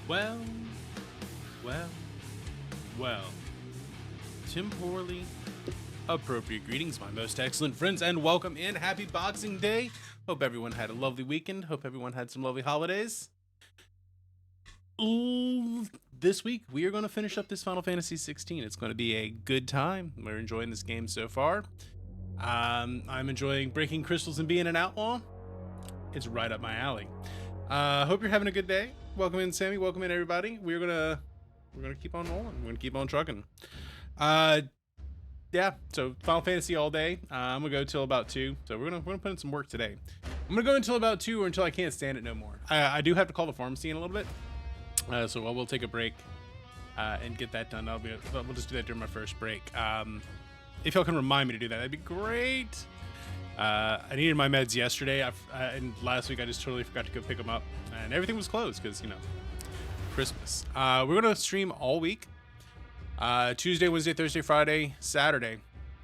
Well, well, well. Temporally appropriate greetings, my most excellent friends, and welcome in. Happy Boxing Day. Hope everyone had a lovely weekend. Hope everyone had some lovely holidays. This week, we are going to finish up this Final Fantasy 16. It's going to be a good time. We're enjoying this game so far. I'm enjoying breaking crystals and being an outlaw. It's right up my alley. Hope you're having a good day. Welcome in, Sammy. Welcome in, everybody. We're gonna keep on rolling. We're gonna keep on trucking. Yeah. So Final Fantasy all day. I'm gonna go till about 2. So we're gonna put in some work today. I'm gonna go until about 2 or until I can't stand it no more. I do have to call the pharmacy in a little bit. So we'll take a break and get that done. We'll just do that during my first break. If y'all can remind me to do that, that'd be great. I needed my meds yesterday, and last week I just totally forgot to go pick them up, and everything was closed because, you know, Christmas. We're gonna stream all week, Tuesday, Wednesday, Thursday, Friday, Saturday.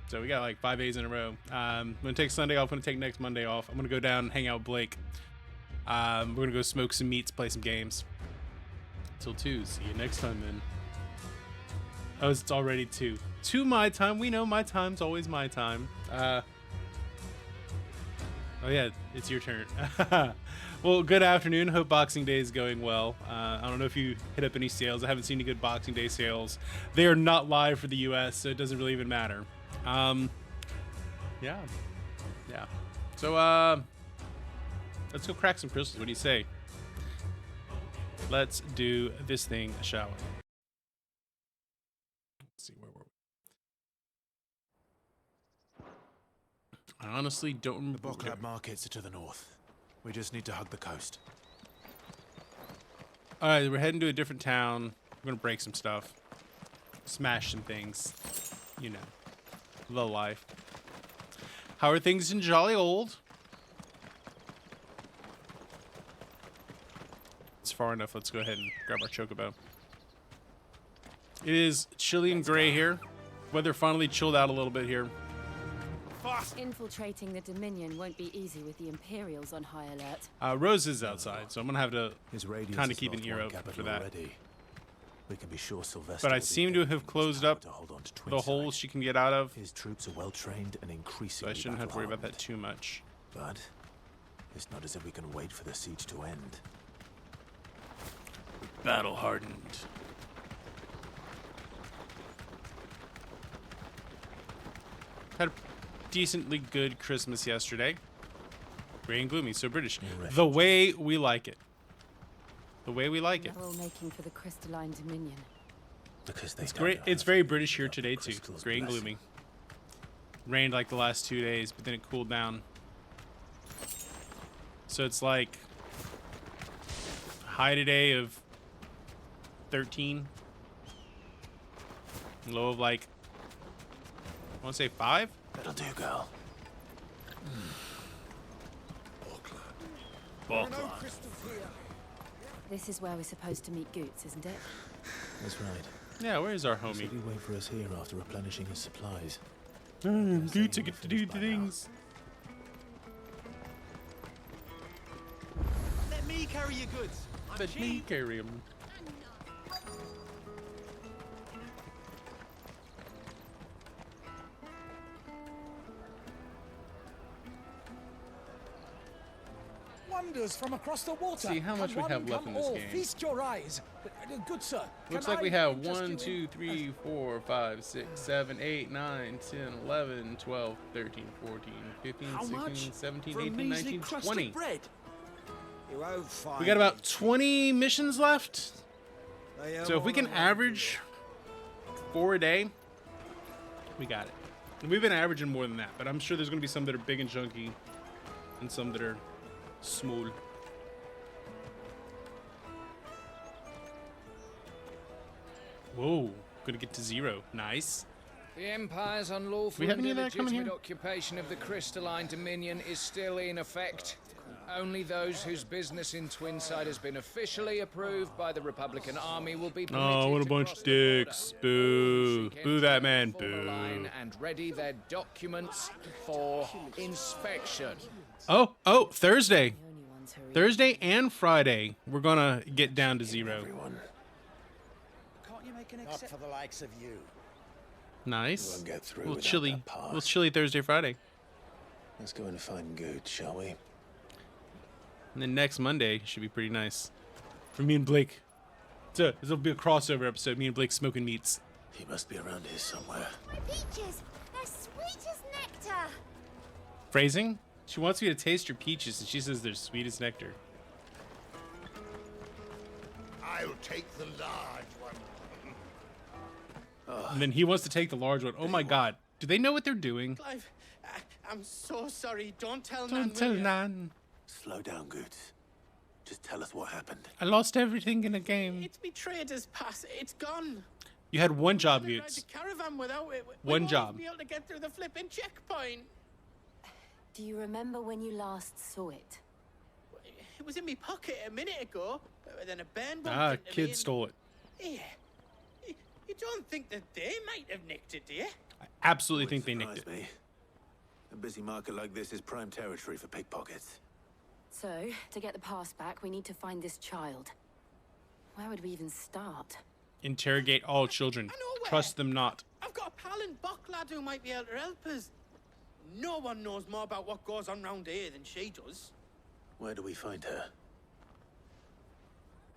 So we got like 5 days in a row. I'm gonna take Sunday off. I'm gonna take next Monday off. I'm gonna go down and hang out with Blake. We're gonna go smoke some meats, play some games. Till 2. See you next time, then. Oh, it's already 2. 2 my time. We know my time's always my time. Oh yeah, it's your turn. Well, good afternoon. Hope Boxing Day is going well. I don't know if you hit up any sales. I haven't seen any good Boxing Day sales. They are not live for the US, so it doesn't really even matter. Yeah. So let's go crack some crystals. What do you say? Let's do this thing, shall we? Let's see, where were we? I honestly don't remember. The Boklab markets are to the north. We just need to hug the coast. Alright, we're heading to a different town. We're gonna break some stuff. Smash some things. You know. The life. How are things in Jolly Old? It's far enough. Let's go ahead and grab our chocobo. It is chilly and gray here. Weather finally chilled out a little bit here. Infiltrating the Dominion won't be easy with the Imperials on high alert. Rose is outside, so I'm gonna have to kind of keep an ear open for that. We can be sure Sylvester. But I seem to have closed up the holes she can get out of. His troops are well trained and increasingly So I shouldn't have to worry about that too much. But it's not as if we can wait for the siege to end. Battle hardened. Had a decently good Christmas yesterday. Gray and gloomy, so British. The way we like it. The way we like it. They're all making for the crystalline Dominion. Because they It's great. It's very British here today too. Gray and gloomy. Rained like the last 2 days, but then it cooled down. So it's like high today of 13. Low of like, I want to say 5. That'll do, girl. This is where we're supposed to meet Goots, isn't it? That's right. Yeah, where's our He homie? said he'd wait for us here after replenishing his supplies. Good to get to do the things. Let me carry your goods. Let me carry him. Wonders from across the water. See how much we have left in this game. Feast your eyes. Good sir. Looks can like we I have interest 1, you 2, 3, 4, 5, 6, 7, 8, 9, 10, 11, 12, 13, 14, 15, How 16, much? 17, For a 18, measly 19, crust 20. of bread? You won't find We got about it. 20 missions left. They are So if we all can alike. average 4 a day, we got it. And we've been averaging more than that, but I'm sure there's going to be some that are big and chunky and some that are small. Whoa, gonna get to 0. Nice. The Empire's unlawful We have and any of that coming illegitimate here? occupation of the crystalline dominion is still in effect. Only those whose business in Twinside has been officially approved by the Republican Army will be permitted Oh, what a to bunch cross of the dicks. border. Boo. Seek Boo entry that in man. the former Boo. line And ready their documents for inspection. Oh, Thursday. ones who are Thursday and Friday, we're gonna get down to 0. Everyone. Can't you make an Not exception? for the likes of you. Nice. We won't get through Little without chilly. that pass. Little chilly Thursday, Friday. Let's go and find Good, shall we? And then next Monday should be pretty nice. For me and Blake. This'll be a crossover episode. Me and Blake smoking meats. He must be around here somewhere. My peaches! They're sweet as nectar! Phrasing? She wants me to taste her peaches, and she says they're sweet as nectar. I'll take the large one. And then he wants to take the large one. Oh my god. Do they know what they're doing? Clive, I'm so sorry. Don't tell Don't Nan, tell will ya? Nan. Slow down, Good. Just tell us what happened. I lost everything in a game. It's me trader's pass. It's gone. You had one job, Couldn't ride Goots. the caravan without it. One won't job. Be able to get through the flipping checkpoint. Do you remember when you last saw it? It was in my pocket a minute ago. But then a band bumped Ah, into me kid and- stole it. Yeah. You don't think that they might have nicked it, do you? I absolutely think they nicked it. Surprise me. A busy market like this is prime territory for pickpockets. So, to get the pass back, we need to find this child. Where would we even start? Interrogate all children. I know where. Trust them not. I've got a pal in Bocklad who might be able to help us. No one knows more about what goes on round here than she does. Where do we find her?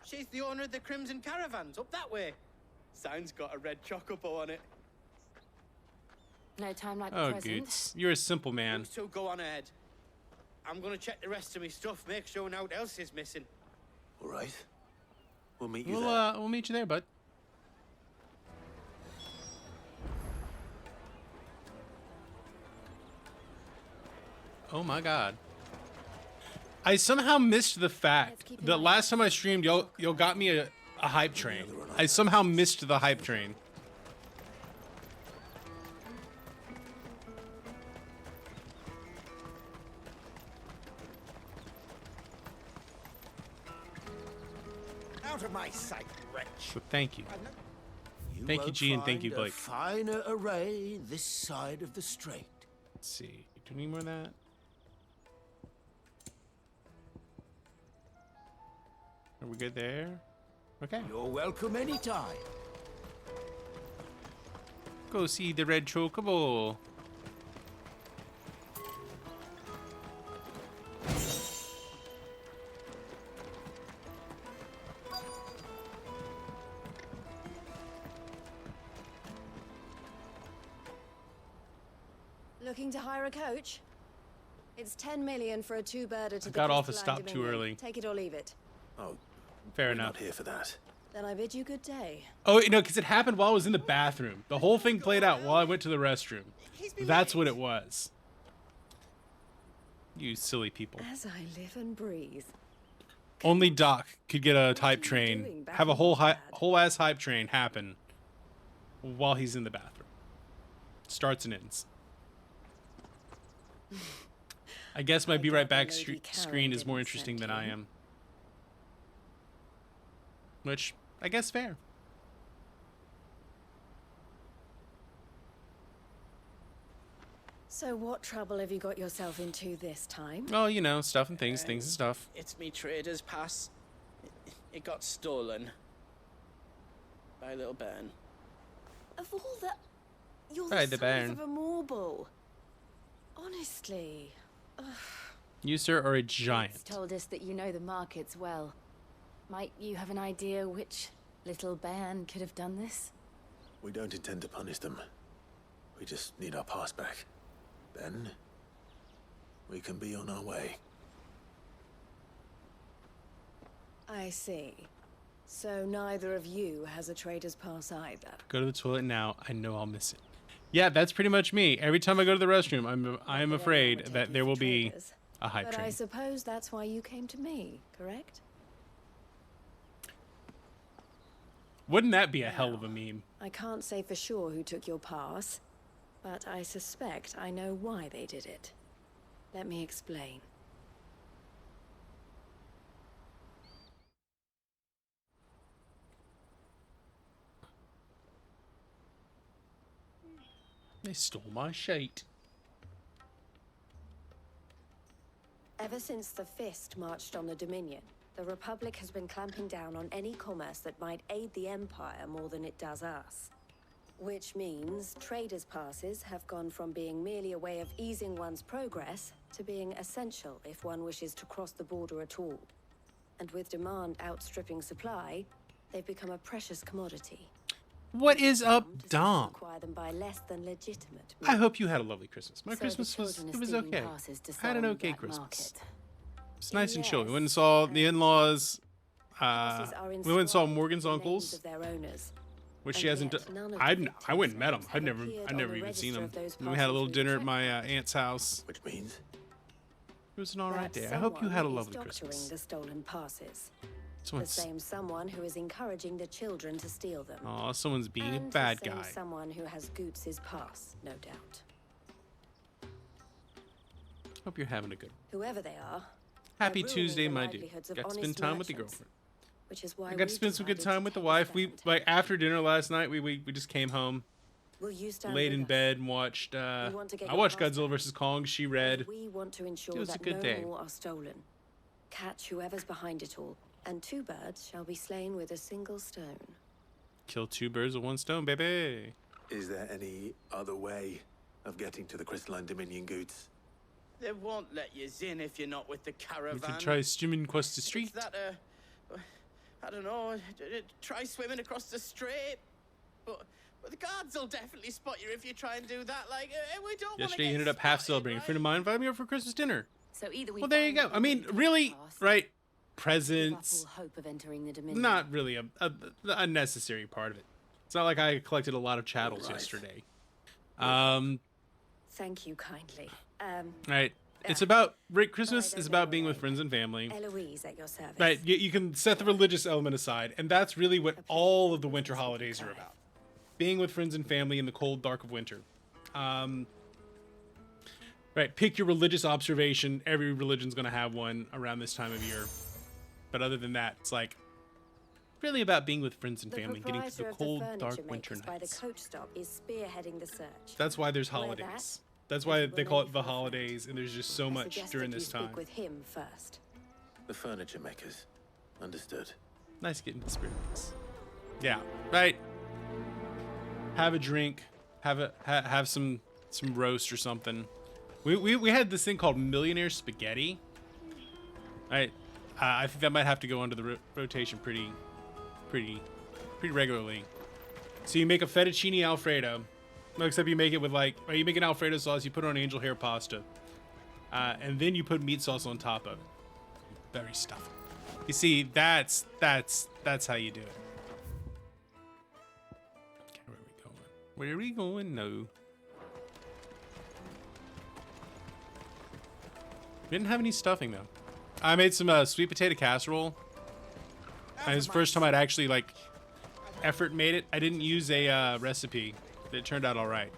She's the owner of the Crimson Caravans, up that way. Sign's got a red chocobo on it. No time like the Oh, Um, present. Goots. You're a simple man. You two go on ahead. I'm gonna check the rest of my stuff, make sure no one else is missing. All right. We'll meet you there. We'll meet you there, bud. Oh my god. I somehow missed the fact keep in that mind- last time I streamed, y'all got me a hype train. I somehow missed the hype train. Out of my sight, wretch. So thank you. Thank you, won't G, and thank you, find Blake. A finer array this side of the strait. Let's see. Do we need more of that? Are we good there? Okay. You're welcome anytime. Go see the red chocobo. Looking to hire a coach? It's 10 million for a two-birder to the got off a Crystalline stop too Dominion. early. Take it or leave it. Oh, Fair we're enough. not here for that. Then I bid you good day. Oh, no, because it happened while I was in the bathroom. The whole thing played out while I went to the restroom. That's what it was. You silly people. As I live and breathe. Only Doc could get a hype you train, doing back have a in whole Baghdad? whole ass hype train happen while he's in the bathroom. Starts and ends. I guess my I Be Right gather Back Lady Karen screen is more didn't interesting send than I you. am. Which, I guess fair. So what trouble have you got yourself into this time? Oh, you know, stuff and things and stuff. It's me trader's pass. It got stolen. By a little bairn. Of all the... You're Right, the the size bairn. of a marble. Honestly. You, sir, are a It's giant. told us that you know the markets well. Might you have an idea which little bairn could have done this? We don't intend to punish them. We just need our pass back. Then, we can be on our way. I see. So neither of you has a trader's pass either. Go to the toilet now. I know I'll miss it. Yeah, that's pretty much me. Every time I go to the restroom, I'm That afraid anyone would that take there you will for be traders. a hype But I train. suppose that's why you came to me, correct? Wouldn't that be a hell of a meme? I can't say for sure who took your pass, but I suspect I know why they did it. Let me explain. They stole my shite. Ever since the Fist marched on the Dominion, the Republic has been clamping down on any commerce that might aid the Empire more than it does us. Which means traders' passes have gone from being merely a way of easing one's progress to being essential if one wishes to cross the border at all. And with demand outstripping supply, they've become a precious commodity. What is up, Dom? Acquire them by less than legitimate means. I hope you had a lovely Christmas. My So Christmas the was, children it are was stealing okay. passes to I had sell an on the okay black Christmas. market. It's nice and chill. We Yes, went and saw the in-laws. Passes are We went and saw inscribed Morgan's with the names uncles, of their owners. which she And hasn't. yet none of the I victims' went and met them. names I'd have never appeared even on the seen them. register of those We had a little passing through dinner at the my aunt's house. Which means It was an alright That day. I hope you had a someone is lovely doctoring Christmas. the stolen passes. The Someone's, same someone who is encouraging the children to steal them. aw, someone's being a And bad the same guy. someone who has Goots's pass, no doubt. Hope you're having a good. Whoever they are. Happy they're ruining Tuesday, the my dude. livelihoods of Got to spend honest time with the merchants, girlfriend. Which is why I got to we spend some good decided time to with the take a wife. We stand. like after dinner last night. We just came home, Will you stand laid with in us? bed, and watched. We want to get I your watched passport. Godzilla vs Kong. She read. We want to ensure It was a that good no day. more are stolen. Catch whoever's behind it all, and 2 birds shall be slain with a single stone. Kill 2 birds with 1 stone, baby. is there any other way of getting to the Crystalline Dominion goods? They won't let you in if you're not with the We caravan. could try swimming across the street. It's that, I don't know, try swimming across the strait. But the guards will definitely spot you if you try and do that. Like, we don't want to Yesterday, get you ended up half spotted, celebrating. A friend of mine invited me over for Christmas dinner. So either we Well, there you find go. I mean, the really, pass, right? give up Presents. all hope of entering the Dominion. Not really a necessary part of it. It's not like I collected a lot of chattels Right. yesterday. Thank you kindly. Right. It's about Christmas don't is know about being why. with friends and family. Eloise at your service. Right. You can set the religious element aside, and that's really what all of the winter holidays are about. Being with friends and family in the cold, dark of winter. Right. Pick your religious observation. Every religion's going to have one around this time of year. But other than that, it's like really about being with friends and The family, getting through the proprietor of cold, furniture dark winter makers by the nights. coach stop is spearheading the search. That's why there's Wear holidays. that, That's why it they will call make it the for a friend. holidays, and there's just so I much suggest during that this you time. speak with him first. The furniture makers. Understood. Nice getting the spirits. Yeah, right. Have a drink, have some roast or something. We had this thing called millionaire spaghetti. Right, I think that might have to go under the rotation pretty regularly. So you make a fettuccine alfredo, except you make it with you make an alfredo sauce. You put it on angel hair pasta, and then you put meat sauce on top of it. Very stuffy. You see, that's how you do it. Okay, where are we going? Where are we going? No. We didn't have any stuffing though. I made some sweet potato casserole. And it's the first time I'd actually effort made it. I didn't use a recipe, but it turned out all right.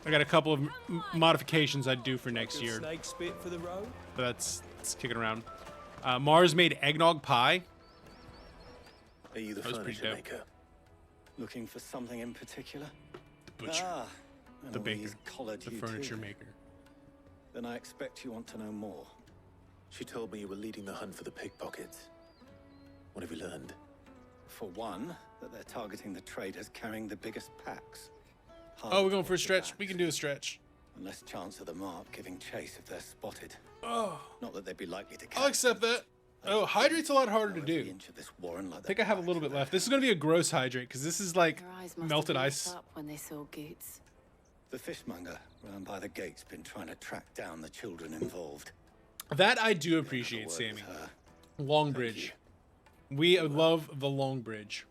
I got a couple of modifications I'd do for next year. Snake spit for the road? But that's kicking around. Mars made eggnog pie. Are you the That was pretty furniture dope. maker? Looking for something in particular? The butcher, Ah, the baker, Eloise collared the you furniture too. maker. Then I expect you want to know more. She told me you were leading the hunt for the pickpockets. What have you learned? For one, that they're targeting the traders carrying the biggest packs. Oh, we're going for a Harder stretch. to We can do a stretch. and less chance of the mark giving chase if they're spotted. Oh, Not that they'd be likely to catch. I'll accept that. Oh, hydrate's a lot harder to every do. inch of this warren like I think I have a little bit left. This is gonna be a gross hydrate because this is like Their eyes must melted have lit ice. up when they saw Goots. The fishmonger round by the gate's been trying to track down the children involved. That I do Have a appreciate, word Sammy. with her. Long bridge. We love the long bridge.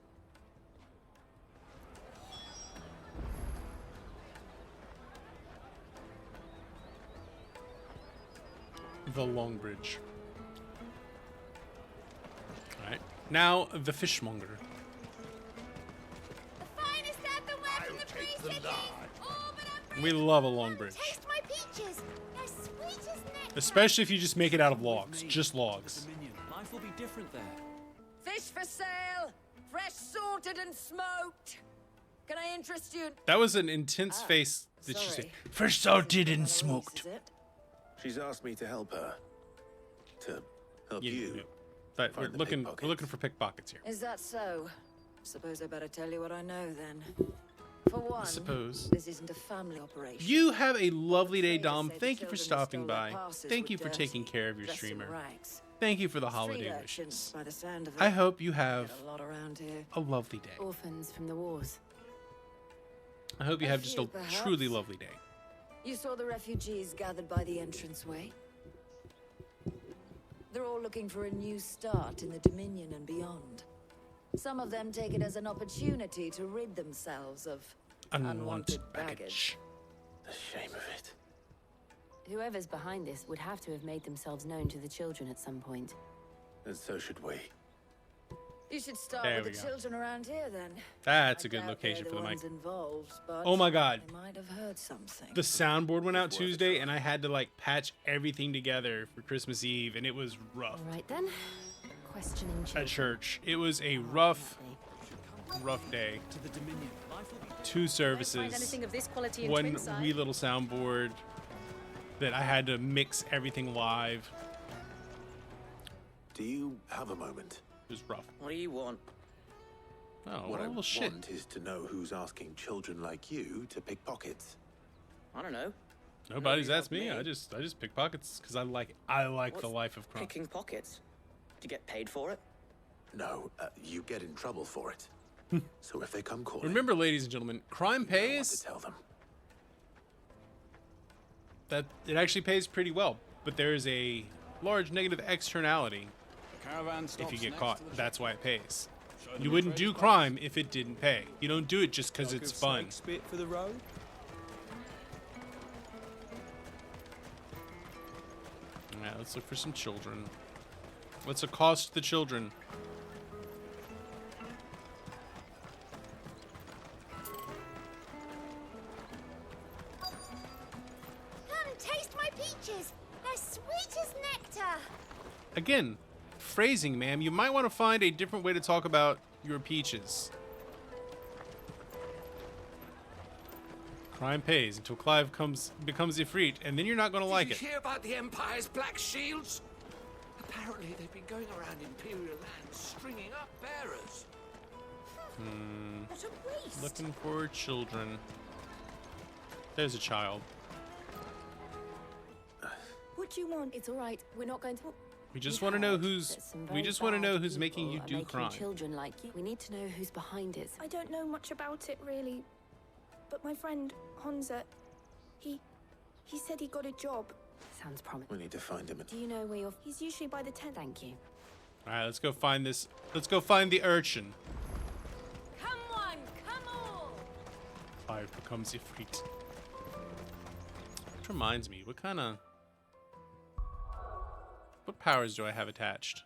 The long bridge. All right. Now the fishmonger. The finest earthenware from the free cities. All but We love a long bridge, taste my peaches. They're sweet as nectar. especially if you just make it out of logs, just logs. Dominion. Life will be different there. Fish for sale, fresh sorted and smoked. Can I interest you? That was an intense face that she said. sorry. Fresh salted and Eloise, smoked. is it? She's asked me to help her. To help Yeah, you. yeah. But we're find the looking pickpockets. for pickpockets here. Is that so? Suppose I better tell you what I know then. For one, suppose. this isn't a family operation. You have a lovely day, Traders Dom. say the Thank you for children who stopping stole their by. passes Thank were you for dirty, taking care of your dressed in streamer. rags. Thank you for the Street holiday urchins, wishes. by the sound of it. I hope you have Get a lot around here. a lovely day. Orphans from the wars. I hope you A have just a few, perhaps. truly lovely day. You saw the refugees gathered by the entranceway? They're all looking for a new start in the Dominion and beyond. Some of them take it as an opportunity to rid themselves of Unwanted baggage. baggage. The shame of it. Whoever's behind this would have to have made themselves known to the children at some point. And so should we. You should start There with we the go. children around here then. That's I a good doubt location they're for the mic. ones involved, but Oh my god. they might have heard something. The soundboard went out It's worth a Tuesday try. and I had to like patch everything together for Christmas Eve and it was rough. All right then. Questioning At children. church. It was a rough day. To the Dominion. Life will be 2 services. anything of this quality in One Twinside. wee little soundboard that I had to mix everything live. Do you have a moment? It was rough. What do you want? Oh, What I well, shit. want is to know who's asking children like you to pick pockets. I don't know. Nobody's Really asked me. help I me. just pick pockets because I like the What's life of crime. Picking pockets. Do you get paid for it? No, you get in trouble for it. So if they come calling, Remember, ladies and gentlemen, crime you know what to pays. tell them. That it actually pays pretty well, but there is a large negative externality if you get caught. That's why it pays. You wouldn't do crime if it didn't pay. You don't do it just because it's fun. Spit for the road. Yeah, let's look for some children. Let's accost the children. Come, taste my peaches. They're sweet as nectar. Again, phrasing, ma'am. You might want to find a different way to talk about your peaches. Crime pays until Clive becomes Ifrit, and then you're not going to like it. Did you hear about the Empire's Black Shields? Apparently, they've been going around Imperial lands stringing up bearers. What a waste. Looking for children. There's a child. What do you want? It's all right. We're not going to. We just We've want to know heard who's. that some We very just want to bad know who's making you people are do making crime. Children like you. We need to know who's behind it. I don't know much about it really, but my friend Honza, he said he got a job. Sounds promising. We need to find him. Do you know where you're? He's usually by the tent. Thank you. All right, let's go find this. Let's go find the urchin. Come on, come all! Clive becomes Ifrit. Which reminds me, what powers do I have attached?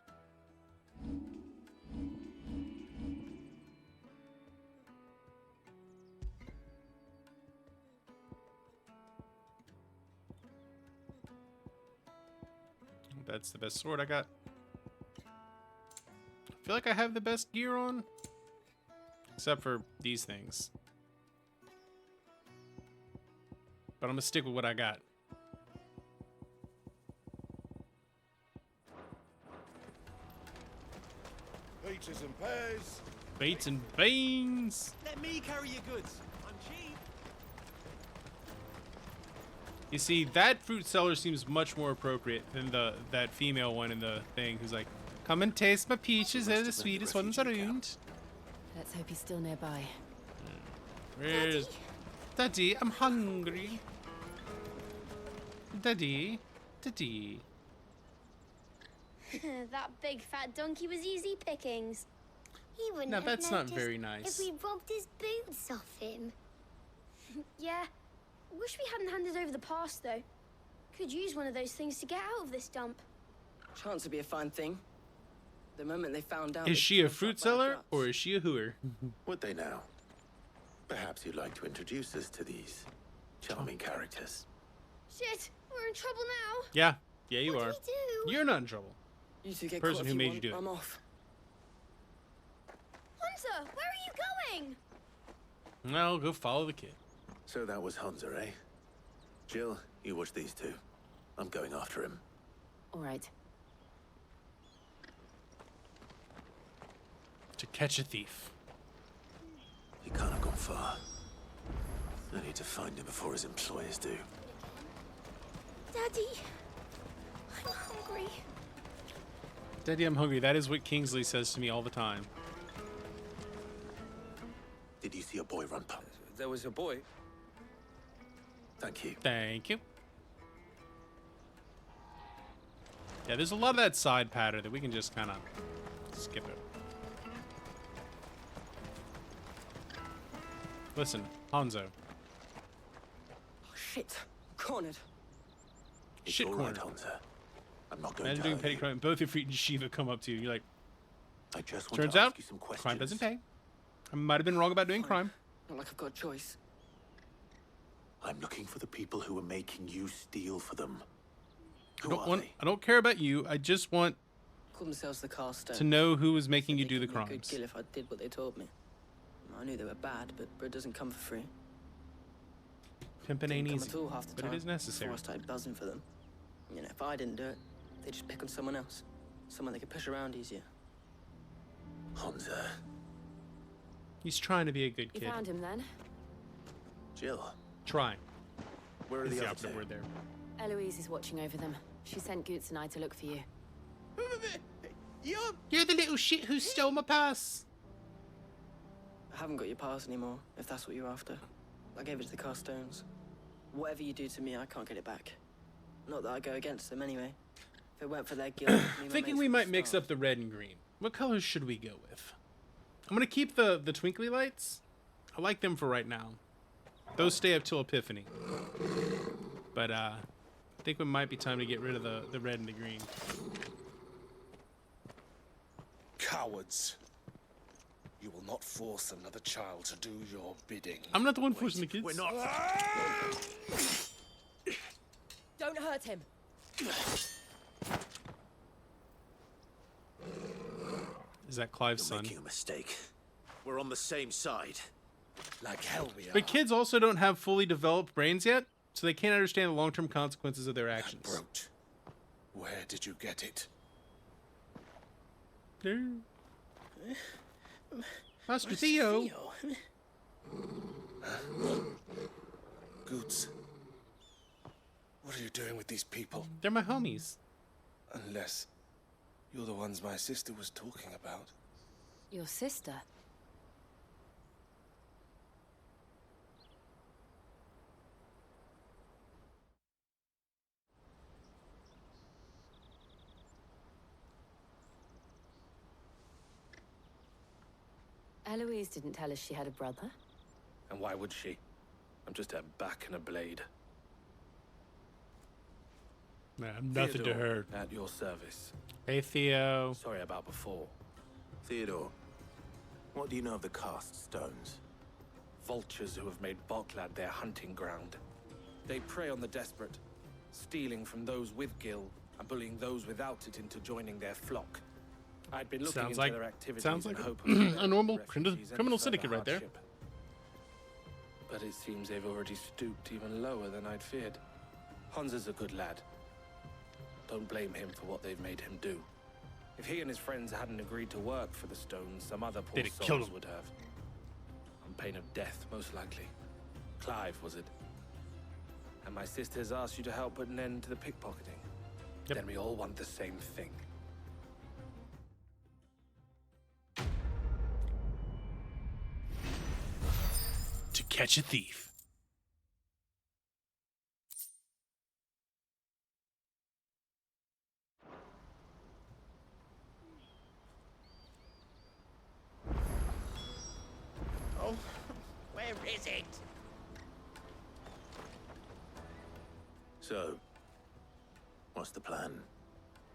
That's the best sword I got. I feel like I have the best gear on. Except for these things. But I'm gonna stick with what I got. Peaches and pears. Baits and beans. Let me carry your goods. I'm cheap. You see, that fruit seller seems much more appropriate than that female one in the thing who's like, come and taste my peaches, they're the sweetest ones around. Let's hope he's still nearby. Where's Daddy? I'm hungry. Daddy. Daddy. That big fat donkey was easy pickings. He wouldn't Now have that's not noticed very nice. if we robbed his boots off him. Yeah. Wish we hadn't handed over the pass, though. Could use one of those things to get out of this dump. Chance would be a fine thing. The moment they found out. Is they'd she a kill us fruit up by our seller guts. or is she a hooer? Would they now? Perhaps you'd like to introduce us to these charming characters. Shit, we're in trouble now. Yeah, you What are. do we do? You're not in trouble. You two get Person caught if who you made you want. do it. I'm off. Hunter, where are you going? Well, go follow the kid. So that was Hunter, eh? Jill, you watch these two. I'm going after him. All right. To catch a thief. He can't have gone far. I need to find him before his employers do. Daddy, I'm hungry. Daddy, I'm hungry. That is what Kingsley says to me all the time. Did you see a boy run past? There was a boy. Thank you. Thank you. Yeah, there's a lot of that side patter that we can just kind of skip it. Listen, Hanzo. Oh, shit. Cornered. It's Shit all right, corner. Hansa. I'm not going Imagine to doing hurt petty you. crime. Both your feet and Shiva come up to you. You're like, I just want turns to out, ask you some questions. crime doesn't pay. I might have been wrong about doing crime. Not like I've got a choice. I'm looking for the people who are making you steal for them. I Who don't are want. they? I don't care about you. I just want Call themselves the Carstone. to know who is making you They'd do the give me a good crimes. kill if I did what they told me. I knew they were bad, but bread doesn't come for free. Pimping ain't Didn't come easy, at all half the but time it is necessary. Before I started buzzing for them. You know, if I didn't do it, they'd just pick on someone else. Someone they could push around easier. Hansa. He's trying to be a good You kid. found him then? Jill. Trying. Where are Is the the other opposite two? word there. Eloise is watching over them. She sent Goots and I to look for you. You're the little shit who stole my pass. I haven't got your pass anymore, if that's what you're after. I gave it to the Carstones. Whatever you do to me, I can't get it back. Not that I go against them anyway. If it weren't for their guilt, Thinking we might mix up the red and green. What colors should we go with? I'm gonna keep the twinkly lights. I like them for right now. Those stay up till Epiphany. But I think it might be time to get rid of the red and the green. Cowards. You will not force another child to do your bidding. I'm not the one forcing the kids. We're not. Don't hurt him. Is that Clive's You're son? making a mistake. We're on the same side. Like hell we are. But kids also don't have fully developed brains yet, so they can't understand the long-term consequences of their actions. Brooch. Where did you get it? There. Master Theo. Goots. What are you doing with these people? They're my homies. Unless you're the ones my sister was talking about. Your sister? Eloise didn't tell us she had a brother. And why would she? I'm just a back and a blade. Man, nothing to Theodore, her. At your service. Hey, Theo. Sorry about before. Theodore, what do you know of the cast stones? Vultures who have made Boklad their hunting ground. They prey on the desperate, stealing from those with gil and bullying those without it into joining their flock. I'd been looking Sounds into like- their activities sounds in like hope a- of a normal refugees and criminal further syndicate right there. hardship. But it seems they've already stooped even lower than I'd feared. Hansa's a good lad. Don't blame him for what they've made him do. If he and his friends hadn't agreed to work for the stones, some other poor They'd have killed souls him. would have. On pain of death, most likely. Clive, was it? And my sisters asked you to help put an end to the pickpocketing. Yep. Then we all want the same thing. To catch a thief. Oh, where is it? So, what's the plan?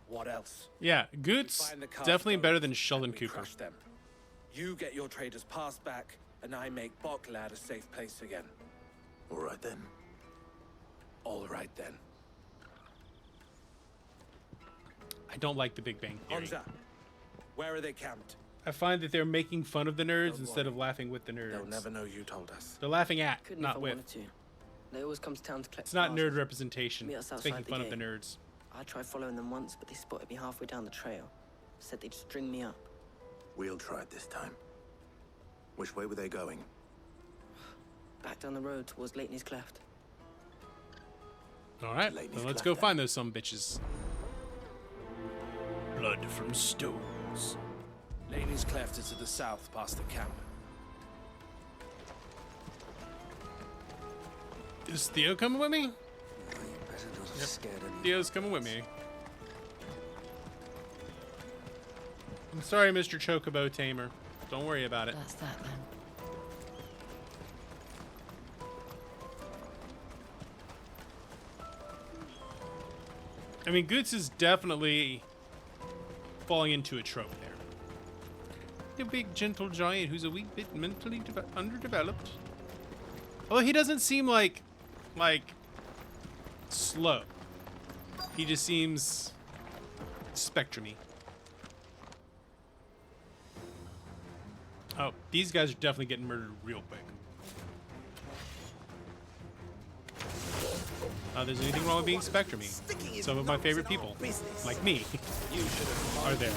What else? Yeah, Goots Find the car definitely stones, better than and Sheldon we Cooper. crush them. You get your traders passed back, and I make Boklad a safe place again. All right then. All right then. I don't like the Big Bang Theory. Hansa, where are they camped? I find that they're making fun of the nerds Don't instead worry. of laughing with the nerds. They'll never know you told us. They're laughing at, Couldn't if I not with. wanted to. They always come to town to collect It's not parcels. nerd representation. Meet us It's making outside fun the of the gate. nerds. I tried following them once, but they spotted me halfway down the trail. Said they'd string me up. We'll try it this time. Which way were they going? Back down the road towards Leighton's Cleft. All right, Leighton's then let's Cleft, go then. find those some bitches. Blood from stones. Laney's Cleft is to the south, past the camp. Is Theo coming with me? Theo's coming with me. I'm sorry, Mr. Chocobo Tamer. Don't worry about it. That's that then. I mean, Goots is definitely falling into a trope there. The big, gentle giant who's a wee bit mentally underdeveloped. Although he doesn't seem like slow. He just seems spectrum-y. Oh, these guys are definitely getting murdered real quick. There's anything wrong with being spectrum-y. Some of my favorite people, like me, are there.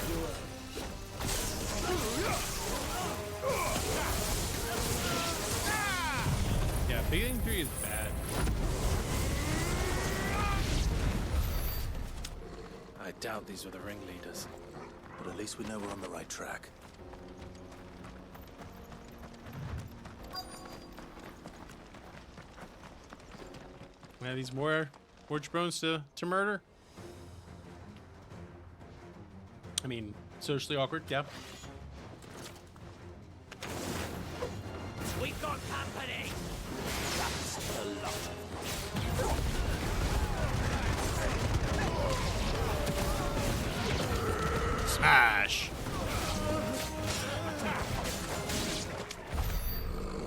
Yeah, Big 3 is bad. I doubt these were the ringleaders. But at least we know we're on the right track. We have these more jabrones to murder. I mean, socially awkward, yeah. We've got company! That's a lot. Smash!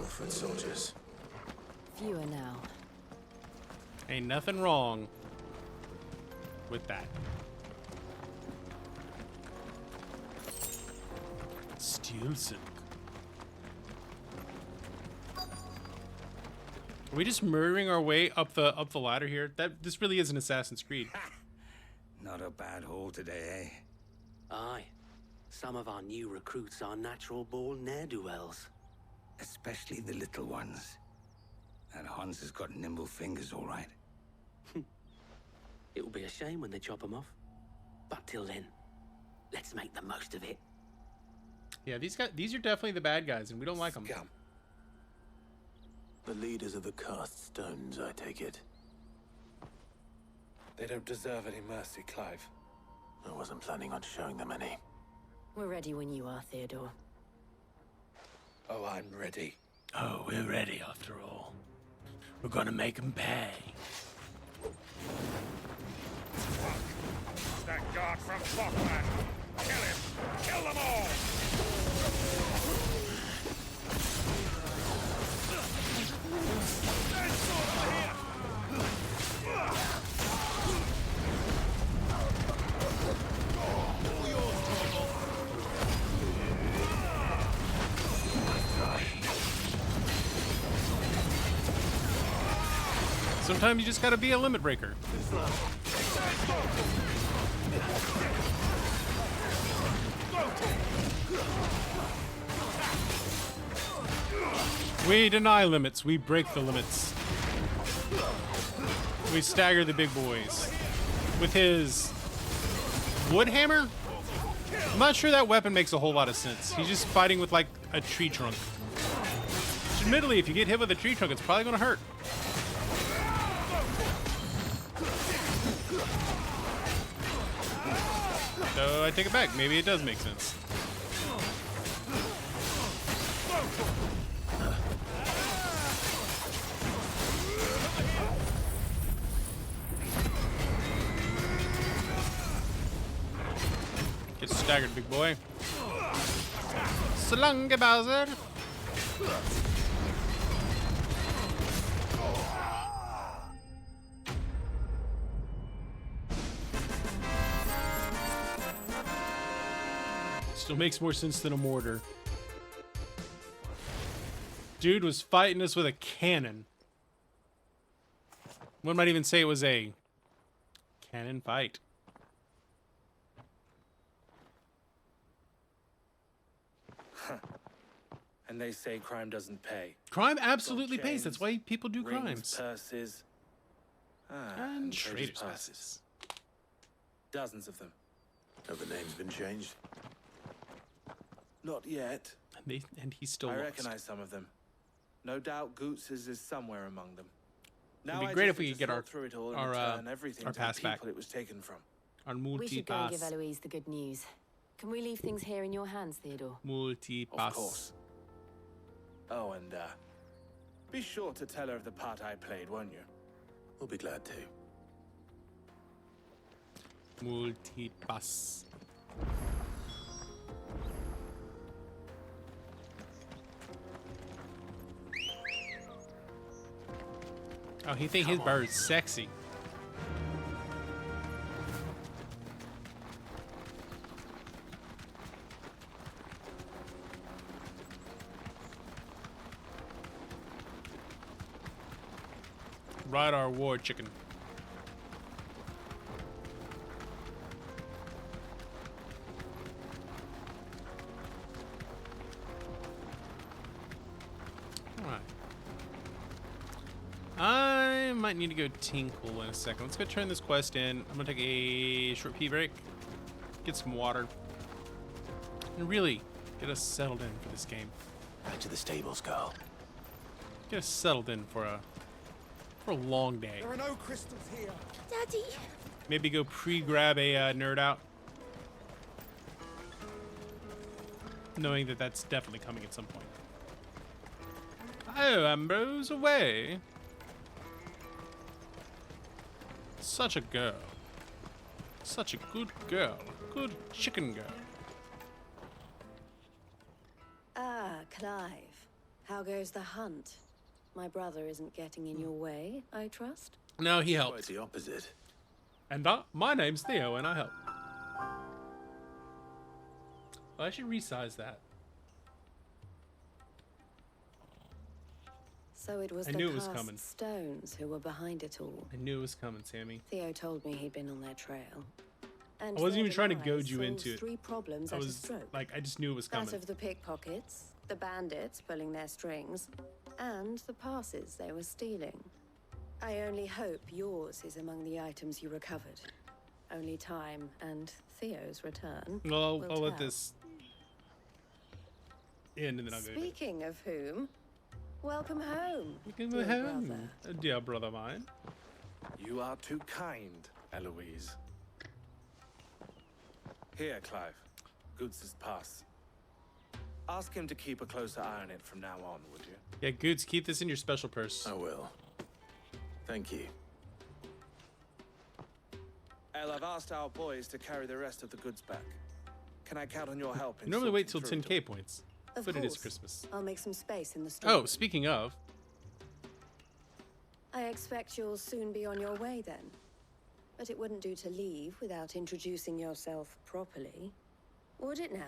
Foot soldiers. Fewer now. Ain't nothing wrong with that. Steel silk. Are we just murdering our way up the ladder here? This really is an Assassin's Creed. Not a bad haul today, eh? Aye. Some of our new recruits are natural-born ne'er-do-wells. Especially the little ones. And Hans has got nimble fingers, all right. It will be a shame when they chop them off. But till then, let's make the most of it. Yeah, these are definitely the bad guys, and we don't like them. Scum. The leaders of the cast stones, I take it. They don't deserve any mercy, Clive. I wasn't planning on showing them any. We're ready when you are, Theodore. Oh, I'm ready. Oh, we're ready after all. We're gonna make them pay. That guard from Falkland! Kill him! Kill them all! Sometimes you just gotta be a limit breaker. We deny limits, we break the limits. We stagger the big boys. With his wood hammer? I'm not sure that weapon makes a whole lot of sense. He's just fighting with like a tree trunk. Which, admittedly, if you get hit with a tree trunk, it's probably gonna hurt. So I take it back. Maybe it does make sense. Get staggered, big boy. So long, Bowser. Still makes more sense than a mortar. Dude was fighting us with a cannon. One might even say it was a cannon fight. And they say crime doesn't pay. Crime absolutely Gold pays. chains, That's why people do rings, crimes. Purses. And traders' passes. Dozens of them. Have the names been changed? Not yet. And he's still I lost. recognize some of them. No doubt Goots's is somewhere among them. It'd Now be I great just if we need could to get our sort through it all and our return everything our to pass the back. people it was taken from. Our We should go and give multi-pass. Eloise the good news. Can we leave things here in your hands, Theodore? Multi-pass. Of course. Oh, and be sure to tell her of the part I played, won't you? We'll be glad to. Multi-pass. Oh, he think his bird's sexy. Ride our war chicken. Alright. I might need to go tinkle in a second. Let's go turn this quest in. I'm gonna take a short pee break, get some water, and really get us settled in for this game. Back to the stables, Carl. Get us settled in for a long day. There are no crystals here. Daddy. Maybe go pre-grab a nerd out, knowing that that's definitely coming at some point. Oh, Ambrose, away. Such a girl. Such a good girl. Good chicken girl. Ah, Clive. How goes the hunt? My brother isn't getting in your way, I trust? No, he Quite helped. the opposite. And my name's Theo, and I help. Well, I should resize that. So it was I the knew it was cast coming. stones who were behind it all. I knew it was coming, Sammy. Theo told me he'd been on their trail. And I wasn't their even trying to demise goad you solves into it. 3 problems I at a was stroke. like, I just knew it was coming. That of the pickpockets, the bandits pulling their strings, and the passes they were stealing. I only hope yours is among the items you recovered. Only time and Theo's return. Well, will I'll let tell. this end, and then I'll go. Speaking of whom, welcome home. Welcome dear home, brother. dear brother mine. You are too kind, Eloise. Here, Clive. Goots's pass. Ask him to keep a closer eye on it from now on, would you? Yeah, Goots, keep this in your special purse. I will. Thank you. El, I've asked our boys to carry the rest of the goods back. Can I count on your help? You in normally wait till sorting through 10k it points, Of but it is course. Christmas. I'll make some space in the store. Oh, speaking of, I expect you'll soon be on your way then. But it wouldn't do to leave without introducing yourself properly. Would it now?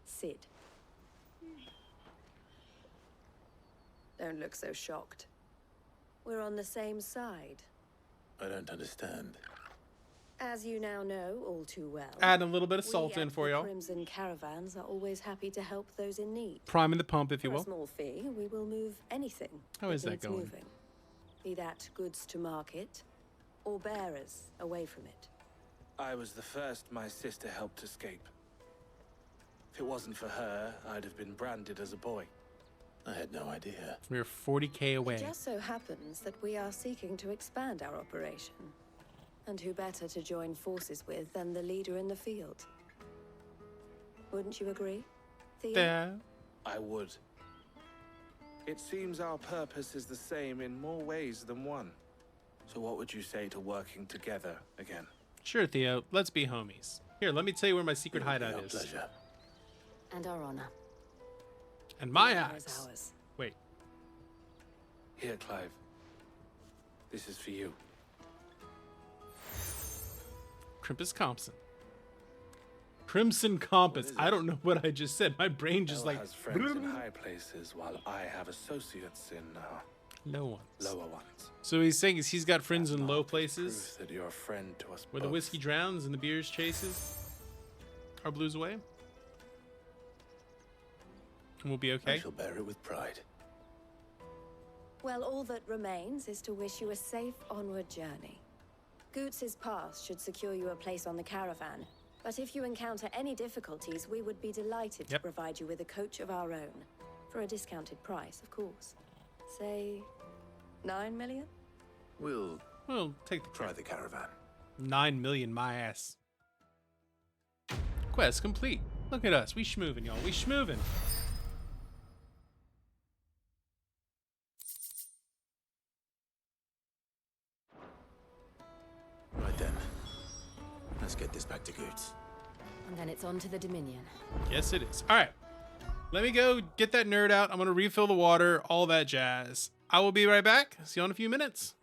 Sid. Don't look so shocked. We're on the same side. I don't understand. As you now know all too well. add a little bit of we salt in at for the y'all. Crimson Caravans are always happy to help those in need. Priming the pump, if you For a will. small fee, we will move anything. How is that needs going? Moving. Be that goods to market, or bearers away from it. I was the first my sister helped escape. If it wasn't for her, I'd have been branded as a boy. I had no idea. We're 40k away. It just so happens that we are seeking to expand our operation. And who better to join forces with than the leader in the field? Wouldn't you agree, Theo? There. I would. It seems our purpose is the same in more ways than one. So what would you say to working together again? Sure, Theo. Let's be homies. Here, let me tell you where my secret It would be hideout our is. pleasure. And our honor. And my The honor is axe. ours. Wait. Here, Clive. This is for you. Crimpus Compson. Crimson Compass. I don't know what I just said. My brain just Elle like. has friends in high places while I have associates in Low ones. Lower ones. So he's saying he's got friends in low Mark is places proof that you're a friend to us where the both. whiskey drowns and the beers chases our blues away. And we'll be I okay. shall bear it with pride. Well, all that remains is to wish you a safe onward journey. Goots's pass should secure you a place on the caravan, but if you encounter any difficulties, we would be delighted to provide you with a coach of our own. For a discounted price, of course. Say, 9 million? We'll take the try the caravan. 9 million, my ass. Quest complete. Look at us. We schmoovin', y'all. We schmoovin'. Right then. Let's get this back to Goots. And then it's on to the Dominion. Yes, it is. All right. Let me go get that nerd out. I'm going to refill the water, all that jazz. I will be right back. See you in a few minutes.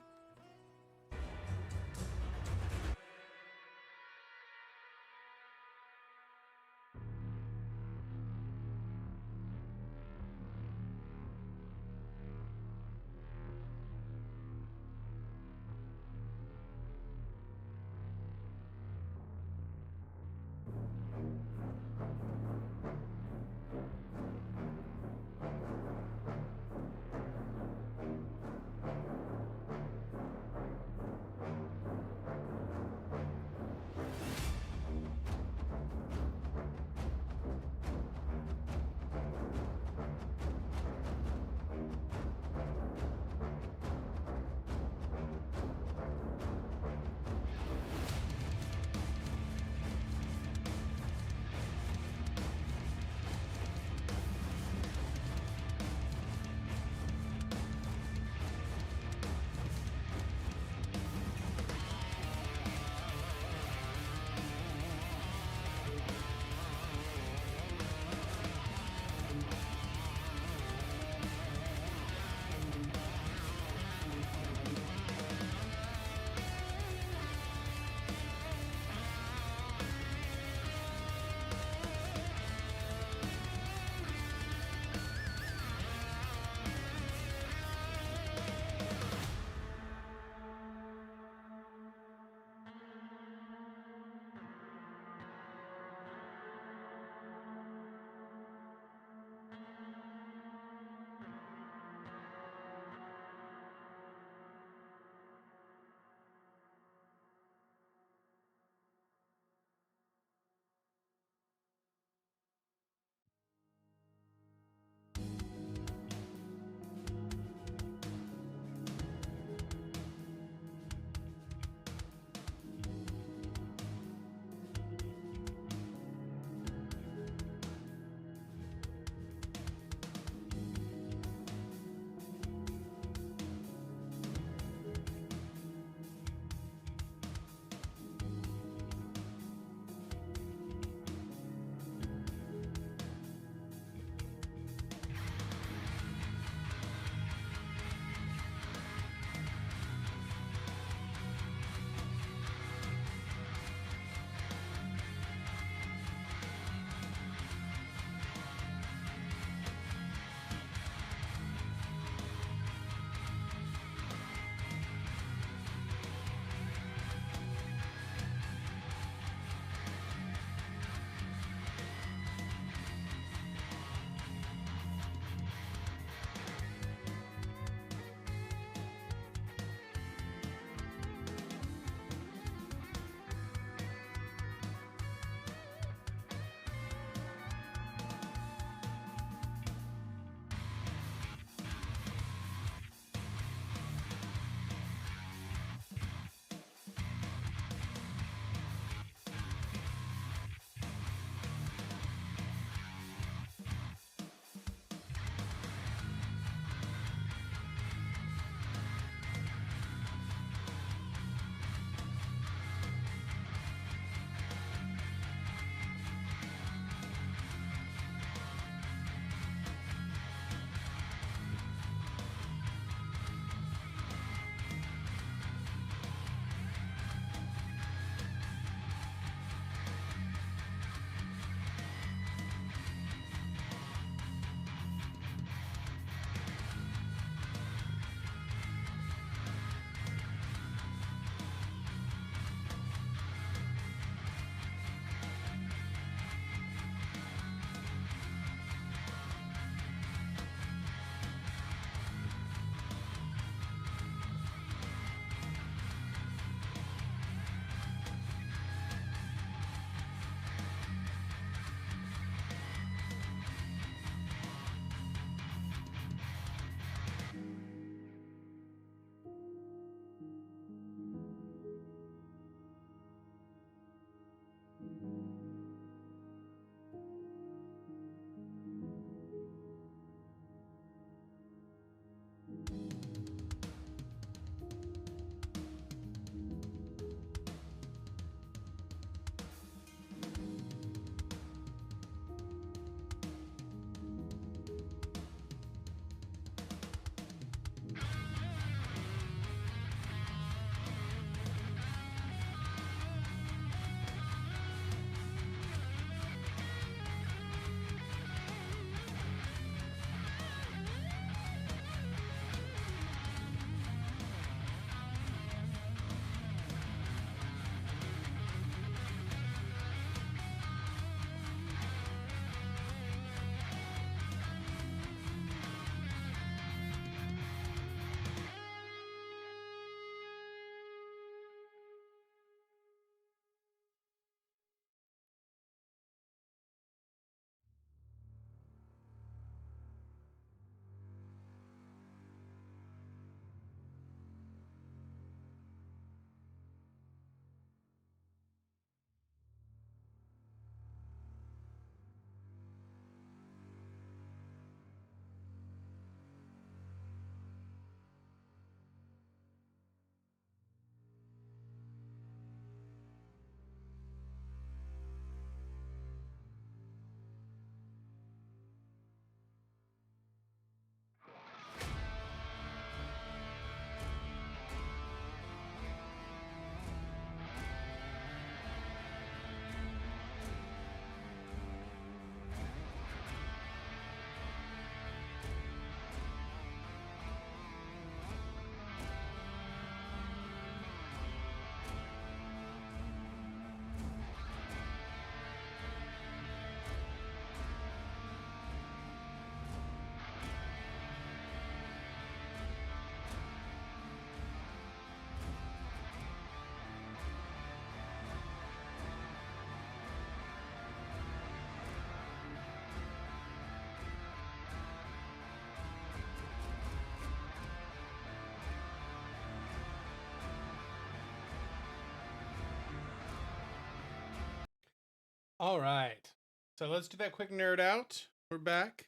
All right. So let's do that quick nerd out. We're back.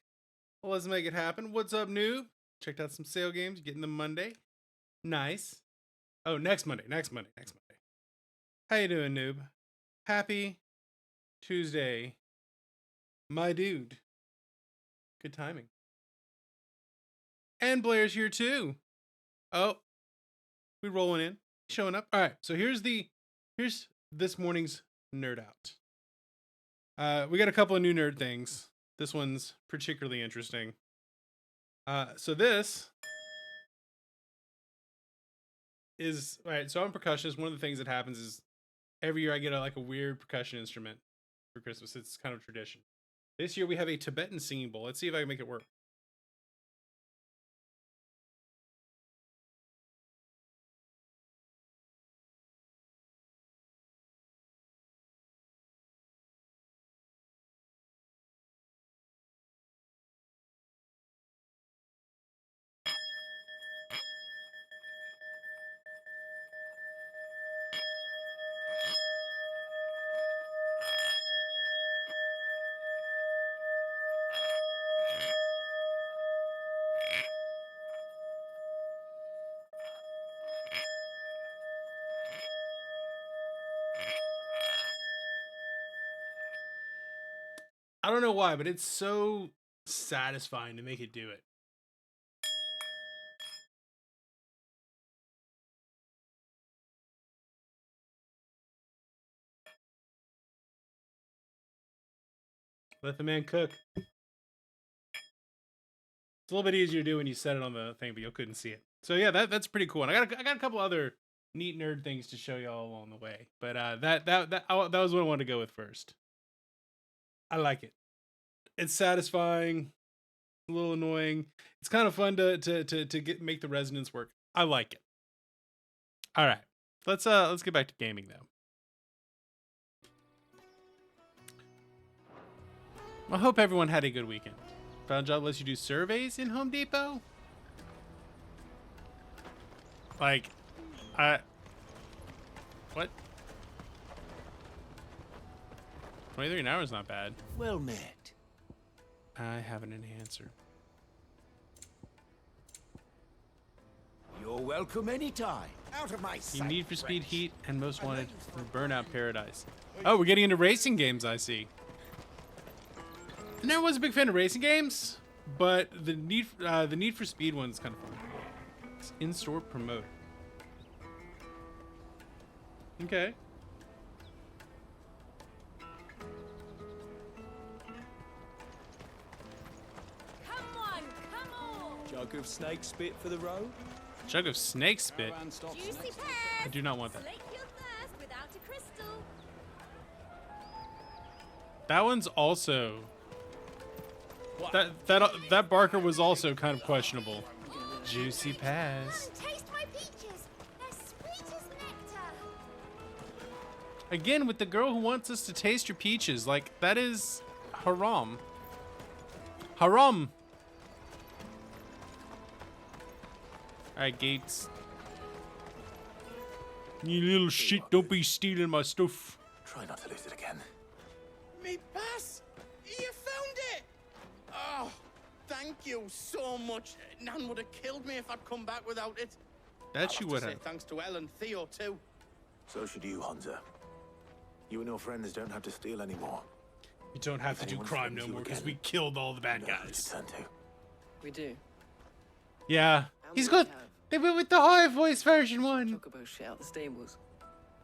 Well, let's make it happen. What's up, noob? Checked out some sale games. Getting them Monday. Nice. Oh, next Monday. How you doing, noob? Happy Tuesday, my dude. Good timing. And Blair's here too. Oh, we rolling in, showing up. All right. So here's this morning's nerd out. We got a couple of new nerd things. This one's particularly interesting. So this is, all right, so I'm a percussionist. One of the things that happens is every year I get a weird percussion instrument for Christmas. It's kind of tradition. This year we have a Tibetan singing bowl. Let's see if I can make it work. I don't know why, but it's so satisfying to make it do it. Let the man cook. It's a little bit easier to do when you set it on the thing, but you couldn't see it. So yeah, that's pretty cool. And I got a couple other neat nerd things to show y'all along the way. But that was what I wanted to go with first. I like it. It's satisfying, a little annoying. It's kind of fun to make the resonance work. I like it. All right, let's get back to gaming though. I hope everyone had a good weekend. Found job lets you do surveys in Home Depot. Like, what? 23 an hour is not bad. Well met. I have an enhancer. You're welcome anytime. Out of my You sight. Need for Speed Heat and Most Wanted from Burnout Paradise. Oh, we're getting into racing games, I see. I never was a big fan of racing games, but the Need for Speed one's kind of fun. It's in-store promote. Okay. Come on, come on. Jug of snake spit for the road. Jug of snake spit. Juicy pears. I do not want that. Slake your thirst without a crystal. That one's also. That Barker was also kind of questionable. Juicy Pass. Taste my peaches. They're sweet as nectar. Again, with the girl who wants us to taste your peaches, like that is haram. Haram. All right, Gates. You little shit! Don't be stealing my stuff. Try not to lose it again. Me pass! You found it! Oh, thank you so much. Nan would have killed me if I'd come back without it. That she would have. Thanks to Elle and Theo too. So should you, Hansa. You and your friends don't have to steal anymore. You don't have to do crime no more because we killed all the bad guys. We do. Yeah, he's got. They went with the high voice version one. Talk about shit out the stables.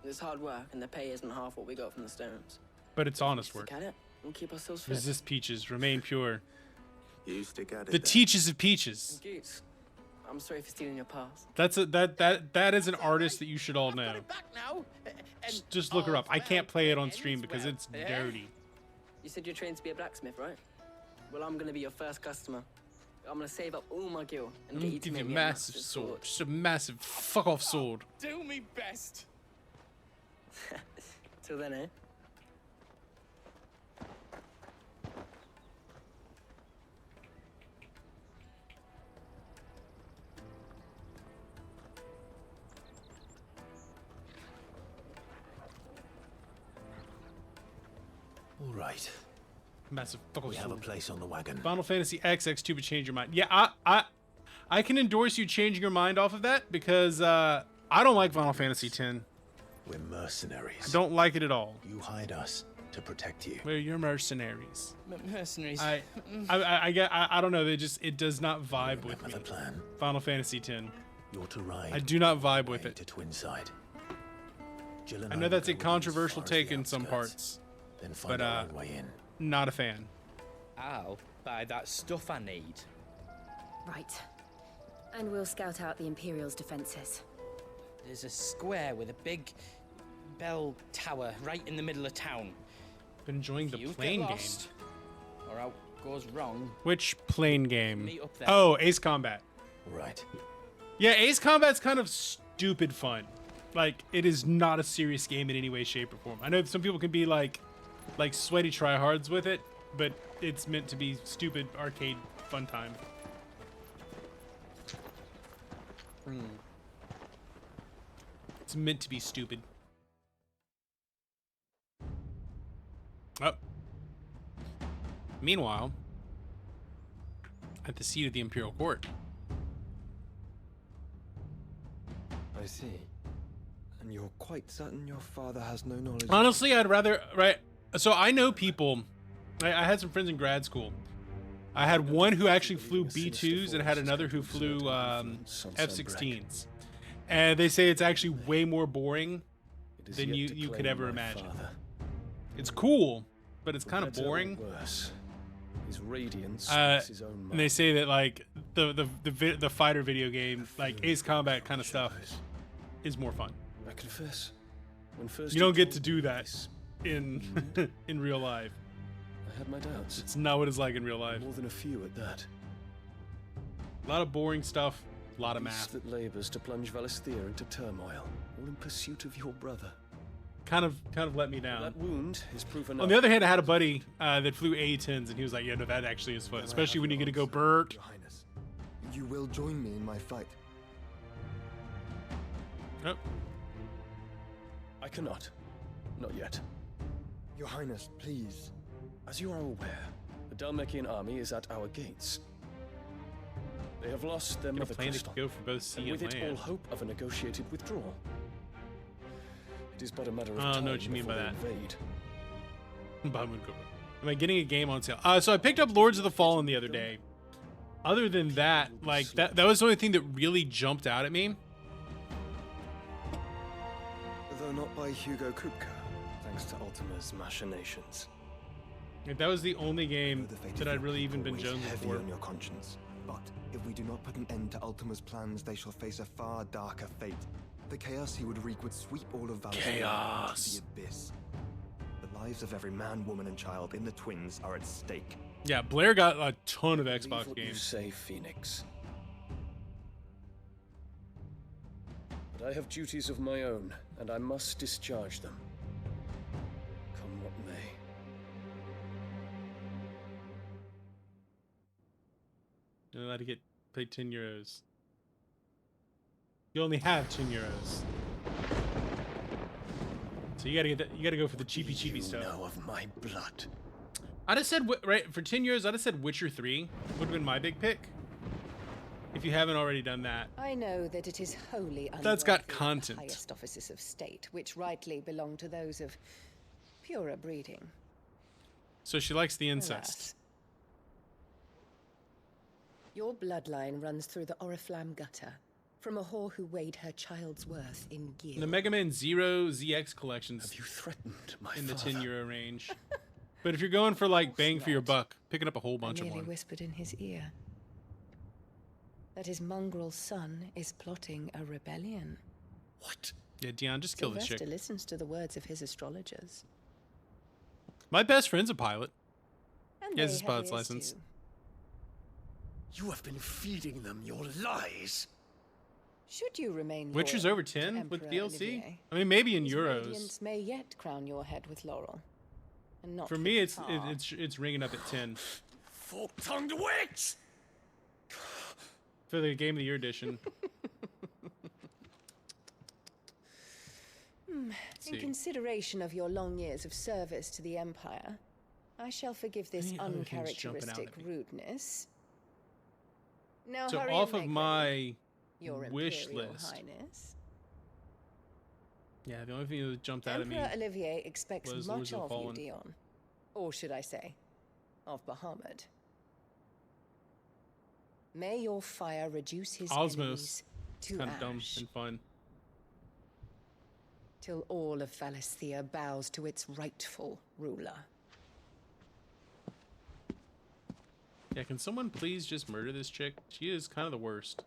It's hard work, and the pay isn't half what we got from the stones. But it's honest work. Stick at it and keep ourselves fit. Resist peaches, remain pure. You stick at it. The teaches of peaches. Goose, I'm sorry for stealing your pass. That is an artist that you should all know. Just look her up. I can't play it on stream because it's dirty. You said you're trained to be a blacksmith, right? Well, I'm gonna be your first customer. I'm gonna save up all my gil and get you to give you make a me massive sword. Just a massive fuck off sword. Do me best. Till then, eh? Right. Massive fucking We have a place on the wagon. Final Fantasy XX2 would change your mind. Yeah, I can endorse you changing your mind off of that because I don't like Final Fantasy X. We're mercenaries. I don't like it at all. You hired us to protect you. You're mercenaries. Mercenaries. I don't know. It does not vibe with me. The plan. Final Fantasy X. You're to ride. I do not vibe with it. To Twinside. Jill and I know that's a will go controversial as far as take the in some outskirts, parts, then find but our own way in. not a fan. I'll buy that stuff I need. Right. And we'll scout out the Imperial's defenses. There's a square with a big bell tower right in the middle of town. Been enjoying the You plane get game. lost, or out goes wrong. Which plane game? Meet up there. Oh, Ace Combat. Right. Yeah, Ace Combat's kind of stupid fun. Like, it is not a serious game in any way, shape, or form. I know some people can be like sweaty tryhards with it, but it's meant to be stupid arcade fun time. It's meant to be stupid. Oh. Meanwhile, at the seat of the Imperial Court. I see. And you're quite certain your father has no knowledge? Honestly, I'd rather, right? So I know people, I had some friends in grad school. I had one who actually flew B-2s and had another who flew F-16s. And they say it's actually way more boring than you could ever imagine. It's cool, but it's kind of boring. His radiance speaks his own mind. And they say that like the fighter video game, like Ace Combat kind of stuff, is more fun. I confess, when first you don't get to do that in in real life. I had my doubts. It's not what it's like in real life. More than a few at that. A lot of boring stuff, a lot of math. That labors to plunge Valisthea into turmoil, all in pursuit of your brother. Kind of let me down. That wound is proof enough. On the other hand, I had a buddy that flew A-10s, and he was like, "Yeah, no, that actually is fun, especially when you get to go Bert." Your Highness, you will join me in my fight. Oh. I cannot. Not yet. Your Highness, please. As you are aware, the Dalmekian army is at our gates. They have lost their mother plan to crystal, go for both sea and with and it all land. hope of a negotiated withdrawal. It is but a matter of I time don't know what you mean by before that. they invade. Am I getting a game on sale? So I picked up Lords of the Fallen the other day. Other than that, like that was the only thing that really jumped out at me. Though not by Hugo Kupka, thanks to Ultima's machinations. Like, that was the only game that I'd really even been Always jonesing heavy for. on your conscience. But if we do not put an end to Ultima's plans, they shall face a far darker fate. The chaos he would wreak would sweep all of Valisthea Chaos. into the abyss. The lives of every man, woman, and child in the Twins are at stake. Yeah, Blair got a ton of Believe Xbox what you games. say, Phoenix. But I have duties of my own, and I must discharge them. Come what may. You're allowed to get paid 10 euros. You only have 10 euros. So you gotta get that. You gotta go for the cheapy stuff. Know of my blood. I'd have said right for 10 euros. I'd have said Witcher 3 would have been my big pick. If you haven't already done that. I know that it is wholly That's got unworthy of content. the highest offices of state, which rightly belong to those of purer breeding. So she likes the incest. Alas. Your bloodline runs through the Oriflamme gutter, from a whore who weighed her child's worth in gear. The Mega Man Zero ZX collections Have you threatened my in the father? 10 euro range. But if you're going for like bang for your buck, picking up a whole bunch I of merely them. whispered in his ear that his mongrel son is plotting a rebellion. What? Yeah, Dion, just kill this Sylvester chick. listens to the words of his astrologers. My best friend's a pilot. And He has they his have pilot's ears license. too. You have been feeding them your lies. Should you remain Witcher's loyal over to 10 with Emperor DLC? Olivier, I mean, maybe in his euros. radiance may yet crown your head with laurel, and not For with me, it's tar. it's ringing up at 10 Fork-tongued witch! for the Game of the Year edition. In see. consideration of your long years of service to the Empire, I shall forgive this Any other things jumping out uncharacteristic at me? rudeness. Now So hurry off and of make my ready, Your wish Imperial list. Highness. Yeah, the only thing that jumped out at me Emperor Olivier expects was much Lords of the of you, Fallen. Dion. Or should I say, of Bahamut. May your fire reduce his Osmos. enemies It's to kind of dumb ash, and fun. till all of Valisthea bows to its rightful ruler. Yeah, can someone please just murder this chick? She is kind of the worst.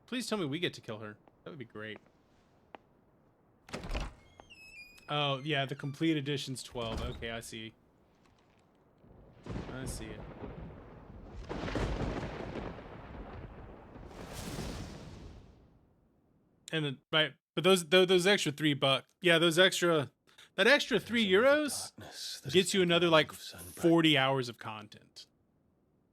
Please tell me we get to kill her. That would be great. Oh, yeah, the complete edition's 12. Okay, I see. I see it. And then, right, but those extra $3, yeah, that extra €3 gets you another like 40 hours of content.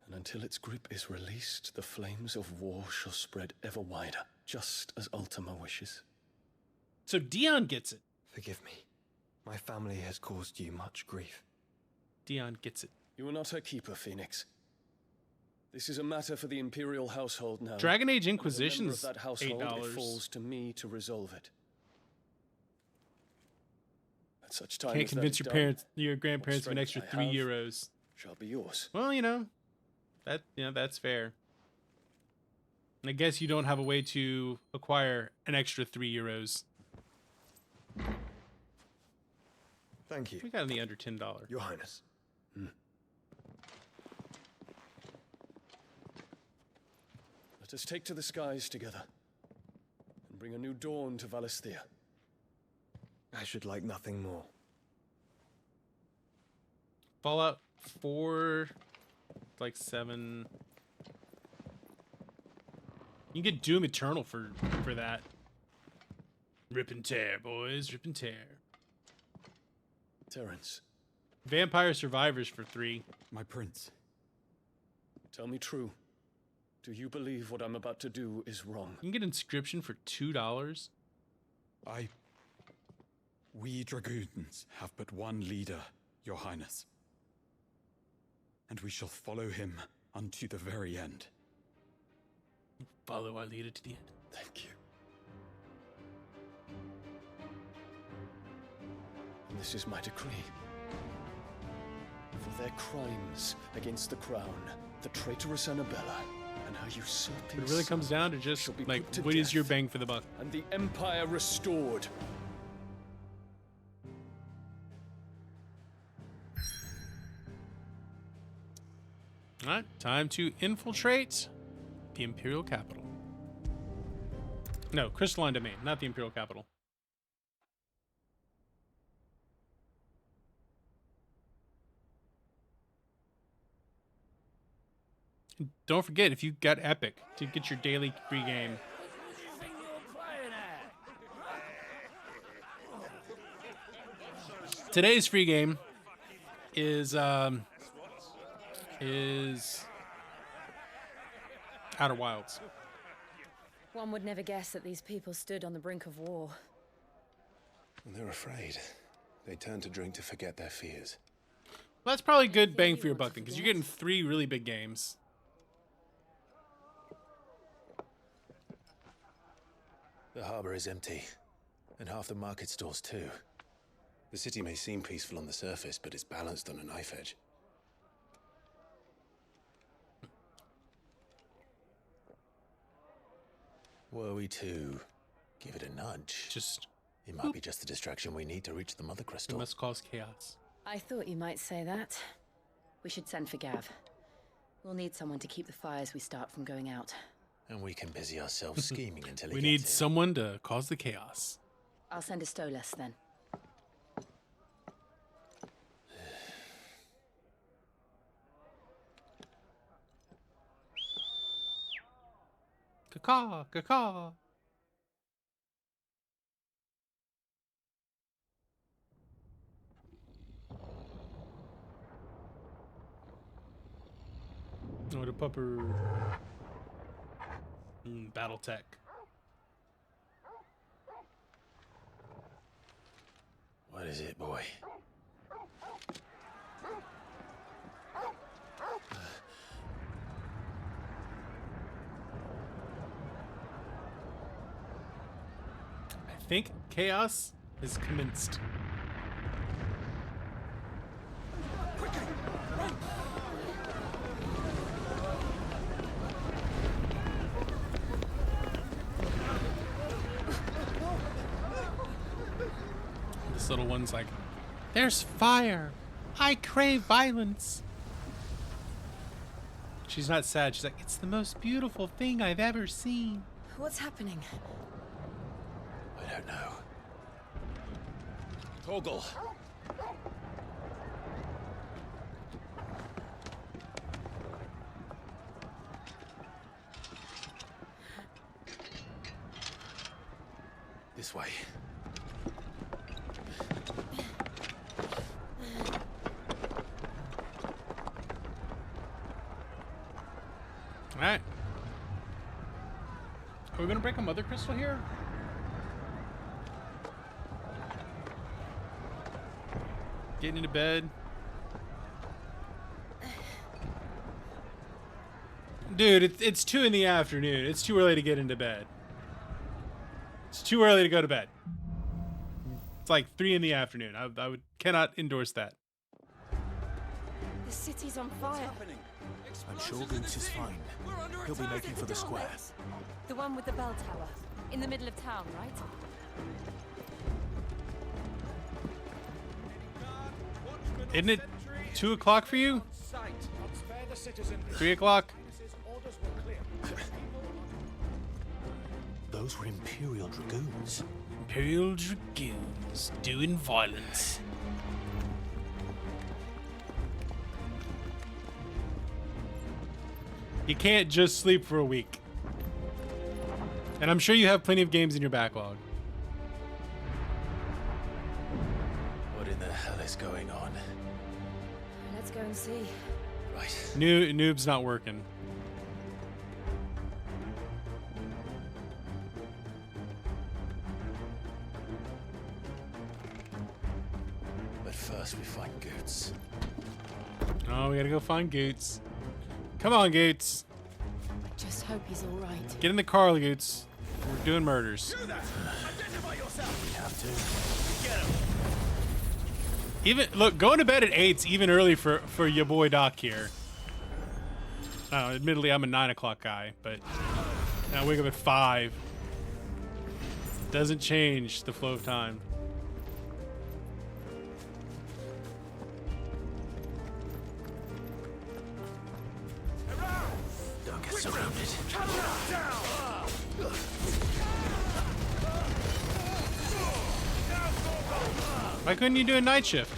And until its grip is released, the flames of war shall spread ever wider, just as Ultima wishes. So Dion gets it. Forgive me. My family has caused you much grief. Dion gets it. You are not her keeper, Phoenix. This is a matter for the Imperial household now. Dragon Age And as a Inquisition's member of that household, $8. it falls to me to resolve it. At such time Can't as that convince is your done, parents, your grandparents, of an strength extra I have €3. shall be yours. Well, you know, that's fair. And I guess you don't have a way to acquire an extra €3. Thank you. We got in the under $10. Your Highness. Let us take to the skies together and bring a new dawn to Valisthea. I should like nothing more. Fallout 4, like 7. You can get Doom Eternal for that. Rip and tear, boys. Rip and tear. Terrence. Vampire Survivors for 3. My prince. Tell me true. Do you believe what I'm about to do is wrong? You can get Inscription for $2. We dragoons have but one leader, Your Highness. And we shall follow him unto the very end. Follow our leader to the end. Thank you. And this is my decree. For their crimes against the crown, the traitorous Annabella, and her usurping It really comes son down to just, shall be like, put to what is death, your bang for the buck? and the empire restored. Alright, time to infiltrate the Imperial capital. No, Crystalline Domain, not the Imperial capital. And don't forget, if you got Epic, to get your daily free game. Today's free game is Outer Wilds. One would never guess that these people stood on the brink of war. And they're afraid. They turn to drink to forget their fears. Well, that's probably good bang for your buck then, because you're getting 3 really big games. The harbor is empty, and half the market stalls too. The city may seem peaceful on the surface, but it's balanced on a knife edge. Were we to give it a nudge, it might be just the distraction we need to reach the Mother Crystal. It must cause chaos. I thought you might say that. We should send for Gav. We'll need someone to keep the fires we start from going out. And we can busy ourselves scheming until he We gets need here. someone to cause the chaos. I'll send a Stolas then. Caw, caw. Oh, the pupper. Battletech. What is it, boy? think chaos has commenced. This little one's like, there's fire. I crave violence. She's not sad. She's like, it's the most beautiful thing I've ever seen. What's happening? I don't know. Torgal. This way. All right. Are we gonna break a mother crystal here? Getting into bed. Dude, it's 2 in the afternoon. It's too early to get into bed. It's too early to go to bed. It's like 3 in the afternoon. I cannot endorse that. The city's on fire. I'm sure Goose is fine. He'll be making for the square. The one with the bell tower. In the middle of town, right? Isn't it 2 o'clock for you? 3 o'clock? Those were Imperial Dragoons. Imperial Dragoons doing violence. You can't just sleep for a week. And I'm sure you have plenty of games in your backlog. What in the hell is going on? Let's go and see. Right. Noob's not working. But first we find Goots. Oh, we gotta go find Goots. Come on, Goots. I just hope he's all right. Get in the car, Goots. We're doing murders. We have to. Get him. Even look, going to bed at 8's even early for your boy Doc here. Admittedly, I'm a 9 o'clock guy, but I wake up at 5. Doesn't change the flow of time. Don't get surrounded. Why couldn't you do a night shift?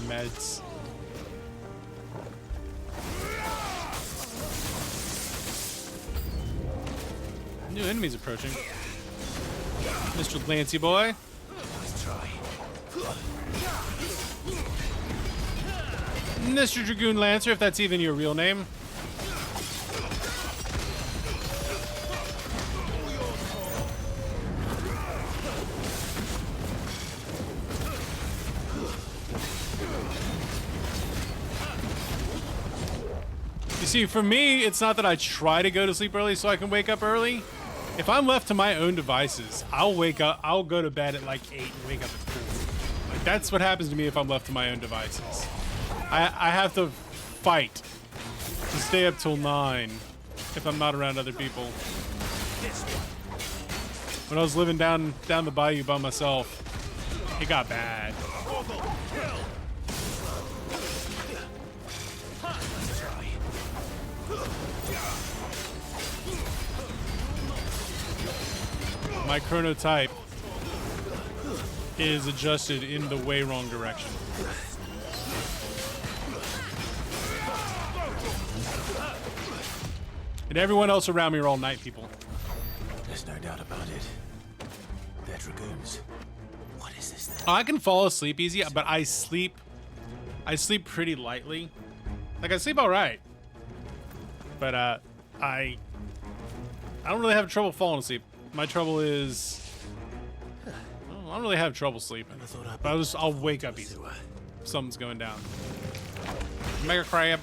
Meds. New enemies approaching. Mr. Glancy boy. Nice try. Mr. Dragoon Lancer, if that's even your real name. You see, for me, it's not that I try to go to sleep early so I can wake up early. If I'm left to my own devices, I'll go to bed at like 8 and wake up at 4. Like, that's what happens to me if I'm left to my own devices. I have to fight to stay up till 9 if I'm not around other people. When I was living down the bayou by myself, it got bad. My chronotype is adjusted in the way wrong direction. And everyone else around me are all night people. There's no doubt about it. They're dragoons. What is this then? Oh, I can fall asleep easy, but I sleep pretty lightly. Like, I sleep all right. But I don't really have trouble falling asleep. My trouble is I don't really have trouble sleeping, but I'll wake up easy. Something's going down. Mega crab.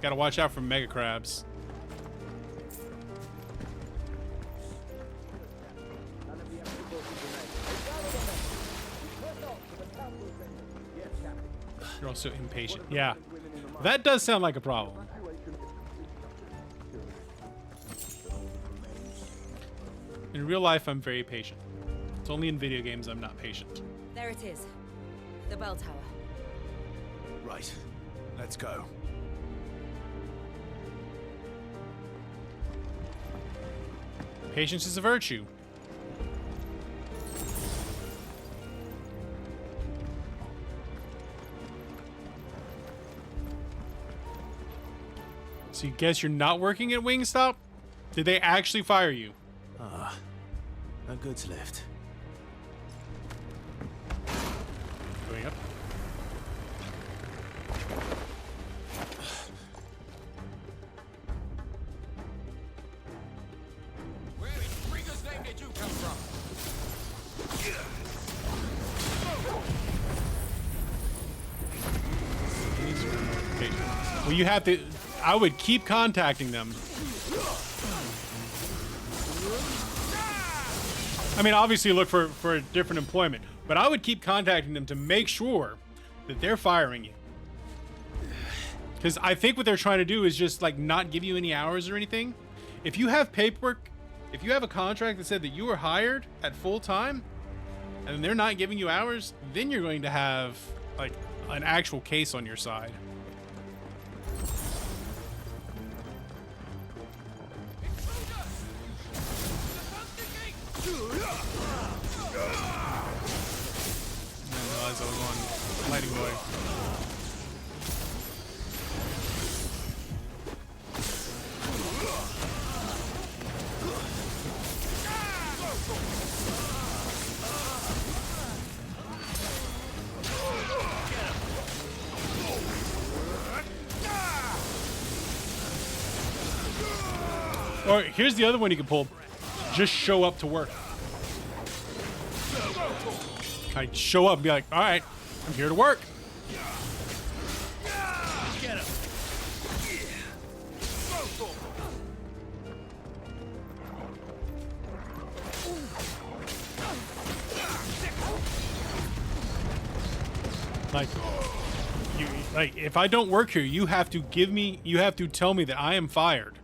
Gotta watch out for mega crabs. You're also impatient. Yeah, that does sound like a problem. In real life, I'm very patient. It's only in video games I'm not patient. There it is. The bell tower. Right. Let's go. Patience is a virtue. So you guess you're not working at Wingstop? Did they actually fire you? Ah, a goods lift. Going up. Where in Freaker's name did you come from? Well, you have to. I would keep contacting them. I mean, obviously look for a different employment, but I would keep contacting them to make sure that they're firing you. Because I think what they're trying to do is just like not give you any hours or anything. If you have paperwork, if you have a contract that said that you were hired at full time and they're not giving you hours, then you're going to have like an actual case on your side. I was on Lighting Boy. Or here's the other one you can pull. Just show up to work. I show up and be like, all right, I'm here to work. Get him. Like if I don't work here, you have to tell me that I am fired.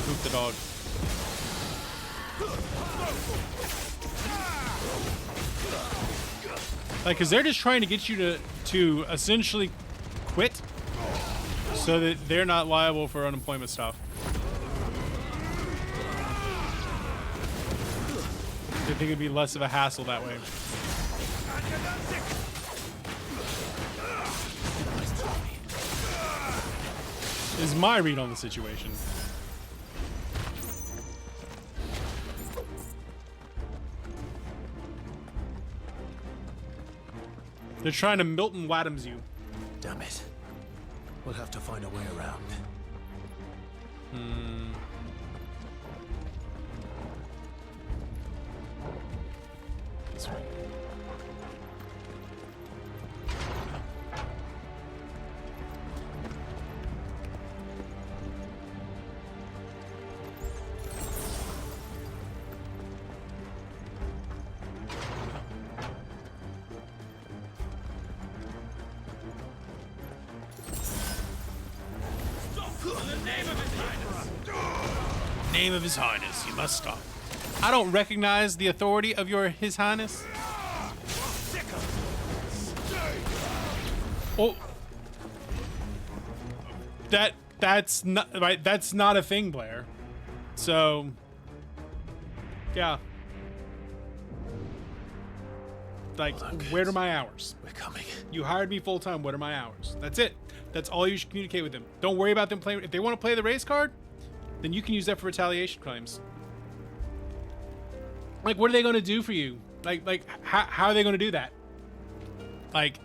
Poop the dog. Like, cause they're just trying to get you to essentially quit so that they're not liable for unemployment stuff. They think it'd be less of a hassle that way. Is my read on the situation. They're trying to Milton Wadhams you. Damn it. We'll have to find a way around. This way. Name of His Highness, you must stop. I don't recognize the authority of His Highness. Oh, that's not right. That's not a thing, Blair. So, yeah. Like, where are my hours? We're coming. You hired me full time. What are my hours? That's it. That's all you should communicate with them. Don't worry about them playing. If they want to play the race card, then you can use that for retaliation claims. Like, what are they going to do for you? Like, how are they going to do that? Like,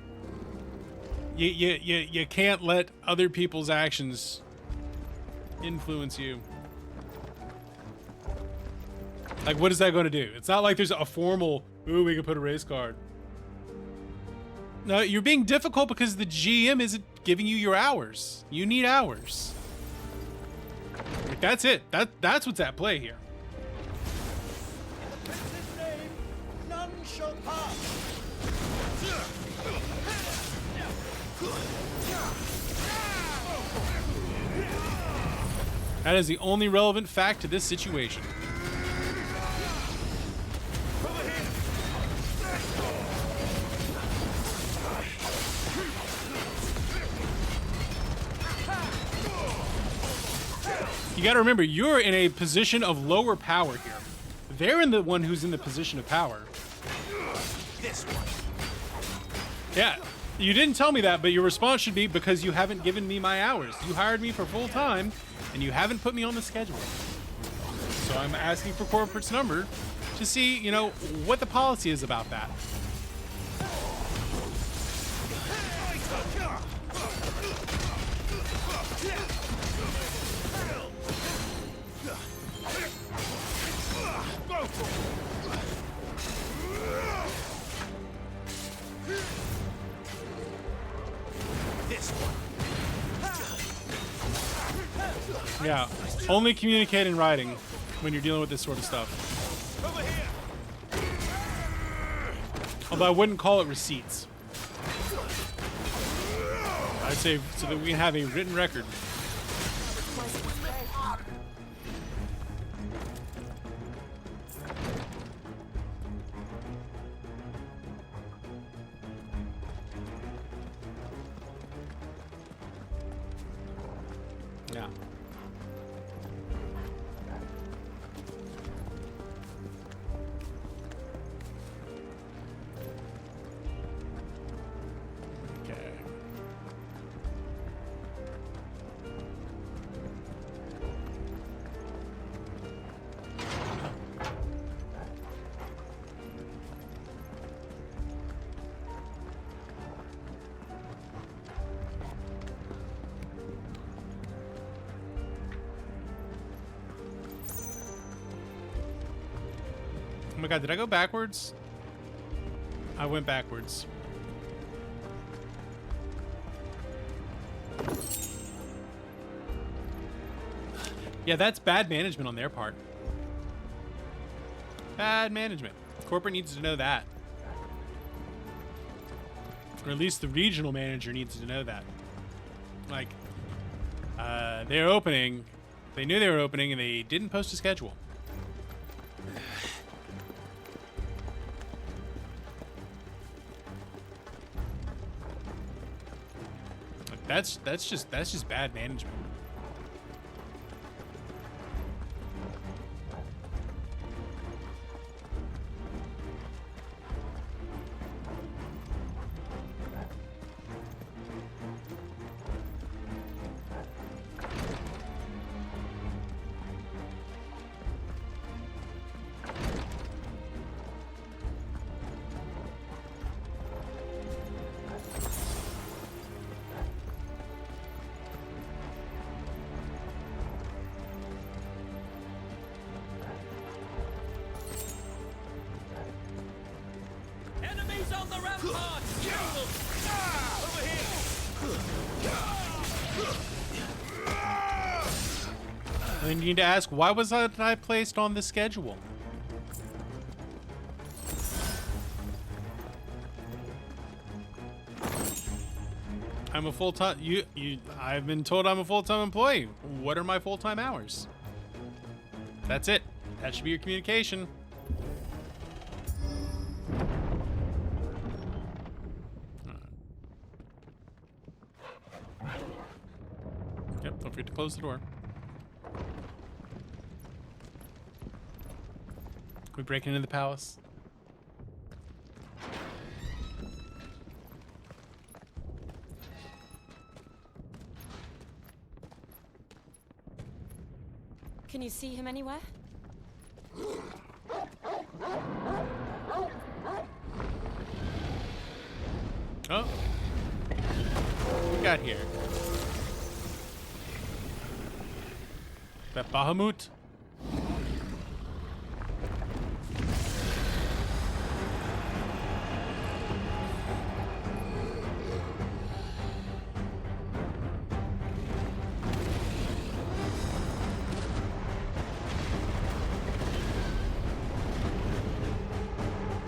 you can't let other people's actions influence you. Like, what is that going to do? It's not like there's a formal, ooh, we can put a race card. No, you're being difficult because the GM isn't giving you your hours. You need hours. Like, that's it. That's what's at play here. None shall pass. That is the only relevant fact to this situation. You got to remember, you're in a position of lower power here. They're in the one who's in the position of power. This one. Yeah, you didn't tell me that, but your response should be because you haven't given me my hours. You hired me for full time, and you haven't put me on the schedule. So I'm asking for corporate's number to see, you know, what the policy is about that. Yeah, only communicate in writing when you're dealing with this sort of stuff. Although I wouldn't call it receipts. I'd say so that we can have a written record. Yeah. Okay. Oh my god, did I go backwards? I went backwards. Yeah, that's bad management on their part. Bad management. Corporate needs to know that. Or at least the regional manager needs to know that. Like, they're opening. They knew they were opening and they didn't post a schedule. That's just bad management. Enemies on the ramparts! Over here! And then you need to ask, why was I placed on the schedule? I'm a full-time. I've been told I'm a full-time employee. What are my full-time hours? That's it. That should be your communication. Yep, don't forget to close the door. Can we break into the palace? Can you see him anywhere? Oh. What we got here? That Bahamut?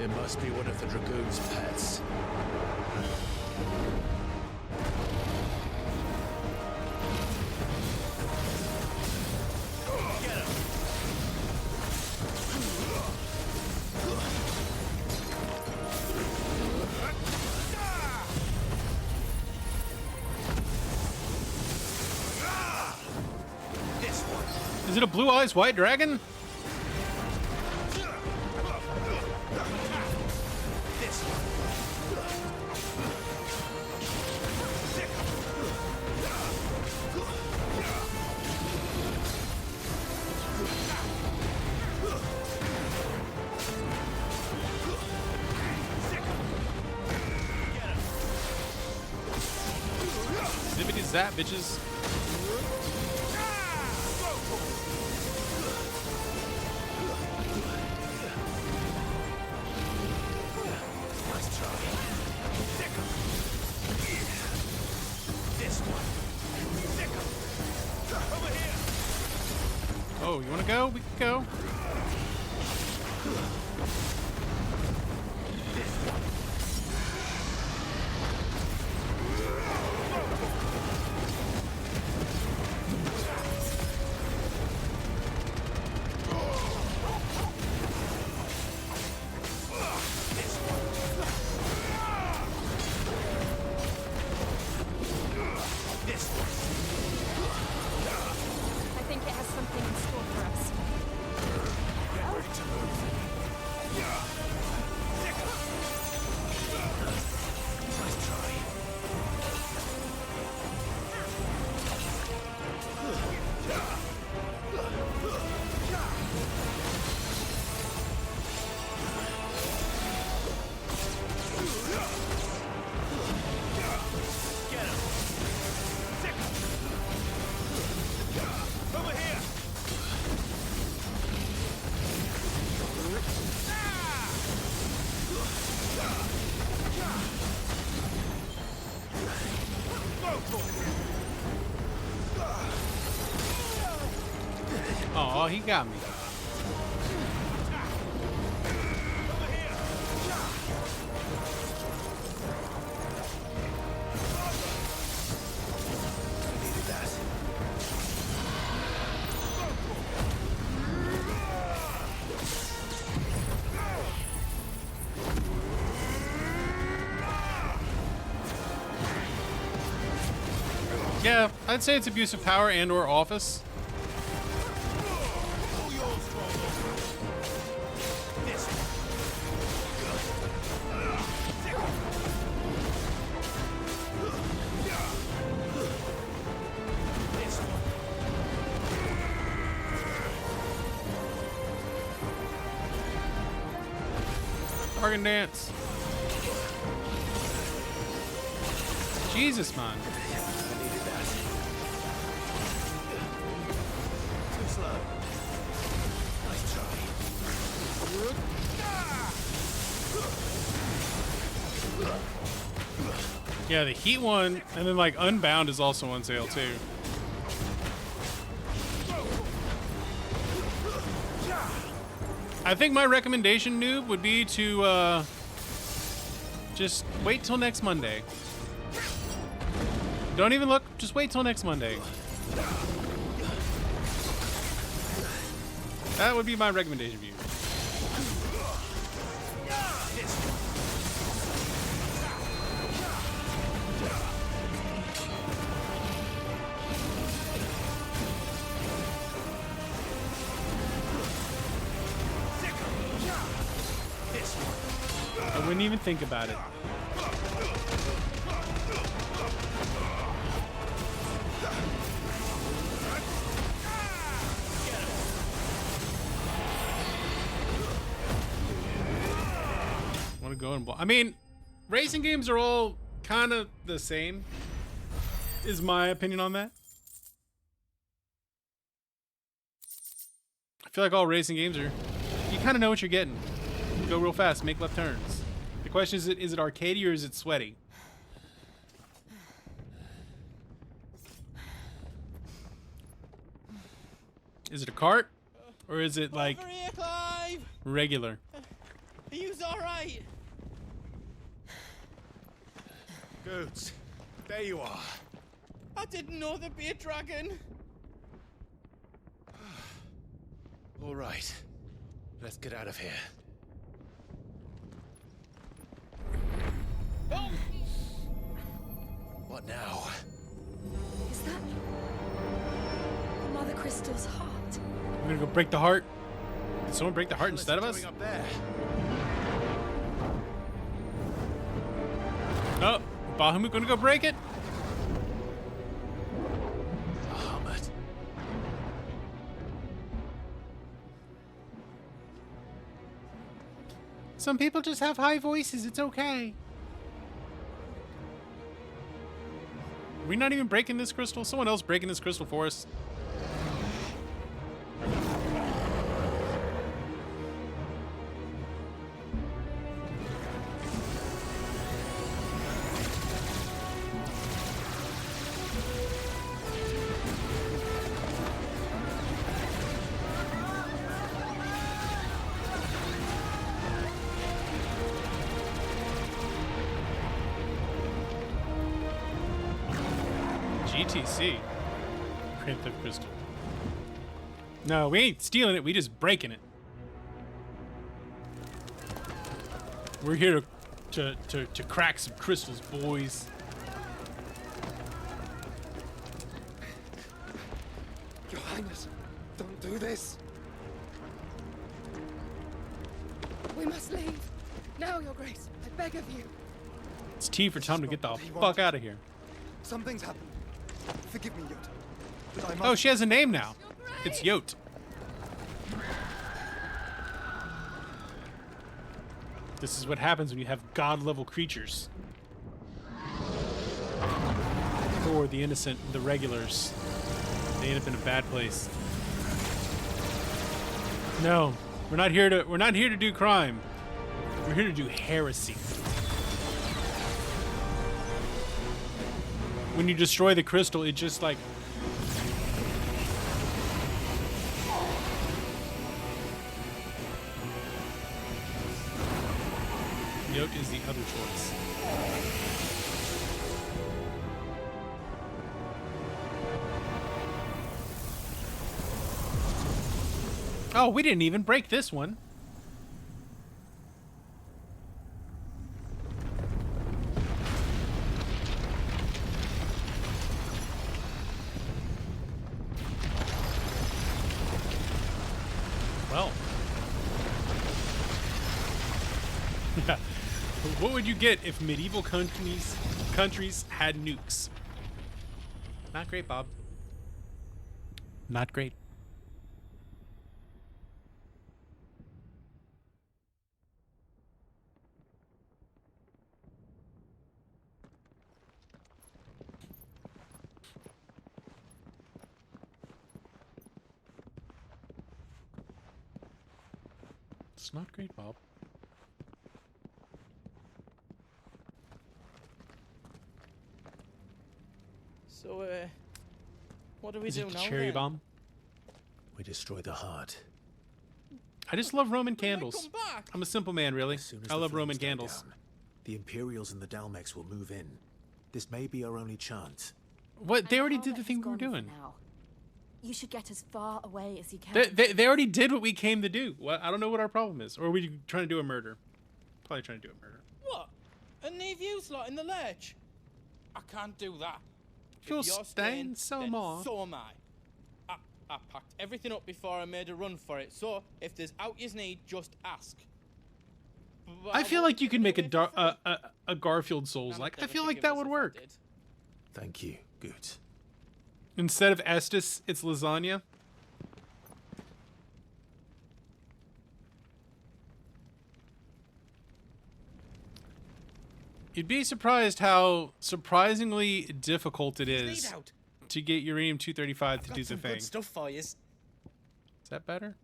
It must be one of the Dragoon's pets. Is it a blue eyes white dragon? Zippity zap, bitches. Oh, you wanna go? We can go. I think it has something in store for us. Get ready to move. Nice try. Get him. Sick. Over here. Oh, he got me. Yeah, I'd say it's abuse of power and or office. Bargain dance. Jesus, man. Too slow. Nice try. Yeah, the heat one, and then like Unbound is also on sale too. I think my recommendation, noob, would be to just wait till next Monday. Don't even look, just wait till next Monday. That would be my recommendation for you. I wouldn't even think about it. going. I mean, racing games are all kind of the same, is my opinion on that. I feel like all racing games are, you kind of know what you're getting. Go real fast, make left turns. The question is it arcadey or is it sweaty? Is it a cart? Or is it like Over here, Clive! regular? Are you alright? Goods, there you are. I didn't know there'd be a dragon. All right, let's get out of here. Oh. What now? Is that Mother Crystal's heart? We're gonna go break the heart. Did someone break the heart instead of us? Up there? Oh, Bahamut gonna go break it? Bahamut. Some people just have high voices. It's okay. Are we not even breaking this crystal? Someone else breaking this crystal for us. GTC. Grand Theft Crystal. No, we ain't stealing it. We just breaking it. We're here to crack some crystals, boys. Your Highness, don't do this. We must leave. Now, Your Grace. I beg of you. It's T for time to get the fuck out of here. Something's happened. Forgive me, Yot. But I must... Oh, she has a name now. It's Yot. This is what happens when you have god-level creatures. Or the innocent, the regulars. They end up in a bad place. No, we're not here to do crime. We're here to do heresy. When you destroy the crystal, it just like... Yot is the other choice. Oh, we didn't even break this one. Well. Yeah. What would you get if medieval countries had nukes? Not great, Bob. Not great. It's not great, Bob. So, what do we Is do it the now? cherry then? bomb? We destroy the heart. I just love Roman When they candles. come back? I'm a simple man, really. As soon as I the love Roman flames die candles. down, the Imperials and the Dalmex will move in. This may be our only chance. What? They already Now did the that thing he's we were gone for doing. now, you should get as far away as you can. They already did what we came to do. What? I don't know what our problem is. Or are we trying to do a murder? Probably trying to do a murder. What? And leave you lot in the lurch? I can't do that. If you're staying, staying, so then am I. so am I packed everything up before I made a run for it, so if there's out you need, just ask. But I feel won't like you give could it make away for free. a Garfield Souls. Like, I Never feel like forgive that us would if I work. did. Thank you, Goots. Instead of Estus, it's lasagna. You'd be surprised how surprisingly difficult it is Lead out. to get uranium-235 to do the Some thing. good stuff for you. Is that better?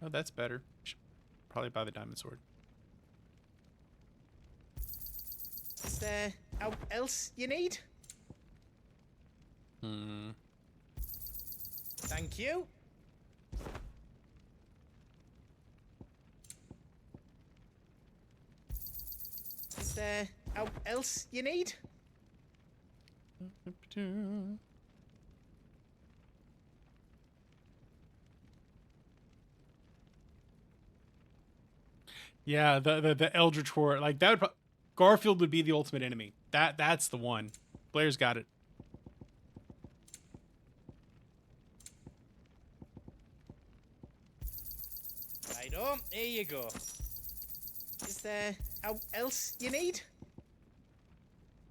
Oh, that's better. Should probably buy the diamond sword. Is there else you need? Hmm. Thank you. Is there else you need? Yeah, the Eldritch Horde, like that would Garfield would be the ultimate enemy. That's the one. Blair's got it. Right on, here you go. Is there else you need?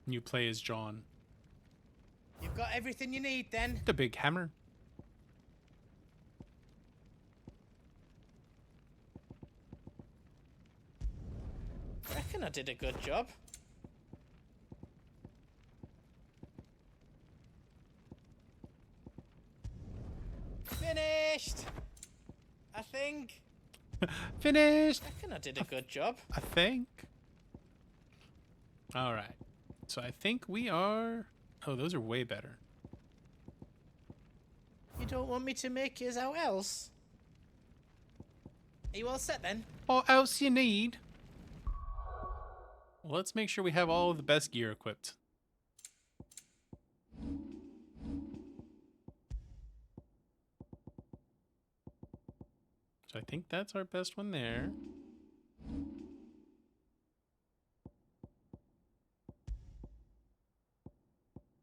You play as John. You've got everything you need then. The big hammer. Reckon I did a good job. Finished! I think. Finished! Reckon I did a good job. I think. Alright. So I think we are... Oh, those are way better. You don't want me to make yours out else? Are you all set then? What else you need? Well, let's make sure we have all of the best gear equipped. So I think that's our best one there.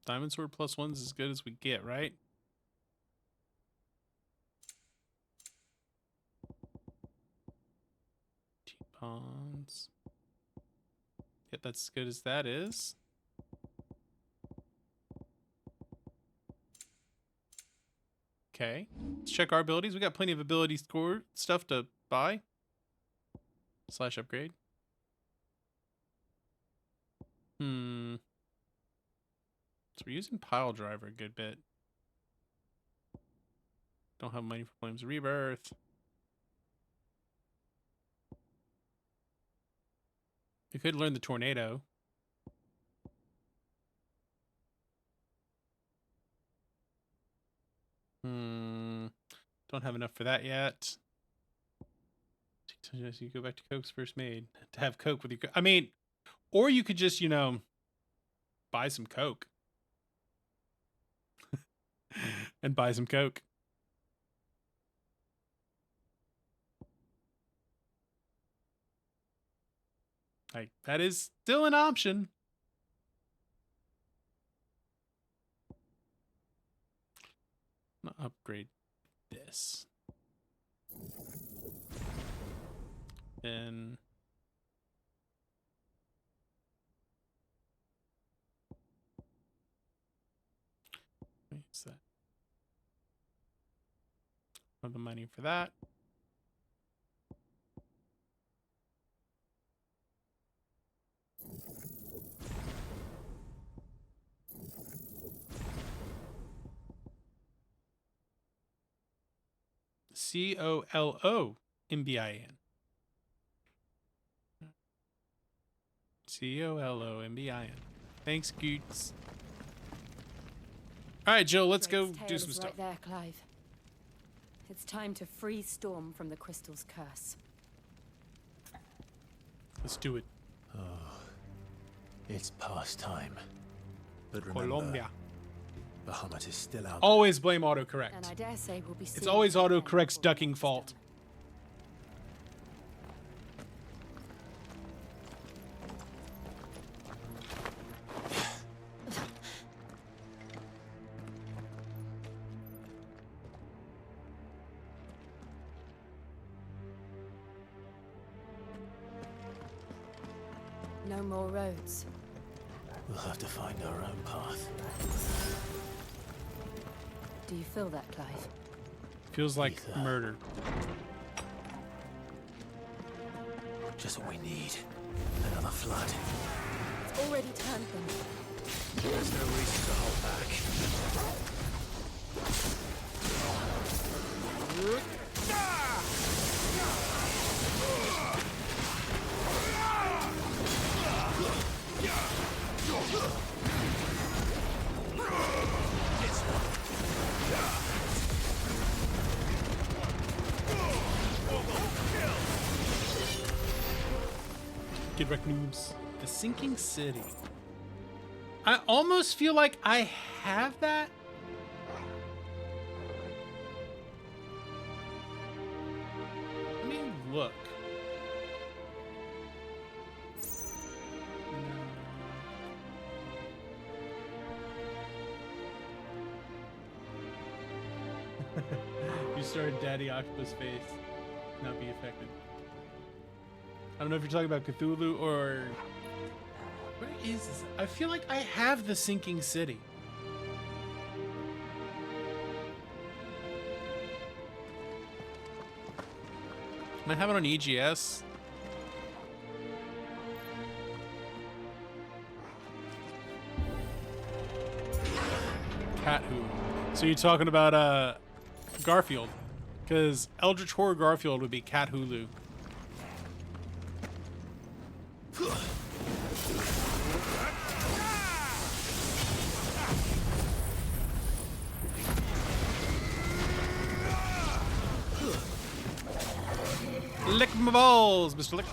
Diamond Sword +1's as good as we get, right? T-Pawns. Yep, that's as good as that is. Okay, let's check our abilities. We got plenty of ability score stuff to buy. / upgrade. So we're using Pile Driver a good bit. Don't have money for Flames of Rebirth. You could learn the Tornado. Don't have enough for that yet. You go back to Coke's first made to have Coke with your. I mean, or you could just, you know, buy some Coke and buy some Coke. Like, that is still an option. I'm gonna upgrade this. Then what's that? Have the money for that. COLOMBIN. COLOMBIN. Thanks, Goots. All right, Jill, let's go do some stuff. Right there, Clive. It's time to free Storm from the crystal's curse. Let's do it. Oh, it's past time. But remember, Colombia. Bahamut is still out. Always blame autocorrect. And I dare say we'll be It's always autocorrect's ducking fault. No more roads. We'll have to find our own path. Do you feel that, Clive? Feels like murder. Just what we need. Another flood. It's already turned them. There's no reason to hold back. Kid Wreck Noobs. The Sinking City. I almost feel like I have that. Let me look. You started Daddy Octopus face. Not be affected. I don't know if you're talking about Cthulhu or... Where is this? I feel like I have the Sinking City. Might have it on EGS. Cat Who. So you're talking about Garfield. Because Eldritch Horror Garfield would be Cat Hulu. Lick my balls, Mr. Lick.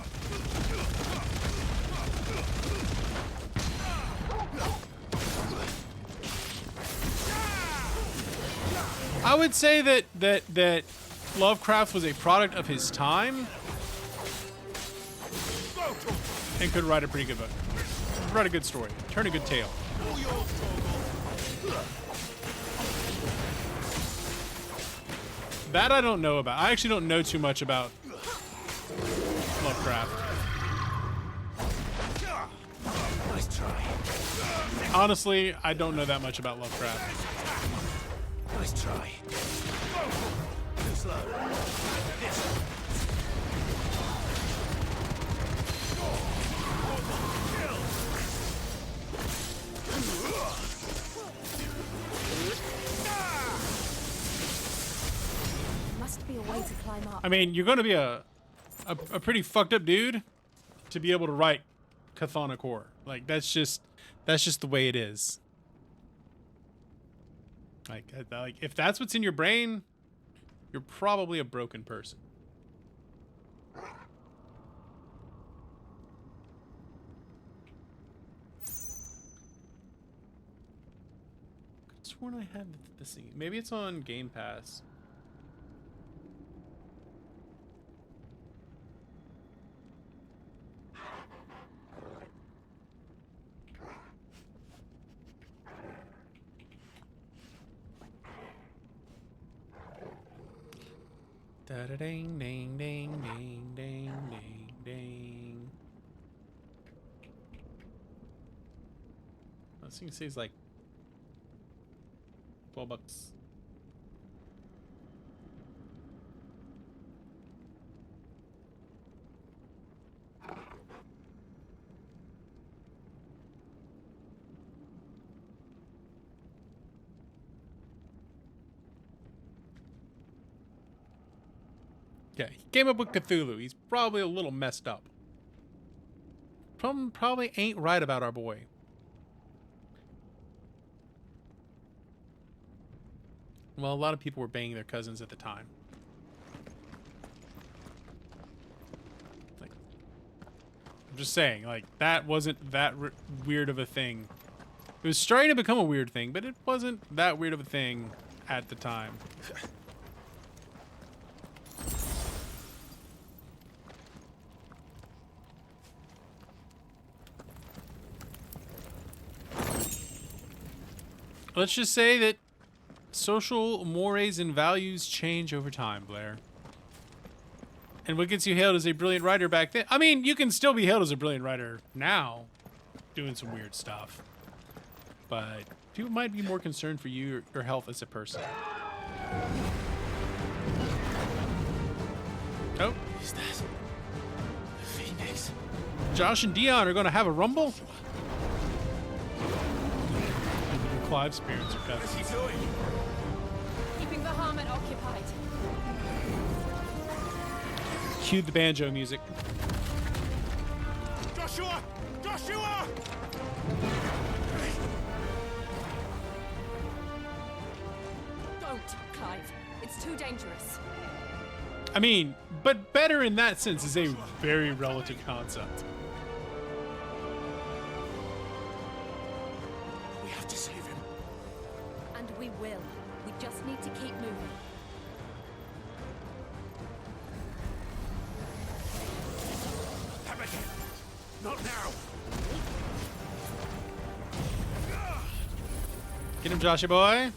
I would say that Lovecraft was a product of his time and could write a pretty good book. Write a good story. Turn a good tale. That I don't know about. I actually don't know too much about Lovecraft. Nice try. Honestly, I don't know that much about Lovecraft. Nice try. Too slow. Must be a way to climb up. I mean, you're going to be a pretty fucked up dude to be able to write chthonic horror. Like that's just the way it is. Like if that's what's in your brain, you're probably a broken person. Could've sworn I had this thing. Maybe it's on Game Pass. Da da ding ding ding ding ding ding ding. This thing says like $12. Yeah, he came up with Cthulhu. He's probably a little messed up. Probably ain't right about our boy. Well, a lot of people were banging their cousins at the time. Like, I'm just saying, like, that wasn't that weird of a thing. It was starting to become a weird thing, but it wasn't that weird of a thing at the time. Let's just say that social mores and values change over time, Blair. And what gets you hailed as a brilliant writer back then? I mean, you can still be hailed as a brilliant writer now, doing some weird stuff. But people might be more concerned for your health as a person. Oh. Is that the Phoenix? Josh and Dion are going to have a rumble? Clive's parents are What is cousins. he doing? Keeping the Harmon occupied. Cue the banjo music. Joshua! Joshua! Don't, Clive. It's too dangerous. I mean, but better in that sense is a very relative concept. We have to save him. And we will. We just need to keep moving. Have again. Not now. Get him, Joshua boy.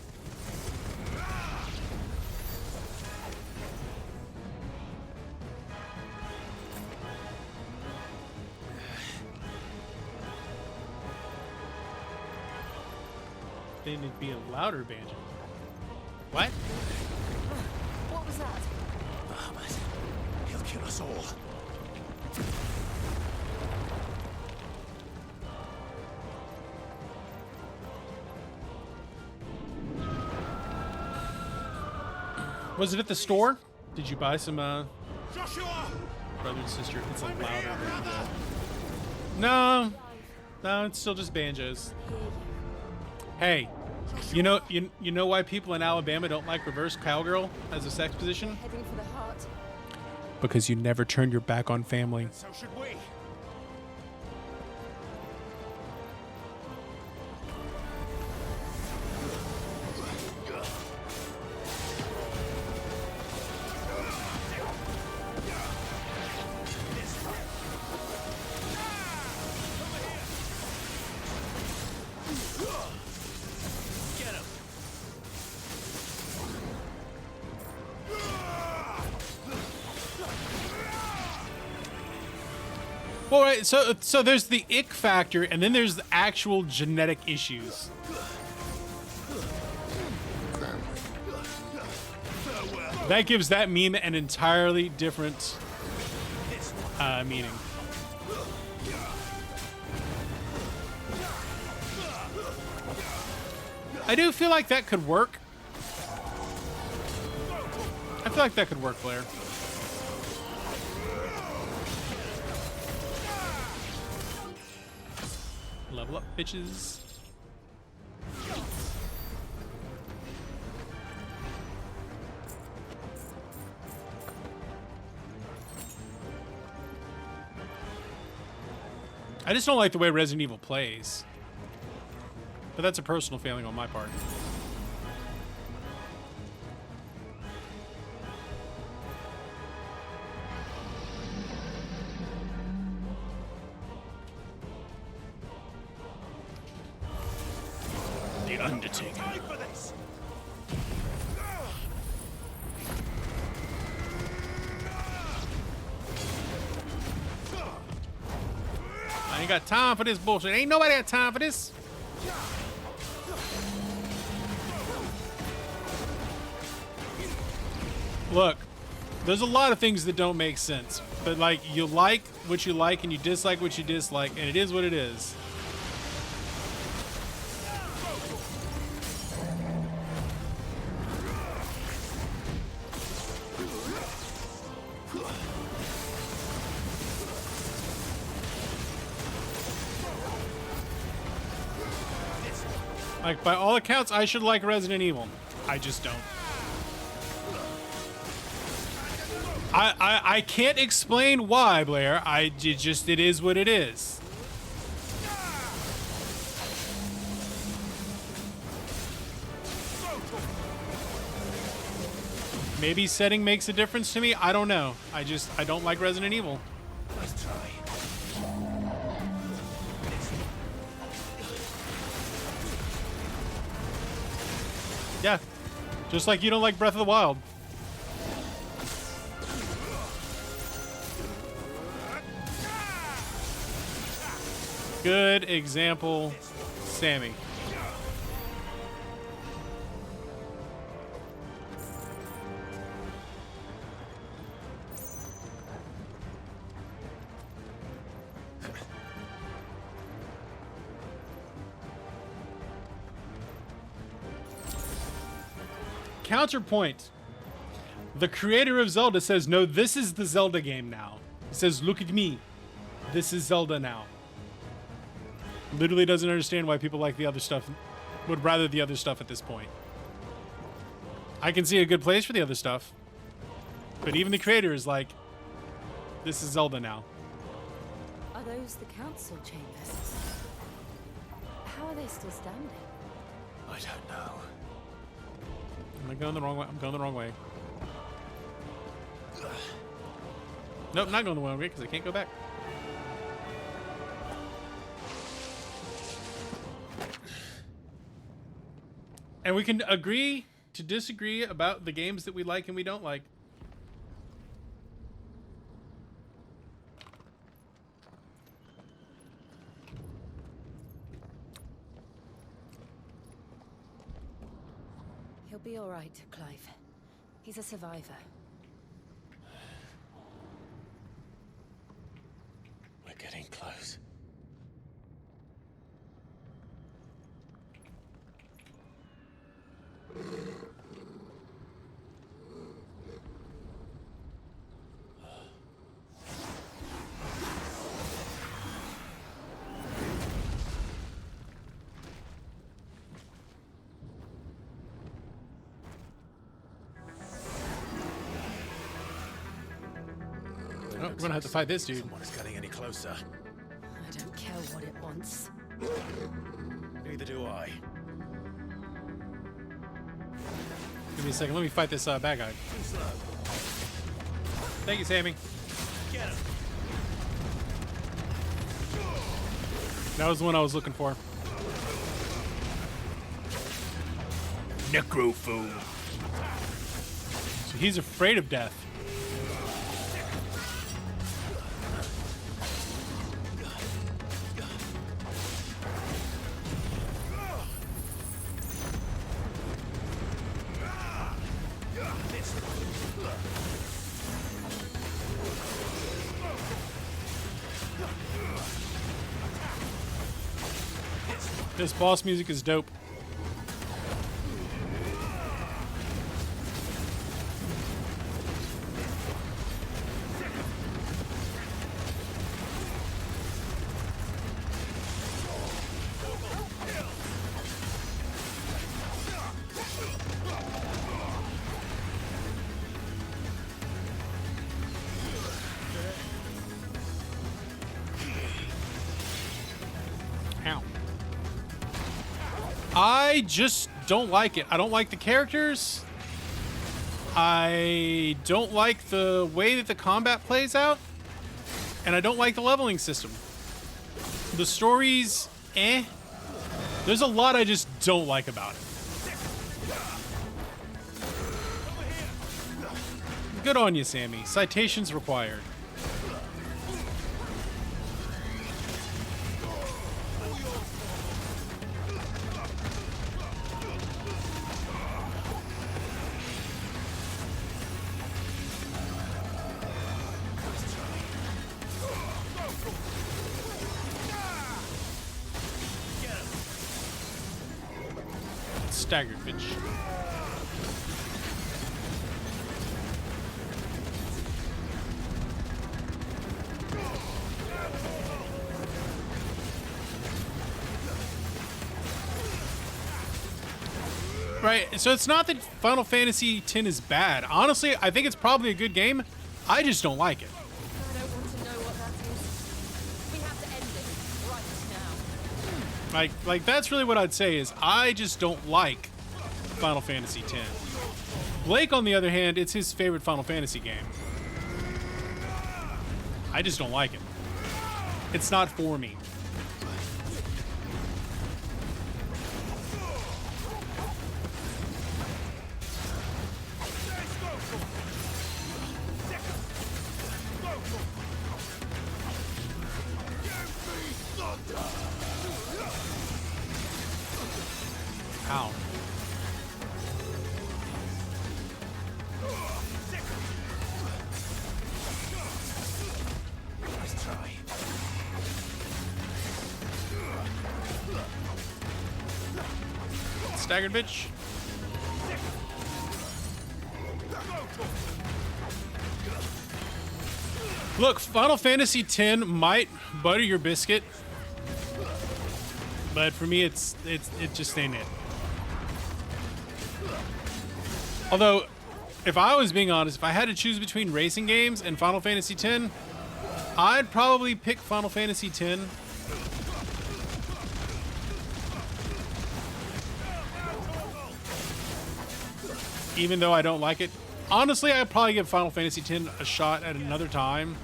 Then it'd be a louder banjo. What? What was that? Bahamut. He'll kill us all. Was it at the store? Did you buy some Joshua! brother and sister? It's a louder banjo. No. No, it's still just banjos. Hey, you know why people in Alabama don't like reverse cowgirl as a sex position? Heading for the heart. Because you never turn your back on family. So should we. Well, right, so there's the ick factor, and then there's the actual genetic issues. That gives that meme an entirely different meaning. I do feel like that could work. I feel like that could work, Blair. Level up, bitches. I just don't like the way Resident Evil plays. But that's a personal feeling on my part. The Undertaker. I ain't got time for this bullshit. Ain't nobody got time for this. Look, there's a lot of things that don't make sense, but like you like what you like and you dislike what you dislike, and it is what it is. Like, by all accounts, I should like Resident Evil. I just don't. I can't explain why, Blair. It is what it is. Maybe setting makes a difference to me. I don't know. I don't like Resident Evil. Let's try. Yeah. Just like you don't like Breath of the Wild. Good example, Sammy. Counterpoint. The creator of Zelda says, no, this is the Zelda game now. He says, look at me. This is Zelda now. Literally doesn't understand why people like the other stuff, would rather the other stuff at this point. I can see a good place for the other stuff. But even the creator is like, this is Zelda now. Are those the council chambers? How are they still standing? I don't know. I'm going the wrong way. I'm going the wrong way. Nope, not going the wrong way because I can't go back. And we can agree to disagree about the games that we like and we don't like. He'll be all right, Clive. He's a survivor. We're getting close. Oh, we're gonna have to fight this dude. Someone is getting any closer. I don't care what it wants. Neither do I. Give me a second. Let me fight this bad guy. Too slow. Thank you, Sammy. Get him. That was the one I was looking for. Necrophone. So he's afraid of death. This boss music is dope. Ow. I just don't like it. I don't like the characters. I don't like the way that the combat plays out. And I don't like the leveling system. The story's eh. There's a lot I just don't like about it. Good on you, Sammy. Citations required. Staggered bitch. Right, so it's not that Final Fantasy X is bad. Honestly, I think it's probably a good game. I just don't like it. I don't want to know what that is. We have to end it right now. Like that's really what I'd say is I just don't like Final Fantasy X. Blake, on the other hand, it's his favorite Final Fantasy game. I just don't like it. It's not for me. Ow. Nice try. Staggered bitch. Look, Final Fantasy X might butter your biscuit, but for me, it just ain't it. Although, if I was being honest, if I had to choose between racing games and Final Fantasy X, I'd probably pick Final Fantasy X. Even though I don't like it. Honestly, I'd probably give Final Fantasy X a shot at another time.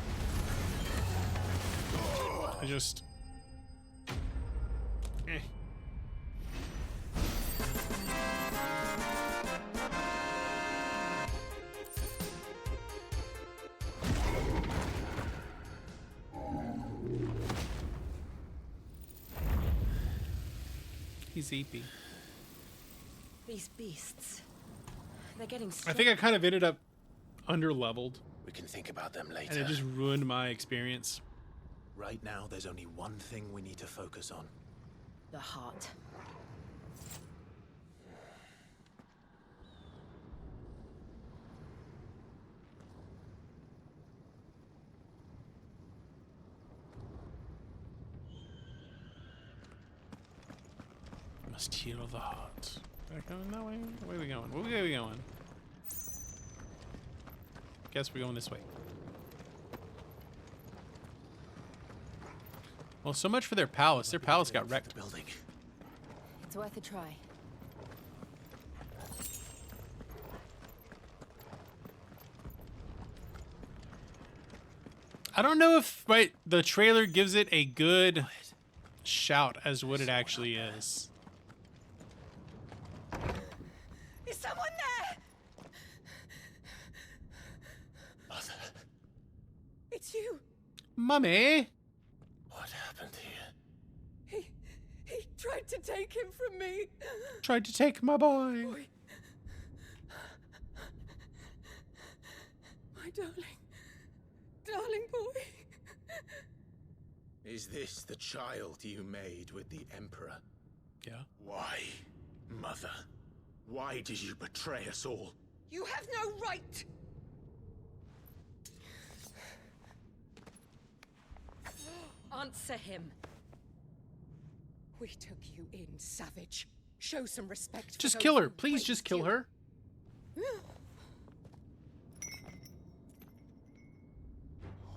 I just... He's EP. These beasts. They're getting I strong. think I kind of ended up under-leveled. We can think about them later. And it just ruined my experience. Right now, there's only one thing we need to focus on. The heart. Must heal the heart. Back going that way? Where are we going? Where are we going? Guess we're going this way. Well, so much for their palace. Their palace got wrecked. Building. It's worth a try. I don't know if the trailer gives it a good shout as what it actually is. Is someone there? Mother. It's you. Mummy. What happened here? He tried to take him from me. Tried to take my boy. My darling. Darling boy. Is this the child you made with the Emperor? Yeah. Why, Mother? Why did you betray us all? You have no right. Answer him. We took you in, savage. Show some respect. Just for kill those her. who Please raised just kill you. her.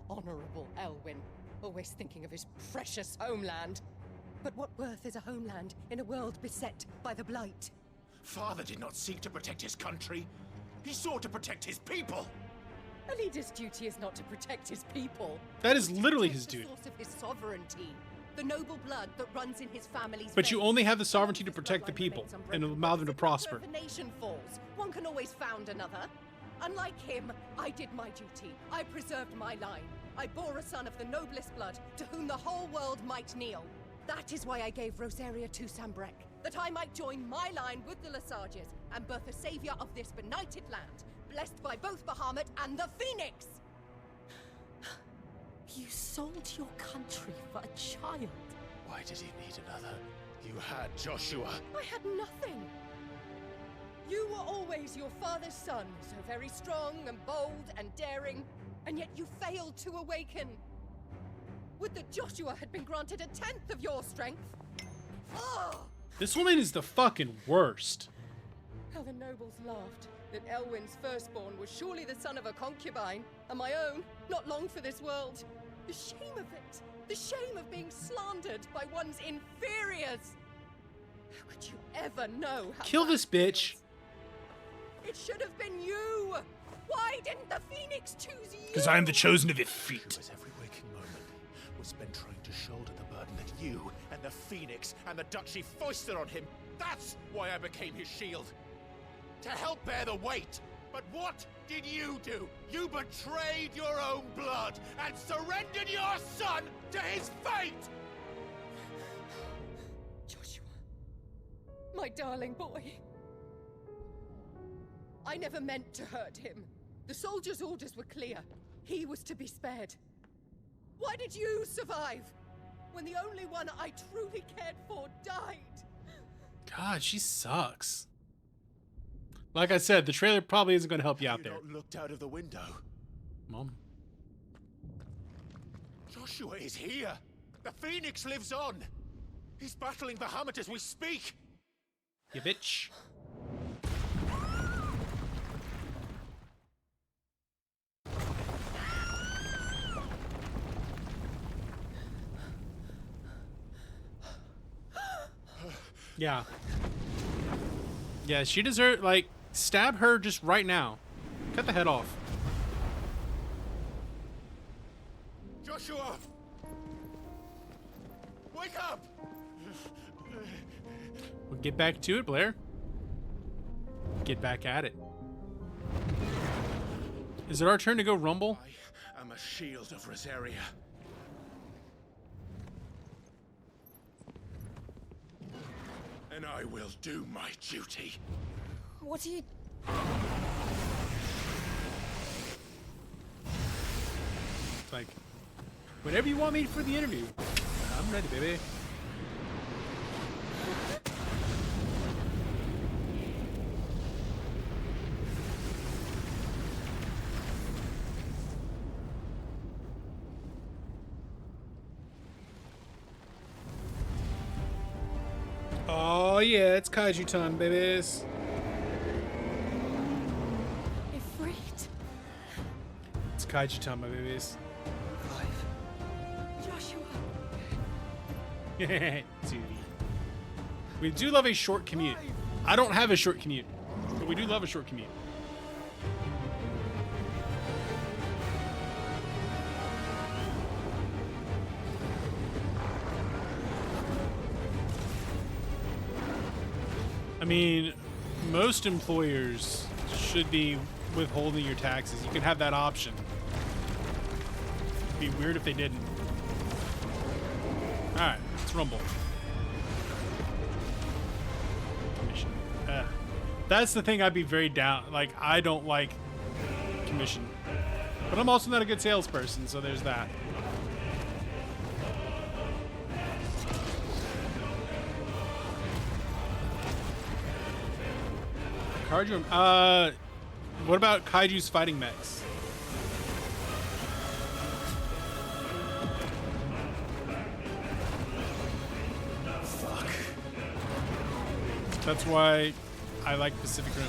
Honorable Elwyn, always thinking of his precious homeland. But what worth is a homeland in a world beset by the Blight? Father did not seek to protect his country. He sought to protect his people. A leader's duty is not to protect his people. That is literally Protect his duty. The source of his sovereignty, the noble blood that runs in his family's But you veins. only have the sovereignty to protect the people and allow them to prosper. If a nation falls, one can always found another. Unlike him, I did my duty. I preserved my line. I bore a son of the noblest blood, to whom the whole world might kneel. That is why I gave Rosaria to Sambrek, that I might join my line with the Lesages and birth a savior of this benighted land, blessed by both Bahamut and the Phoenix! You sold your country for a child. Why did he need another? You had Joshua. I had nothing. You were always your father's son, so very strong and bold and daring, and yet you failed to awaken. Would that Joshua had been granted 1/10 of your strength? Oh! This woman is the fucking worst. How the nobles laughed that Elwyn's firstborn was surely the son of a concubine, and my own, not long for this world. The shame of it! The shame of being slandered by one's inferiors! How could you ever know how Kill that this bitch. feels? It should have been you! Why didn't the Phoenix choose you? Because I am the chosen of defeat. As every waking moment was spent trying to shoulder the burden that you and the Phoenix and the Duchy foisted on him. That's why I became his shield. To help bear the weight. But what did you do? You betrayed your own blood and surrendered your son to his fate! Joshua. My darling boy. I never meant to hurt him. The soldiers' orders were clear. He was to be spared. Why did you survive? When the only one I truly cared for died. God, she sucks. Like I said, the trailer probably isn't going to help you out there. Not looked out of the window. Mom. Joshua is here! The Phoenix lives on! He's battling Bahamut as we speak! You bitch. Yeah. Yeah, she deserves, like, stab her just right now. Cut the head off. Joshua! Wake up! We'll get back to it, Blair. Get back at it. Is it our turn to go rumble? I am a shield of Rosaria. And I will do my duty. What are you... Like, whenever you want me for the interview, I'm ready, baby. Oh yeah, it's kaiju time, babies. Ifrit? It's kaiju time, my babies. Joshua. Dude. We do love a short commute. I don't have a short commute, but we do love a short commute. I mean, most employers should be withholding your taxes. You can have that option. It'd be weird if they didn't. Alright, let's rumble. Commission. That's the thing I'd be very down. Like, I don't like commission. But I'm also not a good salesperson, so there's that. Kaiju. What about Kaiju's fighting mechs? Fuck. That's why I like Pacific Rim.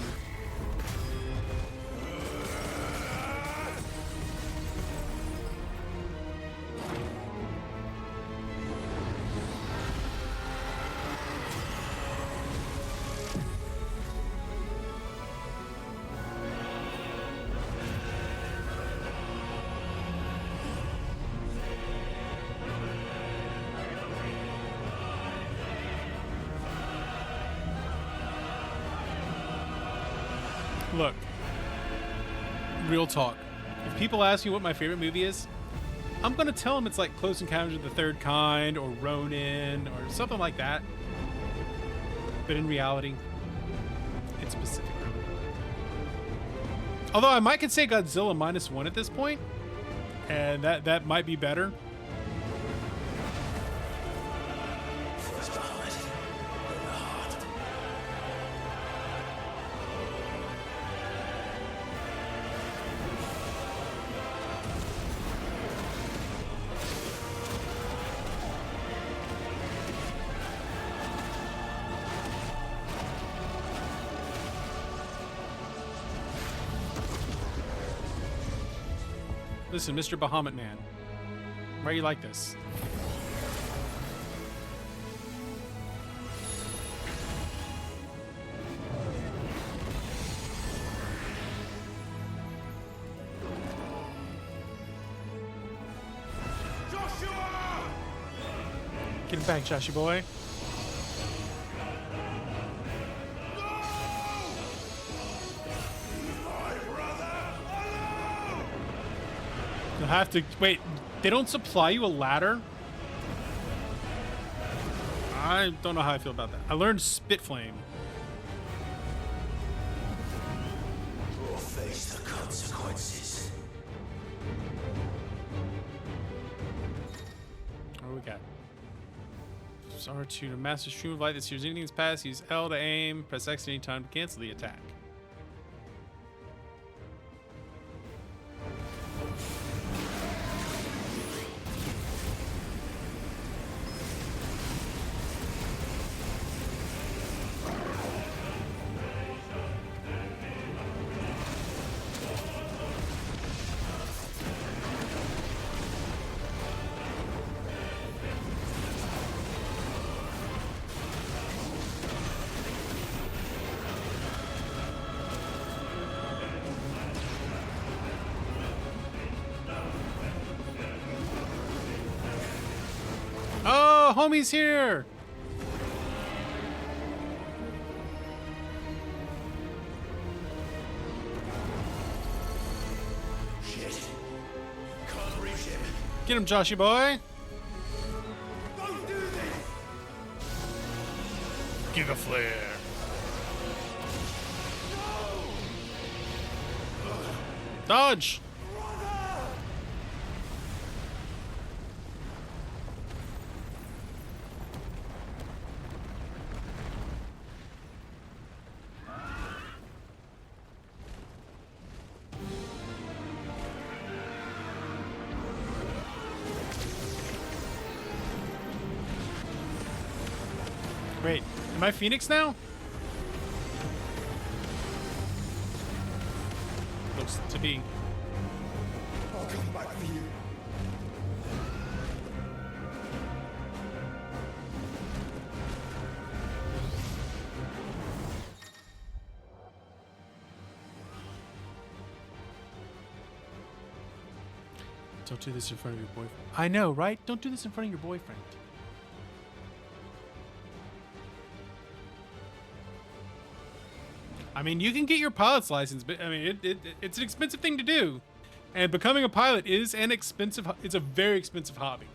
Look, real talk. If people ask me what my favorite movie is, I'm gonna tell them it's like Close Encounters of the Third Kind or Ronin or something like that. But in reality, it's Pacific Rim. Although I might could say Godzilla -1 at this point, and that might be better. Listen, Mr. Bahamut Man, why are you like this? Joshua! Get him back, Joshy boy. You'll have to wait. They don't supply you a ladder? I don't know how I feel about that. I learned Spit Flame. We'll face the consequences. What do we got? Press R2 to master stream of light that sears anything that's passed. Use L to aim. Press X any time to cancel the attack. Oh, homie's here. Shit. Can't reach him. Get him, Joshy boy. Don't do this! Giga flare. Dodge. Wait, am I Phoenix now? Looks to be. I'll come back for you. Don't do this in front of your boyfriend. I know, right? Don't do this in front of your boyfriend. I mean, you can get your pilot's license, but I mean, it's an expensive thing to do. And becoming a pilot is an expensive, it's a very expensive hobby.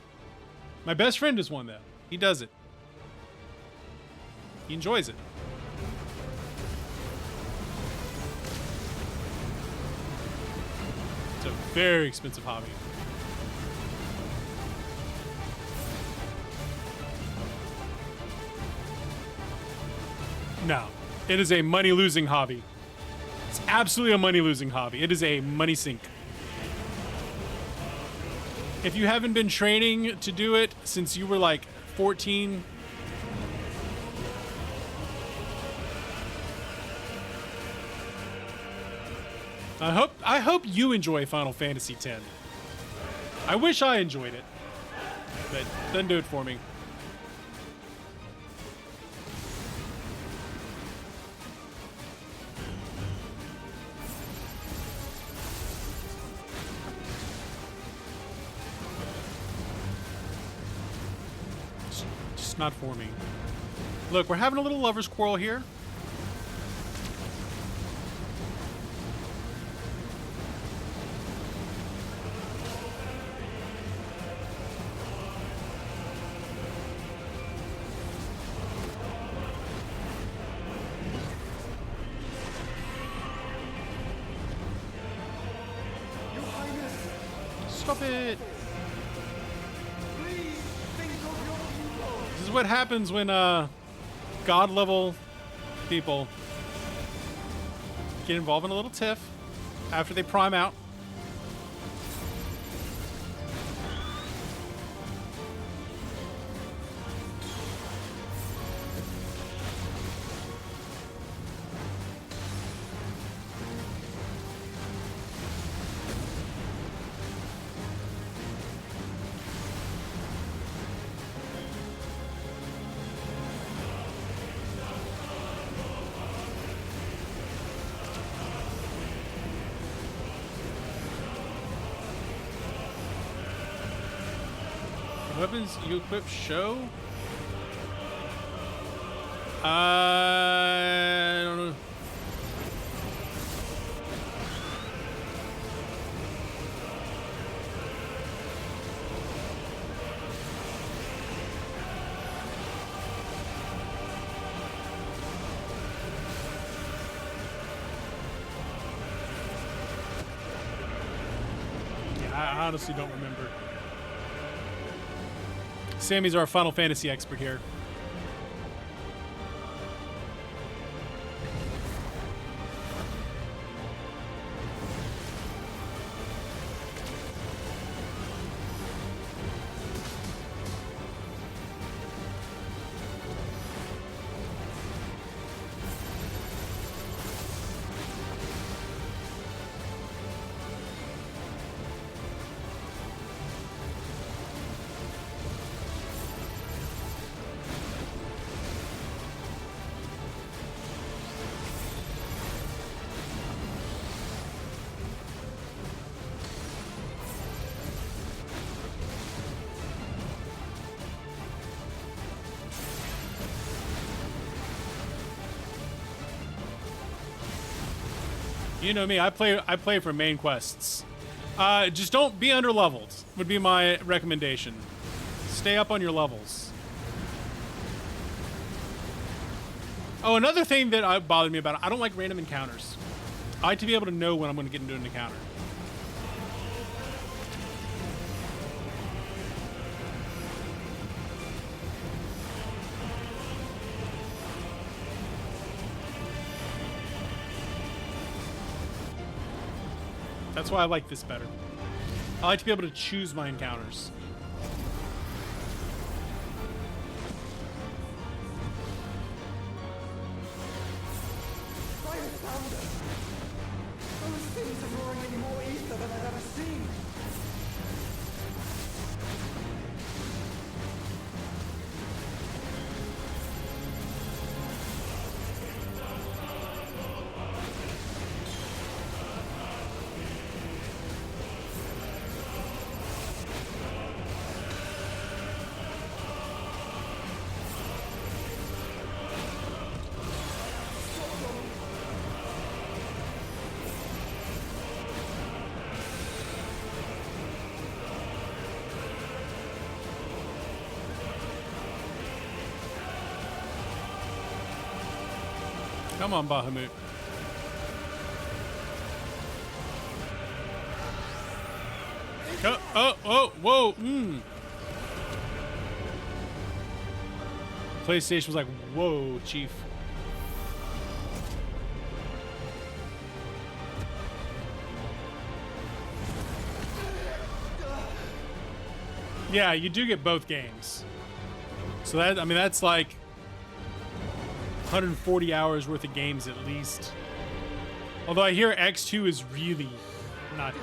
My best friend is one, though. He does it. He enjoys it. It's a very expensive hobby. No. It is a money-losing hobby. It's absolutely a money-losing hobby. It is a money sink. If you haven't been training to do it since you were like 14, I hope you enjoy Final Fantasy X. I wish I enjoyed it, but doesn't do it for me. Not for me. Look, we're having a little lover's quarrel here. Your Highness! Stop it! This is what happens when god level people get involved in a little tiff after they prime out. Weapons you equip show? I don't know. Yeah, I honestly don't remember. Sammy's our Final Fantasy expert here. You know me, I play for main quests. Just don't be under leveled would be my recommendation. Stay up on your levels. Oh, another thing that bothered me about it, I don't like random encounters. I like to be able to know when I'm going to get into an encounter. That's why I like this better. I like to be able to choose my encounters. Fire founder! Those things are roaring in more ether than I've ever seen! Come on, Bahamut. Oh, whoa, PlayStation was like, whoa, Chief. Yeah, you do get both games. So that, I mean, that's like 140 hours worth of games at least. Although I hear X2 is really not good.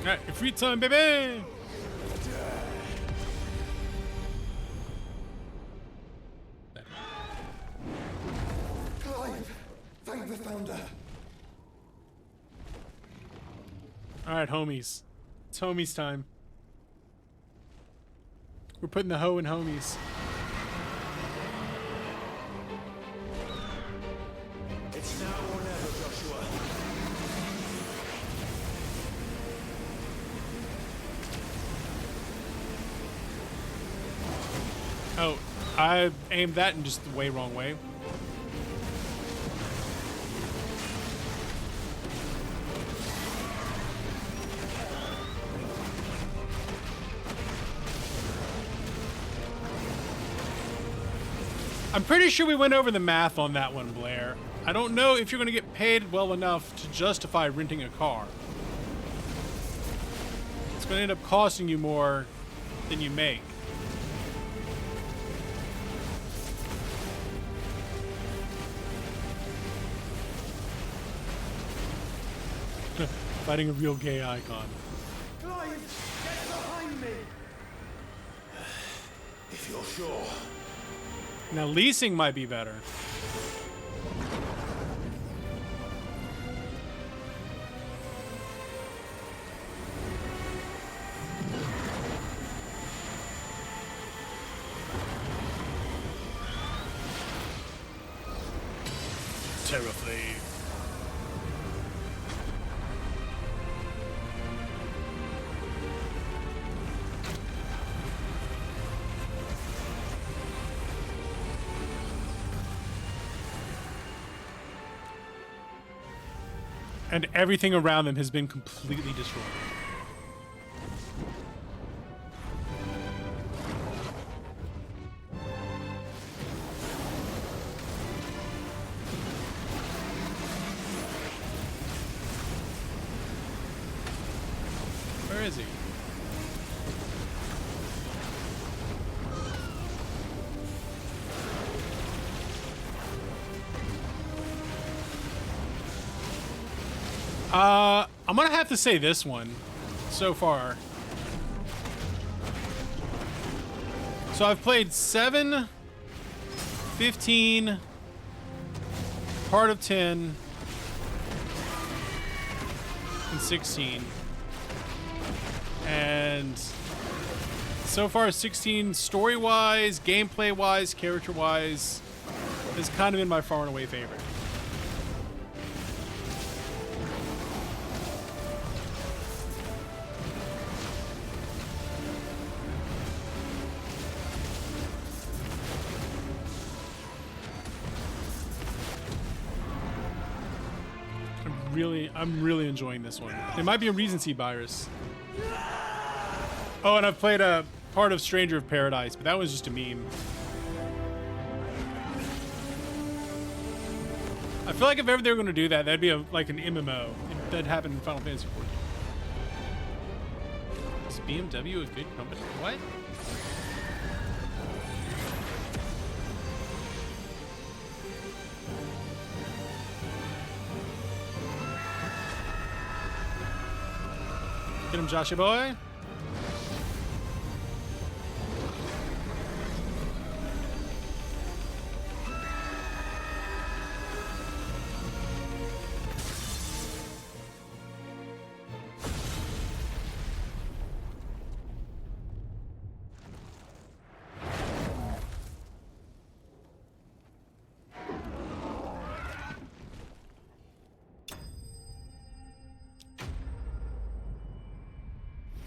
Alright, free time, baby! Clive! Thank the founder! Alright, homies. It's homies time. We're putting the hoe in homies. It's now or never, Joshua. Oh, I aimed that in just the way wrong way. I'm pretty sure we went over the math on that one, Blair. I don't know if you're going to get paid well enough to justify renting a car. It's going to end up costing you more than you make. Fighting a real gay icon. Clive, get behind me! If you're sure. Now leasing might be better. Terraflame. And everything around them has been completely destroyed. Where is he? I'm gonna have to say this one so far. So I've played 7, 15, part of 10, and 16. And So far, 16 story-wise, gameplay-wise, character-wise, has kind of been my far and away favorite. I'm really enjoying this one. It might be a recency bias. Oh, and I've played a part of Stranger of Paradise, but that was just a meme. I feel like if ever they were going to do that, that'd be like an MMO. That happened in Final Fantasy XIV. Is BMW a good company? What? Get him, Joshy boy.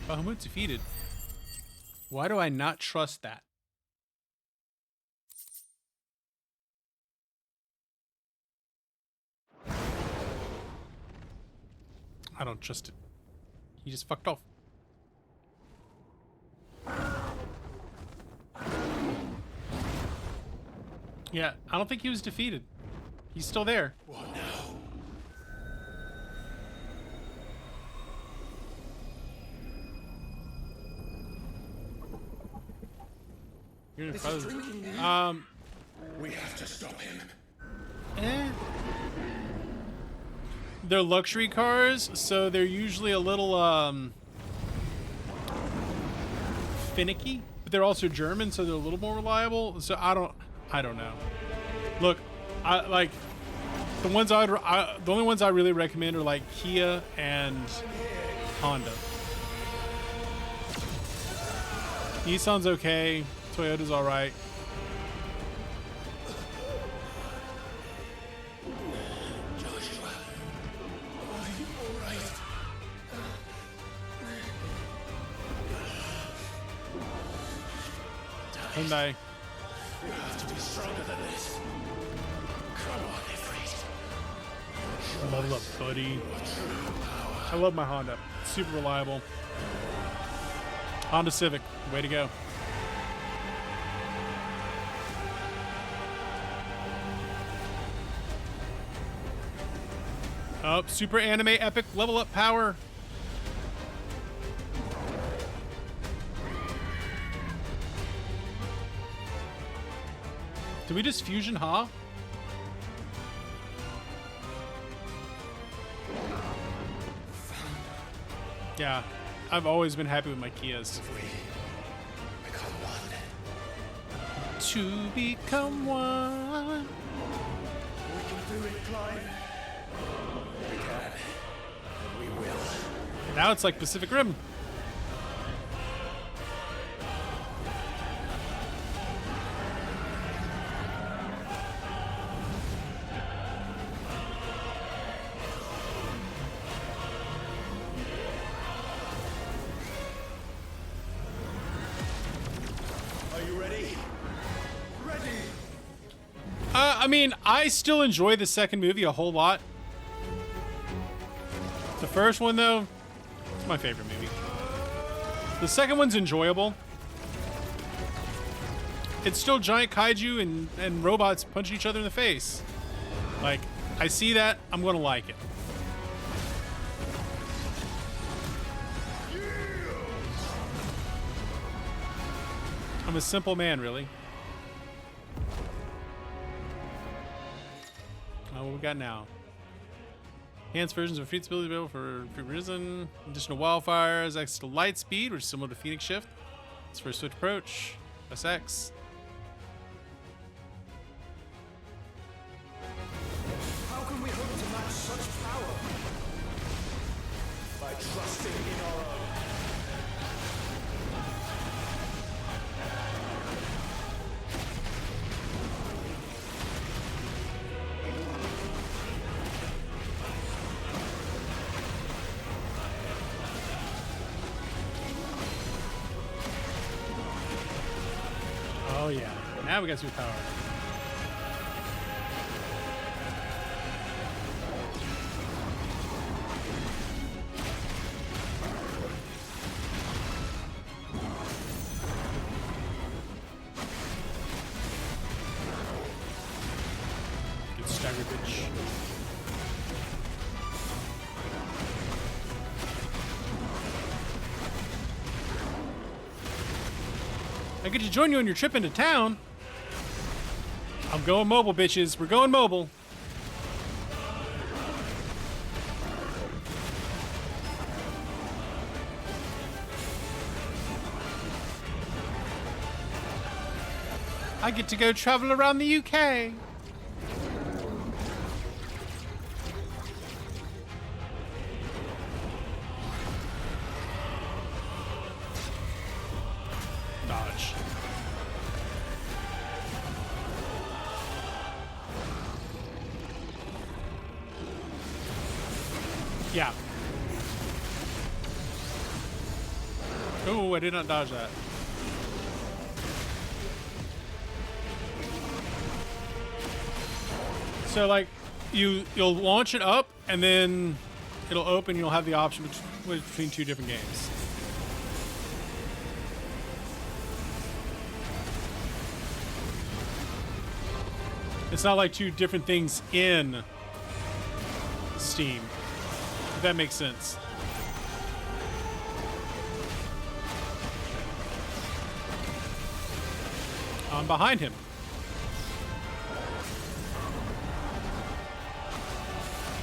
Bahamut defeated. Why do I not trust that? I don't trust it. He just fucked off. Yeah, I don't think he was defeated. He's still there. What now? You're We have to stop him. They're luxury cars, so they're usually a little finicky, but they're also German, so they're a little more reliable. So I don't know. Look, I like the only ones I really recommend are like Kia and Honda. Nissan's okay. Toyota's all right. Joshua, are you all right? Hyundai. You have to be stronger than this. Come on, Ifrit. Level up, buddy. I love my Honda. Super reliable. Honda Civic. Way to go. Oh, super anime epic level up power. Did we just fusion Ha? Yeah, I've always been happy with my Kias. To become one. We can do it, Clive. We can. We will. Now it's like Pacific Rim. Are you ready? Ready. I mean, I still enjoy the second movie a whole lot. The first one, though, it's my favorite movie. The second one's enjoyable. It's still giant kaiju and robots punching each other in the face. Like, I see that, I'm gonna like it. I'm a simple man, really. What we got now? Enhanced versions of Feat's ability available for Risen. Additional wildfires, extra light speed, which is similar to Phoenix Shift. It's for swift approach. SX. How can we hope to match such power? By trusting in our own. yeah. Now we got some power. Get staggered, bitch. I get to join you on your trip into town. I'm going mobile, bitches. We're going mobile. I get to go travel around the UK. Dodge. Yeah. Oh, I did not dodge that. So like, you'll launch it up, and then it'll open. You'll have the option between two different games. It's not like two different things in Steam. If that makes sense. I'm behind him.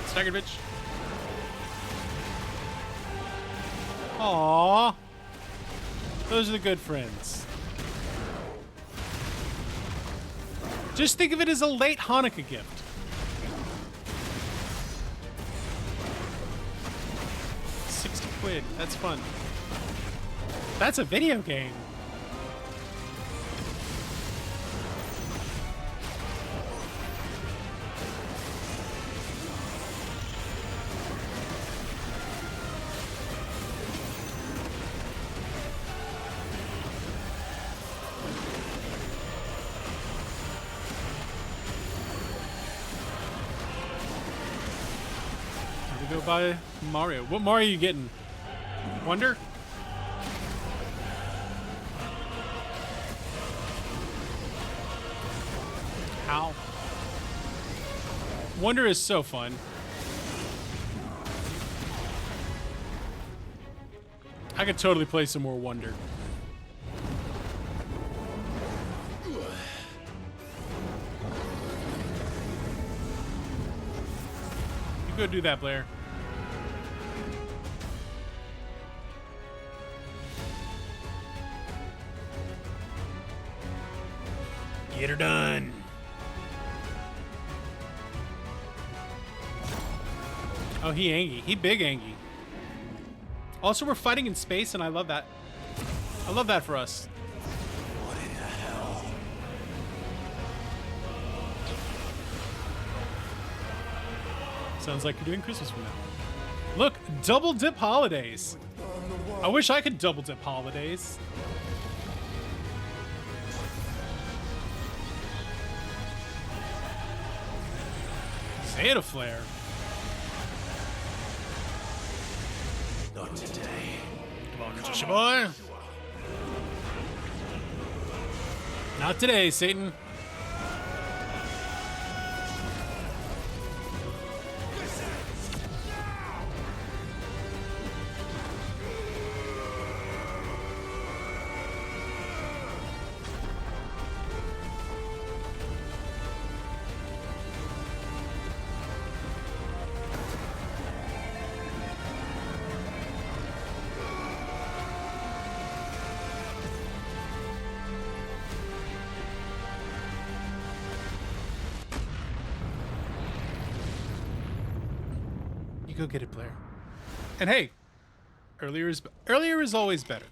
Staggered bitch. Aww. Those are the good friends. Just think of it as a late Hanukkah gift. £60. That's fun. That's a video game. Go buy Mario. What Mario are you getting? Wonder? Ow. Wonder is so fun. I could totally play some more Wonder. You go do that, Blair. Get her done. Oh, he Angie. He big Angie. Also, we're fighting in space, and I love that. I love that for us. What in the hell? Sounds like you're doing Christmas from now. Look, double dip holidays. I wish I could double dip holidays. Santa flare. Not today. Come on, Joshua boy. Not today, Satan. Go get it, Blair. And hey, earlier is always better.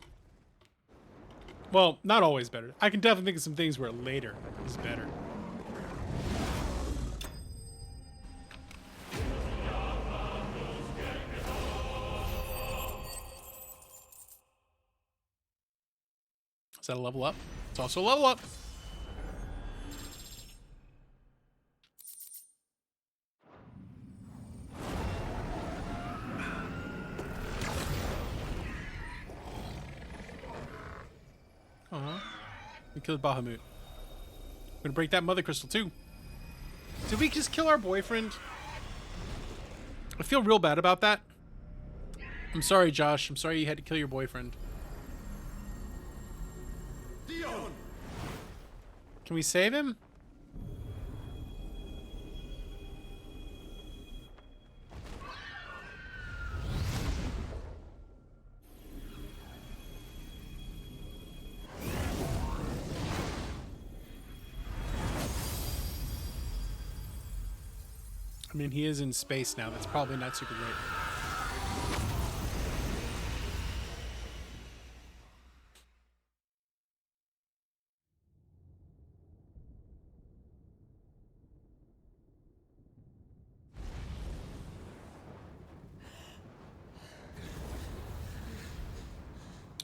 Well, not always better. I can definitely think of some things where later is better. Is that a level up? It's also a level up. We killed Bahamut. We're gonna break that mother crystal too. Did we just kill our boyfriend? I feel real bad about that. I'm sorry, Josh. I'm sorry you had to kill your boyfriend. Dion! Can we save him? I mean, he is in space now. That's probably not super great.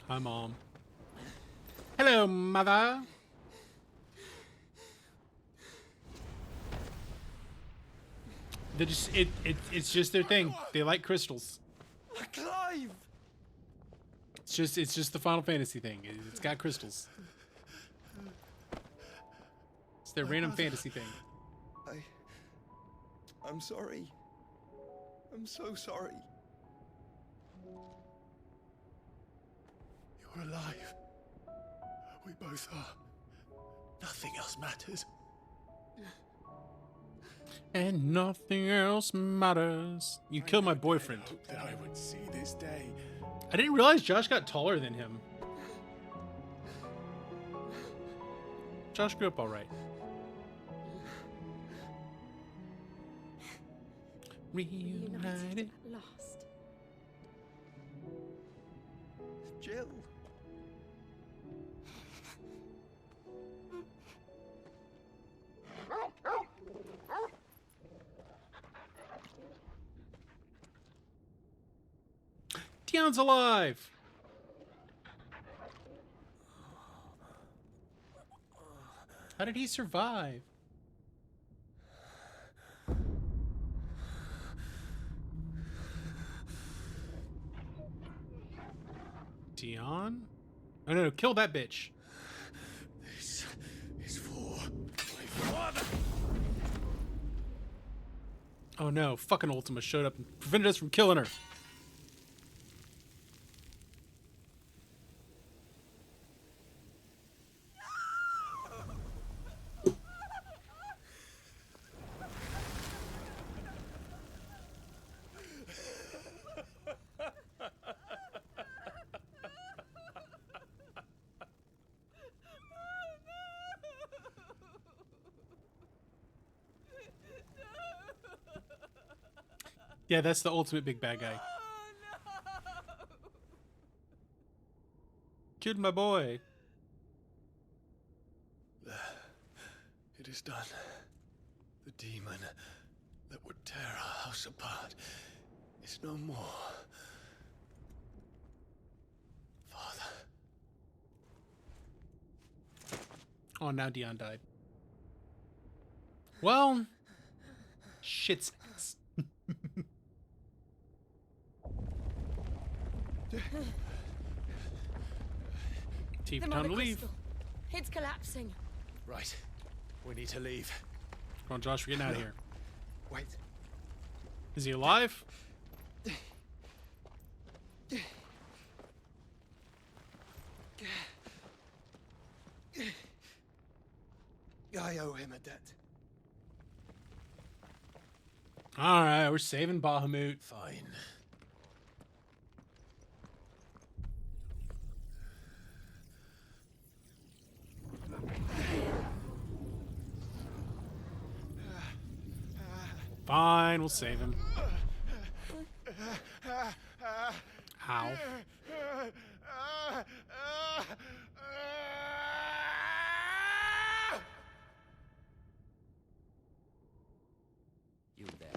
Hi, Mom. Hello, Mother. They just it's just their thing. They like crystals. Clive! It's just the Final Fantasy thing. It's got crystals. It's their random fantasy thing. I'm sorry. I'm so sorry. You're alive. We both are. Nothing else matters. And nothing else matters. You killed my boyfriend. I hoped that I would see this day. I didn't realize Josh got taller than him. Josh grew up all right. Reunited at last. Jill. Dion's alive. How did he survive? Dion? Oh no, kill that bitch. This is for my father. Oh no, fucking Ultima showed up and prevented us from killing her. Yeah, that's the ultimate big bad guy. Killed my boy. It is done. The demon that would tear our house apart is no more. Father. Oh, now Dion died. Well, shit sacks. The time to leave. crystal. It's collapsing. Right. We need to leave. Come on, Josh, we're getting out of here. Wait. Is he alive? I owe him a debt. Alright, we're saving Bahamut. Fine. Fine, we'll save him. Ow. You there.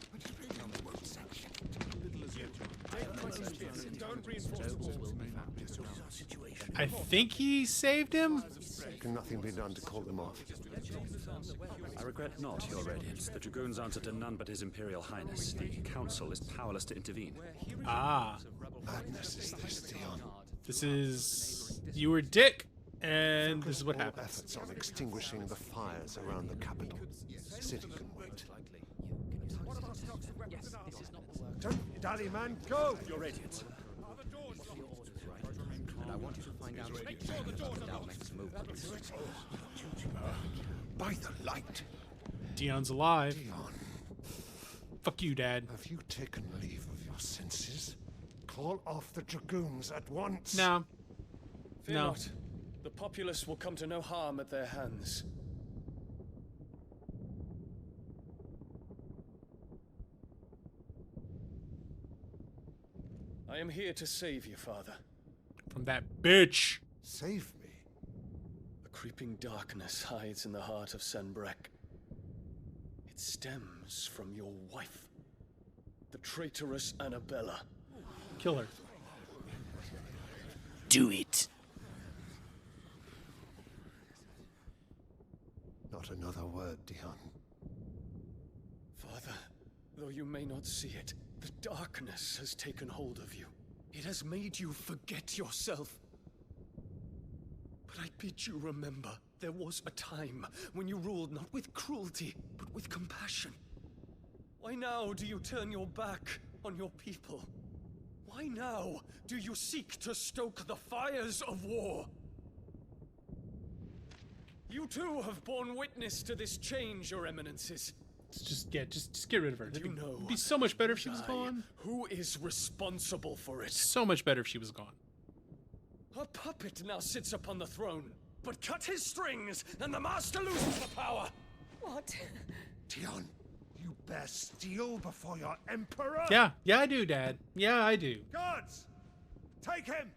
I think he saved him? Can nothing be done to call them off? I regret not, Your Radiance. The Dragoon's answer to none but His Imperial Highness. The Council is powerless to intervene. Ah. Madness is this, Dion. This is... You were Dick. And this is what happens. Efforts on extinguishing the fires around the capital. City can wait. Don't be daddy, man. Go! Your Radiance. And I want you to find out Make sure the doors are locked. next move. By the light. Dion's alive. Dion, Fuck you, Dad. have you taken leave of your senses? Call off the dragoons at once. No. Fear No. not. The populace will come to no harm at their hands. I am here to save you, Father. From that bitch. Save me. A creeping darkness hides in the heart of Senbrek. It stems from your wife, the traitorous Annabella. Kill her. Do it. Not another word, Dion. Father, though you may not see it, the darkness has taken hold of you. It has made you forget yourself. But I bid you remember, there was a time when you ruled not with cruelty, but with compassion. Why now do you turn your back on your people? Why now do you seek to stoke the fires of war? You too have borne witness to this change, Your Eminences. Just get rid of her. You know, It'd be so much better if she was gone. Who is responsible for it? So much better if she was gone. A puppet now sits upon the throne, but cut his strings, and the master loses the power. What? Dion, you bear steel before your emperor? Yeah, I do, Dad. Yeah, I do. Guards! Take him!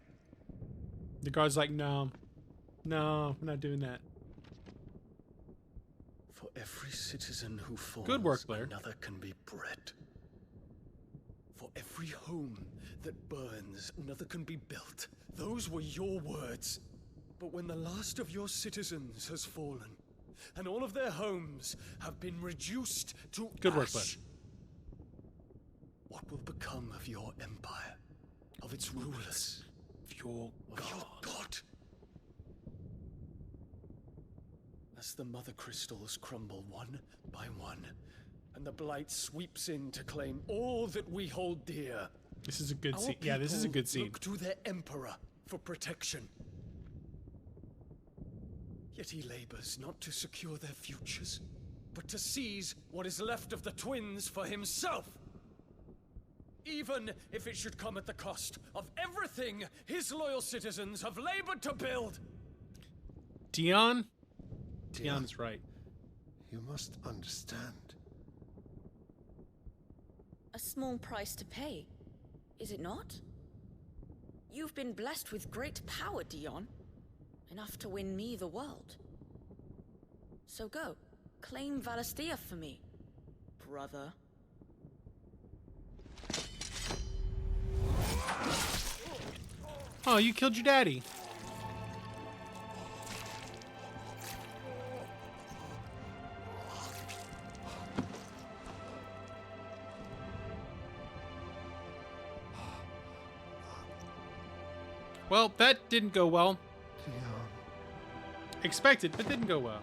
The guard's like, no, I'm not doing that. For every citizen who falls, Good work, Blair. another can be bred. For every home that burns, another can be built. Those were your words. But when the last of your citizens has fallen, and all of their homes have been reduced to Good work, ash, Blair. what will become of your empire, of its rulers, of your god? As the mother crystals crumble one by one, and the blight sweeps in to claim all that we hold dear. This is a good our scene. Yeah, this is a people good scene. Look to their emperor for protection. Yet he labors not to secure their futures, but to seize what is left of the twins for himself. Even if it should come at the cost of everything his loyal citizens have labored to build. Dion's right. You must understand. A small price to pay, is it not? You've been blessed with great power, Dion. Enough to win me the world. So go, claim Valisthea for me, brother. Oh, you killed your daddy. Well, that didn't go well. Expected, but didn't go well.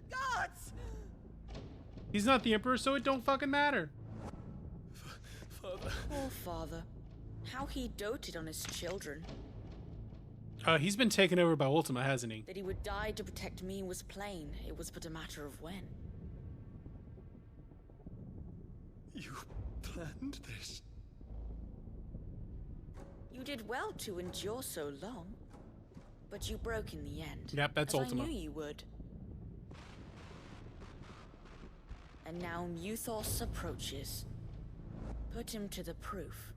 Guards! He's not the Emperor, so it don't fucking matter. Poor father. How he doted on his children. He's been taken over by Ultima, hasn't he? That he would die to protect me was plain. It was but a matter of when. You planned this? You did well to endure so long. But you broke in the end. Yep, that's as Ultima. I knew you would. And now Muthos approaches. Put him to the proof.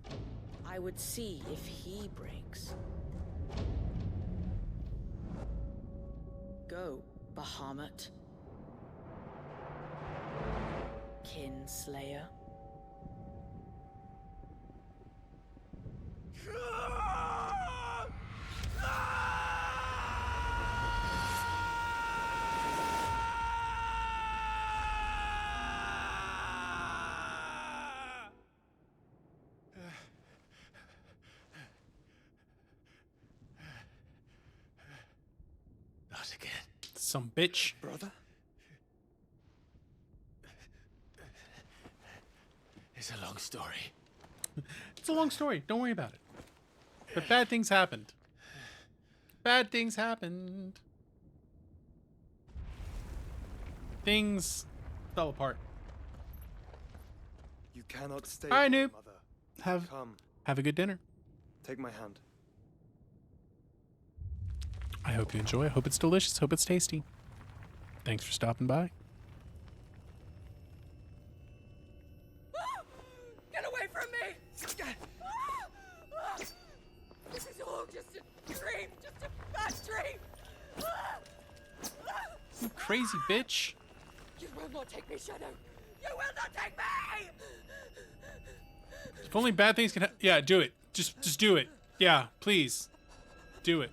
I would see if he breaks. Go, Bahamut. Kinslayer. Some bitch. Brother? It's a long story. It's a long story. Don't worry about it. But bad things happened. Bad things happened. Things fell apart. You cannot stay. All right, here, noob. Mother. Come. Have a good dinner. Take my hand. I hope you enjoy. I hope it's delicious. Hope it's tasty. Thanks for stopping by. Get away from me! This is all just a dream, just a bad dream. You crazy bitch. You will not take me, Shadow. You will not take me! If only bad things can yeah, do it. Just do it. Yeah, please. Do it.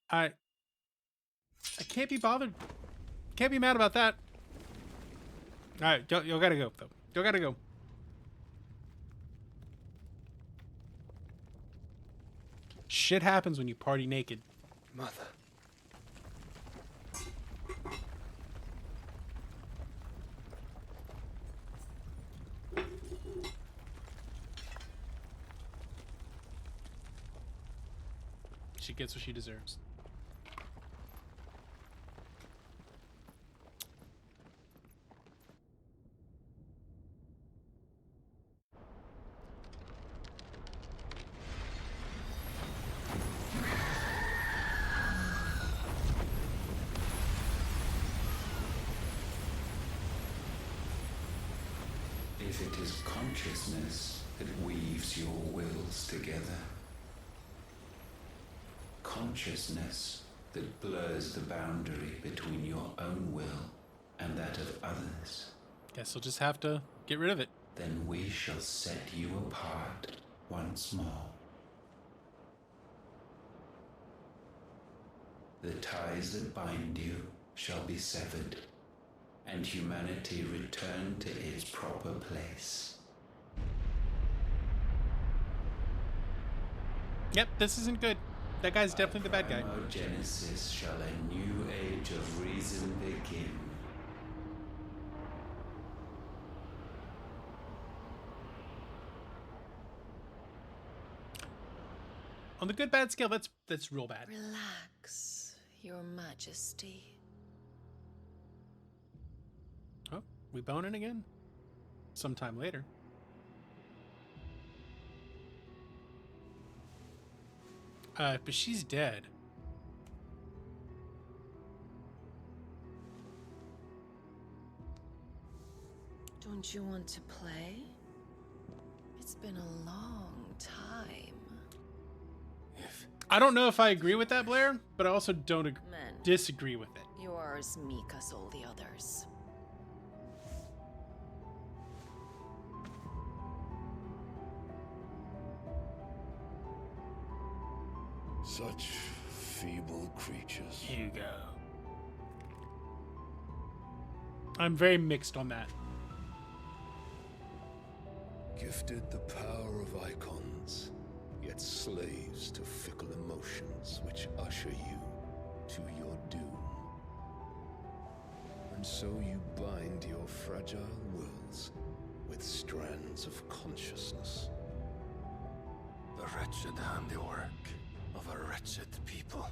I can't be bothered. Can't be mad about that. All right, you gotta go though. You gotta go. Shit happens when you party naked. Mother. She gets what she deserves. If it is consciousness that weaves your wills together, consciousness that blurs the boundary between your own will and that of others, Guess we'll just have to get rid of it. then we shall set you apart once more. The ties that bind you shall be severed, and humanity return to its proper place. Yep, this isn't good. That guy's definitely the bad guy. Genesis shall a new age of reason begin. On the good bad scale, that's real bad. Relax, Your Majesty. Oh, we boning again? Sometime later. But she's dead. Don't you want to play? It's been a long time. I don't know if I agree with that, Blair, but I also don't Men. disagree with it. You are as meek as all the others. Such feeble creatures. Here you go. I'm very mixed on that. Gifted the power of icons, yet slaves to fickle emotions which usher you to your doom. And so you bind your fragile wills with strands of consciousness. The wretched handiwork of a wretched people.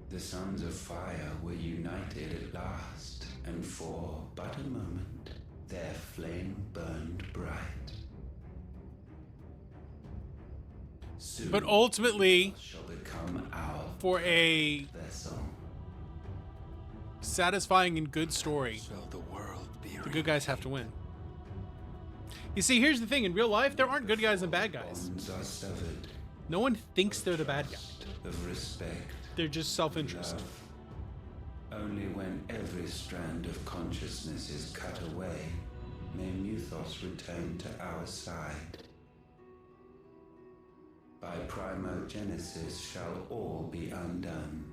The sons of fire were united at last, and for but a moment, their flame burned bright. Soon, But ultimately, shall become our for a vessel. satisfying and good story, the world be the good guys have to win. You see, here's the thing. In real life, there aren't good guys and bad guys. Bonds are severed. No one thinks they're the bad guy. Of respect. They're just self-interest. Love. Only when every strand of consciousness is cut away may Mythos return to our side. By primogenesis shall all be undone.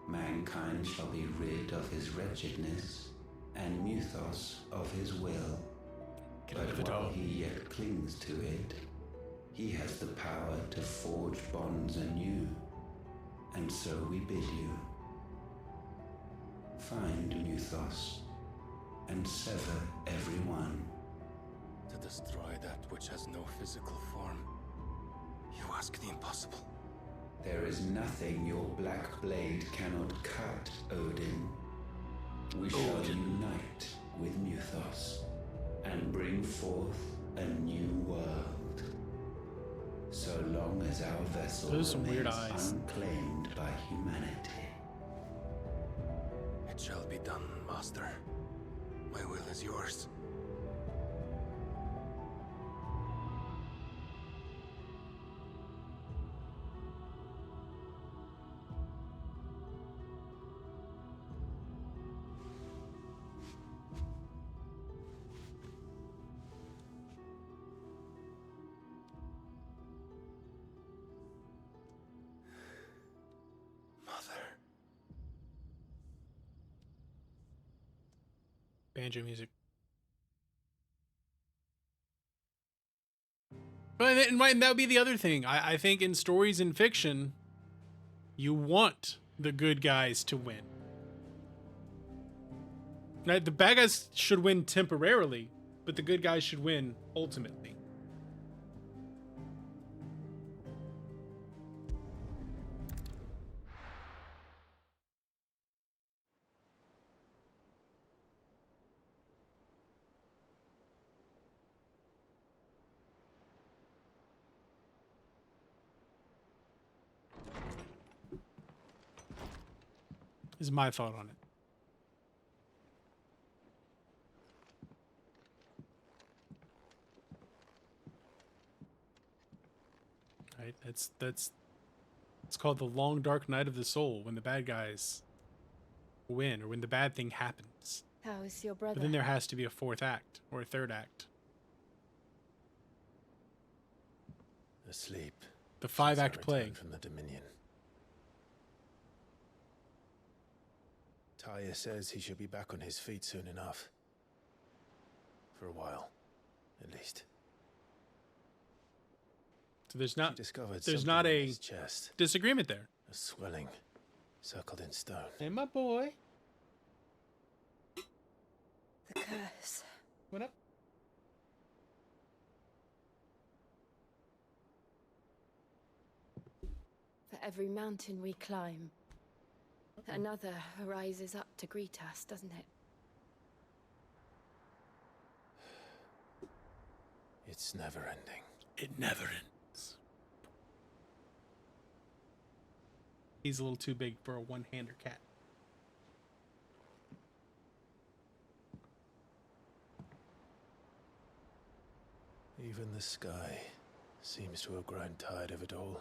Mankind shall be rid of his wretchedness, and Muthos of his will. But while he yet clings to it, he has the power to forge bonds anew. And so we bid you. Find Muthos, and sever everyone. To destroy that which has no physical form. You ask the impossible. There is nothing your black blade cannot cut, Odin. We shall unite with Muthos and bring forth a new world. So long as our vessel remains unclaimed by humanity. It shall be done, Master. My will is yours. Banjo music. But and that would be the other thing. I think in stories and fiction, you want the good guys to win. Right? The bad guys should win temporarily, but the good guys should win ultimately. Is my thought on it. Right? It's called the long dark night of the soul, when the bad guys win, or when the bad thing happens. How is your brother? But then there has to be a fourth act or a third act. Asleep. The 5-act play. From the Dominion. Taya says he should be back on his feet soon enough. For a while, at least. So there's not in a his chest. disagreement there. A swelling, circled in stone. Hey, my boy. The curse. What up? For every mountain we climb, another rises up to greet us, doesn't it? It's never ending. It never ends. He's a little too big for a one-hander cat. Even the sky seems to have grown tired of it all.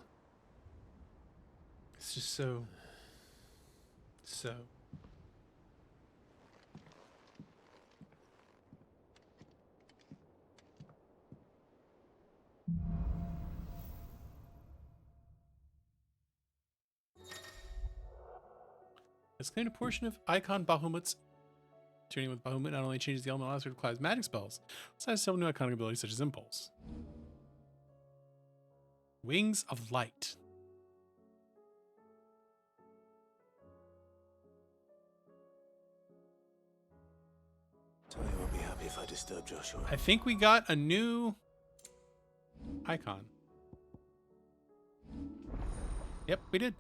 It's just so. Let's claim a portion of Icon Bahamut's. Tuning with Bahamut not only changes the elemental aspect of Cloud's magic spells, also has several new iconic abilities such as Impulse. Wings of Light. Taya won't be happy if I disturb Joshua. I think we got a new icon. Yep, we did.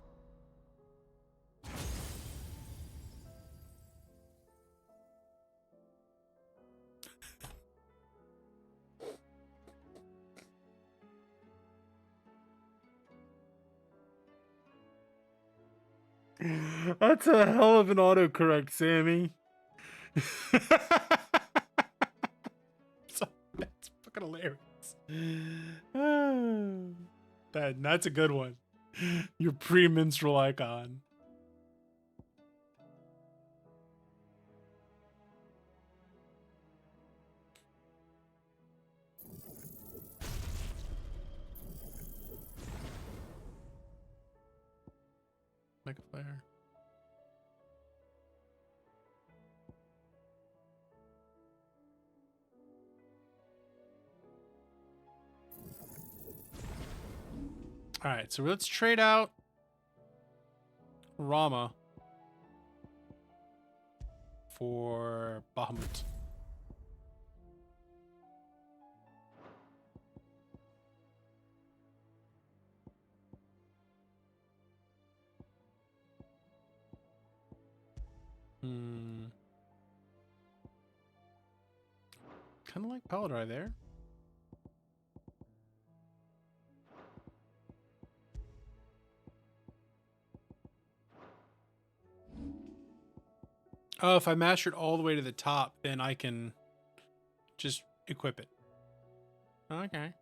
That's a hell of an autocorrect, Sammy. That's fucking hilarious. That's a good one. Your pre-menstrual icon. Like a flare. All right, so let's trade out Rama for Bahamut. Kind of like Paladrai there. Oh, if I master it all the way to the top, then I can just equip it. Okay.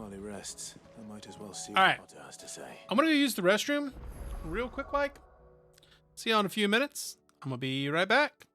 While he rests, I might as well see All right. what Potter has to say. I'm gonna go use the restroom real quick, like. See you in a few minutes. I'm gonna be right back.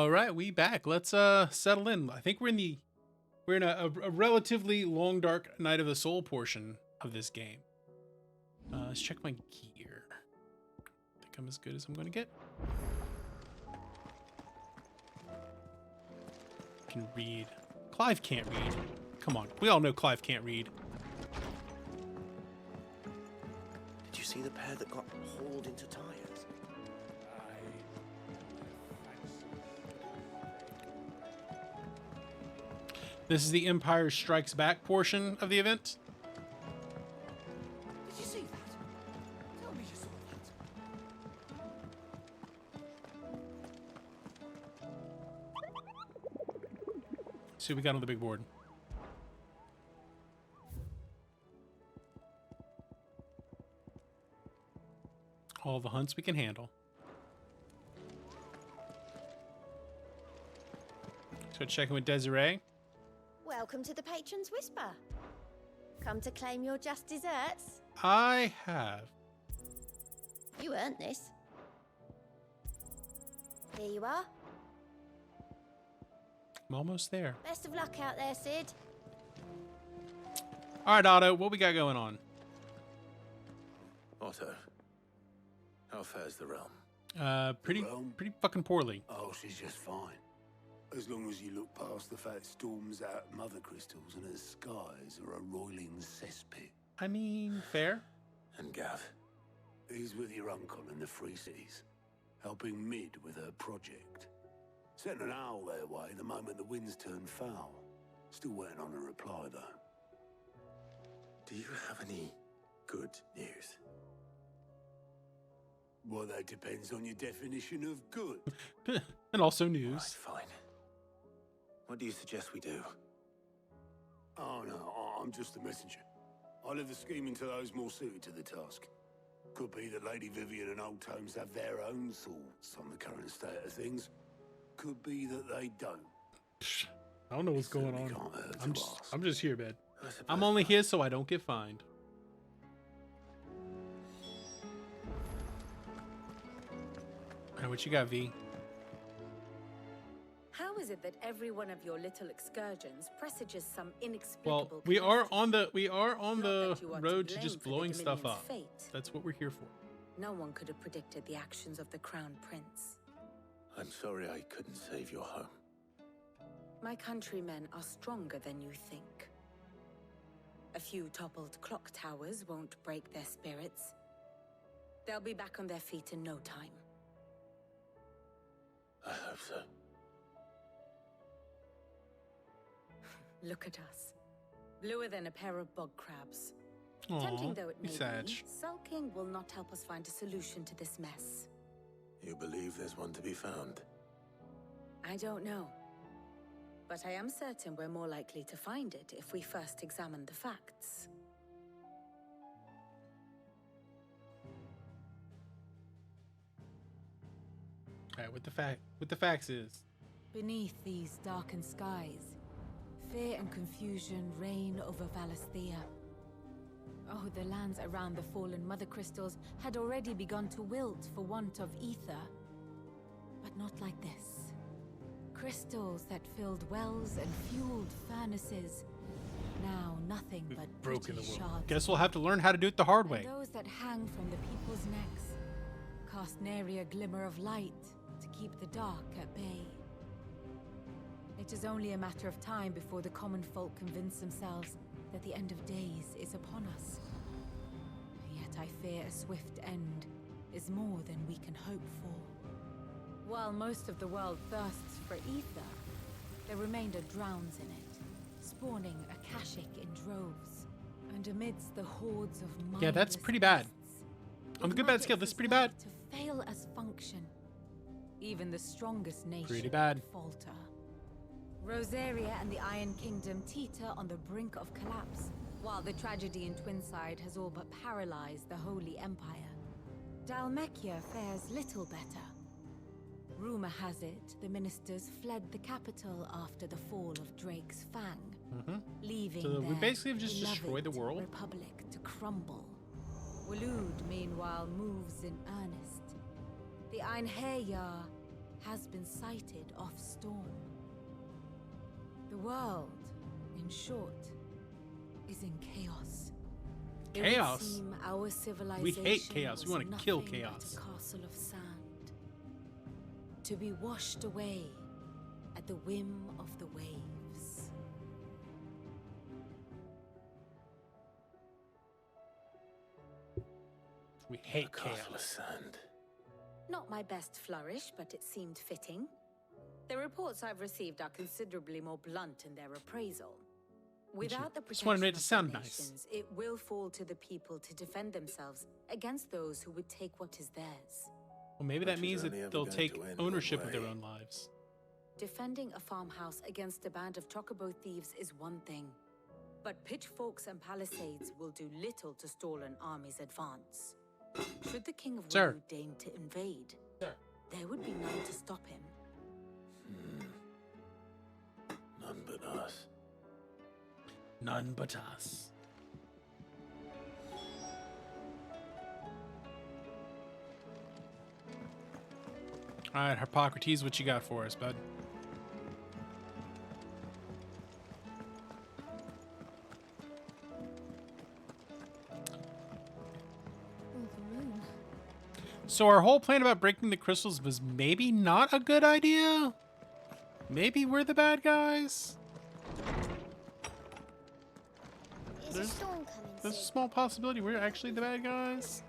All right, we back. Let's settle in. I think we're in a relatively long dark Night of the Soul portion of this game. Let's check my gear. I think I'm as good as I'm going to get. Can read. Clive can't read. Come on, we all know Clive can't read. Did you see the pair that got hauled into tires? This is the Empire Strikes Back portion of the event. Did you see that? Tell me you saw that. See what we got on the big board. All the hunts we can handle. So checking with Desiree. Welcome to the Patron's Whisper. Come to claim your just desserts? I have. You earned this. Here you are. I'm almost there. Best of luck out there, Sid. All right, Otto, what we got going on? Otto, how fares the realm? Pretty fucking poorly. Oh, she's just fine. As long as you look past the fact storms out mother crystals and her skies are a roiling cesspit. I mean, fair. And Gav? He's with your uncle in the Free Cities, helping Mid with her project. Sent an owl their way the moment the winds turned foul. Still waiting on a reply, though. Do you have any good news? Well, that depends on your definition of good. And also news. Right, fine. What do you suggest we do? Oh, no, I'm just the messenger. I'll leave the scheming to those more suited to the task. Could be that Lady Vivian and Old Tomes have their own thoughts on the current state of things. Could be that they don't. I don't know what's going on. I'm just here, man. I'm only here so I don't get fined. All right, what you got, V? How is it that every one of your little excursions presages some inexplicable? Well, we are on the road to just blowing stuff up. Fate. That's what we're here for. No one could have predicted the actions of the Crown Prince. I'm sorry I couldn't save your home. My countrymen are stronger than you think. A few toppled clock towers won't break their spirits. They'll be back on their feet in no time. I hope so. Look at us. Bluer than a pair of bog crabs. Aww, Tempting though it may sad. be, sulking will not help us find a solution to this mess. You believe there's one to be found? I don't know. But I am certain we're more likely to find it if we first examine the facts. All right, what the facts is. Beneath these darkened skies, fear and confusion reign over Valisthea. Oh, the lands around the fallen mother crystals had already begun to wilt for want of ether. But not like this. Crystals that filled wells and fueled furnaces. Now nothing but Broken the pretty world. shards. Guess we'll have to learn how to do it the hard And way. those that hang from the people's necks cast nary a glimmer of light to keep the dark at bay. It is only a matter of time before the common folk convince themselves that the end of days is upon us. Yet I fear a swift end is more than we can hope for. While most of the world thirsts for ether, the remainder drowns in it, spawning Akashic in droves. And amidst the hordes of Yeah, that's pretty bad. On the good bad scale, this is pretty bad. To fail as function, even the strongest nation Pretty bad. falter. Rosaria and the Iron Kingdom teeter on the brink of collapse, while the tragedy in Twinside has all but paralyzed the Holy Empire. Dalmekia fares little better. Rumor has it the ministers fled the capital after the fall of Drake's Fang, leaving So we their basically have just destroyed the beloved world. Republic to crumble. Waloed, meanwhile, moves in earnest. The Einherjar has been sighted off Storm. The world, in short, is in chaos. It would Chaos? seem our civilization We hate chaos. We was want to kill nothing but chaos. a castle of sand, to be washed away at the whim of the waves. We hate Castle chaos. of sand. Not my best flourish, but it seemed fitting. The reports I've received are considerably more blunt in their appraisal. Without the Just wanted protection it to of sound the nice. nations, it will fall to the people to defend themselves against those who would take what is theirs. Well, maybe that Which is means only ever that they'll going take to end ownership one of their way. own lives. Defending a farmhouse against a band of chocobo thieves is one thing, but pitchforks and palisades will do little to stall an army's advance. Should the King of Sir. Wu deign to invade, Sir. there would be none to stop him. None but us. None but us. All right, Hippocrates, what you got for us, bud? So our whole plan about breaking the crystals was maybe not a good idea? Maybe we're the bad guys? Is a storm coming There's a soon? small possibility we're actually the bad guys.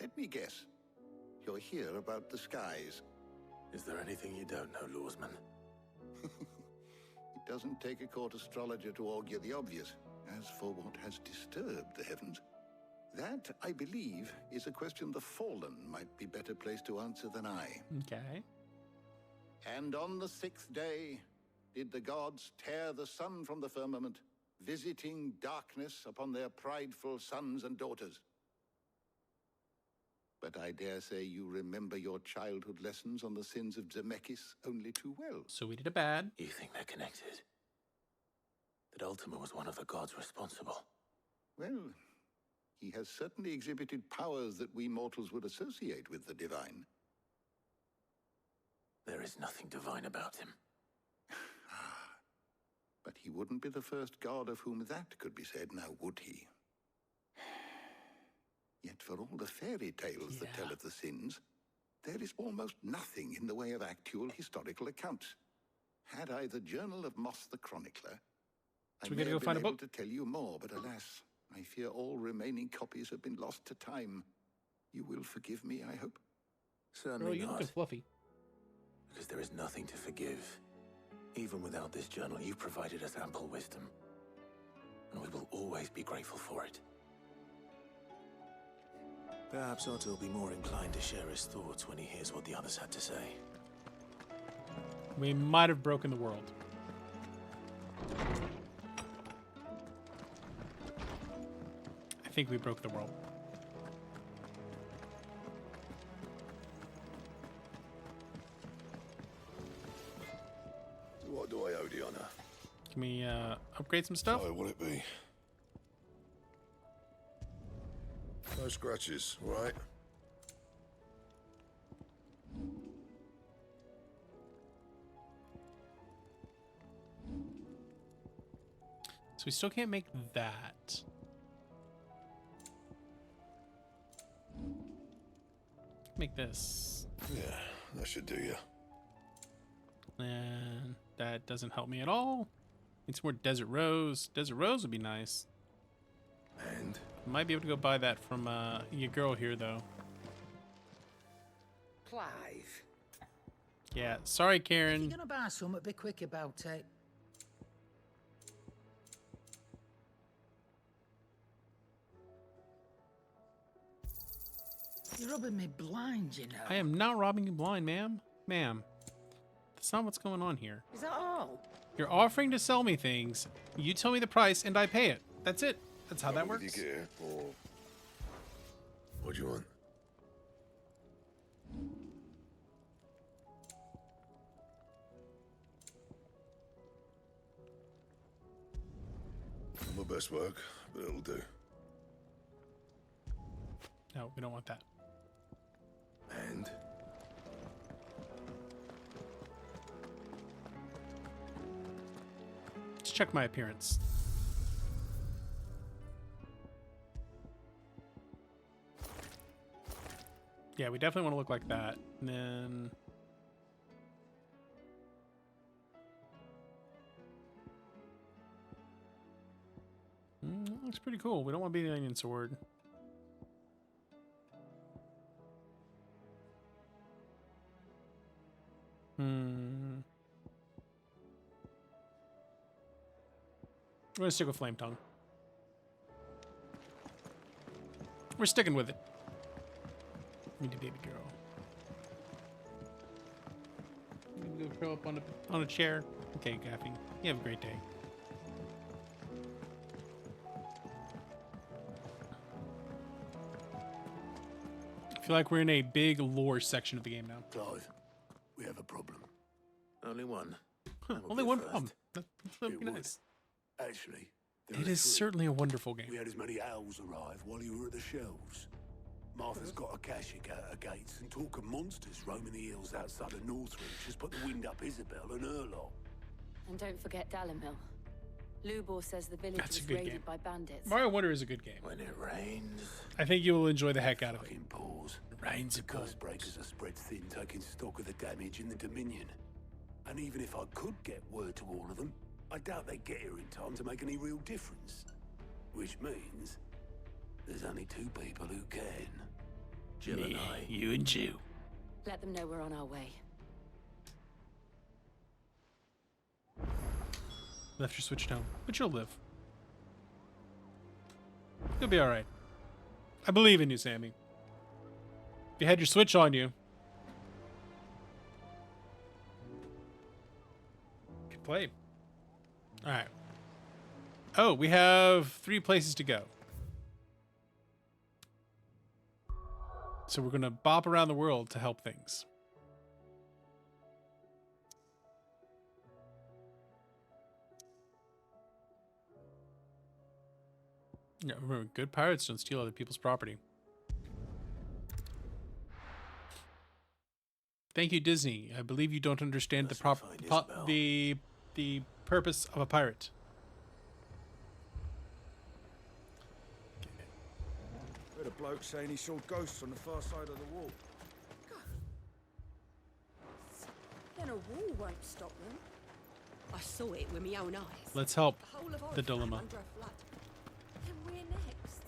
Let me guess. You're here about the skies. Is there anything you don't know, Lawsman? It doesn't take a court astrologer to augur the obvious. As for what has disturbed the heavens, that, I believe, is a question the Fallen might be better placed to answer than I. Okay. And on the 6th day did the gods tear the sun from the firmament, visiting darkness upon their prideful sons and daughters. But I dare say you remember your childhood lessons on the sins of Zemeckis only too well. So we did a bad. You think they're connected? That Ultima was one of the gods responsible? Well, he has certainly exhibited powers that we mortals would associate with the divine. There is nothing divine about him. But he wouldn't be the first god of whom that could be said, now would he? Yet for all the fairy tales that tell of the sins, there is almost nothing in the way of actual historical accounts. Had I the Journal of Moss the Chronicler, I So we may gotta go have find been a able book? to tell you more, but alas, I fear all remaining copies have been lost to time. You will forgive me, I hope? Certainly Bro, you not. looking fluffy. Because there is nothing to forgive. Even without this journal, you've provided us ample wisdom. And we will always be grateful for it. Perhaps Otto will be more inclined to share his thoughts when he hears what the others had to say. We might have broken the world. I think we broke the world. What do I owe the honor? Can we upgrade some stuff? Oh, will it be? No scratches, right? So we still can't make that. Make this. Yeah, that should do you. And that doesn't help me at all. Need some more desert rose. Desert rose would be nice. And? Might be able to go buy that from your girl here, though. Clive. Yeah, sorry, If you're Karen. gonna buy something, be quick about it. You're rubbing me blind, you know. I am not robbing you blind, ma'am. Ma'am. That's not what's going on here. Is that all? You're offering to sell me things. You tell me the price, and I pay it. That's it. That's how that With works. your gear, or what do you want? Not my best work, but it'll do. No, we don't want that. And check my appearance. Yeah, we definitely want to look like that. And then... looks pretty cool. We don't want to be the onion sword. We're gonna stick with Flame Tongue. We're sticking with it. Need a baby girl. You go curl up on a chair. Okay, Gaffy. You have a great day. I feel like we're in a big lore section of the game now. Clive, we have a problem. Only one. Only one problem. That would be nice. Actually, it is certainly a wonderful game. We had as many owls arrive while you were at the shelves. Martha's got a Kashik out her gates, and talk of monsters roaming the hills outside of Northreach has put the wind up Isabel and her lot. And don't forget Dalimil. Lubor says the village was raided by bandits. Mario Wonder is a good game. When it rains, I think you will enjoy the heck out of it. Pause. Rains the curse breakers are spread thin, taking stock of the damage in the Dominion. And even if I could get word to all of them, I doubt they'd get here in time to make any real difference. Which means there's only two people who can. Jill and I. You and Jill. Let them know we're on our way. Left your switch down, but you'll live. You'll be alright. I believe in you, Sammy. If you had your switch on you, you could play. Alright. Oh, we have 3 places to go. So we're going to bop around the world to help things. Yeah, remember, good pirates don't steal other people's property. Thank you, Disney. I believe you don't understand the purpose of a pirate. Heard a bloke saying he saw ghosts on the far side of the wall. Then a wall won't stop them. I saw it with my own eyes. Let's help The whole of the dilemma. under a flood. Then we're next.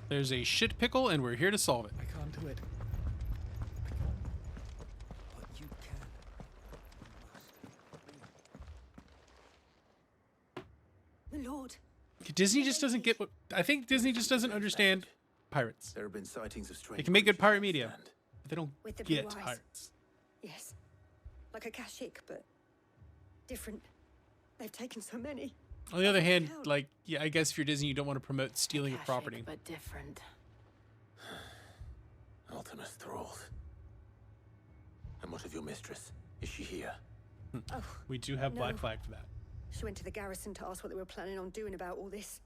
There's a shit pickle, and we're here to solve it. I can't do it. But you can. My lord. Disney just doesn't get what... I think Disney just doesn't understand pirates. There have been sightings of strange. They can make good pirate media, but they don't With the blue get eyes. pirates. Yes. Like a Kashik, but different. They've taken so many. On the other hand, like, yeah, I guess if you're Disney, you don't want to promote stealing of property. But different. Ultimus thralls. And what of your mistress? Is she here? Oh, We do have no. Black Flag for that. She went to the garrison to ask what they were planning on doing about all this.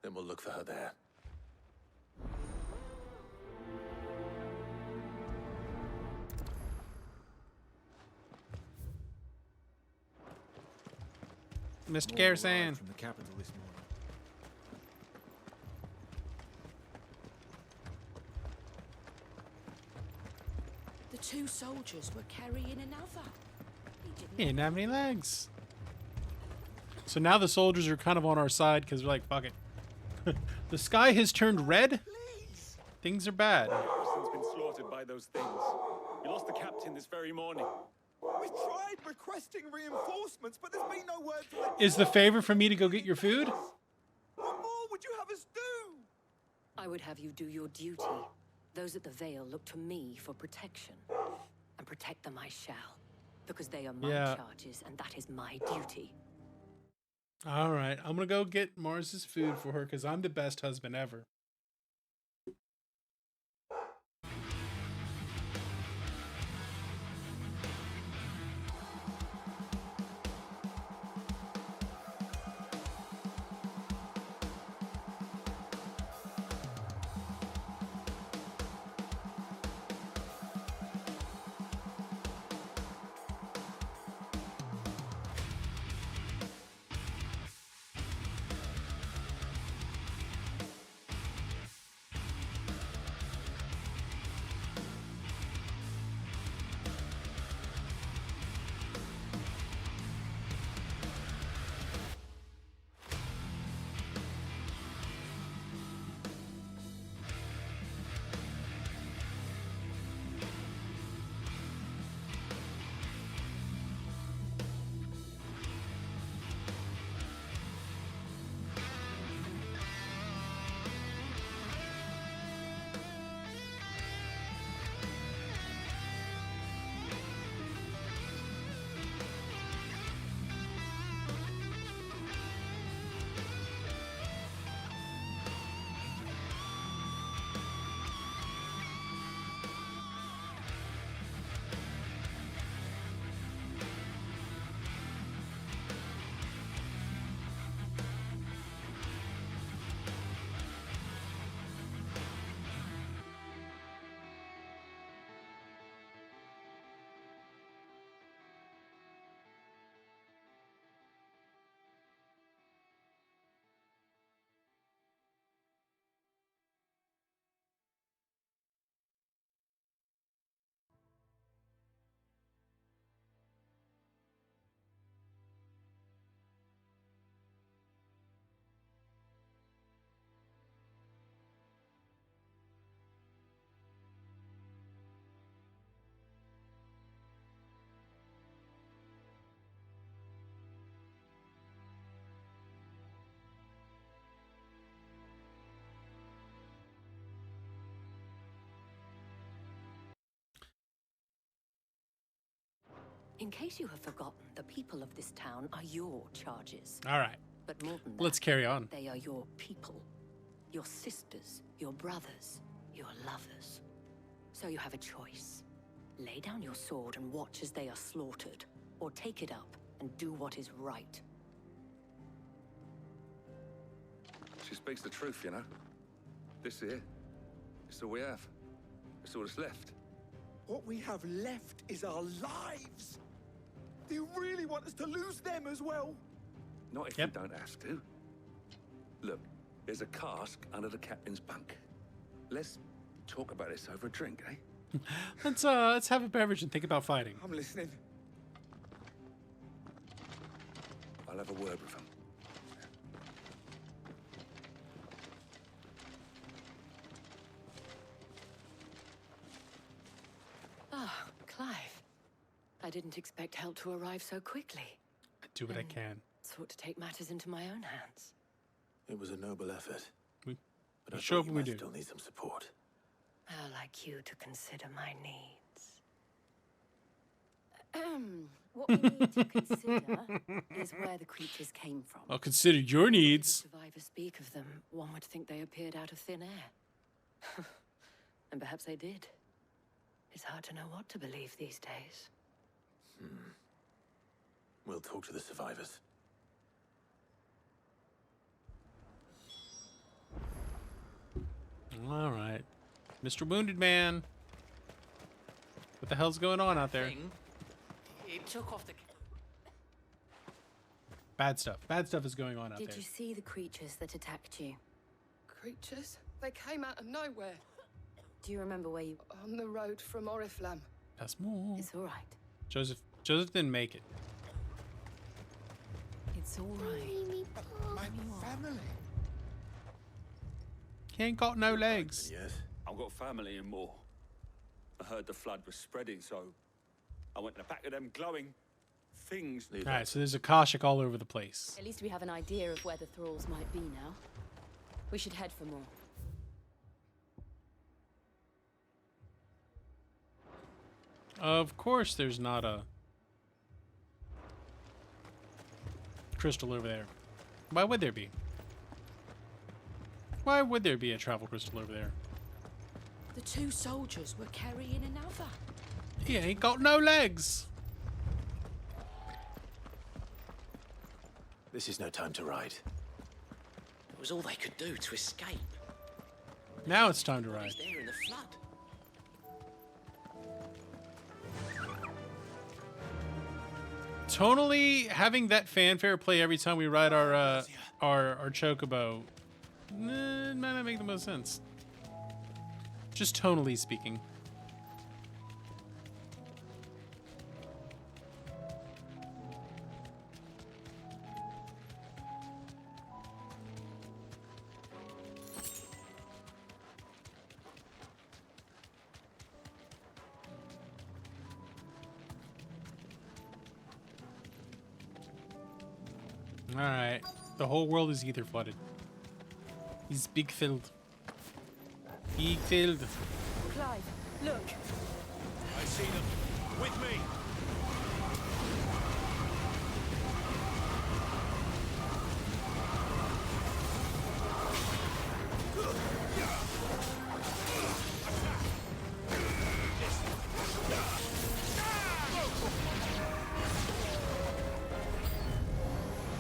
Then we'll look for her there. Mr. Garrison. From the capital this morning. The two soldiers were carrying another. He didn't have any legs. So now the soldiers are kind of on our side because we're like, fuck it. The sky has turned red. Things are bad. The garrison's been slaughtered by those things. We lost the captain this very morning. We tried requesting reinforcements, but there's been no word from the... Is the favor for me to go get your food? What more would you have us do? I would have you do your duty. Those at the Vale look to me for protection. And protect them I shall. Because they are my Yeah. charges, and that is my duty. All right, I'm gonna go get Mars's food for her because I'm the best husband ever. In case you have forgotten, the people of this town are your charges. All right. But more than that, Let's carry on. They are your people. Your sisters, your brothers, your lovers. So you have a choice. Lay down your sword and watch as they are slaughtered, or take it up and do what is right. She speaks the truth, you know. This here, it's all we have. It's all that's left. What we have left is our lives. Do you really want us to lose them as well? Not if we don't have to. Look, there's a cask under the captain's bunk. Let's talk about this over a drink, eh? Let's have a beverage and think about fighting. I'm listening. I'll have a word with him. Ah, Clive. I didn't expect help to arrive so quickly. I do what I can. Sought to take matters into my own hands. It was a noble effort. But I show thought up you when we might do. still need some support. I'd like you to consider my needs. What we need to consider is where the creatures came from. I'll consider your needs. If survivors speak of them, one would think they appeared out of thin air. And perhaps they did. It's hard to know what to believe these days. We'll talk to the survivors. All right. Mr. Wounded Man. What the hell's going on out there? It took off the... Bad stuff. Bad stuff is going on out Did there. you see the creatures that attacked you? Creatures? They came out of nowhere. Do you remember where you... On the road from Oriflamme. That's more. It's all right. Joseph didn't make it. It's all right. My family. He ain't got no legs. Yes. I've got family and more. I heard the flood was spreading, so I went to the back of them glowing things. All right, so there's Akashic all over the place. At least we have an idea of where the thralls might be now. We should head for more. Of course there's not a crystal over there. Why would there be? Why would there be a travel crystal over there? The two soldiers were carrying another. He ain't got no legs. This is no time to ride. It was all they could do to escape. Now it's time to ride. He's there in the flood. Tonally, having that fanfare play every time we ride our chocobo, might not make the most sense. Just tonally speaking. Alright. The whole world is ether flooded. He's big filled. Big filled. Clive, look. I see them. With me.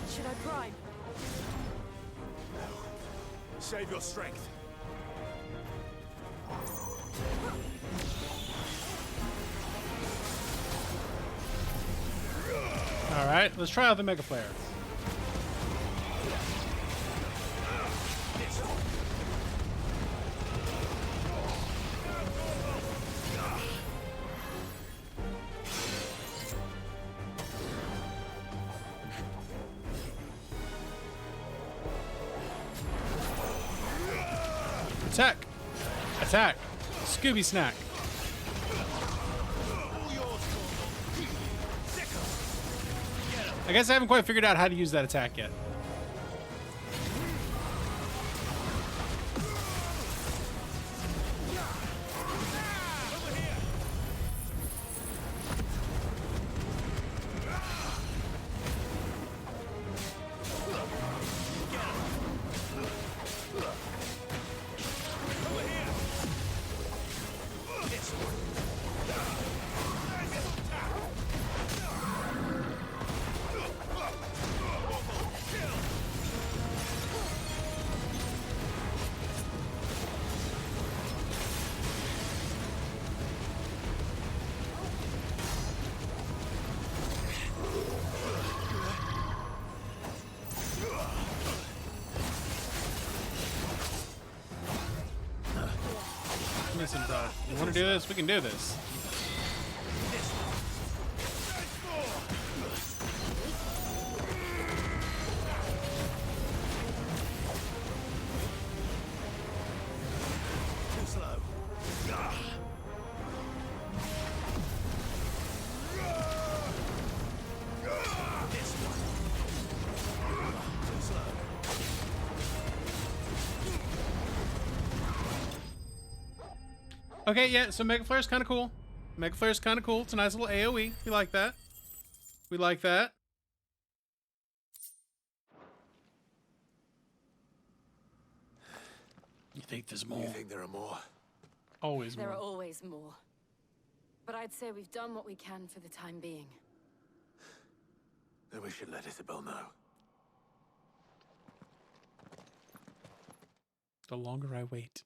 Should I prime? Save your strength. Alright, let's try out the Mega Flare. Attack! Attack! Scooby Snack! I guess I haven't quite figured out how to use that attack yet. Listen, bro. You want to do this? We can do this. Too slow. This one. Too slow. Okay, yeah, so Mega Flare's kind of cool. Mega Flare's kind of cool. It's a nice little AoE. We like that. We like that. You think there's more? You think there are more? Always There more. are always more. But I'd say we've done what we can for the time being. Then we should let Isabel know. The longer I wait.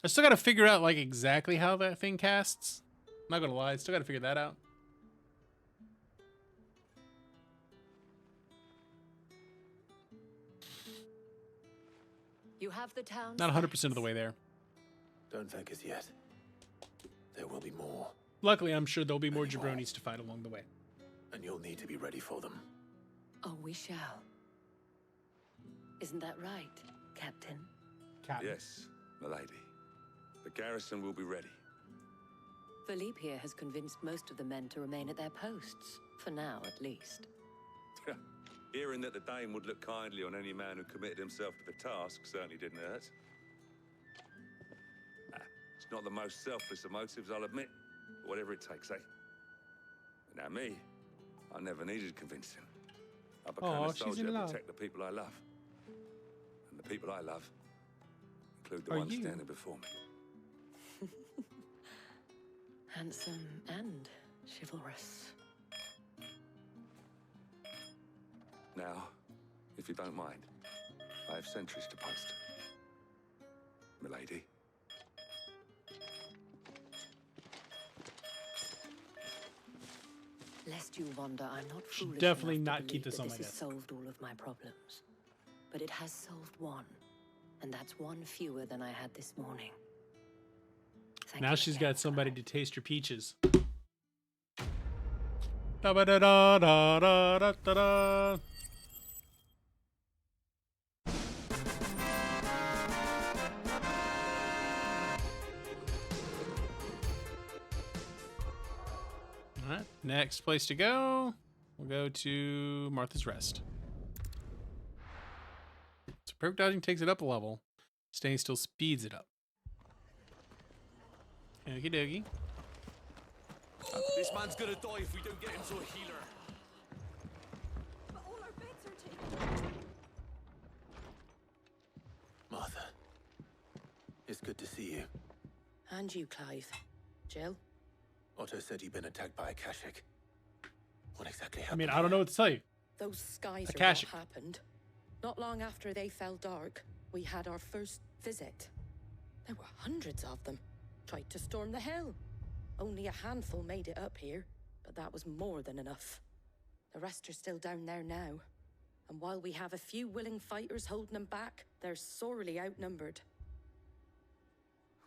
I still gotta figure out, like, exactly how that thing casts. I'm not gonna lie, I still gotta figure that out. You have the town. Not 100% of the way there. Don't thank us yet. There will be more. Luckily, I'm sure there'll be more jabronis to fight along the way. And you'll need to be ready for them. Oh, we shall. Isn't that right, Captain? Yes, milady. The garrison will be ready. Philippe here has convinced most of the men to remain at their posts. For now, at least. Hearing that the Dane would look kindly on any man who committed himself to the task certainly didn't hurt. It's not the most selfless of motives, I'll admit. But whatever it takes, eh? But now me, I never needed convincing. I became a soldier to protect the people I love. And the people I love include the ones standing before me. Handsome and chivalrous. Now, if you don't mind, I have sentries to post. Milady. Lest you wonder, I'm not Should foolish definitely enough to not keep believe this that on my this has desk. solved all of my problems. But it has solved one. And that's one fewer than I had this morning. Now she's got somebody to taste her peaches. Da ba da da da da da da da. All right, next place to go. We'll go to Martha's Rest. So perk dodging takes it up a level. Staying still speeds it up. Okie dokie. This man's gonna die if we don't get him to a healer. But all our beds are taken. Martha. It's good to see you. And you, Clive. Jill? Otto said you'd been attacked by a Kashik. What exactly I happened? mean, I don't know what to tell you. Those skies are what Akashic. happened. Not long after they fell dark, we had our first visit. There were hundreds of them. Tried to storm the hill. Only a handful made it up here, but that was more than enough. The rest are still down there now. And while we have a few willing fighters holding them back, they're sorely outnumbered.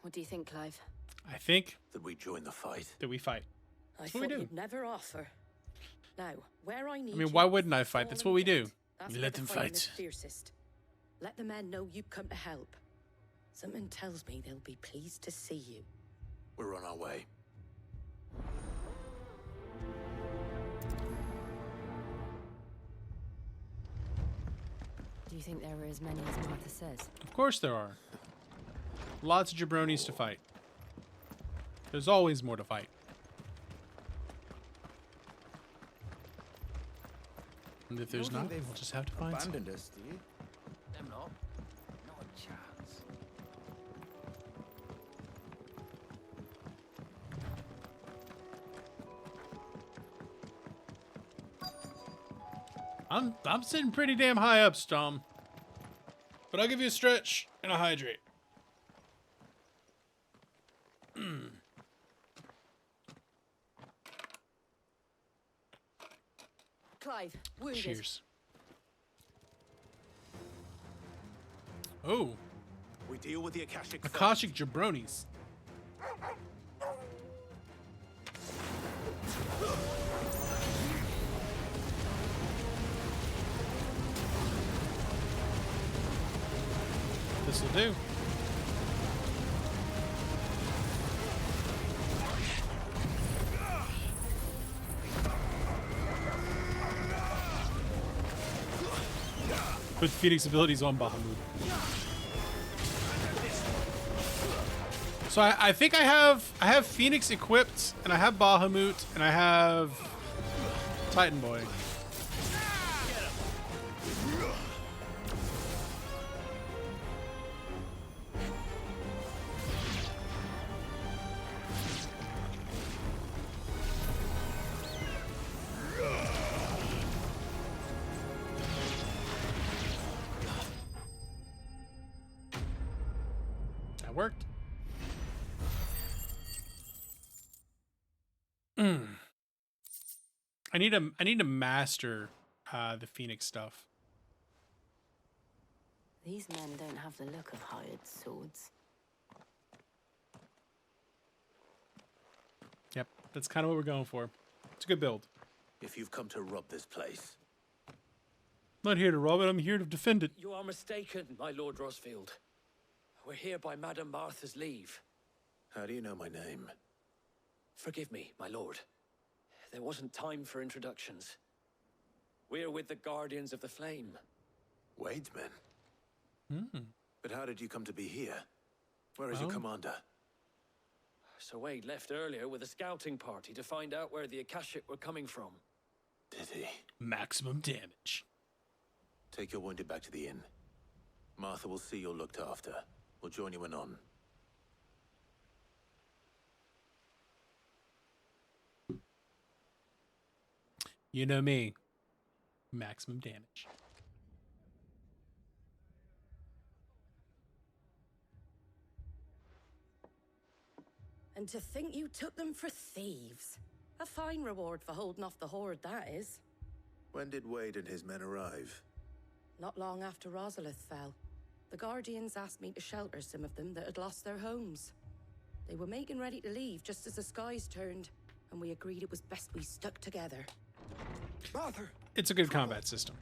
What do you think, Clive? I think that we join the fight. That we fight. I That's thought what we do. you'd never offer. Now, where I need I mean, you, why wouldn't I fight? fall That's and what we get. do. That's We where let the them fighting is fight. fiercest. Let the men know you come to help. Something tells me they'll be pleased to see you. We're on our way. Do you think there are as many as Martha says? Of course there are. Lots of jabronis to fight. There's always more to fight. And if there's not, we'll just have to find some. Abandoned us, do you? Them not. Not a chance. I'm sitting pretty damn high up, Stom. But I'll give you a stretch and a hydrate. Clive, wounded. Cheers. Oh. We deal with the Akashic. Akashic jabronis. This will do. Put Phoenix abilities on Bahamut. So I think I have Phoenix equipped, and I have Bahamut, and I have Titan Boy. That worked. I need to master the Phoenix stuff. These men don't have the look of hired swords. Yep, that's kind of what we're going for. It's a good build. If you've come to rob this place, I'm not here to rob it, I'm here to defend it. You are mistaken, my Lord Rosfield. We're here by Madame Martha's leave. how do you know my name? Forgive me, my lord. There wasn't time for introductions. We're with the Guardians of the Flame. Wade's men? But how did you come to be here? Where is your commander? Sir Wade left earlier with a scouting party to find out where the Akashic were coming from. Did he? Maximum damage. Take your wounded back to the inn. Martha will see you're looked after. We'll join you anon. You know me. Maximum damage. And to think you took them for thieves. A fine reward for holding off the horde, that is. When did Wade and his men arrive? Not long after Rosalith fell. The Guardians asked me to shelter some of them that had lost their homes. They were making ready to leave just as the skies turned, and we agreed it was best we stuck together. Martha! It's a good combat system.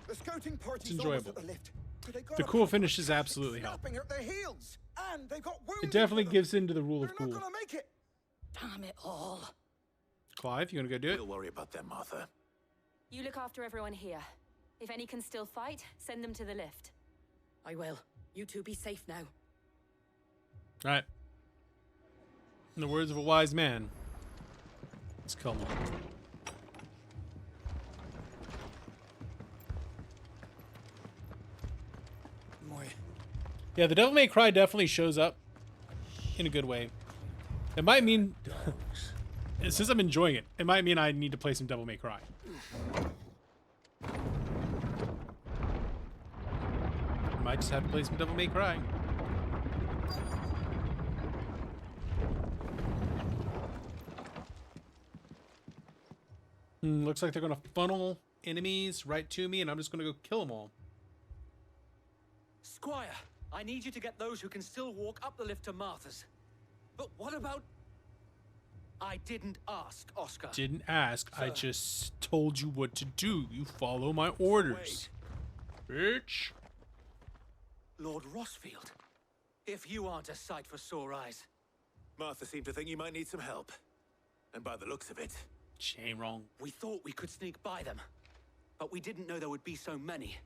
The scouting party's It's enjoyable. almost at the lift. They got The a cool finishes absolutely help. snapping at their heels, and they got It wounded. definitely gives into the rule of They're cool. not gonna make it. Damn it all. Clive, you gonna go do it? We'll worry about them, Martha. You look after everyone here. If any can still fight, send them to the lift. I will. You two be safe now. Alright. In the words of a wise man, let's kill them. Yeah, the Devil May Cry definitely shows up in a good way. It might mean, since I'm enjoying it, it might mean I need to play some Devil May Cry. I might just have to play some Devil May Cry. Looks like they're gonna funnel enemies right to me, and I'm just gonna go kill them all. Squire, I need you to get those who can still walk up the lift to Martha's. But what about... I didn't ask, Oscar. Didn't ask. I just told you what to do. You follow my orders. Bitch. Lord Rosfield, if you aren't a sight for sore eyes. Martha seemed to think you might need some help. And by the looks of it... She ain't wrong. We thought we could sneak by them, but we didn't know there would be so many.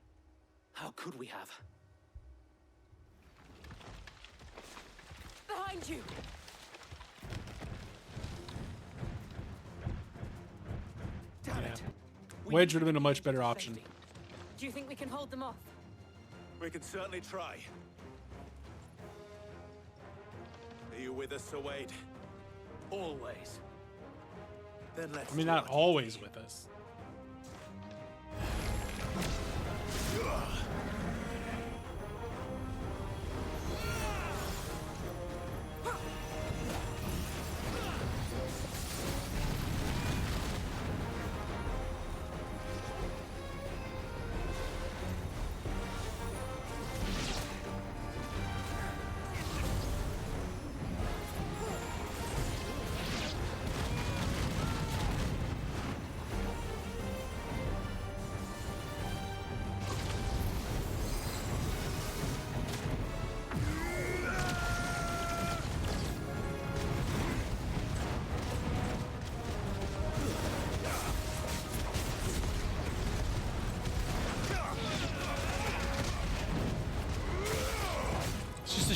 How could we have? Behind you! Damn it. Wedge would have been a much better option. Do you think we can hold them off? We can certainly try. Are you with us, Sir Wade? Always. Then let's I mean, not always with us.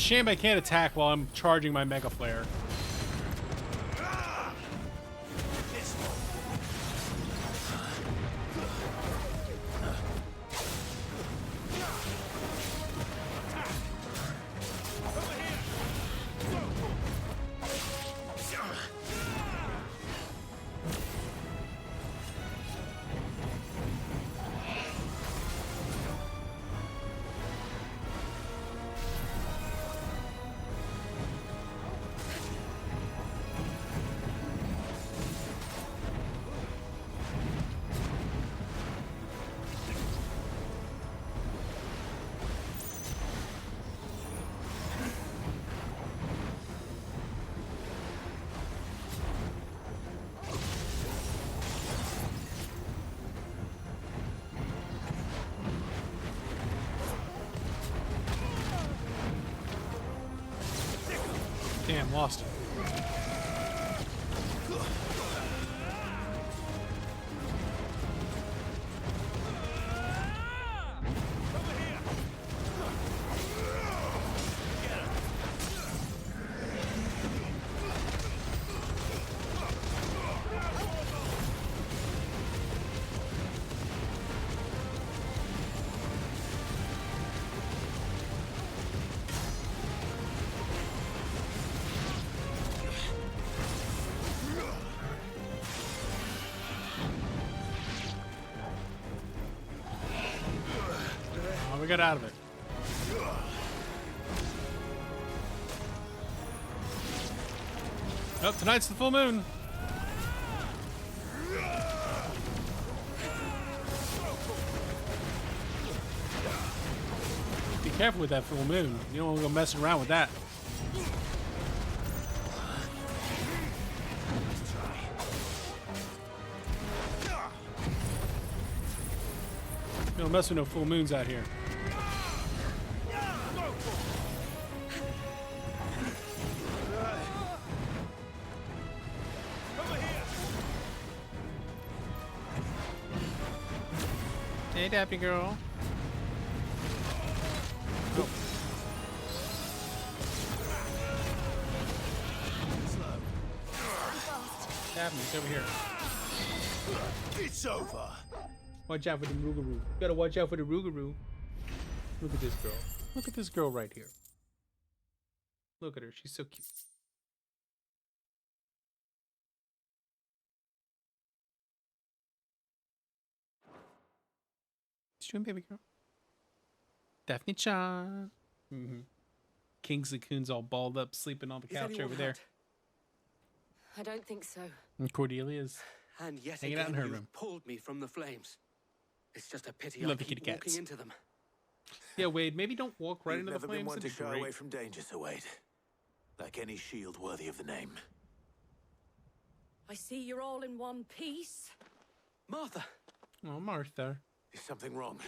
shame I can't attack while I'm charging my Mega Flare. Damn, lost it. We got out of it. Oh, tonight's the full moon. Be careful with that full moon. You don't want to go messing around with that. You don't mess with no full moons out here. Hey, Dappy girl. Oh. Daphne, it's over here. It's over. Watch out for the Rougarou. You gotta watch out for the Rougarou. Look at this girl. Look at this girl right here. Look at her. She's so cute. What's doing, baby girl? Daphne-chan. Kingsley Coon's all balled up, sleeping on the couch over there. I don't think so. And Cordelia's and yet hanging out in her room. Pulled me from the flames. It's just a pity Love I the keep kitty cats. walking into them. Yeah, Wade, maybe don't walk right You've into the never been flames. one to That'd be shy great. away from danger, Sir Wade. Like any shield worthy of the name. I see you're all in one piece. Martha! Oh, Martha. Is something wrong?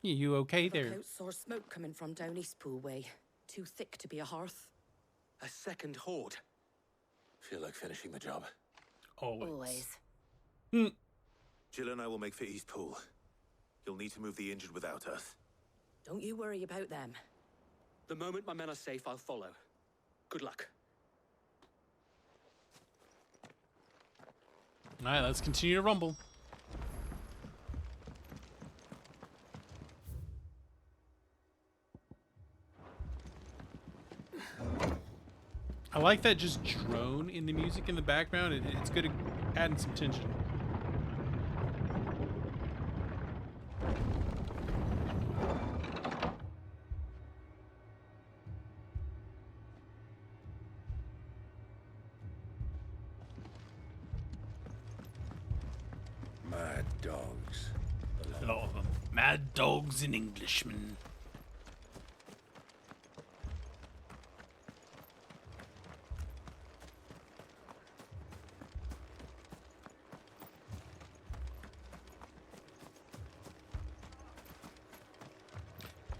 You okay there? Coats or smoke coming from down Eastpool way. Too thick to be a hearth. A second horde. Feel like finishing the job. Always. Jill and I will make for Eastpool. You'll need to move the injured without us. Don't you worry about them. The moment my men are safe, I'll follow. Good luck. Alright, let's continue to rumble. I like that just drone in the music in the background. It's good at adding some tension. Mad dogs. A lot of them. Mad dogs and Englishmen.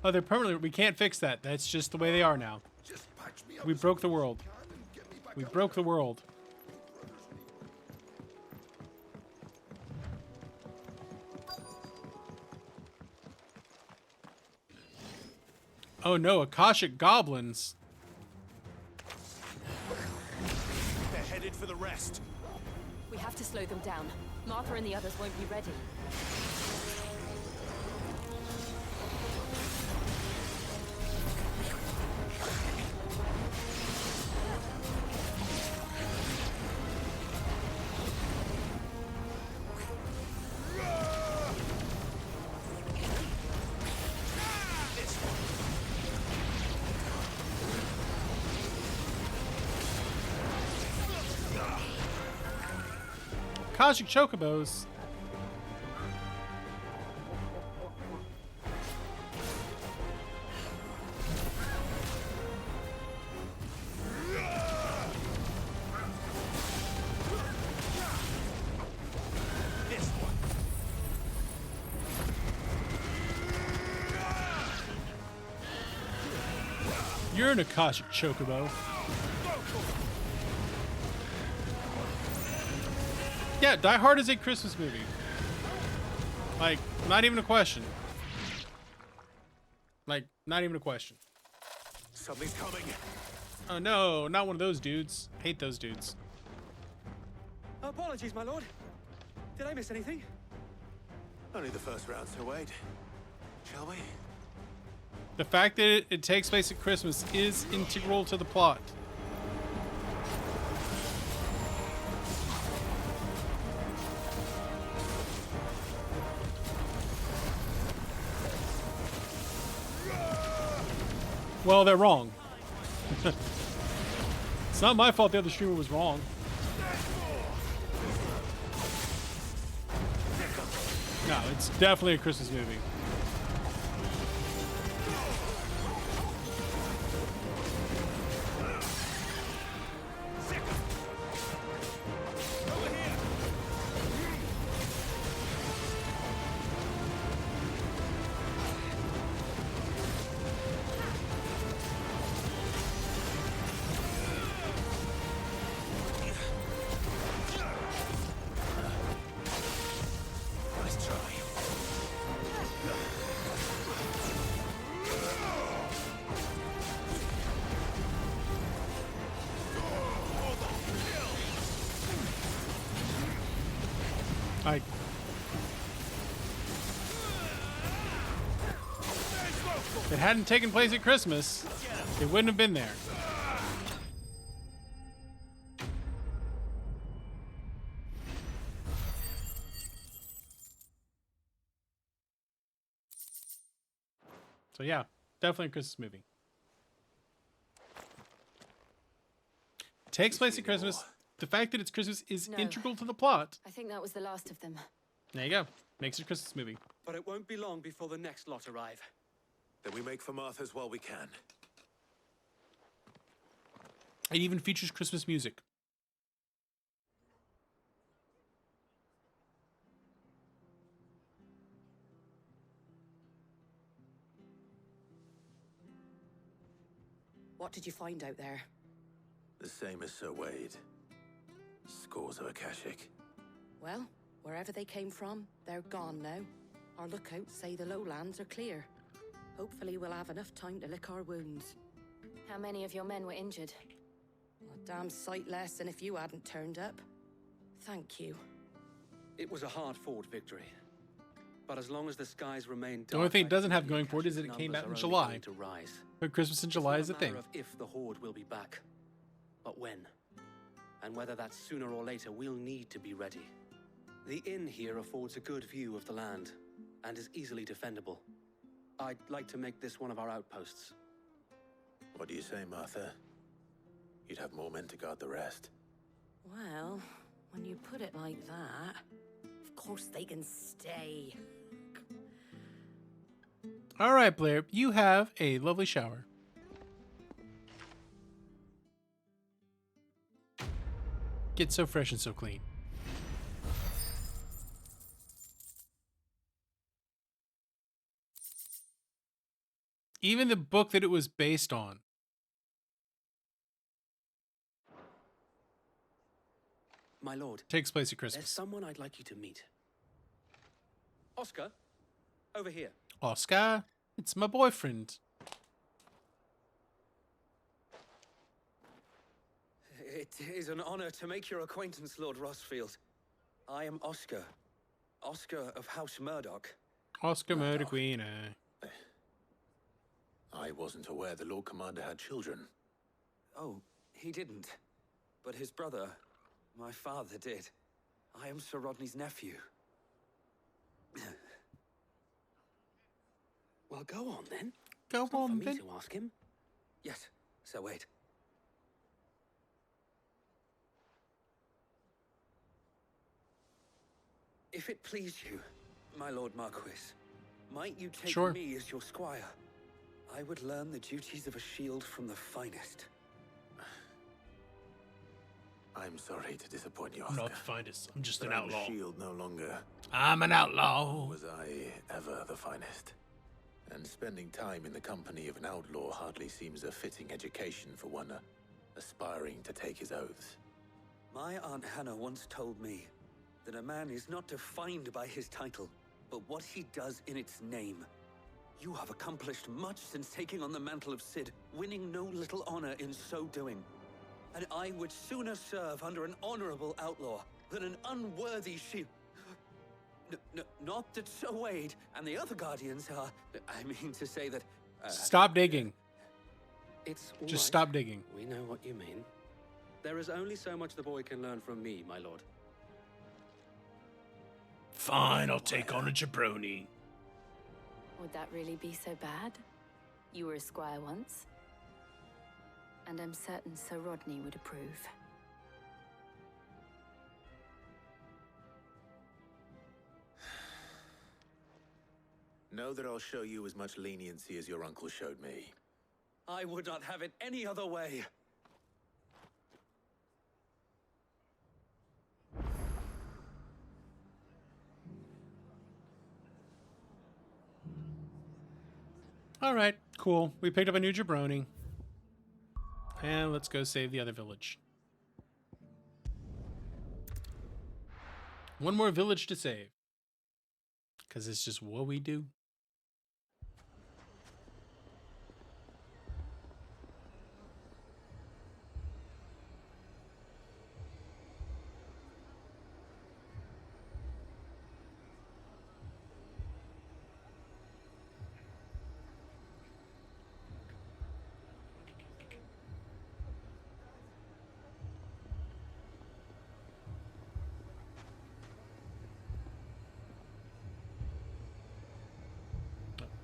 Oh, they're permanently. We can't fix that. That's just the way they are now. We broke the world. We broke the world. Oh no, Akashic goblins. headed for the rest. We have to slow them down. Martha and the others won't be ready. Kajik chocobos. This one. You're an Akashic chocobo. Yeah, Die Hard is a Christmas movie. Like, not even a question. Like, not even a question. Something's coming. Oh no, not one of those dudes. Hate those dudes. Apologies, my lord. Did I miss anything? Only the first round, so wait. Shall we? The fact that it takes place at Christmas is integral to the plot. Well, they're wrong. It's not my fault the other streamer was wrong. No, it's definitely a Christmas movie. Nice try. Like, if it hadn't taken place at Christmas, it wouldn't have been there. So yeah, definitely a Christmas movie. Takes place at Christmas. The fact that it's Christmas is No. integral to the plot. I think that was the last of them. There you go. Makes it a Christmas movie. But it won't be long before the next lot arrive. Then we make for Martha's while we can. It even features Christmas music. What did you find out there? The same as Sir Wade. Scores of Akashic. Well, wherever they came from, they're gone now. Our lookouts say the lowlands are clear. Hopefully we'll have enough time to lick our wounds. How many of your men were injured? A damn sight less than if you hadn't turned up. Thank you. It was a hard-fought victory. But as long as the skies remain dark, The only thing it doesn't have the going for it is that it came out numbers in are only July. going to rise. But Christmas in July is a It's not a thing. matter of if the Horde will be back, but when. And whether that's sooner or later, we'll need to be ready. The inn here affords a good view of the land, and is easily defendable. I'd like to make this one of our outposts. What do you say, Martha? You'd have more men to guard the rest. Well, when you put it like that, of course they can stay. All right, Blair, you have a lovely shower. Get so fresh and so clean. Even the book that it was based on. My lord. Takes place at There's Christmas. someone I'd like you to meet. Oscar, over here. Oscar, it's my boyfriend. It is an honor to make your acquaintance, Lord Rossfield. I am Oscar. Oscar of House Murdoch. Oscar Murdoch, I wasn't aware the Lord Commander had children. Oh, he didn't. But his brother, my father, did. I am Sir Rodney's nephew. Well, go on then. Go It's not on for me then. to ask him. Yes, Sir Wade. If it please you, my Lord Marquis, might you take Sure. me as your squire? I would learn the duties of a shield from the finest. I'm sorry to disappoint you, I'm Oscar. not the finest. I'm just but an I'm outlaw. a shield no longer. I'm an outlaw. Was I ever the finest? And spending time in the company of an outlaw hardly seems a fitting education for one aspiring to take his oaths. My Aunt Hannah once told me that a man is not defined by his title, but what he does in its name. You have accomplished much since taking on the mantle of Cid, winning no little honor in so doing. And I would sooner serve under an honorable outlaw than an unworthy shield. Not that Sir Wade and the other guardians are... I mean to say that... Stop digging. It's all Just right. stop digging. We know what you mean. There is only so much the boy can learn from me, my lord. Fine, I'll take on a jabroni. Would that really be so bad? You were a squire once. And I'm certain Sir Rodney would approve. Know that I'll show you as much leniency as your uncle showed me. I would not have it any other way. All right, cool. We picked up a new jabroni. And let's go save the other village. One more village to save. Because it's just what we do.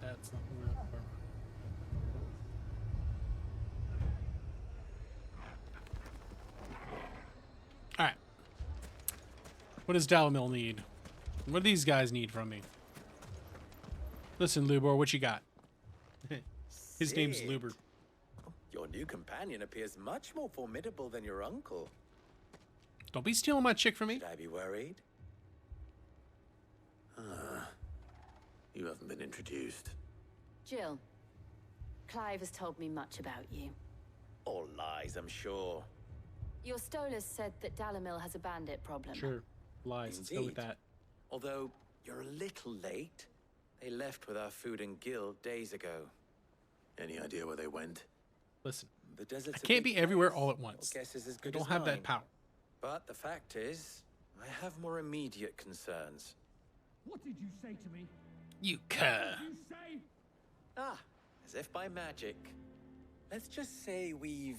That's not what we're looking for. Alright. What does Dalamil need? What do these guys need from me? Listen, Lubor, what you got? His name's Sid. Luber. Your new companion appears much more formidable than your uncle. Don't be stealing my chick from me. Should I be worried? You haven't been introduced. Jill, Clive has told me much about you. All lies, I'm sure. Your Stolas said that Dalamil has a bandit problem. Sure. Lies. Let's go with that. Although, you're a little late. They left with our food and guild days ago. Any idea where they went? Listen, The desert's I a can't big be everywhere place. all at once. Your guess is as I good don't as have mine. that power. But the fact is, I have more immediate concerns. What did you say to me? You cur. What did you say? Ah, as if by magic. Let's just say we've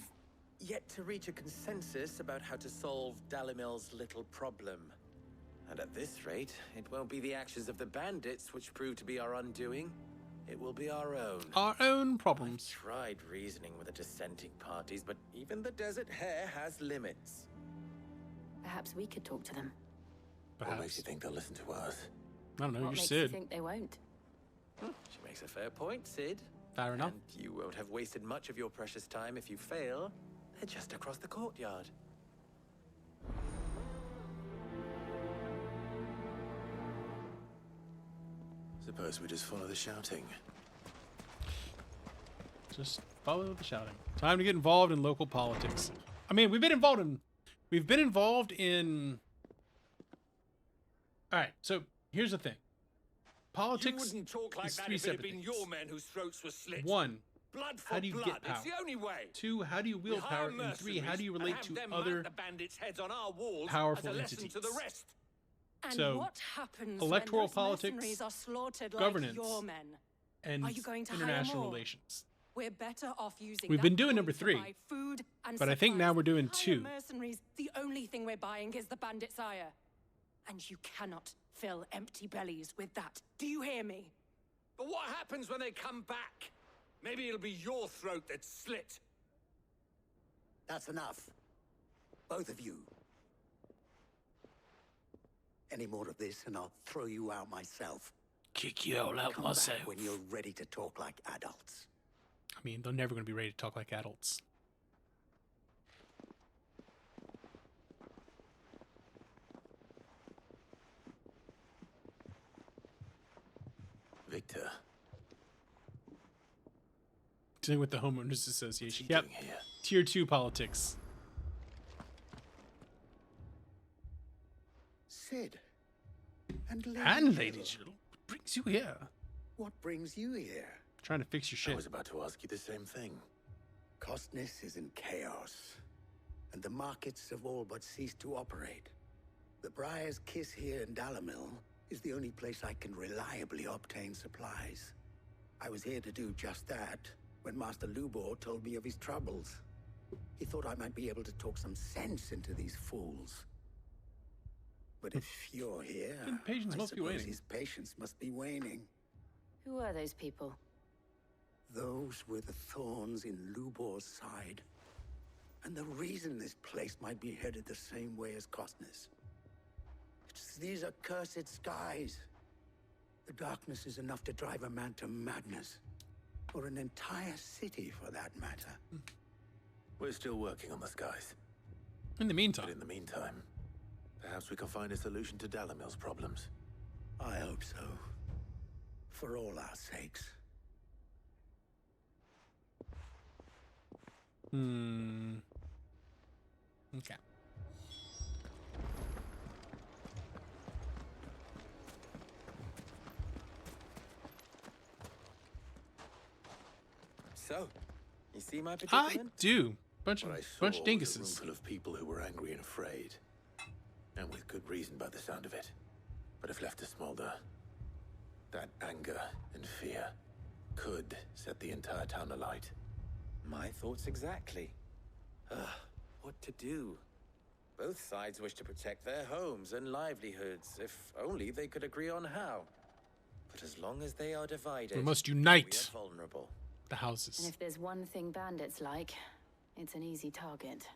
yet to reach a consensus about how to solve Dalimil's little problem. And at this rate, it won't be the actions of the bandits which prove to be our undoing. It will be our own. Our own problems. I've tried reasoning with the dissenting parties, but even the Desert Hare has limits. Perhaps we could talk to them. Perhaps. What makes you think they'll listen to us? I don't know, What you're makes Sid. you think they won't? She makes a fair point, Sid. Fair enough. And you won't have wasted much of your precious time if you fail. They're just across the courtyard. Suppose we just follow the shouting. Just follow the shouting. Time to get involved in local politics. I mean, we've been involved in all right, so here's the thing. Politics You wouldn't talk like is that three if it had separate been things. your men whose throats were slit. One, Blood for how do you blood. get power? It's the only way. 2, how do you wield We hire power? And 3, how do you relate mercenaries to and have them other mount the bandits' heads on our walls powerful as a lesson entities? to the rest. And So, what happens electoral when those politics, mercenaries are slaughtered governance, like your men? and Are you going to hire international more? relations. We're better off using We've that been doing coin number to 3, buy food and but I think now supplies. we're doing Hire 2. mercenaries. The only thing we're buying is the bandit's ire. And you cannot fill empty bellies with that. Do you hear me? But what happens when they come back? Maybe it'll be your throat that's slit. That's enough. Both of you. Any more of this and I'll throw you out myself. Kick you out like Come myself. back when you're ready to talk like adults. I mean, they're never going to be ready to talk like adults. Victor. Dealing with the homeowners association. Yep. Tier 2 politics. Sid. And Lady, And Lady Jill. What brings you here? What brings you here? Trying to fix your shit. I was about to ask you the same thing. Costness is in chaos, and the markets have all but ceased to operate. The Briar's Kiss here in Dalamil is the only place I can reliably obtain supplies. I was here to do just that when Master Lubor told me of his troubles. He thought I might be able to talk some sense into these fools. But if you're here, Patience I must be suppose waning. his patience must be waning. Who are those people? Those were the thorns in Lubor's side. And the reason this place might be headed the same way as Costness. It's these accursed skies. The darkness is enough to drive a man to madness. Or an entire city, for that matter. We're still working on the skies. In the meantime. But in the meantime, perhaps we can find a solution to Dalamil's problems. I hope so. For all our sakes. Okay. So, you see my predicament? I do. Bunch What of I saw bunch of was a room dinguses. full of people who were angry and afraid. And with good reason by the sound of it. But if left to smolder, that anger and fear could set the entire town alight. My thoughts exactly. What to do? Both sides wish to protect their homes and livelihoods, if only they could agree on how. But as long as they are divided, We must unite we are vulnerable. the houses. And if there's one thing bandits like, it's an easy target.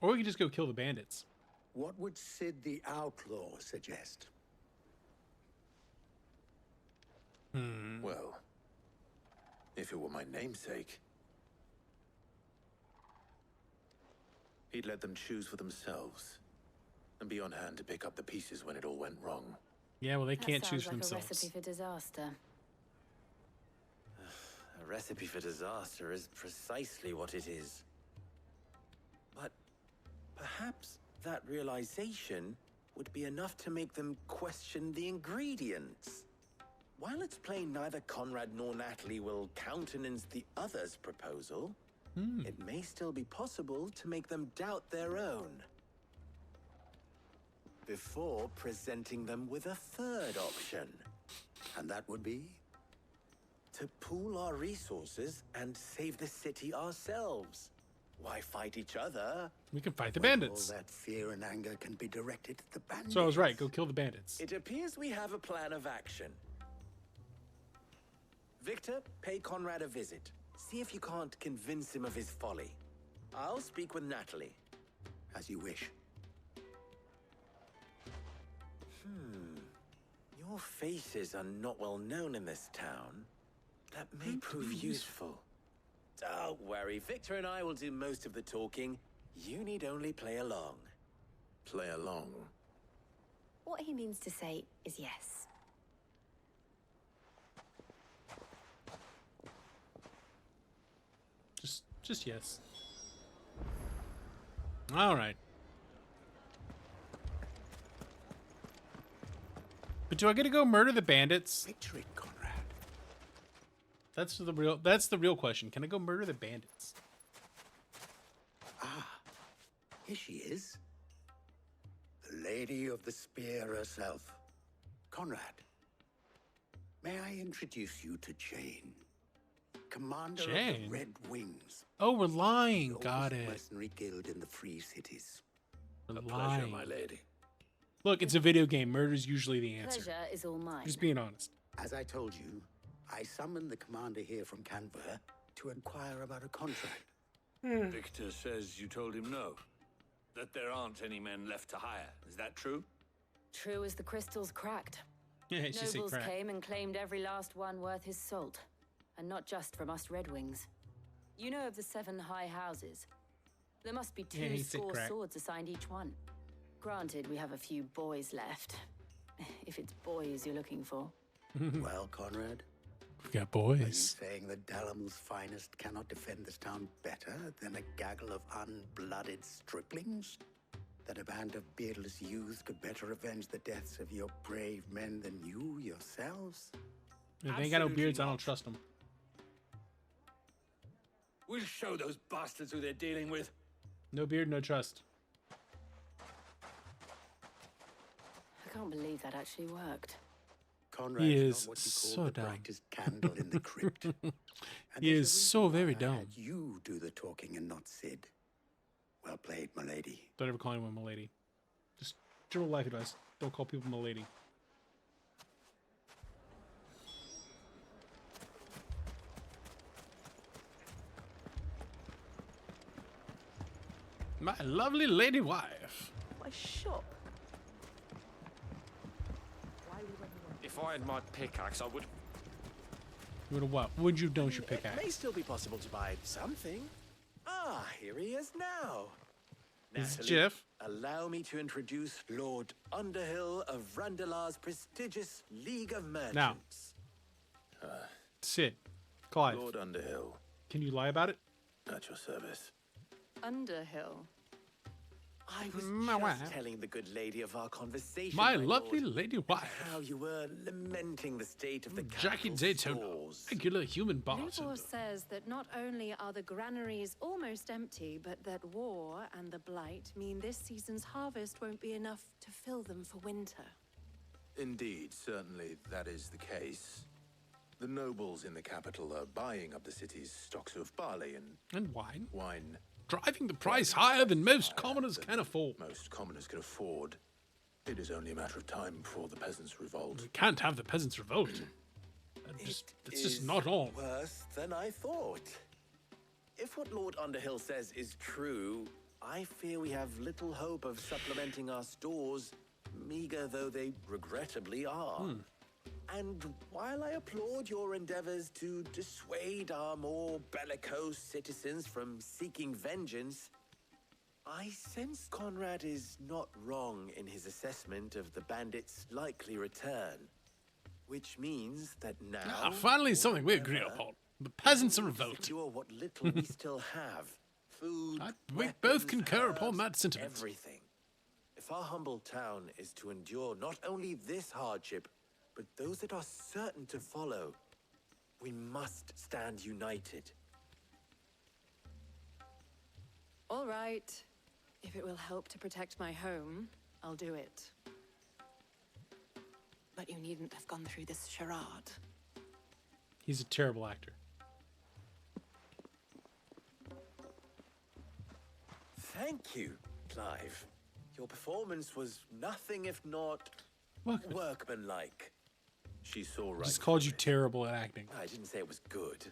Or we could just go kill the bandits. What would Sid the Outlaw suggest? Well, if it were my namesake, he'd let them choose for themselves and be on hand to pick up the pieces when it all went wrong. Yeah, well, they That can't sounds choose for like themselves. a recipe for disaster. A recipe for disaster is precisely what it is. But perhaps that realization would be enough to make them question the ingredients. While it's plain neither Conrad nor Natalie will countenance the other's proposal, it may still be possible to make them doubt their own. Before presenting them with a third option. And that would be? To pool our resources and save the city ourselves. Why fight each other? We can fight the when bandits. All that fear and anger can be directed at the bandits. So I was right. Go kill the bandits. It appears we have a plan of action. Victor, pay Conrad a visit. See if you can't convince him of his folly. I'll speak with Natalie. As you wish. Your faces are not well known in this town. That may prove useful. Don't worry, Victor and I will do most of the talking. You need only play along. Play along? What he means to say is yes. Just yes. All right. But do I get to go murder the bandits? Picture it, Conrad. That's the real question. Can I go murder the bandits? Ah, here she is. The Lady of the Spear herself. Conrad, may I introduce you to Jane? Commander of Jane? the Red Wings. Oh, we're lying. The Got oldest it. mercenary guild in the Free Cities. We're A pleasure, lying. my lady. Look, it's a video game. Murder's usually the answer. Pleasure is all mine. Just being honest. As I told you, I summoned the commander here from Canberra to inquire about a contract. Victor says you told him no. That there aren't any men left to hire. Is that true? True as the crystals cracked. Yeah, she said Nobles crack. came and claimed every last one worth his salt. And not just from us Red Wings. You know of the 7 high houses. There must be 2 Yeah, he said score crack. swords assigned each one. Granted, we have a few boys left. If it's boys you're looking for. Well, Conrad, We've got are you boys. saying that Dalamil's finest cannot defend this town better than a gaggle of unblooded striplings? That a band of beardless youths could better avenge the deaths of your brave men than you yourselves? If they ain't got no Absolutely beards, I not. don't trust them. We'll show those bastards who they're dealing with. No beard, no trust. I can't believe that actually worked. Conrad's He not is what you call so the dumb. brightest candle in the crypt. And He there's is a so reason very why I dumb. had you do the talking and not Sid. Well played, my lady. Don't ever call anyone milady. Just general life advice. Don't call people milady. My lovely lady wife. My shop. If I had my pickaxe, I would. You would have what? Would you don't your It may pickaxe? still be possible to buy something. Ah, here he is now. It's Natalie, Jeff. allow me to introduce Lord Underhill of Randalar's prestigious League of Merchants. Sid. Clive. Lord Underhill, Can you lie about it? at your service. Underhill. I was My just wife. telling the good lady of our conversation. My Lord, lovely lady wife. how you were lamenting the state of the Jackie capital's Daytona. stores. Regular human boss. Lubor says that not only are the granaries almost empty, but that war and the blight mean this season's harvest won't be enough to fill them for winter. Indeed, certainly that is the case. The nobles in the capital are buying up the city's stocks of barley and wine. Wine. Driving the price higher than most commoners can afford. Most commoners can afford. It is only a matter of time before the peasants revolt. We can't have the peasants revolt. That's just not on. Worse than I thought. If what Lord Underhill says is true, I fear we have little hope of supplementing our stores, meager though they regrettably are. And while I applaud your endeavors to dissuade our more bellicose citizens from seeking vengeance, I sense Conrad is not wrong in his assessment of the bandits' likely return. Which means that now... Finally something we agree upon. The peasants are revolting. Secure what little we still have. Food, We both weapons, concur upon herbs, that sentiment. everything. If our humble town is to endure not only this hardship, but those that are certain to follow, we must stand united. All right. If it will help to protect my home, I'll do it. But you needn't have gone through this charade. He's a terrible actor. Thank you, Clive. Your performance was nothing if not workmanlike. She saw right. Just called you terrible at acting. I didn't say it was good,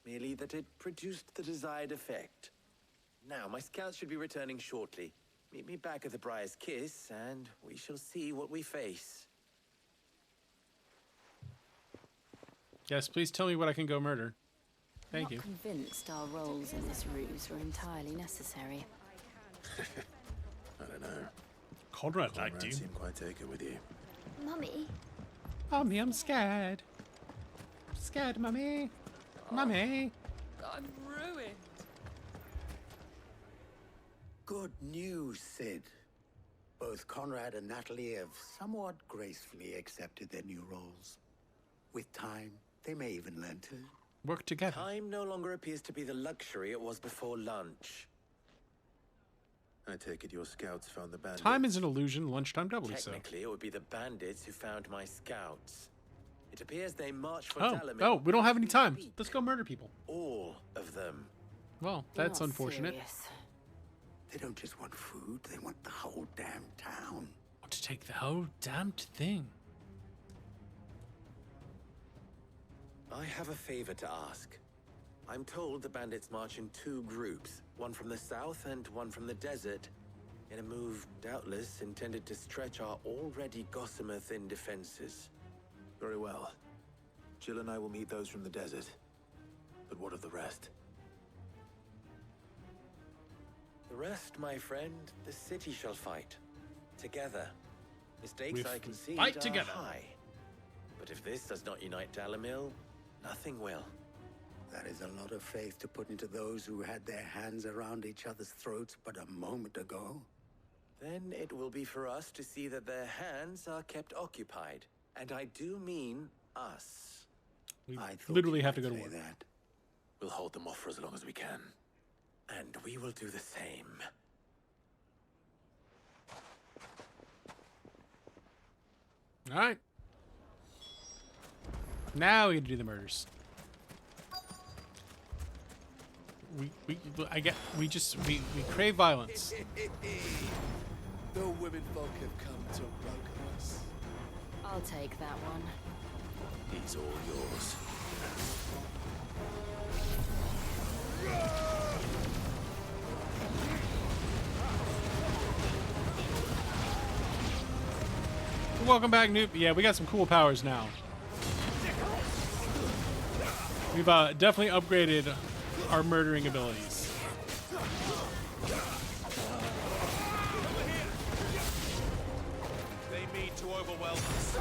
merely that it produced the desired effect. Now, my scouts should be returning shortly. Meet me back at the Briar's Kiss, and we shall see what we face. Yes, please tell me what I can go murder. Thank you. Not convinced our roles in this ruse were entirely necessary. I don't know. Conrad liked you. Seemed quite taken with you. Mummy? Mommy, I'm scared. I'm scared, Mummy. Mummy. I'm ruined. Good news, Sid. Both Conrad and Natalie have somewhat gracefully accepted their new roles. With time, they may even learn to Work together. Time no longer appears to be the luxury it was before lunch. I take it your scouts found the bandits. Time is an illusion, lunchtime doubly so. Technically, it would be the bandits who found my scouts. It appears they marched for Oh, Dalamir. oh, we don't have any time. Let's go murder people. All of them. Well, that's unfortunate. They don't just want food, they want the whole damn town. Want to take the whole damned thing. I have a favor to ask. I'm told the bandits march in 2 groups, one from the south and one from the desert, in a move doubtless intended to stretch our already gossamer-thin defenses. Very well. Jill and I will meet those from the desert. But what of the rest? The rest, my friend, the city shall fight. Together. Mistakes I concede fight are together. high. But if this does not unite Dalamil, nothing will. That is a lot of faith to put into those who had their hands around each other's throats but a moment ago. Then it will be for us to see that their hands are kept occupied. And I do mean us. We literally have to go to war. That. We'll hold them off for as long as we can. And we will do the same. All right. Now we can do the murders. We crave violence. The women folk have come to welcome us. I'll take that one. He's all yours. Welcome back, Noob. Yeah, we got some cool powers now. We've definitely upgraded our murdering abilities. They mean to overwhelm us.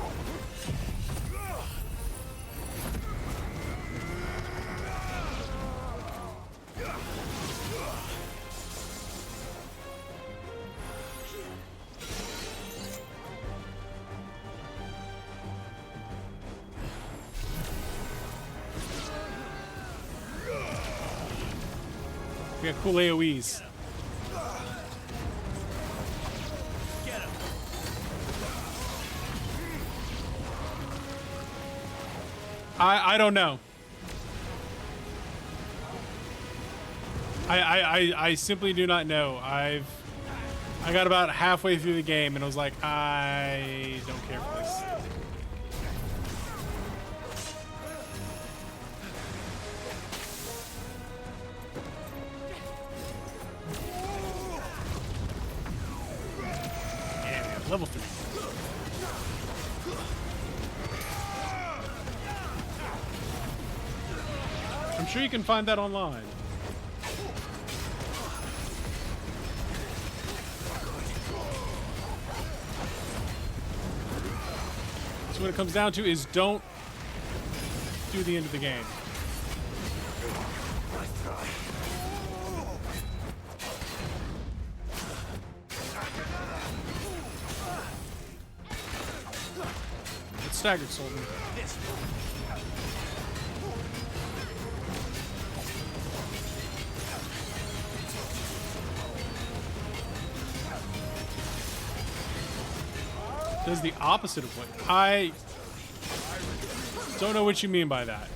We got cool AoEs. I don't know. I simply do not know. I got about halfway through the game and I was like, I don't care for this. Level 3. I'm sure you can find that online. So what it comes down to is don't do the end of the game. It's staggered, Sultan. Does the opposite of what I don't know what you mean by that.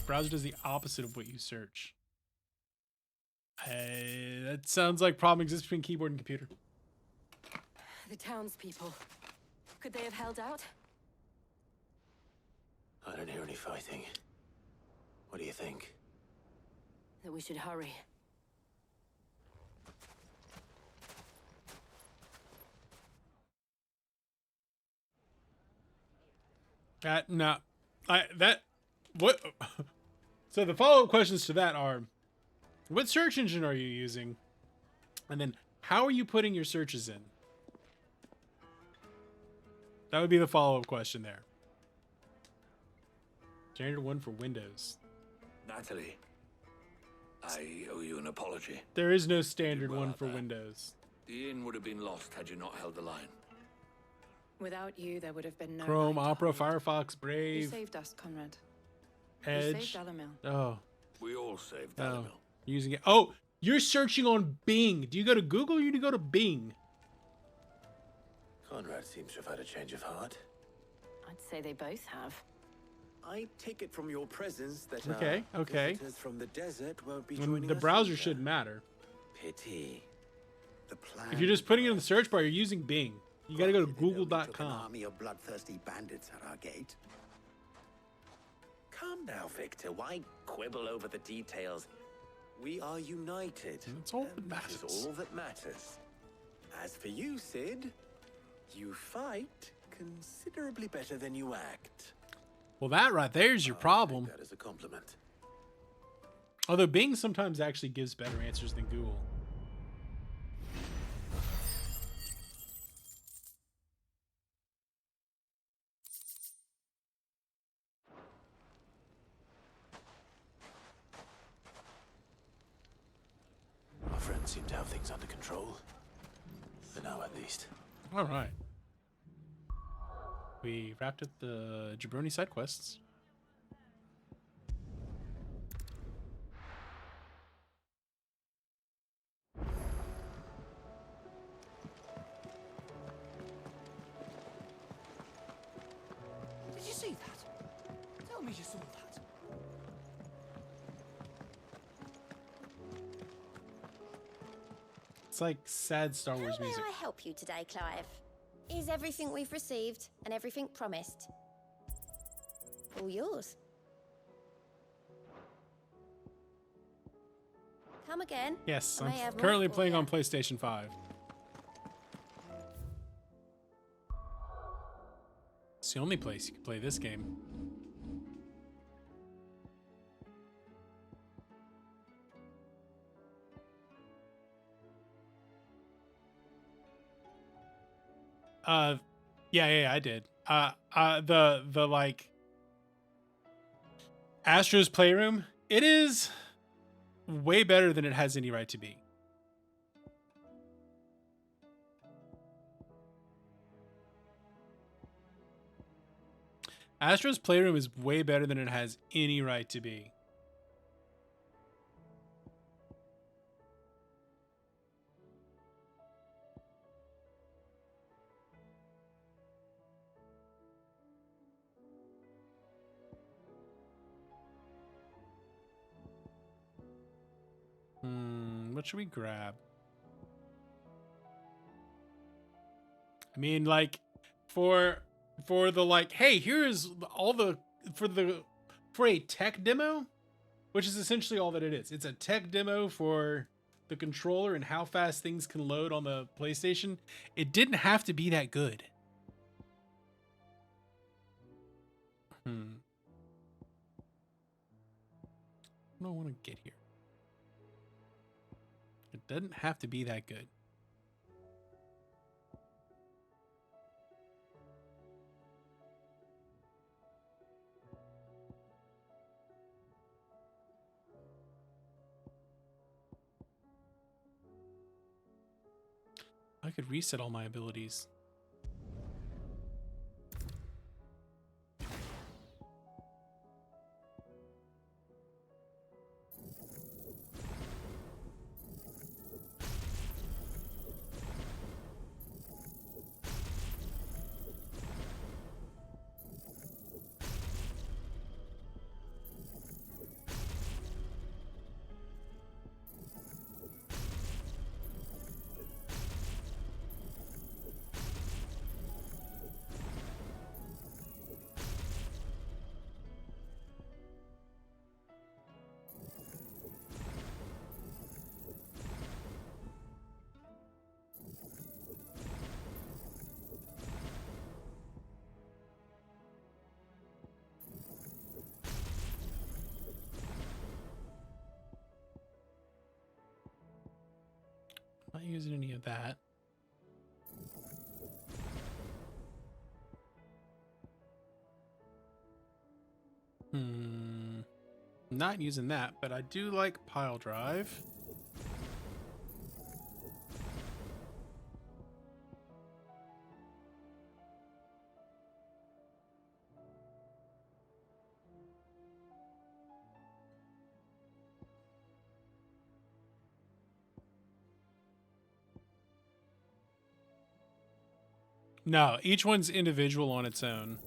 Browser does the opposite of what you search. That sounds like problem exists between keyboard and computer. The townspeople. Could they have held out? I don't hear any fighting. What do you think? That we should hurry. What? So the follow-up questions to that are, what search engine are you using? And then how are you putting your searches in? That would be the follow-up question there. Standard one for Windows. Natalie, I owe you an apology. There is no standard one for Windows. The inn would have been lost had you not held the line. Without you, there would have been no Chrome, line to Opera, hold. Firefox, You Brave, saved us, Conrad. You Edge. saved Dalamil. Oh, We all saved oh, Dalamil. using it. Oh, you're searching on Bing. Do you go to Google or you do go to Bing? Conrad seems to have had a change of heart. I'd say they both have. I take it from your presence that Okay, okay. visitors from the desert won't be And joining the us browser either. shouldn't matter. Pity. The plan If you're just putting it in the search bar, you're using Bing. You got to go to An google.com. army of bloodthirsty bandits at our gate. Calm now, Victor. Why quibble over the details? We are united. That's all that and matters. That is all that matters. As for you, Sid, you fight considerably better than you act. Well, that right there's your problem. That is a compliment. Although Bing sometimes actually gives better answers than Google. Our friends seem to have things under control. For now, at least. All right. We wrapped up the Jabroni side quests. Did you see that? Tell me you saw that. It's like sad Star Wars How may music. I help you today, Clive? Is everything we've received and everything promised? All yours. Come again. Yes, I I'm may have more currently for playing ya. on PlayStation 5. It's the only place you can play this game. Yeah, I did. The like Astro's Playroom, it is way better than it has any right to be. Astro's Playroom is way better than it has any right to be. What should we grab? I mean, like, for the like, hey, here's all the for a tech demo, which is essentially all that it is. It's a tech demo for the controller and how fast things can load on the PlayStation. It didn't have to be that good. What do I want to get here? It doesn't have to be that good. I could reset all my abilities. Not using any of that. Not using that, but I do like pile drive. No, each one's individual on its own.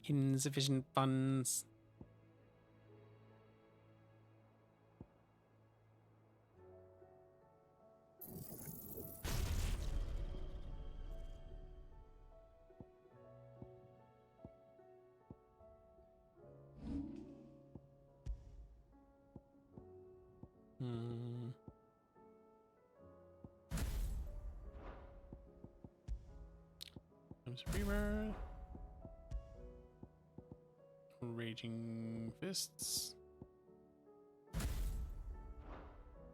Insufficient funds. Rebirth. Raging Fists.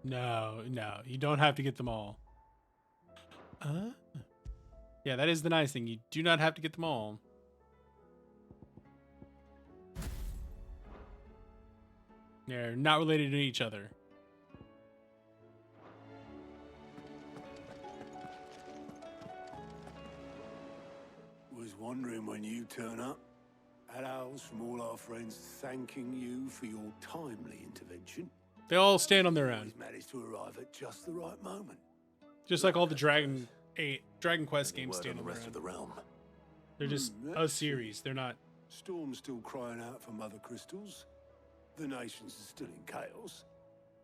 No, you don't have to get them all. Yeah, that is the nice thing. You do not have to get them all. They're not related to each other. Was wondering when you turn up. Had owls from all our friends thanking you for your timely intervention. They all stand on their own. Managed to arrive at just the right moment. Just like all the Dragon Quest games stand on the rest of the realm. They're just a series. They're not. Storm's still crying out for Mother Crystals. The nations are still in chaos.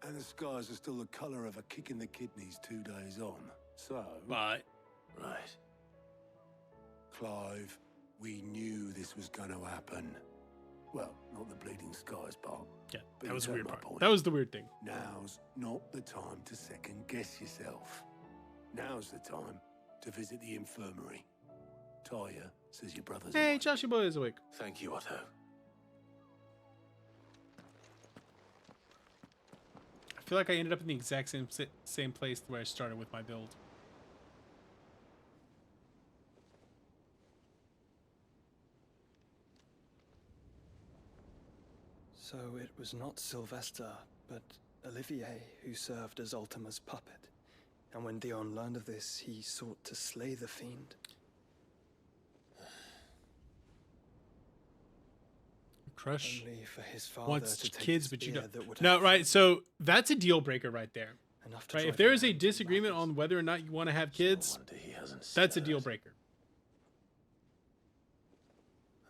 And the skies are still the colour of a kick in the kidneys 2 days on. So... But... Right. Clive, we knew this was going to happen. Well, not the bleeding skies part. Yeah, that was the weird part. That was the weird thing. Now's not the time to second guess yourself. Now's the time to visit the infirmary. Taya says your brother's Hey, Joshy boy is awake. Thank you, Otto. I feel like I ended up in the exact same place where I started with my build. So it was not Sylvester, but Olivier who served as Ultima's puppet. And when Dion learned of this, he sought to slay the fiend. Crush Only for his father wants to take kids, a but you spear don't. that would No, have right. So that's a deal breaker right there. enough to Right. If drive there him is a out to disagreement on whether or not you want to have kids, that's a deal breaker.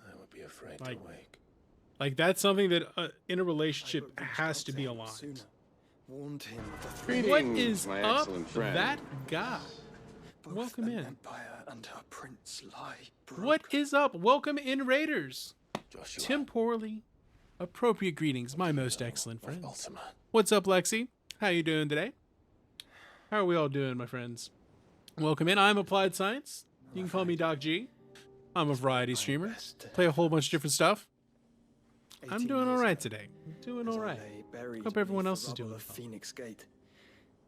I would be afraid Like, to wake. Like that's something that in a relationship has to be aligned. sooner. Warned him of the What threat. is up that guy? Both Welcome an in. Empire and her prince lie. What is up? Welcome in, Raiders. Temporally appropriate greetings, my most excellent friends. What's up, Lexi? How you doing today? How are we all doing, my friends? Welcome in. I'm Applied Science. You can call me Doc G. I'm a variety streamer. Play a whole bunch of different stuff. I'm doing all right today. I'm doing all right. Hope everyone else is doing well. Phoenix Gate.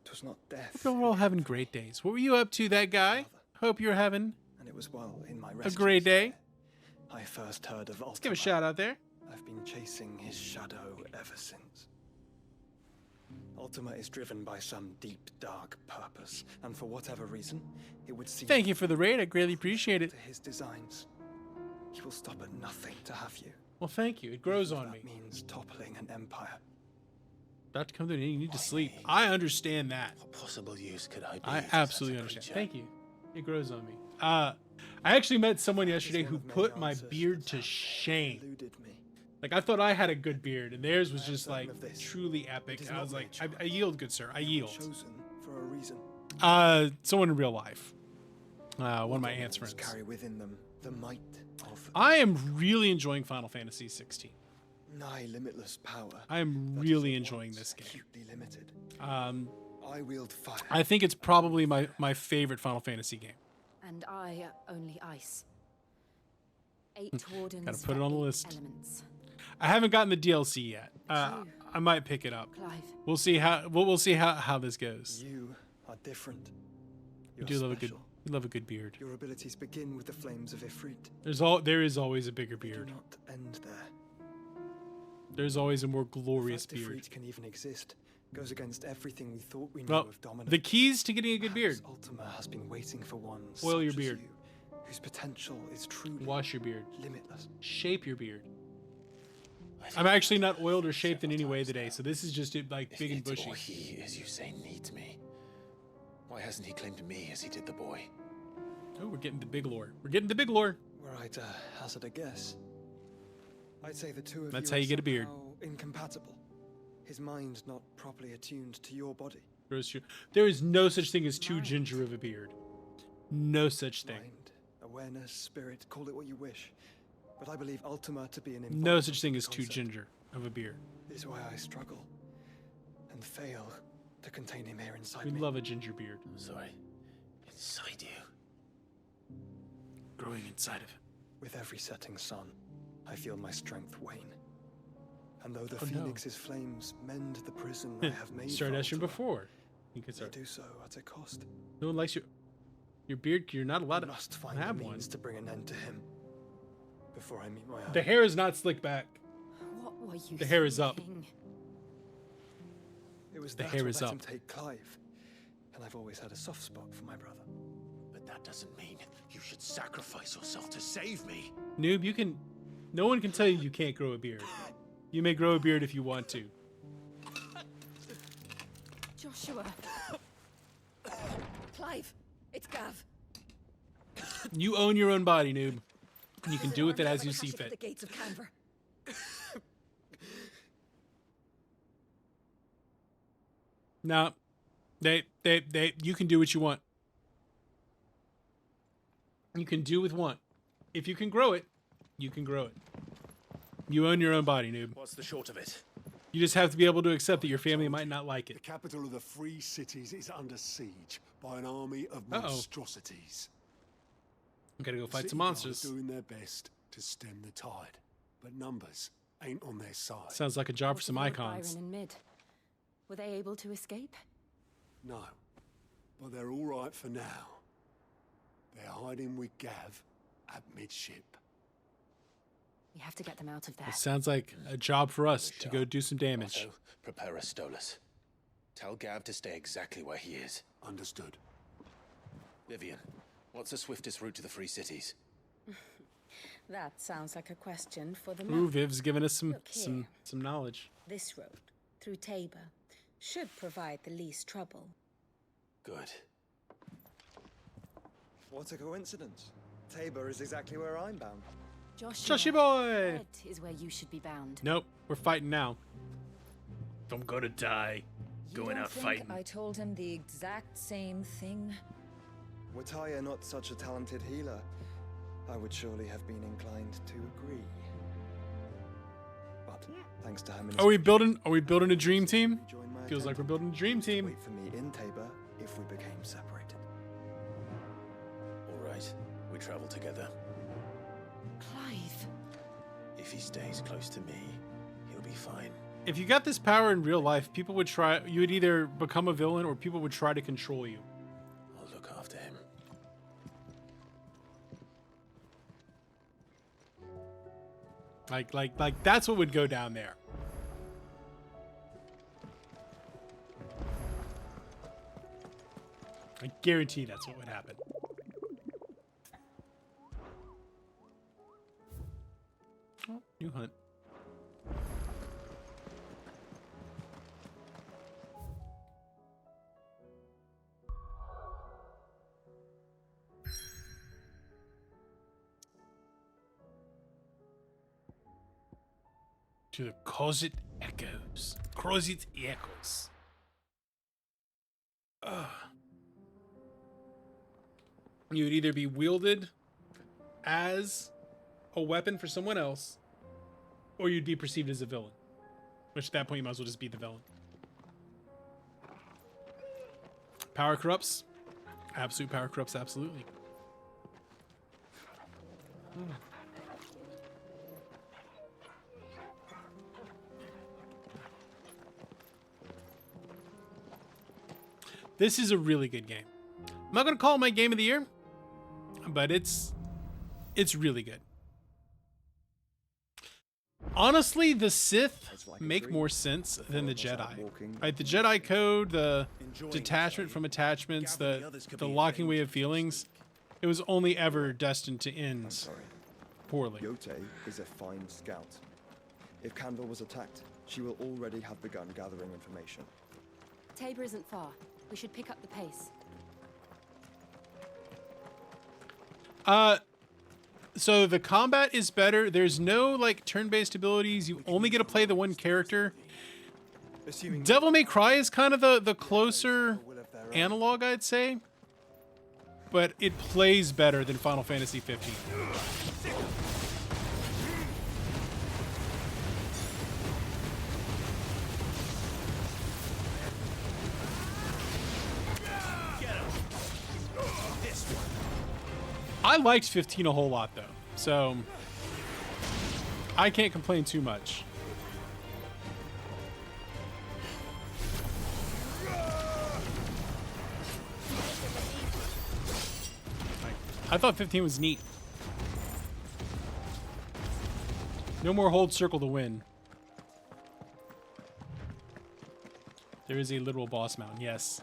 It was not death. Hope you're all having great days. What were you up to, that guy? Hope you're having And it was well in my a great day. I first heard of Ultima. Let's give a shout out there. I've been chasing his shadow ever since. Ultima is driven by some deep, dark purpose, and for whatever reason, it would seem... Thank you for the raid. I greatly appreciate it. ...to his designs. He will stop at nothing to have you. Well, thank you. It grows on me. That means toppling an empire. About to come through. You need to sleep. I understand that. What possible use could I be? I absolutely understand. Thank you. It grows on me. I actually met someone yesterday who put my beard to shame. Like, I thought I had a good beard, and theirs was just like truly epic. And I was like, I yield, good sir. I yield. Chosen for a reason. Someone in real life. One of my aunt's friends. Carry within them the might of... I am really enjoying Final Fantasy 16. Nigh limitless power. I am really enjoying this game. Acutely limited. I wield fire. I think it's probably my favorite Final Fantasy game. And I only ice. 8 wardens. Gotta put it on the list. Elements. I haven't gotten the DLC yet. I might pick it up. Clive. We'll see how this goes. You are different. You do love a good We love a good beard. Your abilities begin with the flames of Ifrit. There is always a bigger beard. They do not end there. There's always a more glorious the fact beard. Ifrit can even exist goes against everything we thought we knew Well, of Dominant. the keys to getting a good beard. Ultima has been waiting for one Oil your such as beard. you, whose potential is truly Wash your beard. limitless. Shape your beard. I'm actually not oiled or shaped in any way today, so this is just like big and bushy. Or he, as you say, needs me. Why hasn't he claimed me as he did the boy? Oh, we're getting the big lore. We're getting the big lore. Were I to hazard a guess, I'd say the two of That's you how are you get a beard. somehow incompatible. His mind not properly attuned to your body. There is no such thing as too ginger of a beard. No such thing. Mind, awareness, spirit, call it what you wish. But I believe Ultima to be an No such thing as too concept. ginger of a beard. Is why I struggle and fail to contain him here inside We me. love a ginger beard. I'm sorry. Inside you. Growing inside of him. With every setting sun, I feel my strength wane. And though the Oh, no. Phoenix's flames mend the prison I have made Started for asking Ultima, before. You can they start. do so at a cost. No one likes your beard. You're not allowed I must to find have a one. means to bring an end to him before I meet my own. The hair is not slicked back. What were you The hair is up. thinking? It was The that hair what is let up. him take Clive, and I've always had a soft spot for my brother. But that doesn't mean you should sacrifice yourself to save me. Noob, you can. No one can tell you can't grow a beard. You may grow a beard if you want to. Joshua. Clive, it's Gav. You own your own body, noob. You can do with it as you see At the fit. gates of Canver. No, you can do what you want. You can do with one. If you can grow it, you can grow it. You own your own body, noob. What's the short of it? You just have to be able to accept that your family might not like The it. capital of the Free Cities is under siege by an army of Uh-oh. monstrosities. I'm gonna go The fight city some guard monsters. are doing their best to stem the tide, but numbers ain't on their side. Sounds like a job for some Lord icons. Byron and Mid. Were they able to escape? No, but they're all right for now. They're hiding with Gav at midship. We have to get them out of there. It sounds like a job for us to go do some damage. Otto, prepare a Stolas. Tell Gav to stay exactly where he is. Understood. Vivian, what's the swiftest route to the Free Cities? That sounds like a question for the Ooh, map. Viv's giving us some Look here. some knowledge. This road, through Tabor, should provide the least trouble. Good. What a coincidence. Tabor is exactly where I'm bound. Joshua, Joshy boy! Red is where you should be bound. Nope, we're fighting now. I'm gonna die. You don't think I told him the exact same thing? Were Tyre not such a talented healer, I would surely have been inclined to agree. But thanks to Herman's... Are we building a dream team? Join my Feels like attempt we're building a dream team. Wait for me in Tabor if we became separated. All right, we travel together. Clive. If he stays close to me, he'll be fine. If you got this power in real life, people would try. You would either become a villain or people would try to control you. I'll look after him. Like that's what would go down there. I guarantee that's what would happen. Oh, new hunt. To the closet echoes. Closet echoes. Ugh. You would either be wielded as a weapon for someone else, or you'd be perceived as a villain. Which at that point you might as well just be the villain. Power corrupts. Absolute power corrupts, absolutely. This is a really good game. I'm not going to call it my game of the year, but it's really good. Honestly, the Sith make more sense than the Jedi. Right, the Jedi code, the detachment from attachments, the locking way of feelings, it was only ever destined to end poorly. Yote is a fine scout. If Canville was attacked, she will already have begun gathering information. Tabor isn't far. We should pick up the pace. So the combat is better. There's no like turn-based abilities. You only get to play the one character. Devil May Cry is kind of the closer analog, I'd say. But it plays better than Final Fantasy 15. I liked 15 a whole lot though, so I can't complain too much. I thought 15 was neat. No more hold circle to win. There is a literal boss mountain, yes.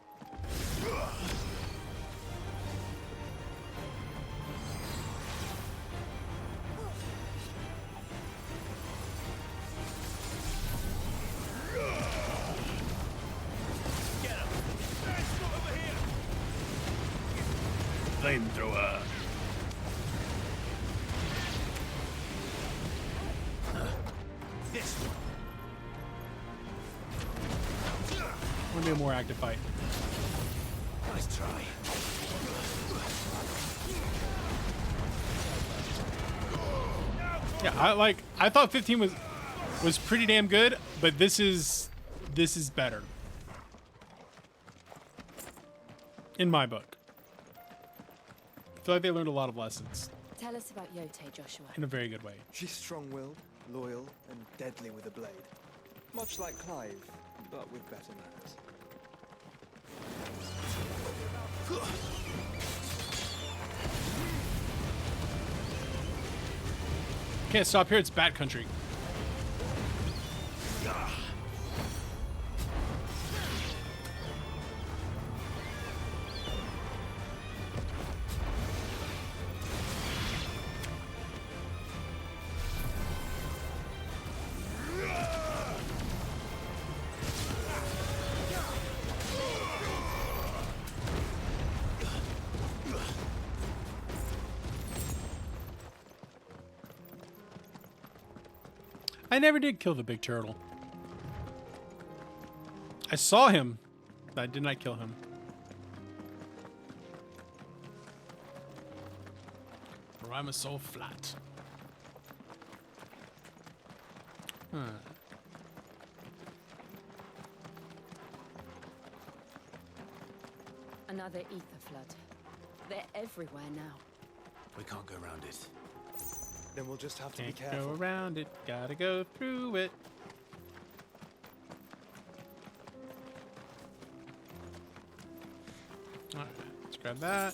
Flamethrower. This one. Want to be a more active fight. Nice try. Yeah, I thought 15 was pretty damn good, but this is better. In my book. I feel like they learned a lot of lessons. Tell us about Yote, Joshua. In a very good way. She's strong-willed, loyal, and deadly with a blade. Much like Clive, but with better manners. Can't stop here, it's Bat Country. I never did kill the big turtle. I saw him, but I did not kill him. Or I'm a soul flat. Huh. Another ether flood. They're everywhere now. We can't go around it. Then we'll just have to Can't be careful. go around it, gotta go through it. Alright, let's grab that.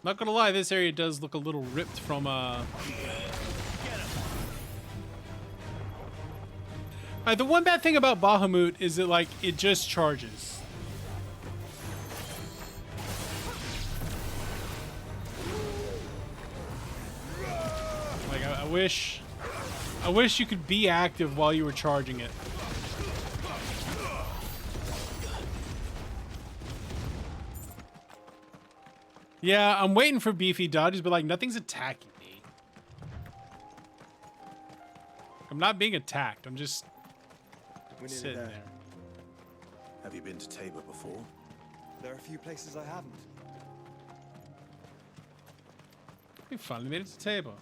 Not gonna lie, this area does look a little ripped from the one bad thing about Bahamut is that like it just charges. Like I wish you could be active while you were charging it. Yeah, I'm waiting for beefy dodges, but like nothing's attacking me. I'm not being attacked. I'm just sitting there. Have you been to Tabor before? There are a few places I haven't. We finally made it to Tabor.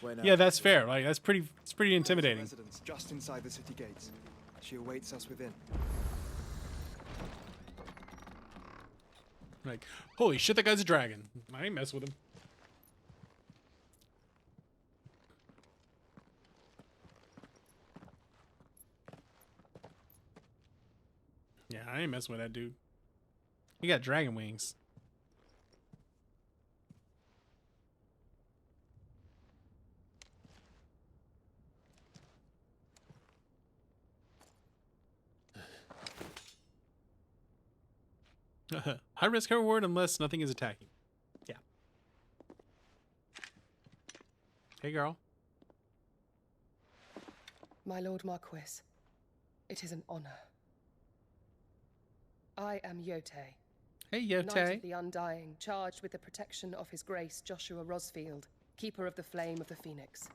Where now? Yeah, that's fair. Like it's pretty intimidating. Residence just inside the city gates. She awaits us within. Like, holy shit, that guy's a dragon. I ain't mess with him. Yeah, I ain't messing with that dude. He got dragon wings. High risk, high reward unless nothing is attacking. Yeah. Hey, girl. My Lord Marquis, it is an honor. I am Yote. Hey, Yote. Knight of the Undying, charged with the protection of His Grace Joshua Rosfield, Keeper of the Flame of the Phoenix.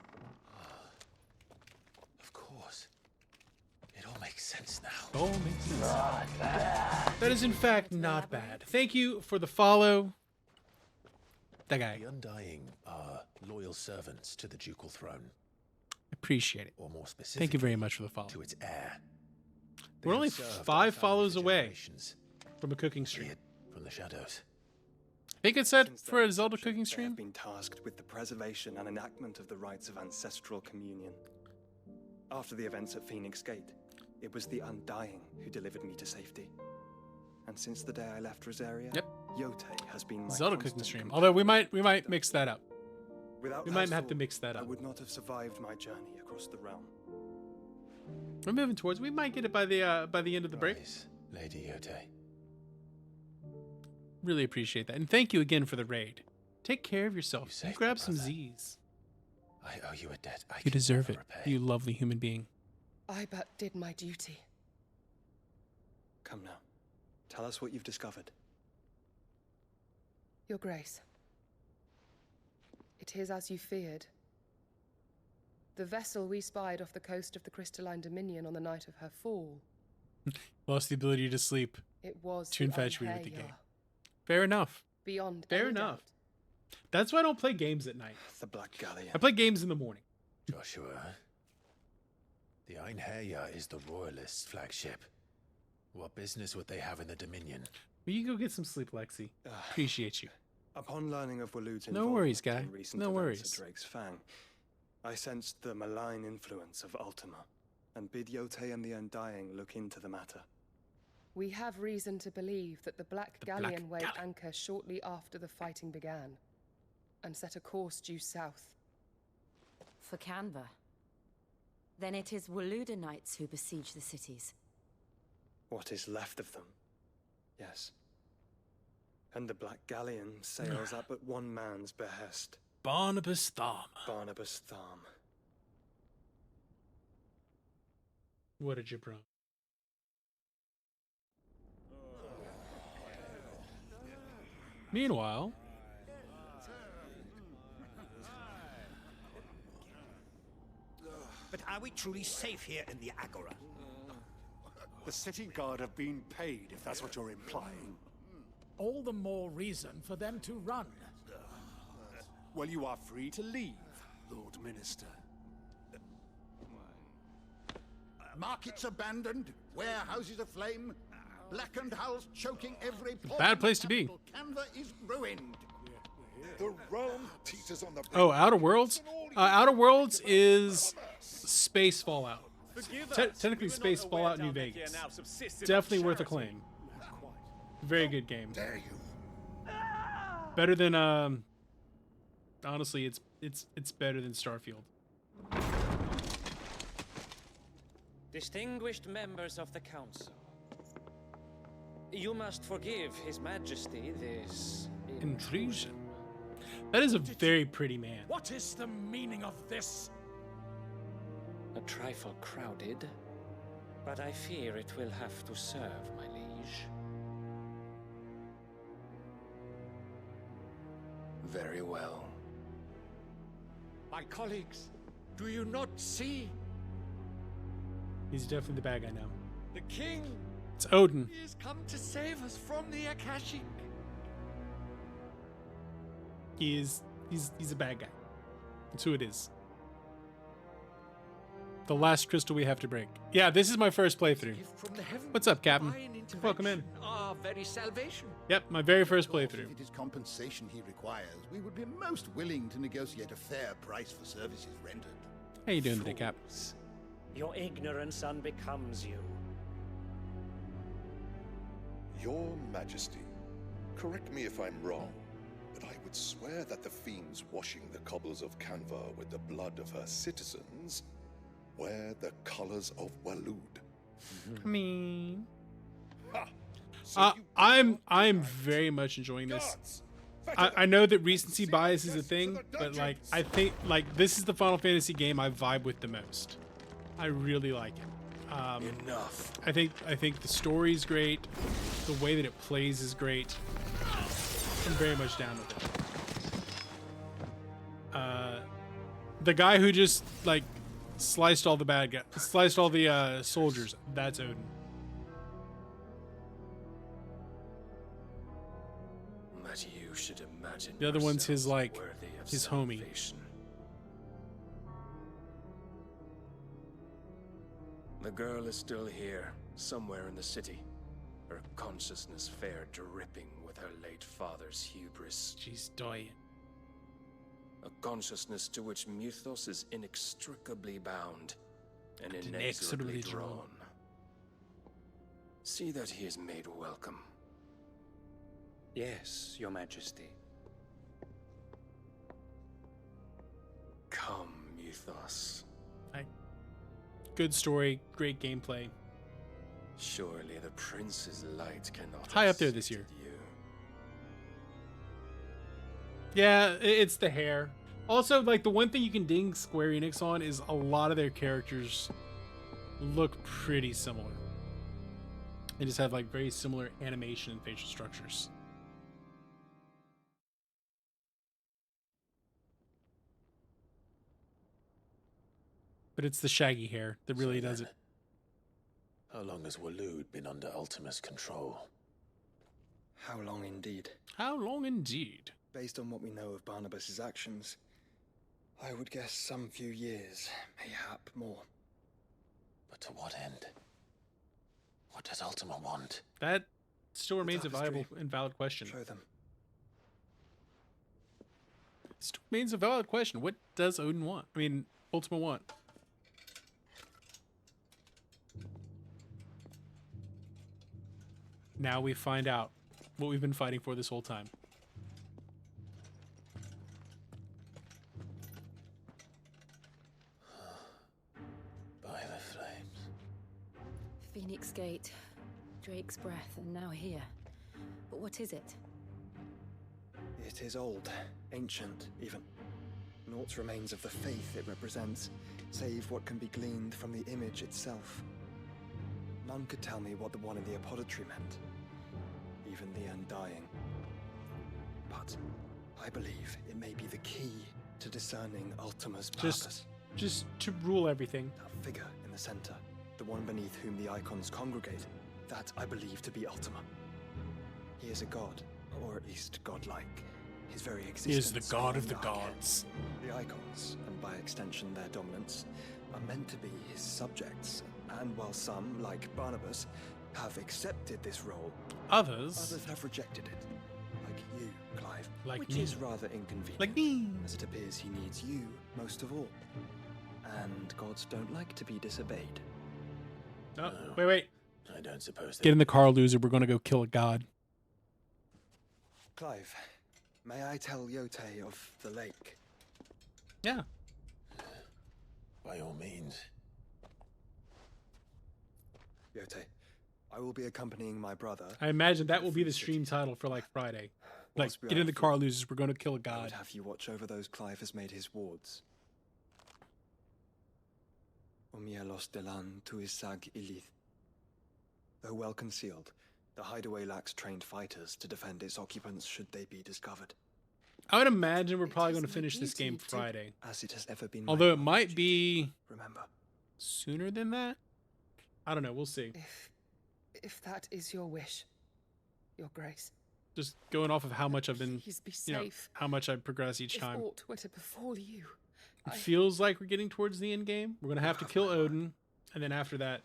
Of course. It all makes sense now. All makes sense. That is, in fact, not bad. Thank you for the follow. That guy. The Undying are loyal servants to the ducal throne. Appreciate it. Or more specifically, thank you very much for the follow. To its heir. We're only 5 follows away from a cooking stream. From the shadows. I think it's set for a Zelda cooking stream. I've been tasked with the preservation and enactment of the rites of ancestral communion. After the events at Phoenix Gate, it was the Undying who delivered me to safety. And since the day I left Rosaria, Yote has been my Zelda cooking stream. Although we might mix that up. Without we might have to mix that up. I would not have survived my journey across the realm. We're moving towards. We might get it by the end of the break. Lady Yote. Really appreciate that, and thank you again for the raid. Take care of yourself. You grab some Z's. I owe you a debt. You deserve it, you lovely human being. I but did my duty. Come now. Tell us what you've discovered. Your Grace. It is as you feared. The vessel we spied off the coast of the Crystalline Dominion on the night of her fall. Lost the ability to sleep. It was too infatuated with the game. Fair enough. Beyond Fair enough. That's why I don't play games at night. The Black Galleon. I play games in the morning. Joshua, the Einherja is the Royalists' flagship. What business would they have in the Dominion? Will you go get some sleep, Lexi? Appreciate you. Upon learning of Waloed's no worries, guy. in recent No events worries. at Drake's Fang, I sensed the malign influence of Ultima, and bid Yote and the Undying look into the matter. We have reason to believe that the Black Galleon weighed anchor shortly after the fighting began, and set a course due south. For Canva. Then it is Waloed knights who besiege the cities. What is left of them? Yes. And the Black Galleon sails at but one man's behest. Barnabas Thom. Barnabas Thom. What a jabron. Meanwhile, but are we truly safe here in the Agora? The city guard have been paid, if that's what you're implying. All the more reason for them to run. Well, you are free to leave, Lord Minister. Markets abandoned, warehouses aflame, blackened hulls choking every port. Bad place to be. Canva is ruined. The realm teeters on the oh, Outer Worlds? Outer Worlds is space Fallout. Technically space Fallout New Vegas. Definitely worth a claim. Very good game. Better than honestly, it's better than Starfield. Distinguished members of the council, you must forgive His Majesty this intrusion. That is a very pretty man. What is the meaning of this? A trifle crowded, but I fear it will have to serve, my liege. Very well. My colleagues, do you not see? He's definitely the bad guy now. The king. It's Odin. He has come to save us from the Akashic. He's a bad guy. That's who it is. The last crystal we have to break. Yeah, this is my first playthrough. What's up, Captain? Welcome in. Our very salvation. Yep, my very first playthrough. If it is compensation he requires, we would be most willing to negotiate a fair price for services rendered. How you doing today, Cap? Your ignorance unbecomes you. Your Majesty, correct me if I'm wrong, but I would swear that the fiends washing the cobbles of Canva with the blood of her citizens wear the colors of Waloed. I mean, Ha! I'm very much enjoying this. I know that recency bias is a thing, but like I think like this is the Final Fantasy game I vibe with the most. I really like it. Enough. I think the story's great. The way that it plays is great. I'm very much down with it. The guy who just like sliced all the soldiers. That's Odin. But you should imagine The other one's his like worthy of his homie. salvation. The girl is still here, somewhere in the city. Her consciousness fair dripping with her late father's hubris. She's dying. A consciousness to which Mythos is inextricably bound and inexorably drawn. See that he is made welcome. Yes, Your Majesty. Come, Mythos. Good story, great gameplay. Surely the prince's light cannot High up there have this year. seated you. Yeah, it's the hair. Also, like the one thing you can ding Square Enix on is a lot of their characters look pretty similar. They just have like very similar animation and facial structures. But it's the shaggy hair that really does it. How long has Waloed been under Ultima's control? How long indeed? How long indeed? Based on what we know of Barnabas's actions, I would guess some few years, mayhap more. But to what end? What does Ultima want? That still remains a viable and valid question. Show them. Still remains a valid question. What does Odin want? I mean, Ultima want? Now we find out what we've been fighting for this whole time. By the flames. Phoenix Gate, Drake's Breath, and now here. But what is it? It is old, ancient, even. Naught remains of the faith it represents, save what can be gleaned from the image itself. None could tell me what the one in the apothecary meant, even the Undying. But I believe it may be the key to discerning Ultima's purpose. Just to rule everything. That figure in the center, the one beneath whom the icons congregate, that I believe to be Ultima. He is a god, or at least godlike. His very existence. He is the god of the beyond our gods. ken. The icons, and by extension their dominants, are meant to be his subjects. And while some, like Barnabas, have accepted this role, others have rejected it. Like you, Clive. Like which me. is rather inconvenient. Like me. As it appears he needs you most of all. And gods don't like to be disobeyed. Oh, wait. I don't suppose Get in the car, loser. We're going to go kill a god. Clive, may I tell Yote of the lake? Yeah. By all means. Yote, I will be accompanying my brother. I imagine that will be the stream title for like Friday. Like, Whilst we get are in the afoot, car, losers. We're going to kill a I god. would have you watch over those Clive has made his wards. Omielos delan tuisag ilith. Though well concealed, the hideaway lacks trained fighters to defend its occupants should they be discovered. I would imagine we're probably going to finish this game Friday. As it has ever been. Although it might be Remember. sooner than that. I don't know. We'll see. If that is your wish, Your Grace. Just going off of how much I've been, Please be you know, safe. how much I progress each time. If aught were to befall you, It feels like we're getting towards the end game. We're going to have to kill Odin. And then after that,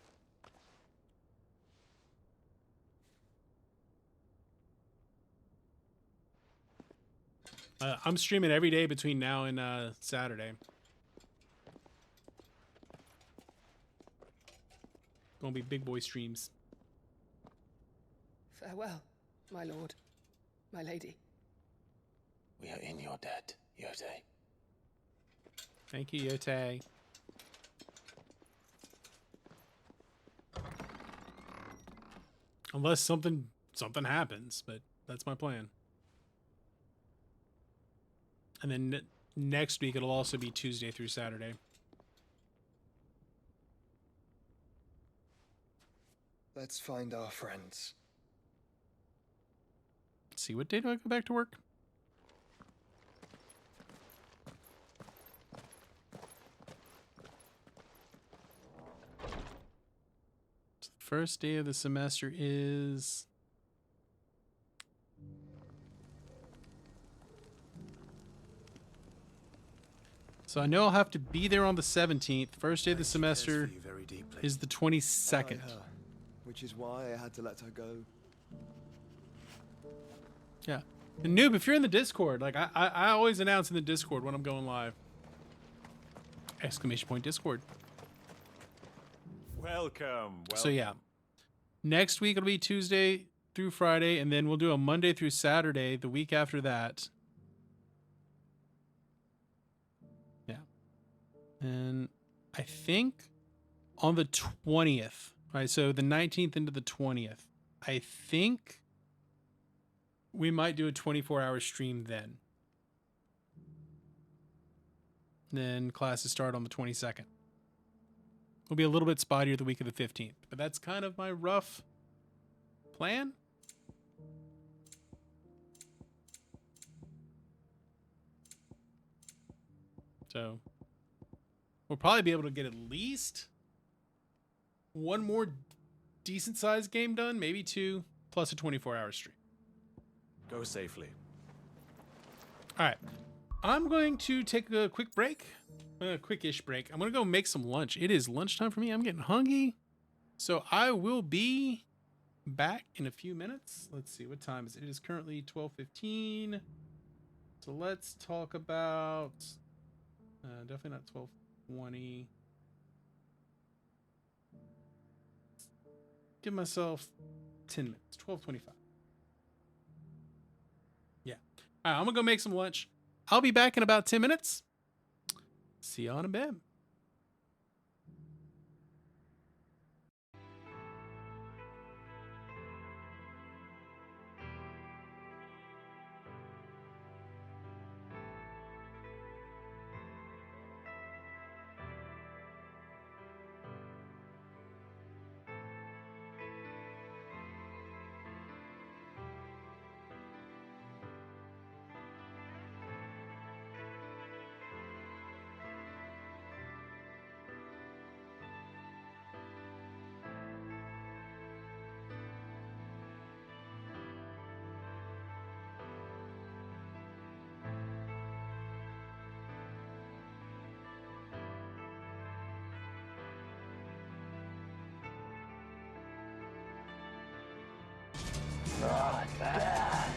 I'm streaming every day between now and Saturday. Gonna be big boy streams. Farewell, my lord, my lady. We are in your debt, Yote. Thank you, Yote. Unless something happens, but that's my plan. And then next week it'll also be Tuesday through Saturday. Let's find our friends. See, what day do I go back to work? So the first day of the semester is... So I know I'll have to be there on the 17th. First day of the semester is the 22nd. Which is why I had to let her go. Yeah. And Noob, if you're in the Discord, like I always announce in the Discord when I'm going live. Exclamation point Discord. Welcome. So yeah. Next week it'll be Tuesday through Friday, and then we'll do a Monday through Saturday the week after that. Yeah. And I think on the 20th, right? So the 19th into the 20th, I think we might do a 24-hour stream then. Then classes start on the 22nd. We'll be a little bit spottier the week of the 15th, but that's kind of my rough plan. So we'll probably be able to get at least one more decent sized game done, maybe two, plus a 24-hour stream. Go safely. All right. I'm going to take a quick break, a quickish break. I'm going to go make some lunch. It is lunchtime for me. I'm getting hungry. So I will be back in a few minutes. Let's see, what time is it? It is currently 12:15. So let's talk about, definitely not 12:20. Give myself 10 minutes, 12:25. Yeah. All right, I'm going to go make some lunch. I'll be back in about 10 minutes. See you in a bit. Not bad.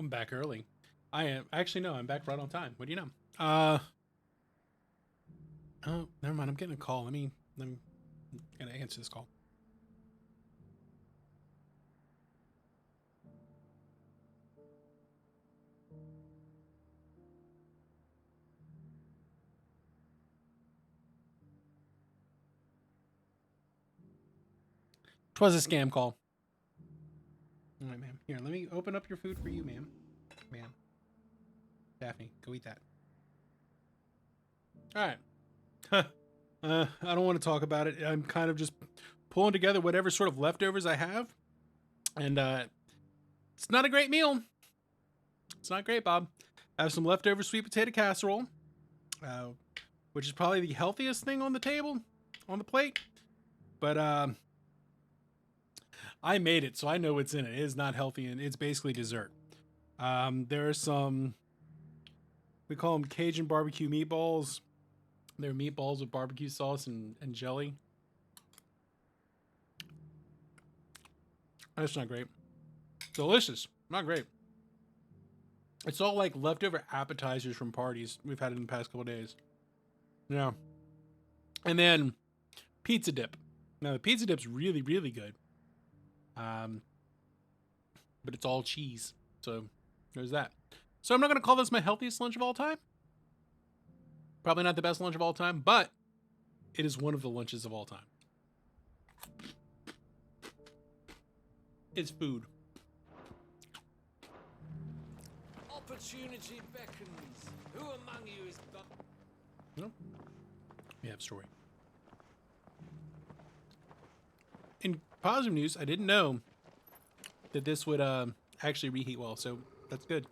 I'm back early. I am actually no, I'm back right on time. What do you know? Oh, never mind. I'm getting a call. I'm gonna answer this call. Twas a scam call. All right, ma'am. Here, let me open up your food for you, ma'am. Ma'am. Daphne, go eat that. All right. I don't want to talk about it. I'm kind of just pulling together whatever sort of leftovers I have. And it's not a great meal. It's not great, Bob. I have some leftover sweet potato casserole, which is probably the healthiest thing on the table, on the plate. But I made it, so I know what's in it. It is not healthy, and it's basically dessert. There are some, we call them Cajun barbecue meatballs. They're meatballs with barbecue sauce and jelly. That's not great. Delicious. Not great. It's all like leftover appetizers from parties we've had in the past couple of days. Yeah. And then pizza dip. Now the pizza dip's really, really good. But it's all cheese. So there's that. So I'm not going to call this my healthiest lunch of all time. Probably not the best lunch of all time, but it is one of the lunches of all time. It's food. Opportunity beckons. Who among you is... No. We have story. In positive news, I didn't know that this would actually reheat well, so that's good.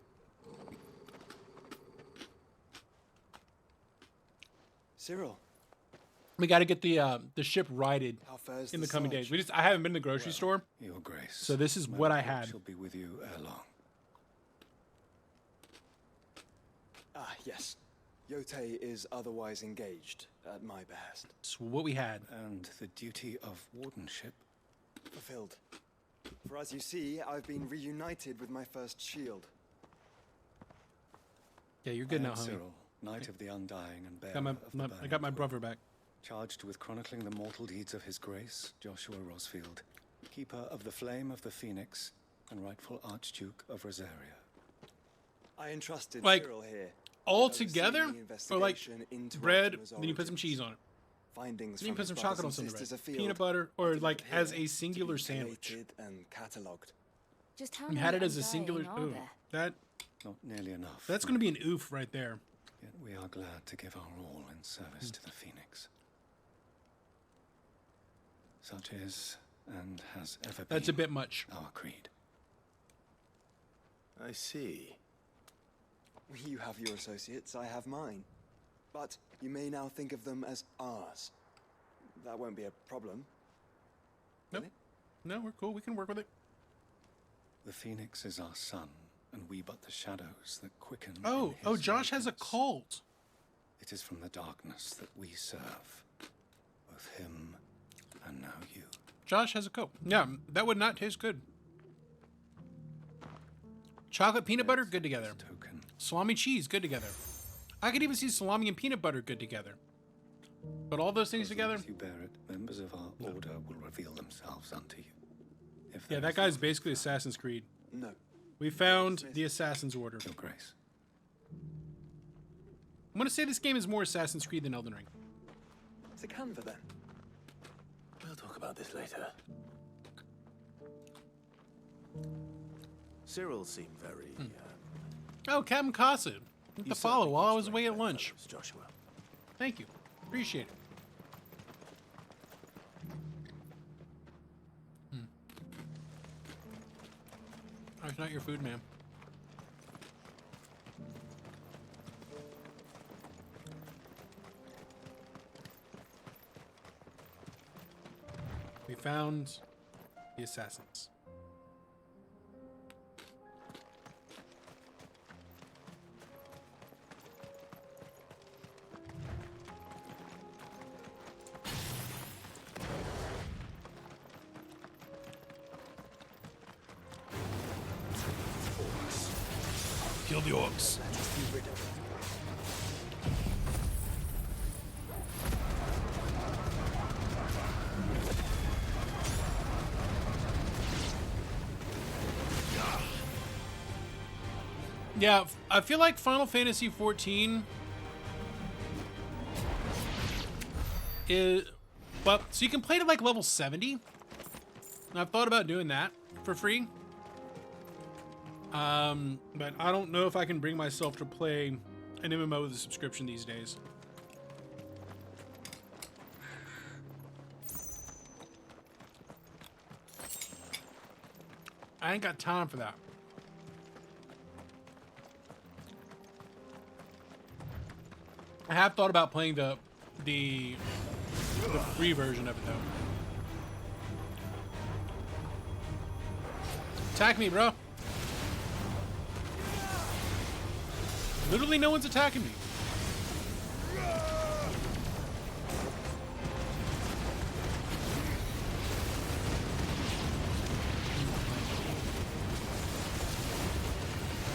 Cyril. We got to get the ship righted in the coming search? days. I haven't been to the grocery store, Your Grace. so this is my what I report had. Shall be with you ere long. Ah, yes. Yote is otherwise engaged at my behest. It's what we had. And the duty of wardenship? Fulfilled. For as you see, I've been reunited with my first shield. Yeah, you're good I now, am homie. Cyril, Knight of the Undying and Bearer Got of the I Burning got my Quill. brother back. Charged with chronicling the mortal deeds of His Grace, Joshua Rosfield, Keeper of the Flame of the Phoenix, and rightful Archduke of Rosaria. I entrusted Like, Cyril here. all with overseeing together? the Or like investigation into bread, Optima's then you put some origins. cheese on it. Findings Then you from put his some brothers chocolate on and some of the sisters bread. afield Peanut butter, or like here as a to singular be sandwich. collated and catalogued. Just how You many had it as a Undying singular. are Ooh, there? that Not nearly enough. that's going to be an oof right there. Yet we are glad to give our all in service to the Phoenix. Such is, and has ever been, That's a bit much. our creed. I see. You have your associates, I have mine. But you may now think of them as ours. That won't be a problem. Nope. No, we're cool. We can work with it. The Phoenix is our sun, and we but the shadows that quicken. Oh, in his Josh has a radiance. cult. It is from the darkness that we serve, both him and now you. Josh has a cult. Yeah, that would not taste good. Chocolate peanut butter, good together. Salami cheese, good together. I could even see salami and peanut butter good together. But all those things together. As you bear it, members of our order will reveal themselves unto you. If Yeah, there that is guy's basically Assassin's Creed. No. We found the Assassin's Order. Your Grace. I'm going to say this game is more Assassin's Creed than Elden Ring. It's a Canva then. We'll talk about this later. Cyril seemed very... Oh, Captain Casa. With the follow while I was away at lunch. fellows, Joshua. Thank you. Appreciate it. Oh, it's not your food, ma'am. We found the assassins. the orcs. Yeah, I feel like Final Fantasy XIV is, but so you can play to like level 70. And I've thought about doing that for free. But I don't know if I can bring myself to play an MMO with a subscription these days. I ain't got time for that. I have thought about playing the free version of it though. Attack me, bro. Literally no one's attacking me.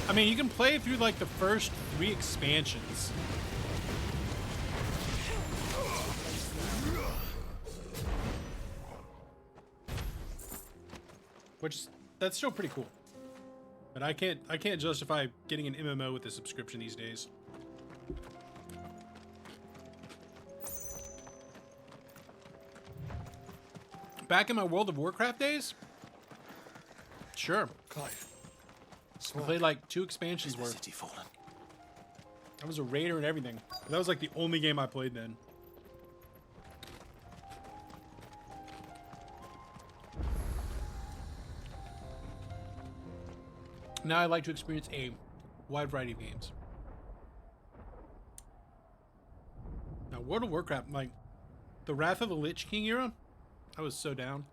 I mean, you can play through like the first 3 expansions. Which, that's still pretty cool. But I can't justify getting an MMO with a subscription these days. Back in my World of Warcraft days? Sure. Clive. I played like 2 expansions worth. City fallen. I was a raider and everything. That was like the only game I played then. Now I like to experience a wide variety of games. Now, World of Warcraft, like the Wrath of the Lich King era, I was so down.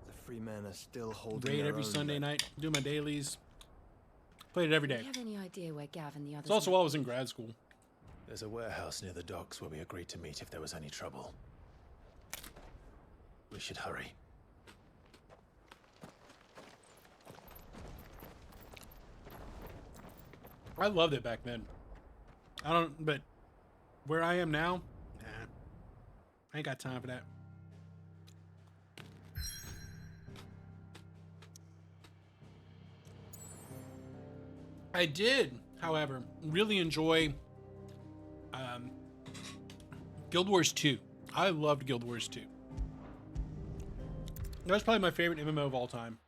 The free men are still holding Raid their every own, Sunday but night, do my dailies. Played it every Do day. you have any idea where Gav and the others It's also while I was in grad school. There's a warehouse near the docks where we agreed to meet if there was any trouble. We should hurry. I loved it back then. But where I am now, nah. I ain't got time for that. I did, however, really enjoy Guild Wars 2. I loved Guild Wars 2. That was probably my favorite MMO of all time.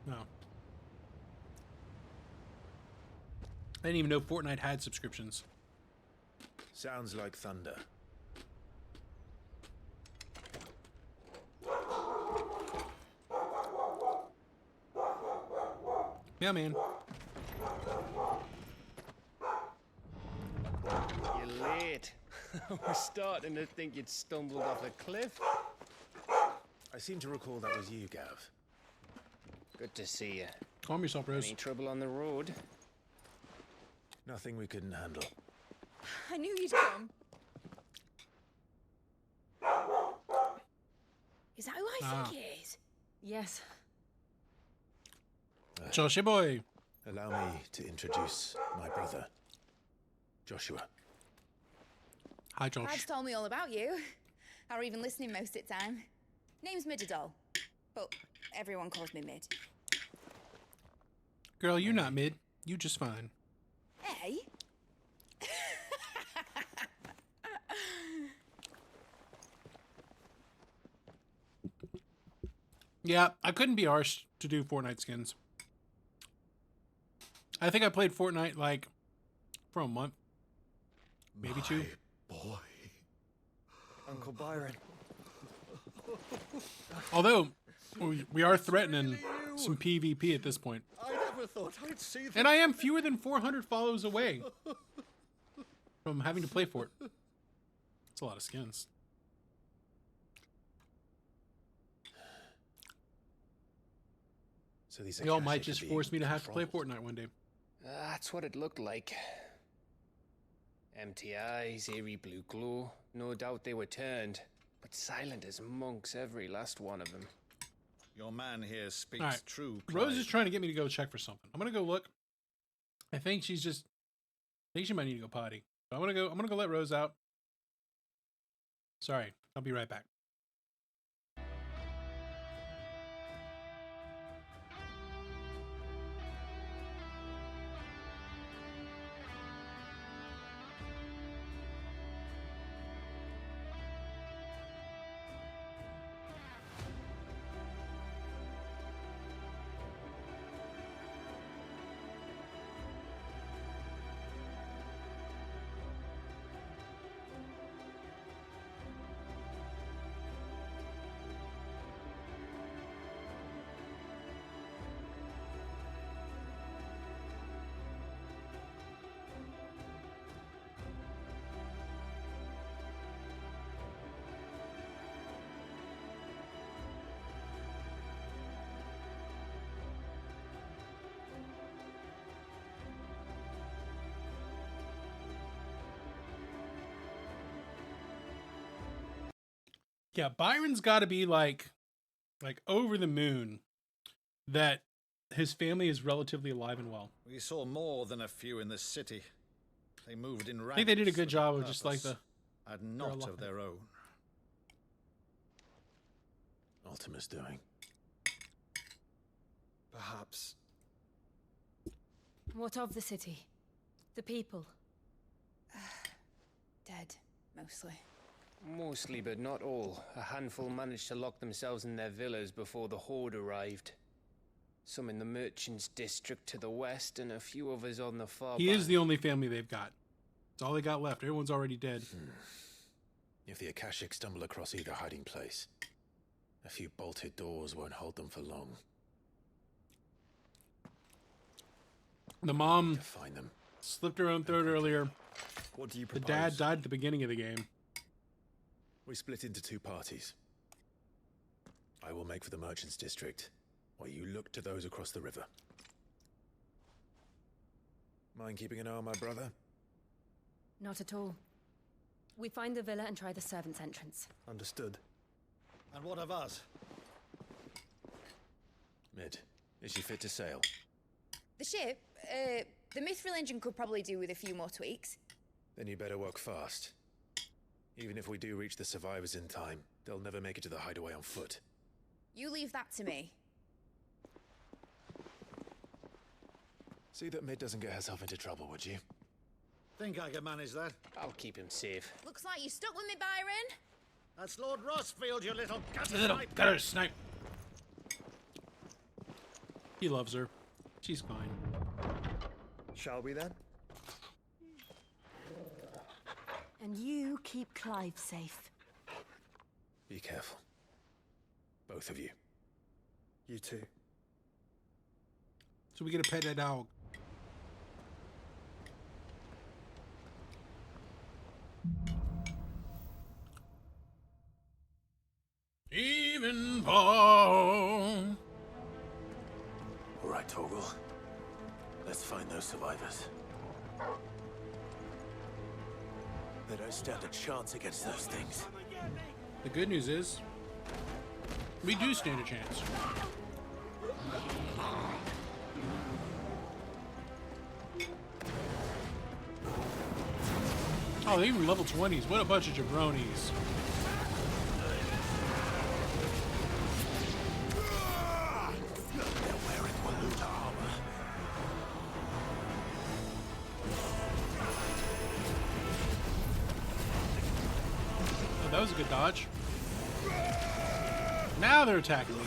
No. I didn't even know Fortnite had subscriptions. Sounds like thunder. Yeah, man. You're late. We're starting to think you'd stumbled off a cliff. I seem to recall that was you, Gav. Good to see you. Calm yourself, Rose. Any trouble on the road? Nothing we couldn't handle. I knew you'd come. Is that who I think it is? Yes. Joshua boy. Allow me to introduce my brother, Joshua. Hi, Josh. Brad's told me all about you. Or even listening most of the time. Name's Midadol, but everyone calls me Mid. Girl, you not mid. You just fine. Hey? Yeah, I couldn't be arsed to do Fortnite skins. I think I played Fortnite like for a month. Maybe 2. Boy. Uncle Byron. Although, we are threatening some PvP at this point. I never thought I'd see that. And I am fewer than 400 follows away from having to play for it. It's a lot of skins. So these Y'all might just force me to have to play Fortnite one day. That's what it looked like. Empty eyes, eerie blue glow. No doubt they were turned, but silent as monks, every last one of them. Your man here speaks All right. true. Rose is trying to get me to go check for something. I'm gonna go look. I think she might need to go potty. So I'm gonna go let Rose out. Sorry, I'll be right back. Yeah, Byron's got to be like over the moon that his family is relatively alive and well. We saw more than a few in the city. They moved in ranks. I think they did a good job of just like and not of their own. Ultima's doing. Perhaps. What of the city? The people? Dead, mostly. Mostly, but not all. A handful managed to lock themselves in their villas before the Horde arrived. Some in the Merchants District to the west, and a few others on the far He is the only family they've got. It's all they got left. Everyone's already dead. If the Akashic stumble across either hiding place, a few bolted doors won't hold them for long. The mom to find them. Slipped her own throat earlier. What do you The propose? dad died at the beginning of the game. We split into two parties. I will make for the Merchants District, while you look to those across the river. Mind keeping an eye on my brother? Not at all. We find the villa and try the servants' entrance. Understood. And what of us? Mid, is she fit to sail? The ship, the Mithril engine could probably do with a few more tweaks. Then you better work fast. Even if we do reach the survivors in time, they'll never make it to the hideaway on foot. You leave that to me. See that Mid doesn't get herself into trouble, would you? Think I can manage that? I'll keep him safe. Looks like you stuck with me, Byron. That's Lord Rossfield, you little gutter Little snipe. gutter snipe. He loves her. She's fine. Shall we then? And you keep Clive safe. Be careful. Both of you. You too. So we get to pet that dog. Even Paul. All right, Torgal. Let's find those survivors. They don't stand a chance against those things. The good news is, we do stand a chance. Oh, they're even level 20s. What a bunch of jabronis. They're wearing Waluta armor. Oh, that was a good dodge. Now they're attacking me.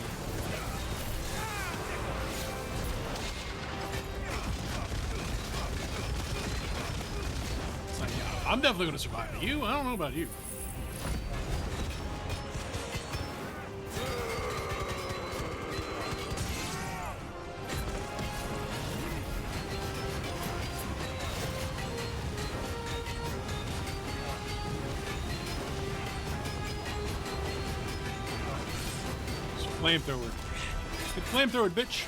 It's like, yeah, I'm definitely going to survive. You? I don't know about you. Flamethrower. Good flamethrower, bitch.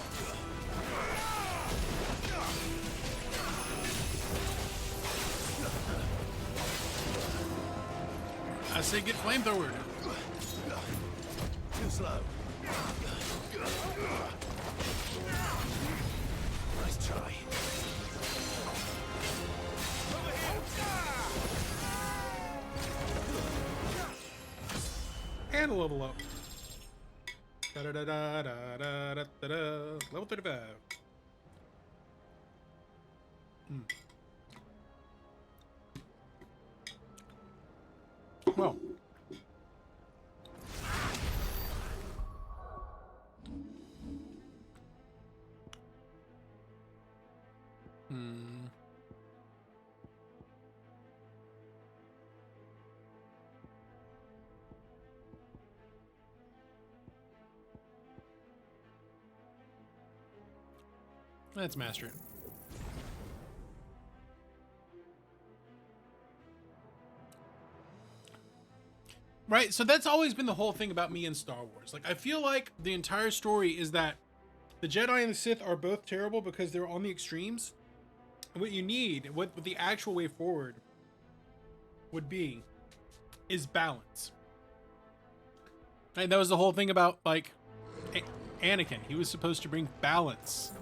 I say get flamethrower. Too slow. Nice try. And a level up. Da da da da da da da da da. Level 35. Well. Let's master it. Right, so that's always been the whole thing about me in Star Wars. Like, I feel like the entire story is that the Jedi and the Sith are both terrible because they're on the extremes. And what you need, what the actual way forward would be, is balance. And that was the whole thing about, like, Anakin. He was supposed to bring balance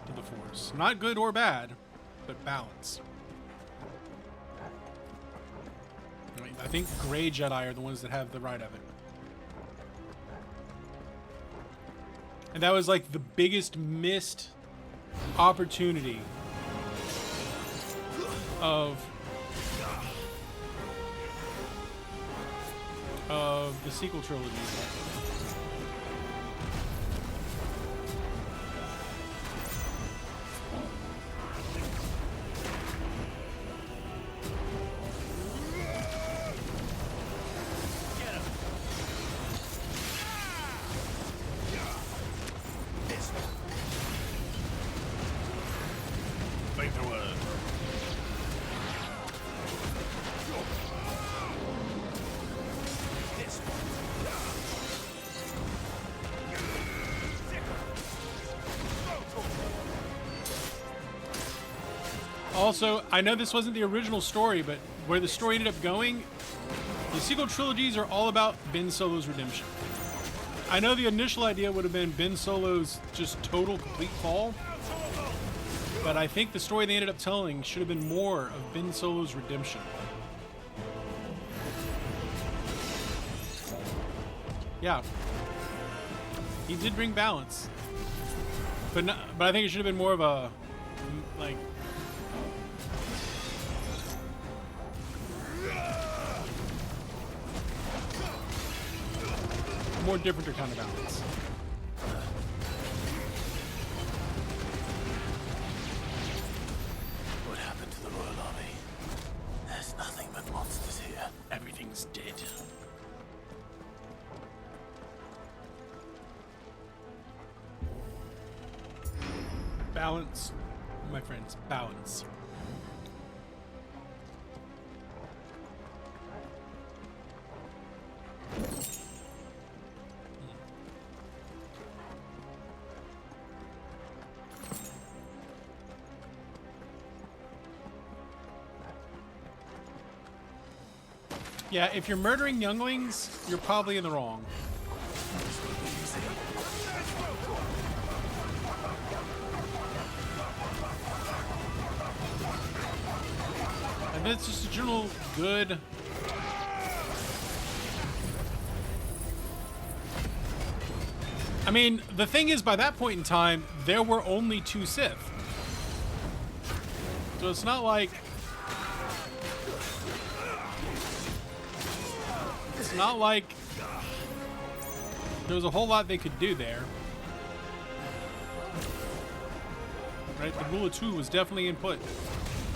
to the Force. Not good or bad, but balance. I think gray Jedi are the ones that have the right of it. And that was like the biggest missed opportunity of the sequel trilogy. Also, I know this wasn't the original story, but where the story ended up going, the sequel trilogies are all about Ben Solo's redemption. I know the initial idea would have been Ben Solo's just total, complete fall, but I think the story they ended up telling should have been more of Ben Solo's redemption. Yeah. He did bring balance. But I think it should have been more of a, like, more different kind of balance. What happened to the Royal Army? There's nothing but monsters here. Everything's dead. Balance, my friends, balance. Yeah, if you're murdering younglings, you're probably in the wrong. And that's just a general good... I mean, the thing is, by that point in time, there were only 2 Sith. So it's not like... It's not like there was a whole lot they could do there. Right? The rule of 2 was definitely in put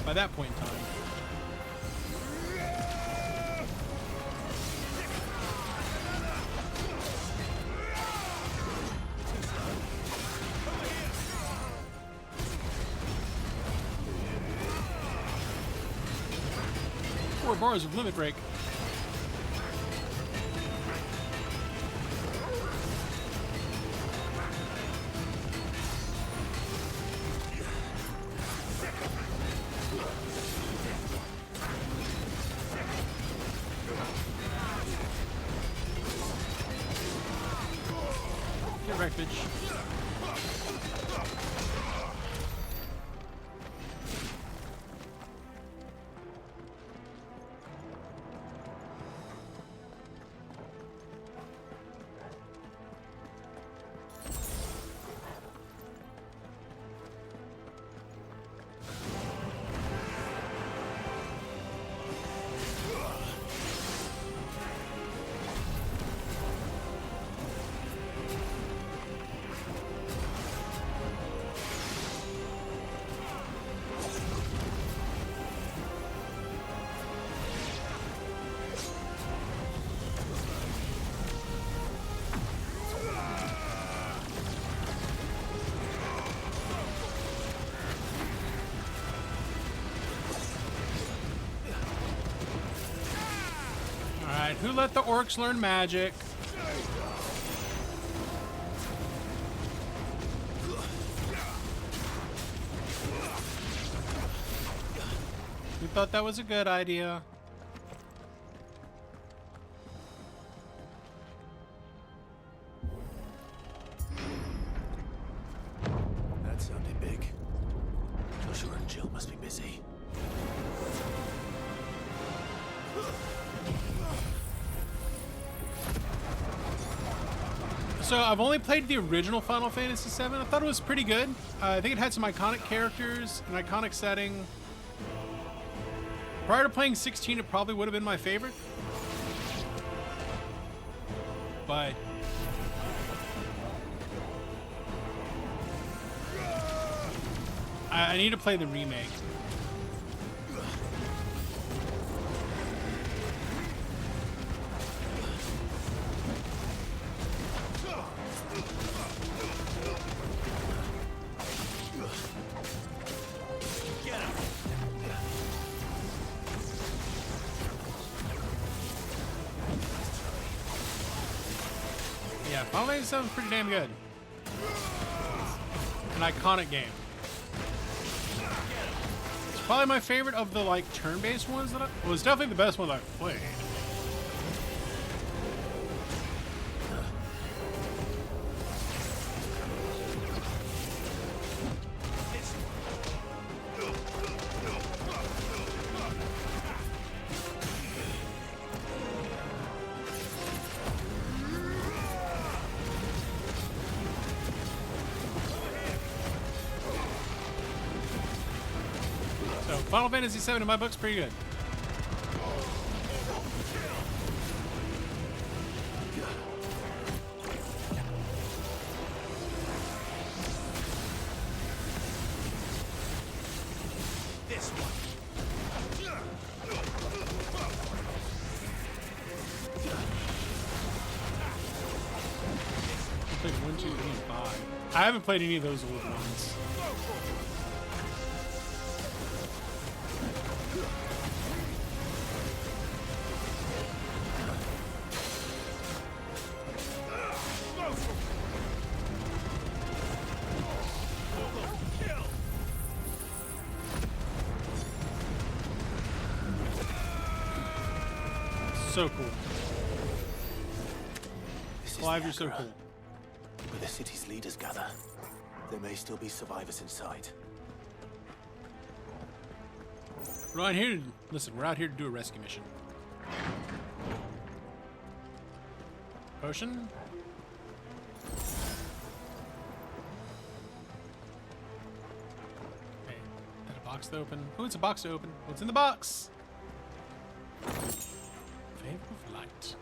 by that point in time. Four bars of limit break. bitch. Alright, who let the orcs learn magic? Who thought that was a good idea? That sounded big. Joshua and Jill must be busy. So I've only played the original Final Fantasy VII. I thought it was pretty good. I think it had some iconic characters, an iconic setting. Prior to playing 16, it probably would have been my favorite. But I need to play the remake. Yeah, Final Fantasy VII is pretty damn good. An iconic game. It's probably my favorite of the like turn-based ones that well, it's definitely the best one I've played. So Final Fantasy VII in my book's pretty good. This one. I played 1, 2, 3, and 5. I haven't played any of those old ones. So cool. Clive, you're so cool. Where the city's leaders gather, there may still be survivors inside. We're out here to, listen, we're out here to do a rescue mission. Potion? Hey, is that a box to open? Oh, it's a box to open. What's in the box? Favor of light.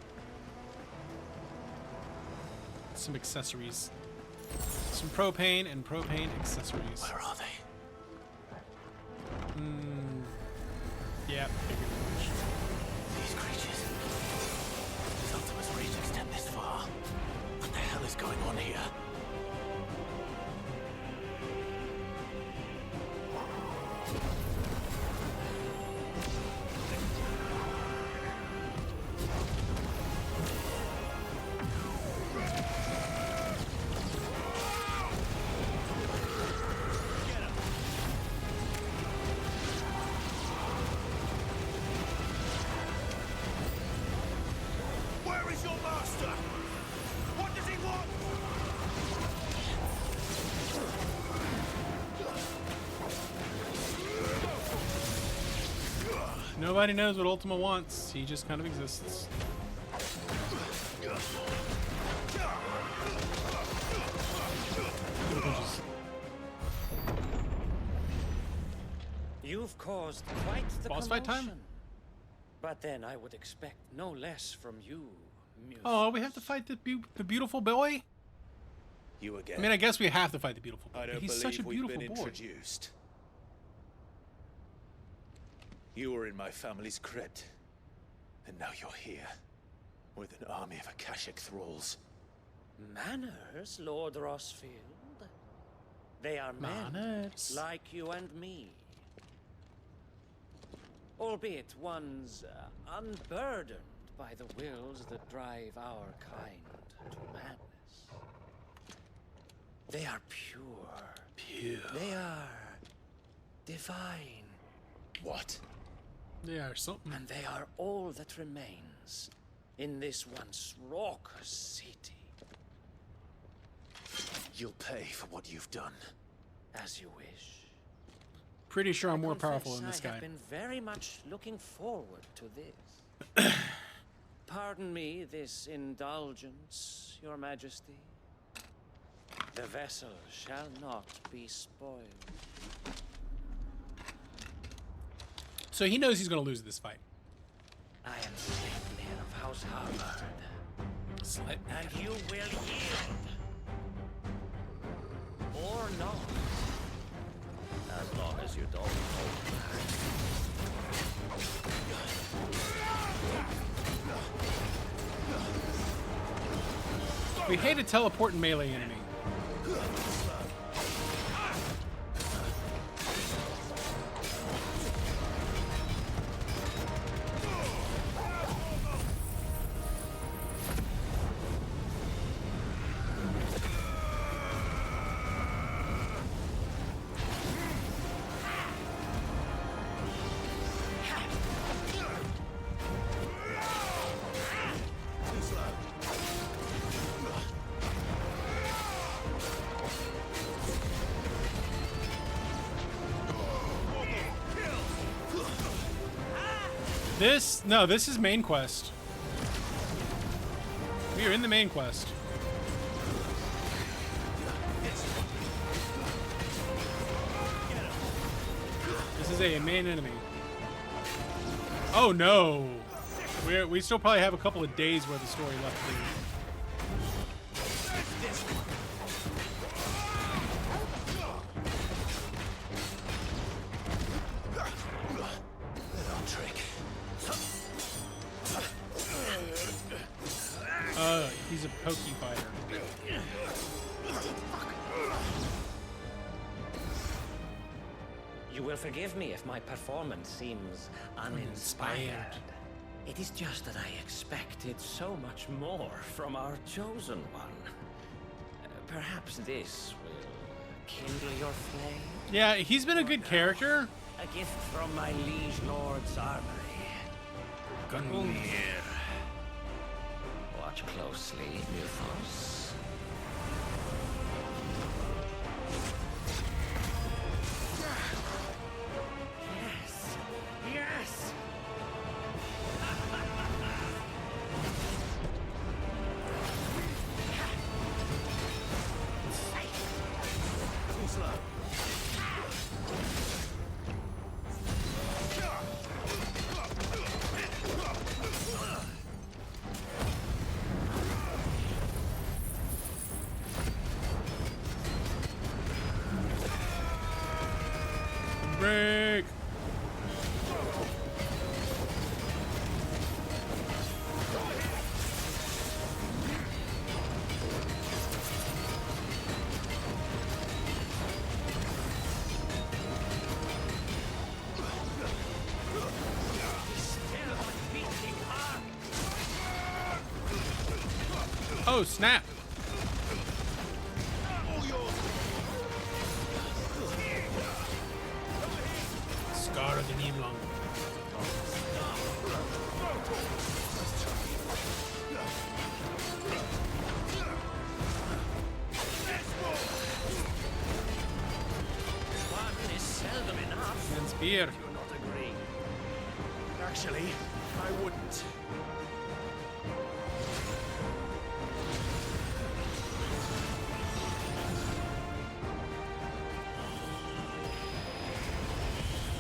Some accessories. Some propane and propane accessories. Where are they? Yeah, figured as much. These creatures. Does Ultima's reach extend this far? What the hell is going on here? Where is your master? What does he want? Nobody knows what Ultima wants. He just kind of exists. You've caused quite the boss fight time? But then I would expect no less from you, Muse. Oh, we have to fight the beautiful boy? You again. I mean, I guess we have to fight the beautiful boy. I don't He's believe such a we've beautiful been boy. introduced. You were in my family's crypt, and now you're here with an army of Akashic thralls. Manners, Lord Rosfield. They are men, like you and me. Albeit one's unburdened by the wills that drive our kind to madness. They are pure. Pure. They are divine. What? They are something. And they are all that remains in this once raucous city. You'll pay for what you've done. As you wish. Pretty sure I'm more powerful than this I guy. have been very much looking forward to this. Pardon me this indulgence, Your Majesty. The vessel shall not be spoiled. So he knows he's going to lose this fight. I am Sleipnir of House Harvard. Sleipnir. And you will yield. Or not. As long as you don't hold back. We hate a teleporting melee enemy. This is main quest. We are in the main quest. This is a main enemy. Oh no! We still probably have a couple of days worth of story left to do. He's a pokey fighter. You will forgive me if my performance seems uninspired. It is just that I expected so much more from our chosen one. Perhaps this will kindle your flame? Yeah, he's been a good character. A gift from my liege lord's armory. Gungnir. Watch closely, Muthos. Yes! Yes! Break. Oh, snap. Scar of the Nimlong. One is seldom enough. And spear. Do you not agree? Actually, I wouldn't.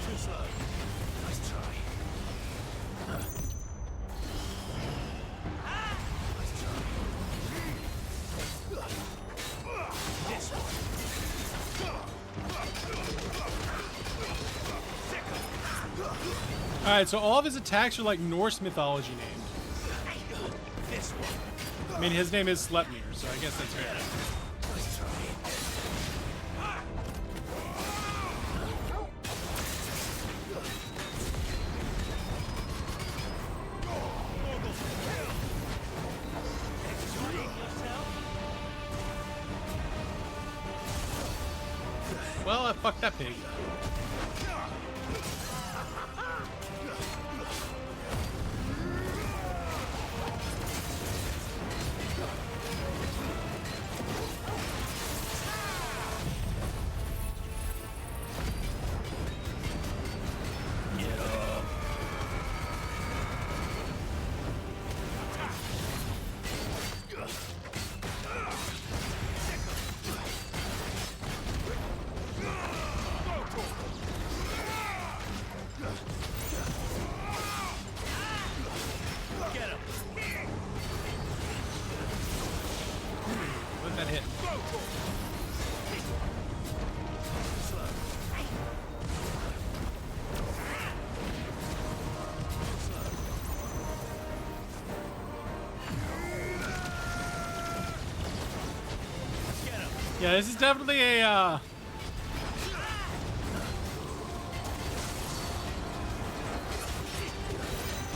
Too slow. Nice try. Nice try. This one. All right, so all of his attacks are like Norse mythology named. This one. I mean, his name is Sleipnir, so I guess that's fair. Nice try. Well, I fucked that pig. Let that hit. Yeah, this is definitely a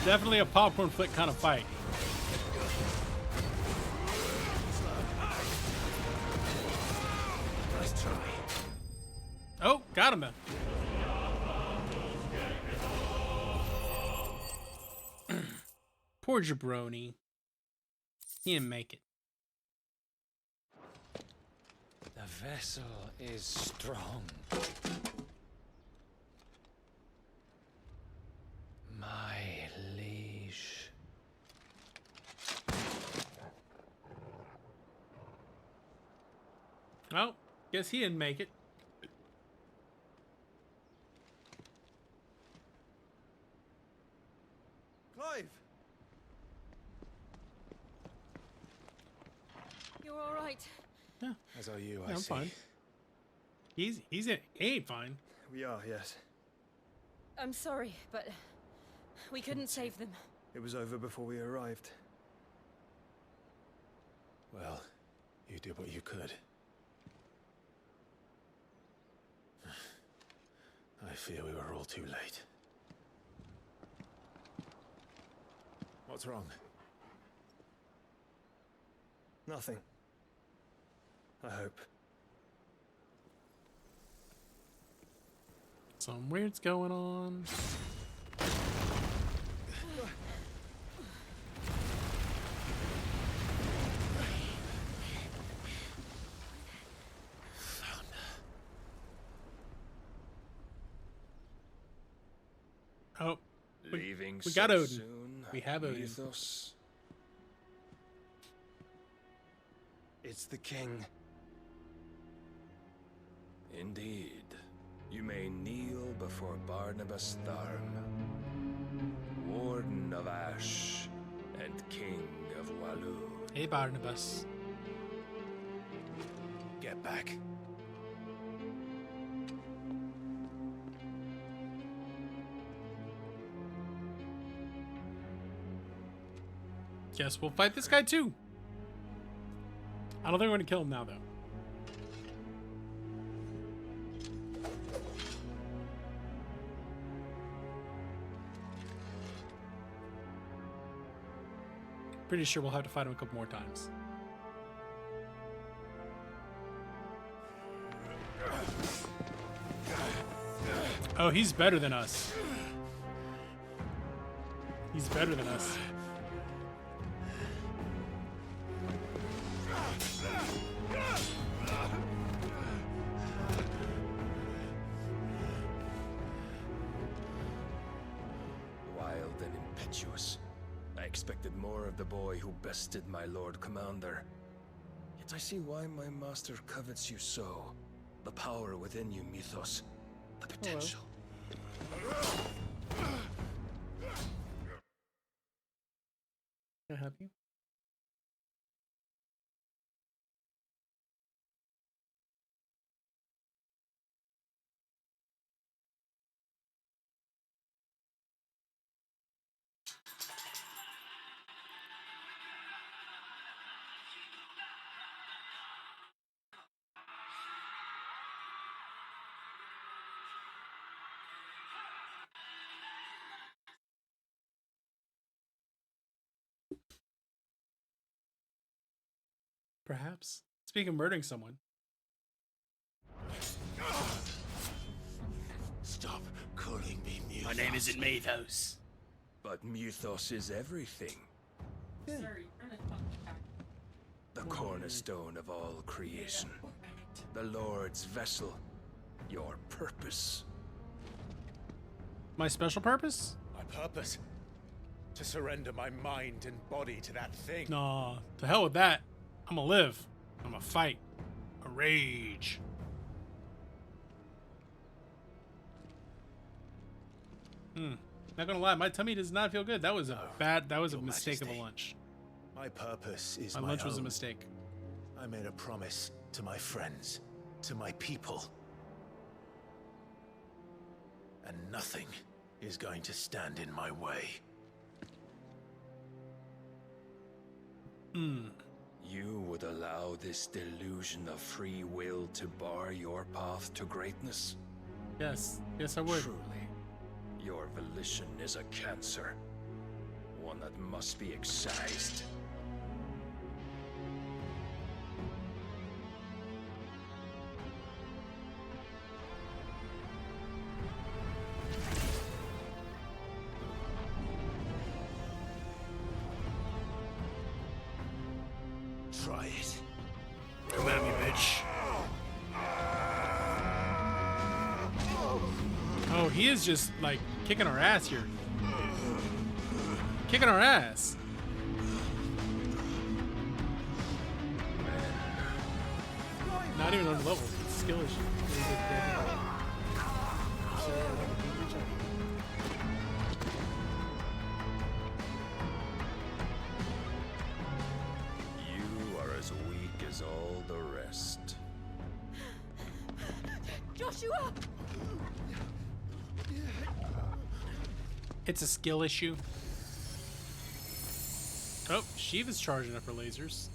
definitely a popcorn flick kind of fight. Nice try. Oh, got him then. Poor jabroni. He didn't make it. The vessel is strong. My liege. Well, guess he didn't make it. Clive! You're all right. Yeah. As are you, Yeah, I I'm see. fine. He ain't fine. We are, yes. I'm sorry, but we couldn't save them. It was over before we arrived. Well, you did what you could. I fear we were all too late. What's wrong? Nothing. I hope. Some weird's going on. Oh, Leaving we got so Odin. soon, We have Odin. Mythos. It's the king. Indeed. You may kneel before Barnabas Tharm, Warden of Ash and King of Wallu. Hey, Barnabas. Get back. Guess we'll fight this guy too. I don't think we're gonna kill him now, though. Pretty sure we'll have to fight him a couple more times. Oh, he's better than us. He's better than us. Wild impetuous. I expected more of the boy who bested my Lord Commander. Yet I see why my master covets you so. The power within you, Mythos. The potential. Can I help you? Perhaps. Speaking of murdering someone. Stop calling me Mythos. My name isn't Mythos. But Mythos is everything. The cornerstone of all creation. The Lord's vessel. Your purpose. My special purpose? My purpose? To surrender my mind and body to that thing. Nah, to hell with that. I'm gonna live. I'm gonna fight. A rage. Not gonna lie, my tummy does not feel good. That was a mistake of a lunch. My purpose is my lunch was a mistake. I made a promise to my friends, to my people. And nothing is going to stand in my way. You would allow this delusion of free will to bar your path to greatness? Yes. Yes, I would. Truly, your volition is a cancer. One that must be excised. Try it. Come at me, bitch. Oh, he is just like kicking our ass here. Kicking our ass. Not even on the level. It's skill issue. You are as weak as all the rest. Joshua! It's a skill issue. Oh, Shiva's charging up her lasers.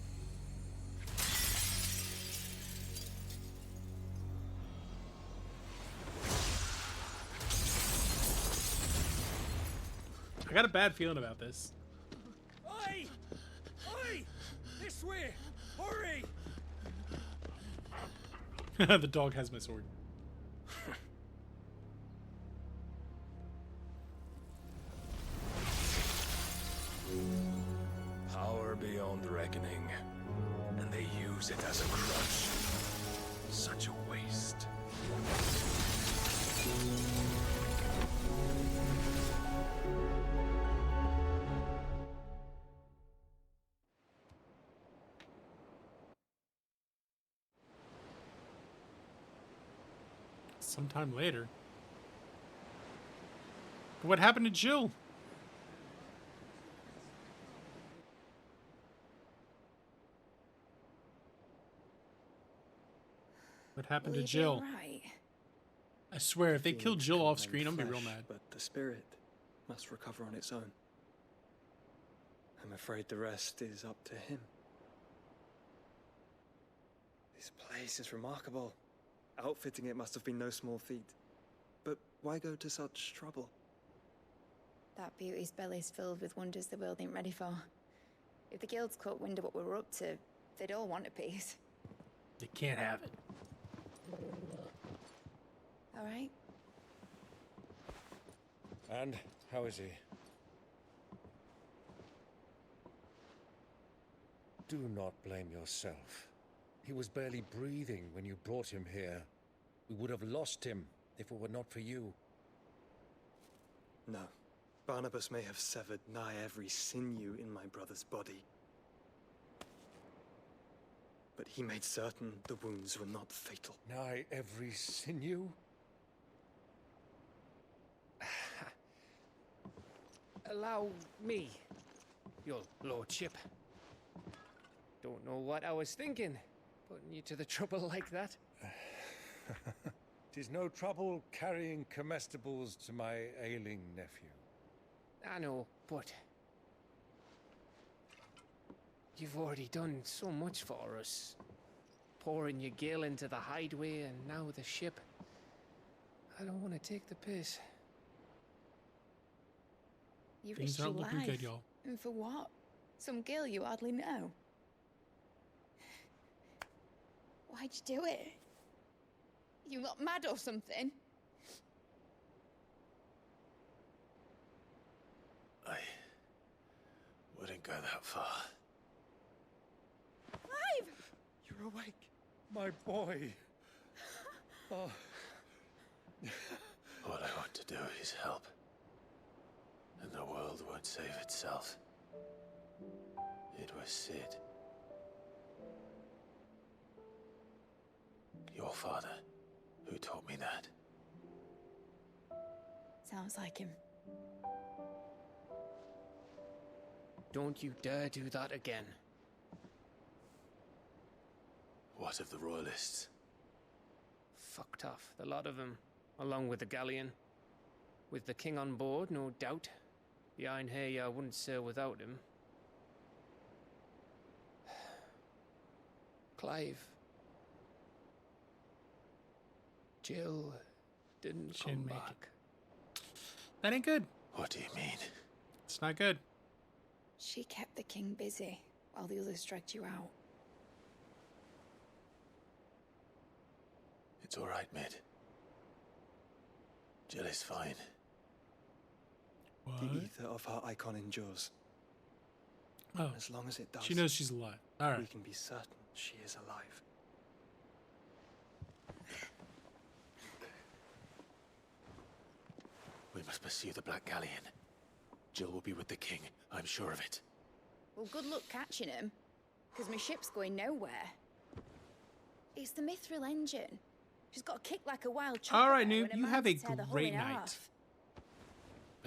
I got a bad feeling about this. Oi! Oi! This way! Hurry! The dog has my sword. Power beyond reckoning, and they use it as a crutch. Such a waste. Sometime later. What happened to Jill? What happened to Jill? Right. I swear, if they kill Jill off Can screen, I'll mend be real flesh, mad. But the spirit must recover on its own. I'm afraid the rest is up to him. This place is remarkable. Outfitting it must have been no small feat. But why go to such trouble? That beauty's belly's filled with wonders the world ain't ready for. If the guilds caught wind of what we're up to, they'd all want a piece. They can't have it. All right? And how is he? Do not blame yourself. He was barely breathing when you brought him here. We would have lost him if it were not for you. No. Barnabas may have severed nigh every sinew in my brother's body, but he made certain the wounds were not fatal. Nigh every sinew? Allow me, your lordship. Don't know what I was thinking, putting you to the trouble like that. 'Tis no trouble carrying comestibles to my ailing nephew. I know, but you've already done so much for us. Pouring your gil into the hideaway and now the ship. I don't want to take the piss. You Things risked your aren't looking life. good, y'all. And for what? Some girl you hardly know. Why'd you do it? You got mad or something? I wouldn't go that far. Clive! You're awake, my boy. Oh. All I want to do is help. And the world won't save itself. It was Sid. Your father, who taught me that. Sounds like him. Don't you dare do that again. What of the royalists? Fucked off, the lot of them, along with the galleon. With the king on board, no doubt. Behind here, I wouldn't sail without him. Clive. Jill didn't come back. That ain't good. What do you mean? It's not good. She kept the king busy while the others dragged you out. It's all right, Mid. Jill is fine. What? The ether of her icon endures. Oh. As long as it does, She knows she's alive. All right. we can be certain she is alive. We must pursue the Black Galleon. Jill will be with the king, I'm sure of it. Well, good luck catching him, because my ship's going nowhere. It's the Mithril engine. She's got a kick like a wild chocolate. All right, Noob, you have a great night.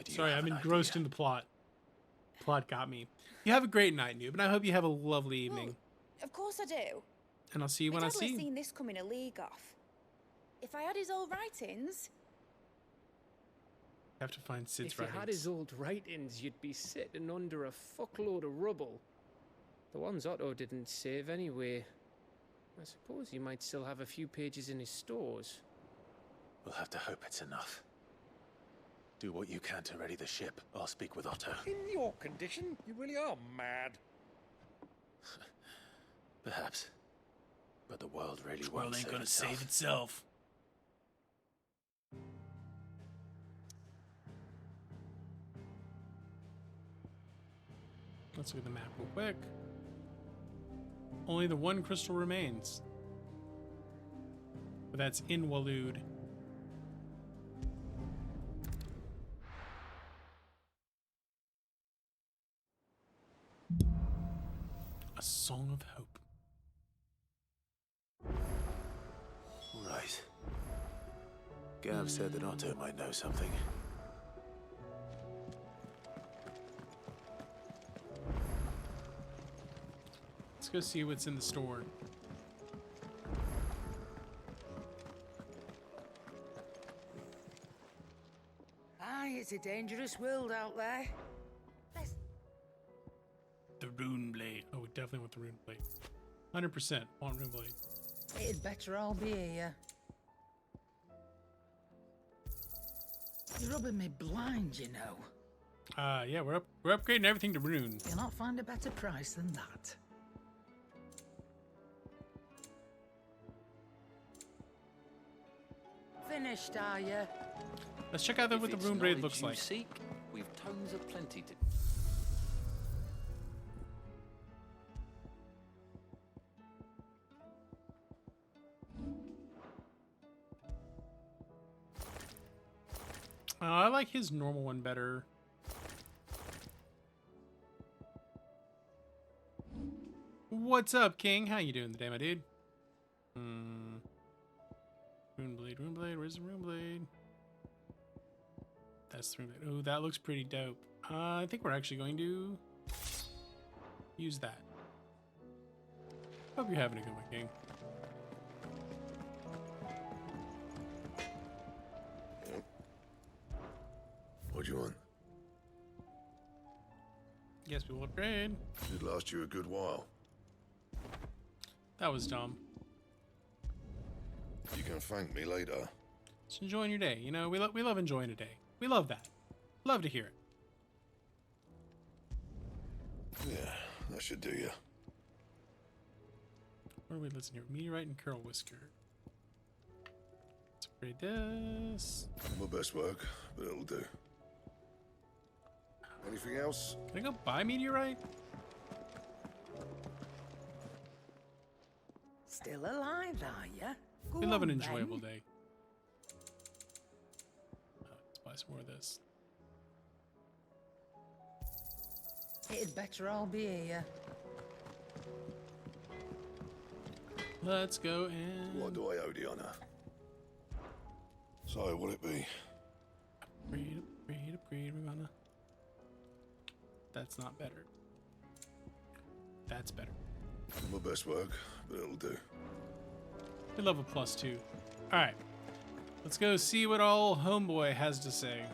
Sorry, I'm engrossed in the plot. Plot got me. You have a great night, Noob, and I hope you have a lovely evening. Of course I do. And I'll see you when I My dad see would you. have seen this coming a league off. If I had his old writings, Have to find Sid's If you writings. had his old writings, you'd be sitting under a fuckload of rubble. The ones Otto didn't save anyway. I suppose he might still have a few pages in his stores. We'll have to hope it's enough. Do what you can to ready the ship. I'll speak with Otto. In your condition, you really are mad. Perhaps. But the world really The won't world ain't save gonna itself. save itself. Let's look at the map real quick. Only the one crystal remains. But that's in Waloed. A Song of Hope. Right. Gav said that Otto might know something. Let's go see what's in the store. Aye, it's a dangerous world out there. The Rune Blade. Oh, we definitely want the Rune Blade. 100% want Rune Blade. It'd better all be here. You're rubbing me blind, you know. Yeah, we're upgrading everything to Rune. You'll not find a better price than that. Finished, are you? Let's check out what the Rune Blade looks like. Seek, we've tons of plenty to. I like his normal one better. What's up, King? How you doing today, my dude? Runeblade. Where's the Runeblade? That's the Runeblade. Oh, that looks pretty dope. I think we're actually going to use that. Hope you're having a good one, King. What do you want? Yes, we will trade. Should last you a good while. That was dumb. You can thank me later. Just enjoying your day. You know, we love enjoying a day. We love that. Love to hear it. Yeah, that should do you. Where are we listening here? Meteorite and Curl Whisker. Let's upgrade this. My best work, but it'll do. Anything else? Can I go buy Meteorite? Still alive, are ya? We love an enjoyable day. Let's buy some more of this. It'd better all be here. Let's go and... What do I owe the honor? So, what'll it be? Upgrade. We're gonna... That's not better. That's better. My best work, but it'll do. We love a +2. Alright. Let's go see what all homeboy has to say.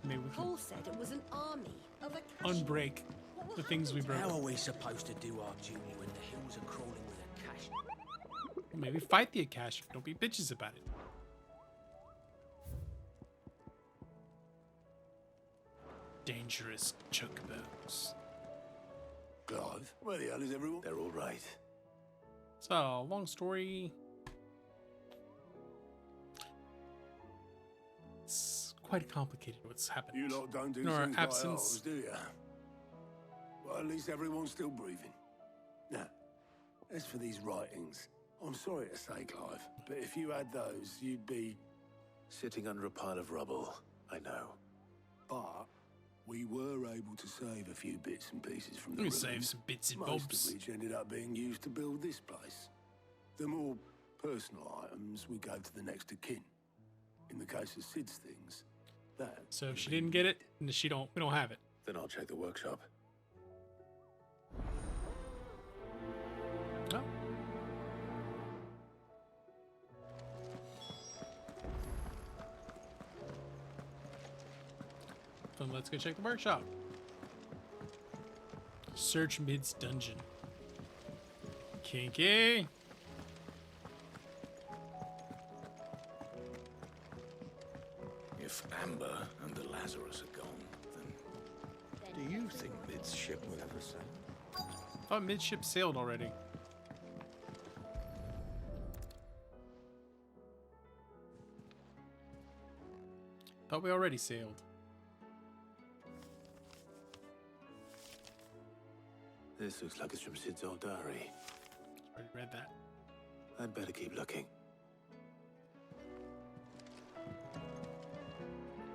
Maybe we can Paul said it was an army of a unbreak the things we broke. How are we supposed to do our duty when the hills are crawling with a cash? Maybe fight the Akash. Don't be bitches about it. Dangerous chocobos. Clive, where the hell is everyone? They're all right. So, long story. It's quite complicated what's happened. You lot don't do in our things like absence. ours, do you? Well, at least everyone's still breathing. Now, as for these writings, I'm sorry to say, Clive, but if you had those, you'd be... Sitting under a pile of rubble, I know. But we were able to save a few bits and pieces from the We ruins, saved some bits and most bobs. of which ended up being used to build this place. The more personal items we gave to the next of kin. In the case of Sid's things, that... So if she didn't get it, and we don't have it. Then I'll check the workshop. Oh. Then let's go check the workshop. Search Mid's dungeon. Kinky. If Amber and the Lazarus are gone, then do you think Mid's ship will ever sail? I thought Mid's ship sailed already. Thought we already sailed. This looks like it's from Sid's old diary. Already read that. I'd better keep looking.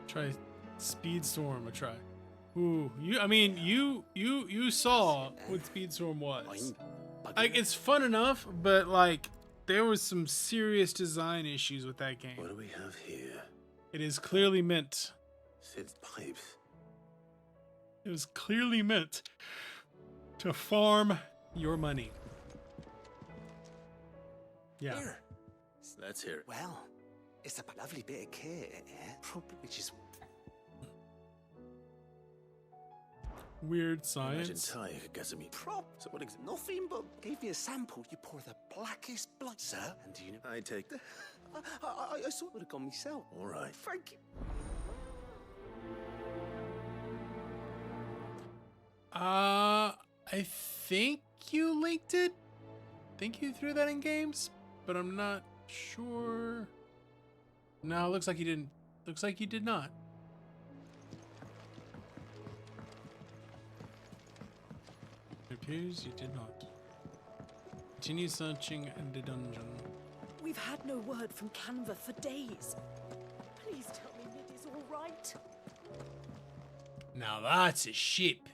Try Speedstorm. A try. Ooh, you saw what Speedstorm was. Like, it's fun enough, but like there was some serious design issues with that game. What do we have here? It is clearly meant. Sid's pipes. It was clearly meant to farm your money. Yeah. Here. Let's hear it. Well, it's a lovely bit of kit, probably which is weird Imagine science. Ty could get some prop. So what Nothing but gave me a sample. You pour the blackest blood, sir. And do you know? I take the... I sort of would have gone myself. All right. Thank you. I think you linked it. Think you threw that in games, but I'm not sure. No, looks like you didn't. Looks like you did not. It appears you did not. Continue searching in the dungeon. We've had no word from Canva for days. that? Now that's a ship.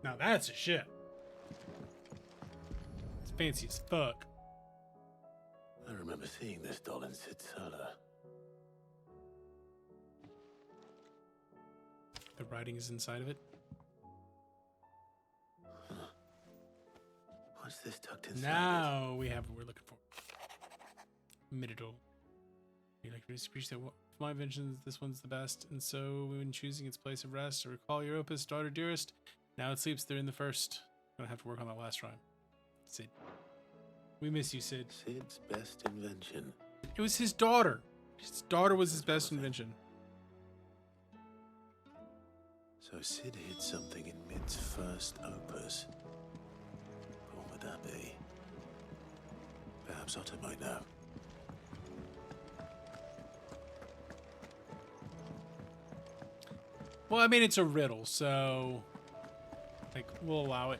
Now that's a ship. It's fancy as fuck. I remember seeing this doll in Sid Solar. The writing is inside of it. What's this tucked inside Now we have what we're looking for. Middle. You like to appreciate that my inventions, this one's the best, and so when choosing its place of rest, I recall your opus, daughter dearest. Now it sleeps there in the first. Gonna have to work on that last rhyme. Sid. We miss you, Sid. Sid's best invention. It was his daughter. His daughter was his best invention. So Sid hid something in Mid's first opus. What would that be? Perhaps Otto might know. Well, I mean, it's a riddle, so like we'll allow it.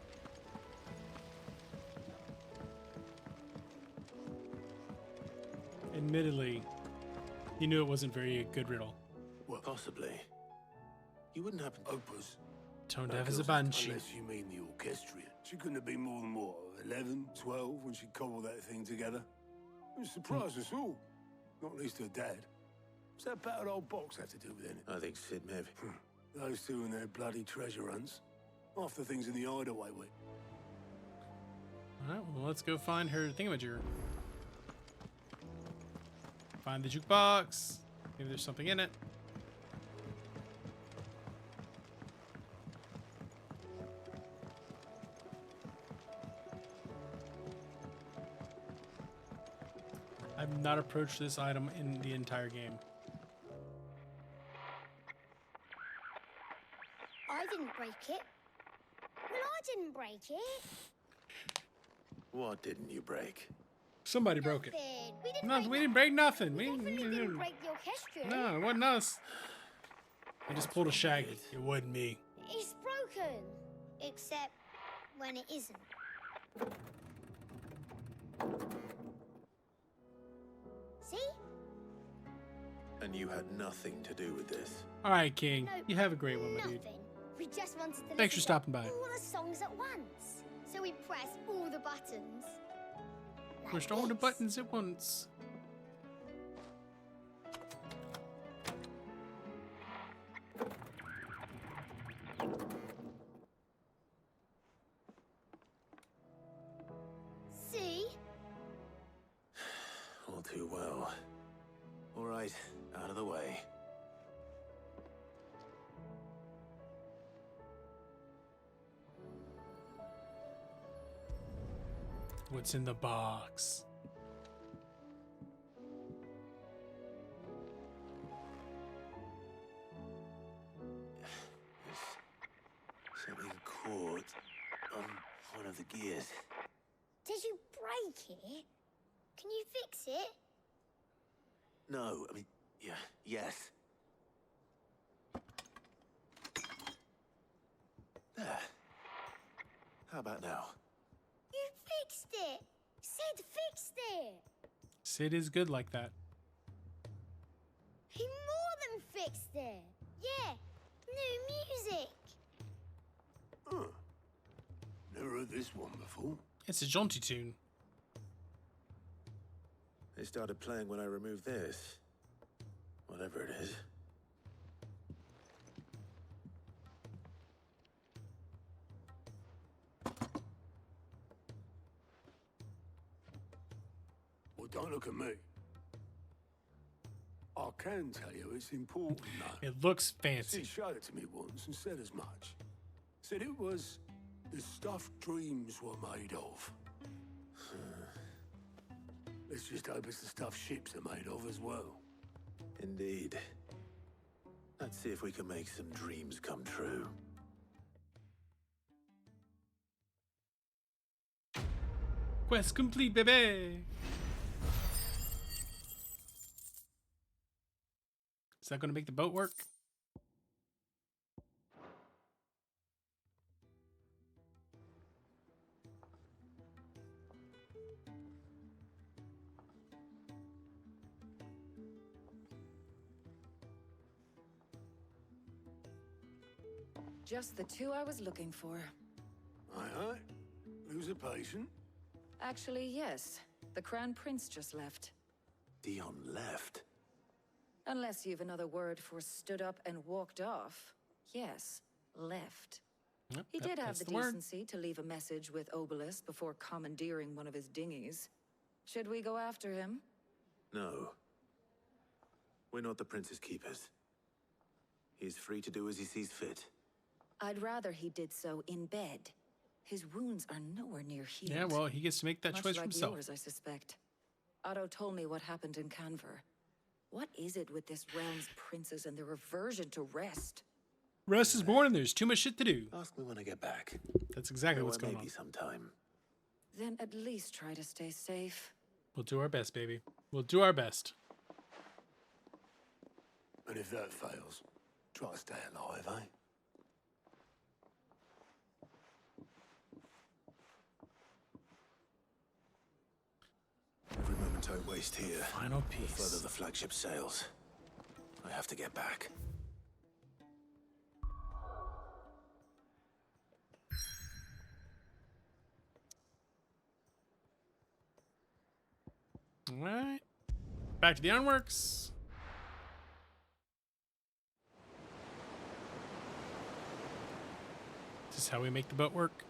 Admittedly, he knew it wasn't very a good riddle. Well, possibly. You wouldn't happen to... Opus. Tone deaf as a banshee. Unless you mean the orchestrion. She couldn't have been more than, what, 11, 12 when she cobbled that thing together? It surprised us all. Not least her dad. What's that battered old box have to do with anything? I think Sid may have... Those two and their bloody treasure hunts. Half the things in the hideaway with. Alright, well, let's go find her thingamajigger. Find the jukebox. Maybe there's something in it. I've not approached this item in the entire game. I didn't break it. Well, I didn't break it. What didn't you break? Somebody broke it. We didn't break nothing. We didn't break the orchestrion. No, it wasn't us. I just pulled a Shaggy. It wasn't me. It's broken. Except when it isn't. See? And you had nothing to do with this. All right, King. No, you have a great one, my dude. Nothing. We just wanted to Thanks for listen stopping by. to all the songs at once. So we pressed all the buttons. Like Pushed all the this. buttons at once. See? All too well. All right, out of the way. What's in the box? Something caught on one of the gears. Did you break it? Can you fix it? No, I mean, yeah, yes. There. How about now? You fixed it! Sid fixed it! Sid is good like that. He more than fixed it! Yeah, new music! Huh. Never heard this one before. It's a jaunty tune. They started playing when I removed this. Whatever it is. Well, don't look at me. I can tell you it's important, though. It looks fancy. Sid showed it to me once and said as much. Said it was the stuff dreams were made of. Let's just hope it's the stuff ships are made of as well. Indeed. Let's see if we can make some dreams come true. Quest complete, baby! Is that going to make the boat work? Just the two I was looking for. Aye, aye. Lose a patient? Actually, yes. The Crown Prince just left. Dion left? Unless you've another word for stood up and walked off. Yes, left. Yep, He did have that's the the word. decency to leave a message with Obelisk before commandeering one of his dinghies. Should we go after him? No. We're not the prince's keepers. He's free to do as he sees fit. I'd rather he did so in bed. His wounds are nowhere near healed. Yeah, well, he gets to make that Much choice for like himself. yours, I suspect. Otto told me what happened in Canver. What is it with this realm's princes and their aversion to rest? Rest is born and there's too much shit to do. Ask me when I get back. That's exactly what's going on. Maybe sometime. Then at least try to stay safe. We'll do our best, baby. We'll do our best. And if that fails, try to stay alive, eh? Every moment I waste here, Final piece. the further the flagship sails. I have to get back. All right. Back to the ironworks. This is how we make the boat work.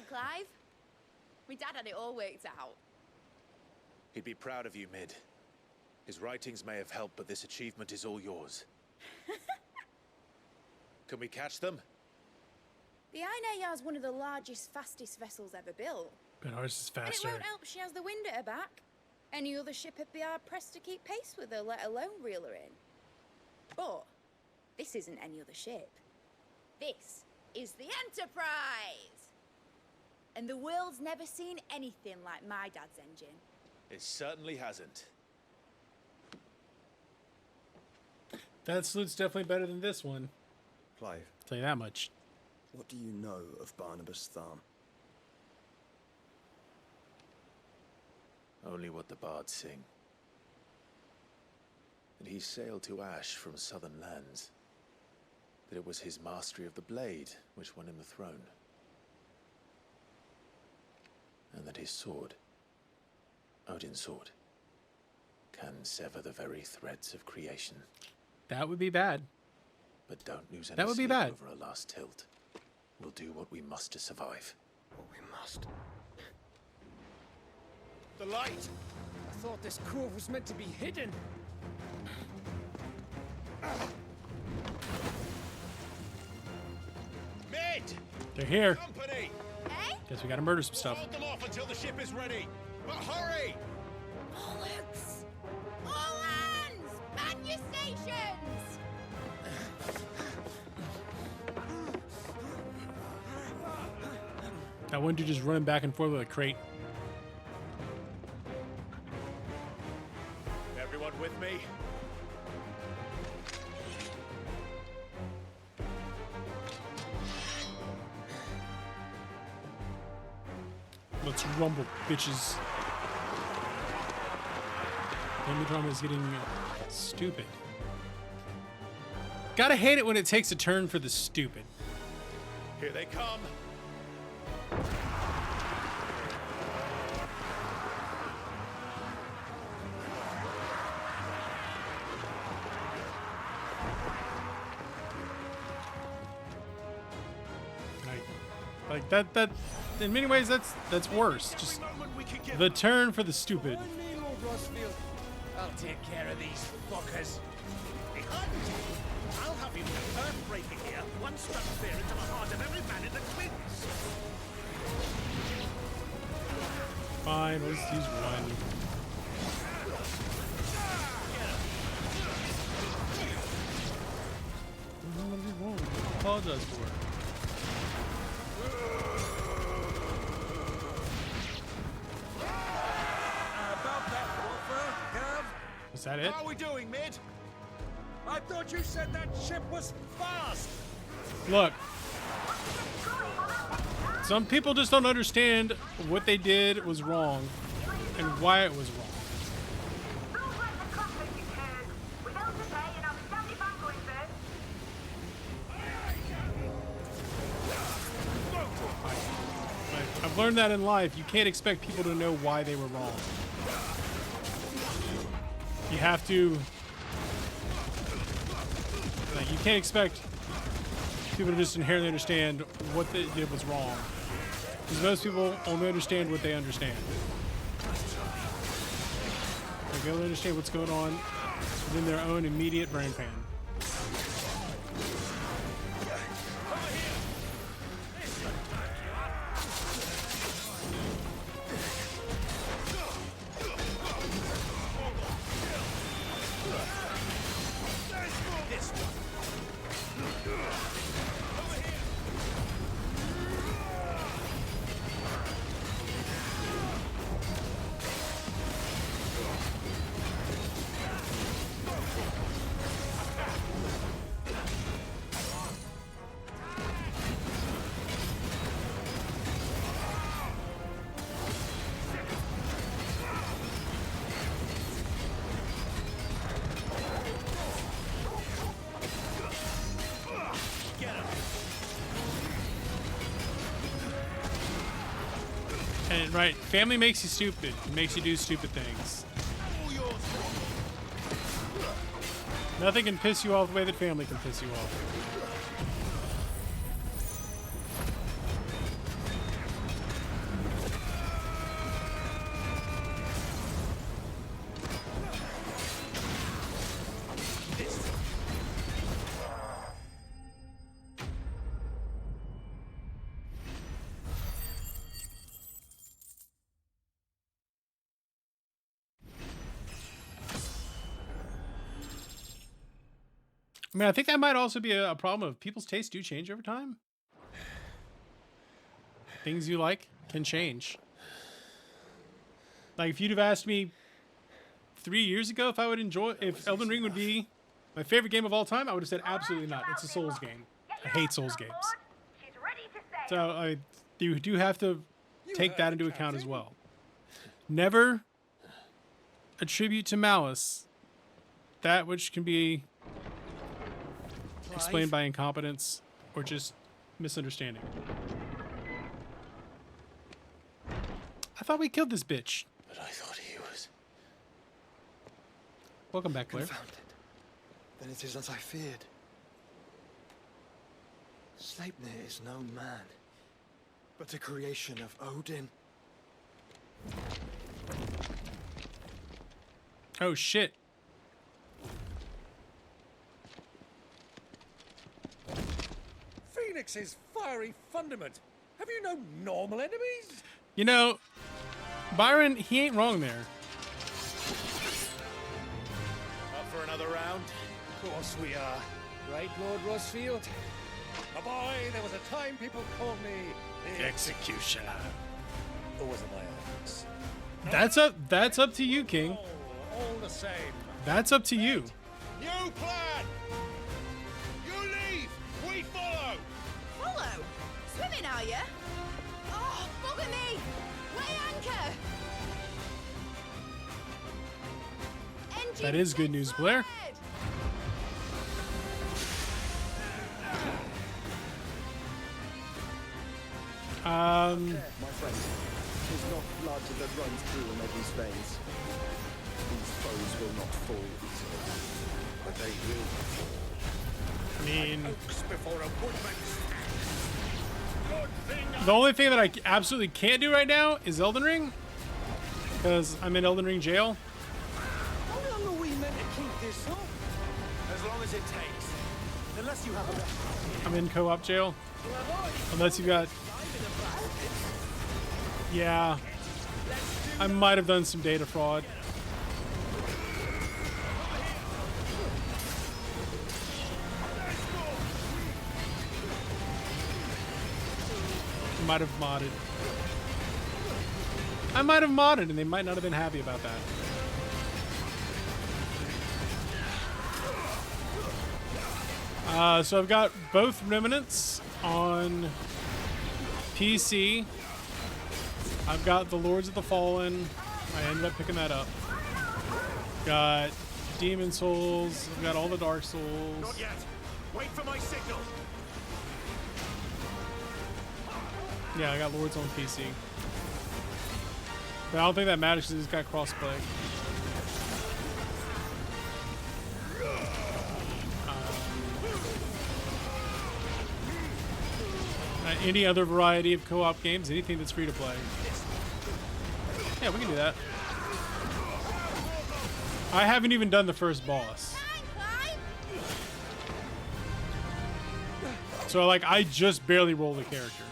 Clive? My dad had it all worked out. He'd be proud of you, Mid. His writings may have helped, but this achievement is all yours. Can we catch them? The Aina is one of the largest, fastest vessels ever built. But ours is And it faster. won't help she has the wind at her back. Any other ship would be hard-pressed to keep pace with her, let alone reel her in. But this isn't any other ship. This is the Enterprise! And the world's never seen anything like my dad's engine. It certainly hasn't. That salute's definitely better than this one. Clive, I'll tell you that much. what do you know of Barnabas Tharm? Only what the bards sing. That he sailed to Ash from southern lands. That it was his mastery of the blade which won him the throne. And that his sword, Odin's sword, can sever the very threads of creation. That would be bad. But don't lose any That would be sleep bad. over a last tilt. We'll do what we must to survive. What we must. The light! I thought this cove was meant to be hidden. Mid! They're here. Company! Hey? Guess we gotta murder some stuff. Hold them off until the ship is ready! But hurry! Bollocks! All hands! Man your stations! That one dude just running back and forth with a crate. Everyone with me? Let's rumble, bitches. Game drama is getting stupid. Gotta hate it when it takes a turn for the stupid. Here they come! Like that in many ways that's worse. Just the turn for the stupid. Join me, Lord Rosfield. I'll take care of these fuckers. Behind you! I'll have you know Earthbreaker here, one struck fear into the heart of every man in the Twins! Fine, let's use one. apologize for. About that offer, Gav? Is that it? How are we doing, mid? I thought you said that ship was fast. Look. Some people just don't understand what they did was wrong and why it was wrong. I've learned that in life. You can't expect people to know why they were wrong. You have to... Like, you can't expect people to just inherently understand what they did was wrong. Because most people only understand what they understand. Like, they only understand what's going on within their own immediate brain pan. And right, family makes you stupid. It makes you do stupid things. Nothing can piss you off the way that family can piss you off. I mean, I think that might also be a problem of people's tastes do change over time. Things you like can change. Like, if you'd have asked me 3 years ago if I would enjoy, if Elden Ring would be my favorite game of all time, I would have said absolutely not. It's a Souls game. I hate Souls games. So you do have to take that into account as well. Never attribute to malice that which can be explained by incompetence or just misunderstanding. I thought we killed this bitch. But I thought he was... Welcome back, Blair. Confounded. Then it is as I feared. Sleipnir is no man, but a creation of Odin. Oh, shit. Phoenix's fiery fundament. Have you no normal enemies? You know, Byron, he ain't wrong there. Up for another round? Of course we are. Right, Lord Rossfield? A boy, there was a time people called me the Executioner. Or was it my eyes? That's up to you, King. All the same. That's up to you. New plan! You leave! We follow! Follow? Swimming, are you? Oh, bugger me! Weigh anchor! Engine That is good news, Blair. My friend, there's not blood that runs through Maggie's veins. These foes will not fall easily, but they will fall. I mean, Before a woodman's the only thing that I absolutely can't do right now is Elden Ring, because I'm in Elden Ring jail. How long are we meant to keep this up? As long as it takes. Unless you have a... I'm in co-op jail. Unless you got... Yeah. I might have done some data fraud. might have modded. I might have modded, and they might not have been happy about that. So I've got both Remnants on PC. I've got the Lords of the Fallen. I ended up picking that up. Got Demon Souls. I've got all the Dark Souls. Not yet. Wait for my signal. Yeah, I got Lords on PC. But I don't think that matters because it's got crossplay. Any other variety of co-op games, anything that's free to play. Yeah, we can do that. I haven't even done the first boss. So, like, I just barely rolled a character.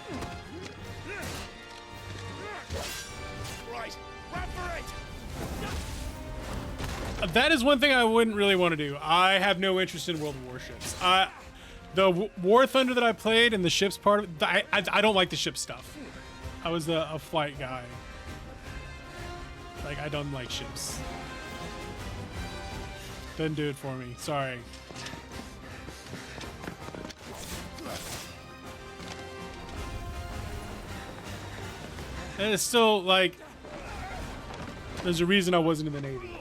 Right, run for it. That is one thing I wouldn't really want to do. I have no interest in World of Warships. The War Thunder that I played and the ships part of it, I don't like the ship stuff. I was a flight guy. Like, I don't like ships. Didn't do it for me. Sorry. And it's still, like, there's a reason I wasn't in the Navy.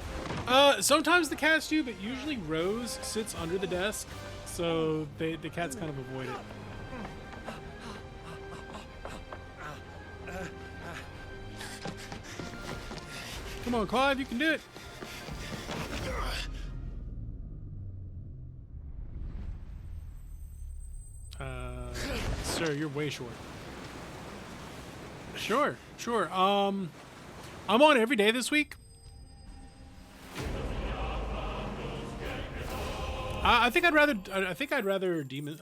Sometimes the cats do, but usually Rose sits under the desk, so the cats kind of avoid it. Come on, Clive, you can do it. Sir, you're way short. Sure. I'm on every day this week. I think I'd rather Demon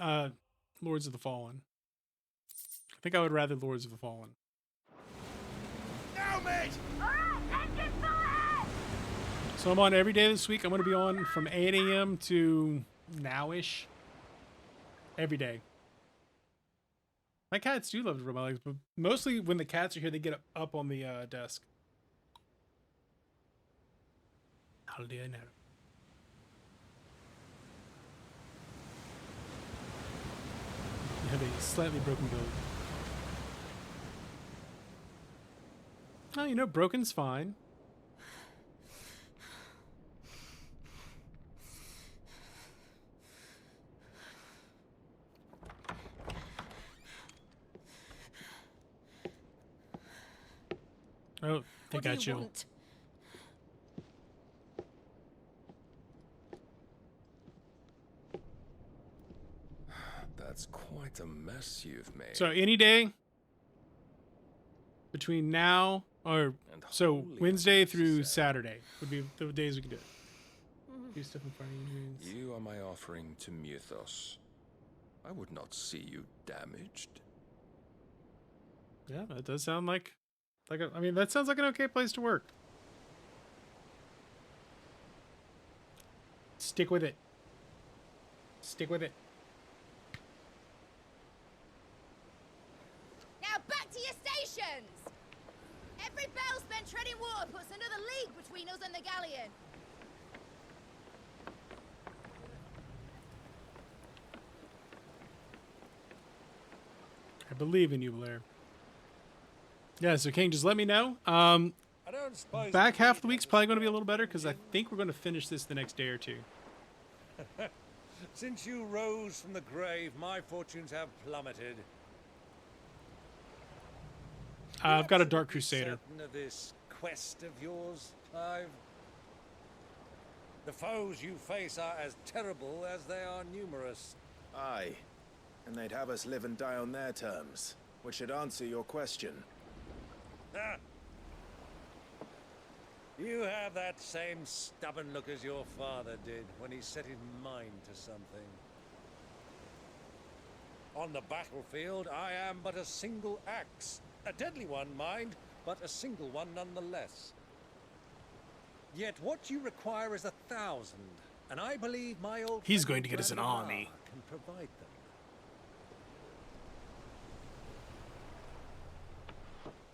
Lords of the Fallen. I think I would rather Lords of the Fallen. Now, mate. So I'm on every day this week. I'm going to be on from 8 a.m. to now-ish. Every day. My cats do love to rub my legs, but mostly when the cats are here, they get up on the desk. How do I know? You have a slightly broken build. Oh, you know, broken's fine. Oh, they got you. That's quite a mess you've made. So any day between now or so Wednesday through Saturday would be the days we can do it. Do stuff in front of you. You are my offering to Mythos. I would not see you damaged. Yeah, that does sound like I mean, that sounds like an okay place to work. Stick with it. Stick with it. Now back to your stations! Every bell spent treading water puts another league between us and the galleon. I believe in you, Blair. Yeah, so King, just let me know. Back half of the week's probably going to be a little better because I think we're going to finish this the next day or two. Since you rose from the grave, my fortunes have plummeted. I've got a Dark Crusader. Certain of this quest of yours, Clive? The foes you face are as terrible as they are numerous. Aye, and they'd have us live and die on their terms, which should answer your question. Ah. You have that same stubborn look as your father did when he set his mind to something. On the battlefield, I am but a single axe. A deadly one, mind, but a single one nonetheless. Yet what you require is 1,000, and I believe my old He's going to get us an army. can provide them.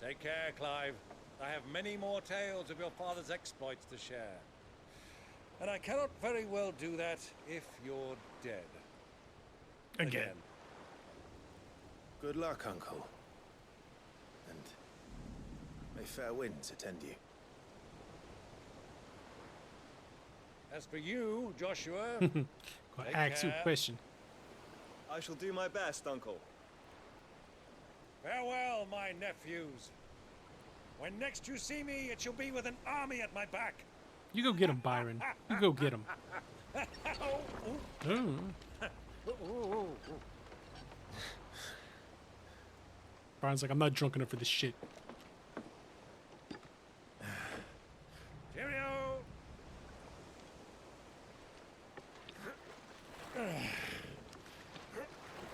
Take care, Clive. I have many more tales of your father's exploits to share. And I cannot very well do that if you're dead. Again. Good luck, Uncle. And may fair winds attend you. As for you, Joshua, Quite ask you a question. I shall do my best, Uncle. Farewell, my nephews. When next you see me, it shall be with an army at my back. You go get him, Byron. You go get him. Byron's like, I'm not drunk enough for this shit. Cheerio.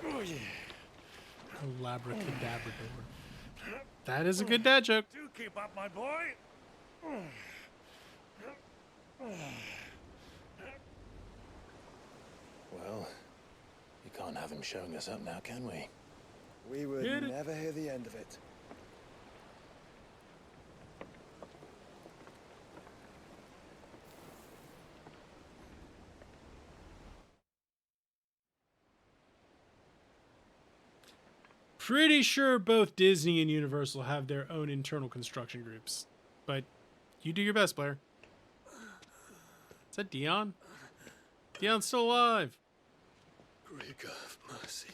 Oh, yeah. Labracadabrador. That is a good dad joke. Do keep up, my boy. Well, you can't have him showing us up now, can we? We would never hear the end of it. Pretty sure both Disney and Universal have their own internal construction groups. But you do your best, Blair. Is that Dion? Dion's still alive. Great God of mercy.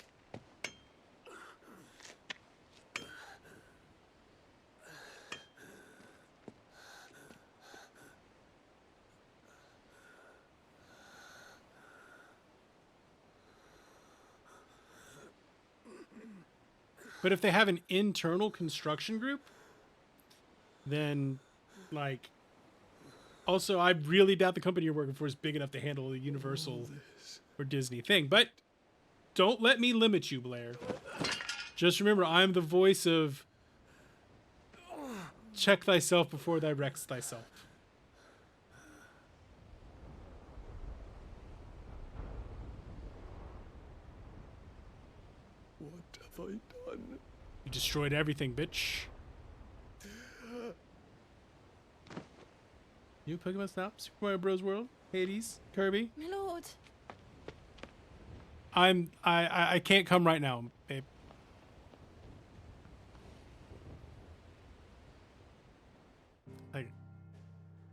But if they have an internal construction group, then, like, also, I really doubt the company you're working for is big enough to handle a Universal or Disney thing. But don't let me limit you, Blair. Just remember, I'm the voice of check thyself before thou wreckst thyself. What have I done? You destroyed everything, bitch. New Pokemon Snap, Super Mario Bros. World, Hades, Kirby. My lord. I can't come right now, babe.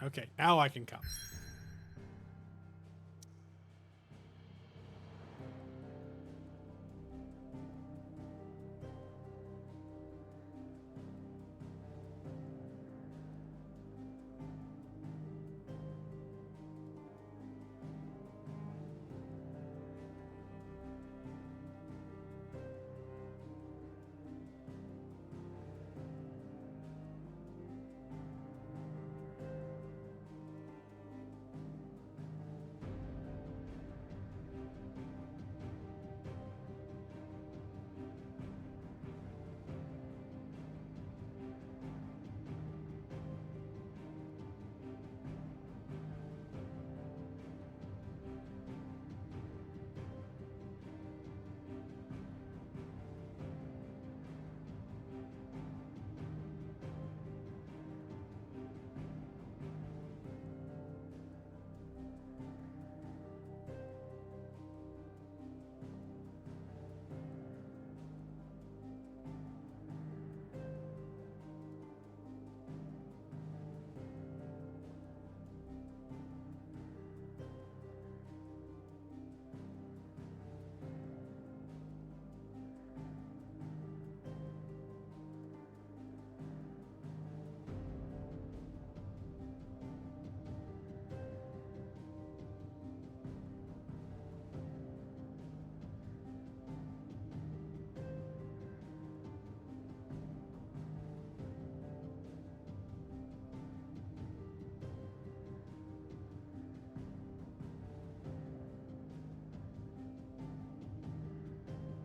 Okay, now I can come.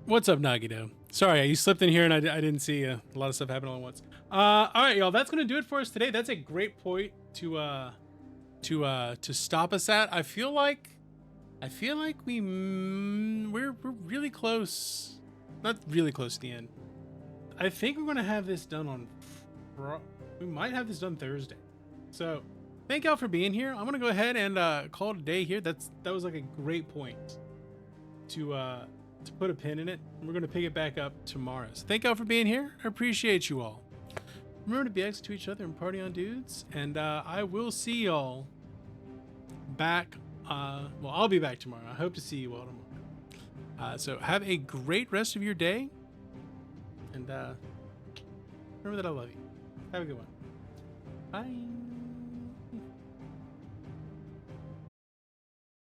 What's up, Nagito? Sorry, you slipped in here and I didn't see a lot of stuff happen all at once. All right, y'all, that's gonna do it for us today. That's a great point to stop us at. I feel like we're really close. Not really close to the end. I think we're gonna have this done on we might have this done Thursday. So thank y'all for being here. I'm gonna go ahead and call it a day here. That was like a great point to put a pin in it. We're gonna pick it back up tomorrow. So thank y'all for being here. I appreciate you all. Remember to be excellent to each other and party on, dudes. And I will see y'all back. Well, I'll be back tomorrow. I hope to see you all tomorrow. So have a great rest of your day. And remember that I love you. Have a good one. Bye.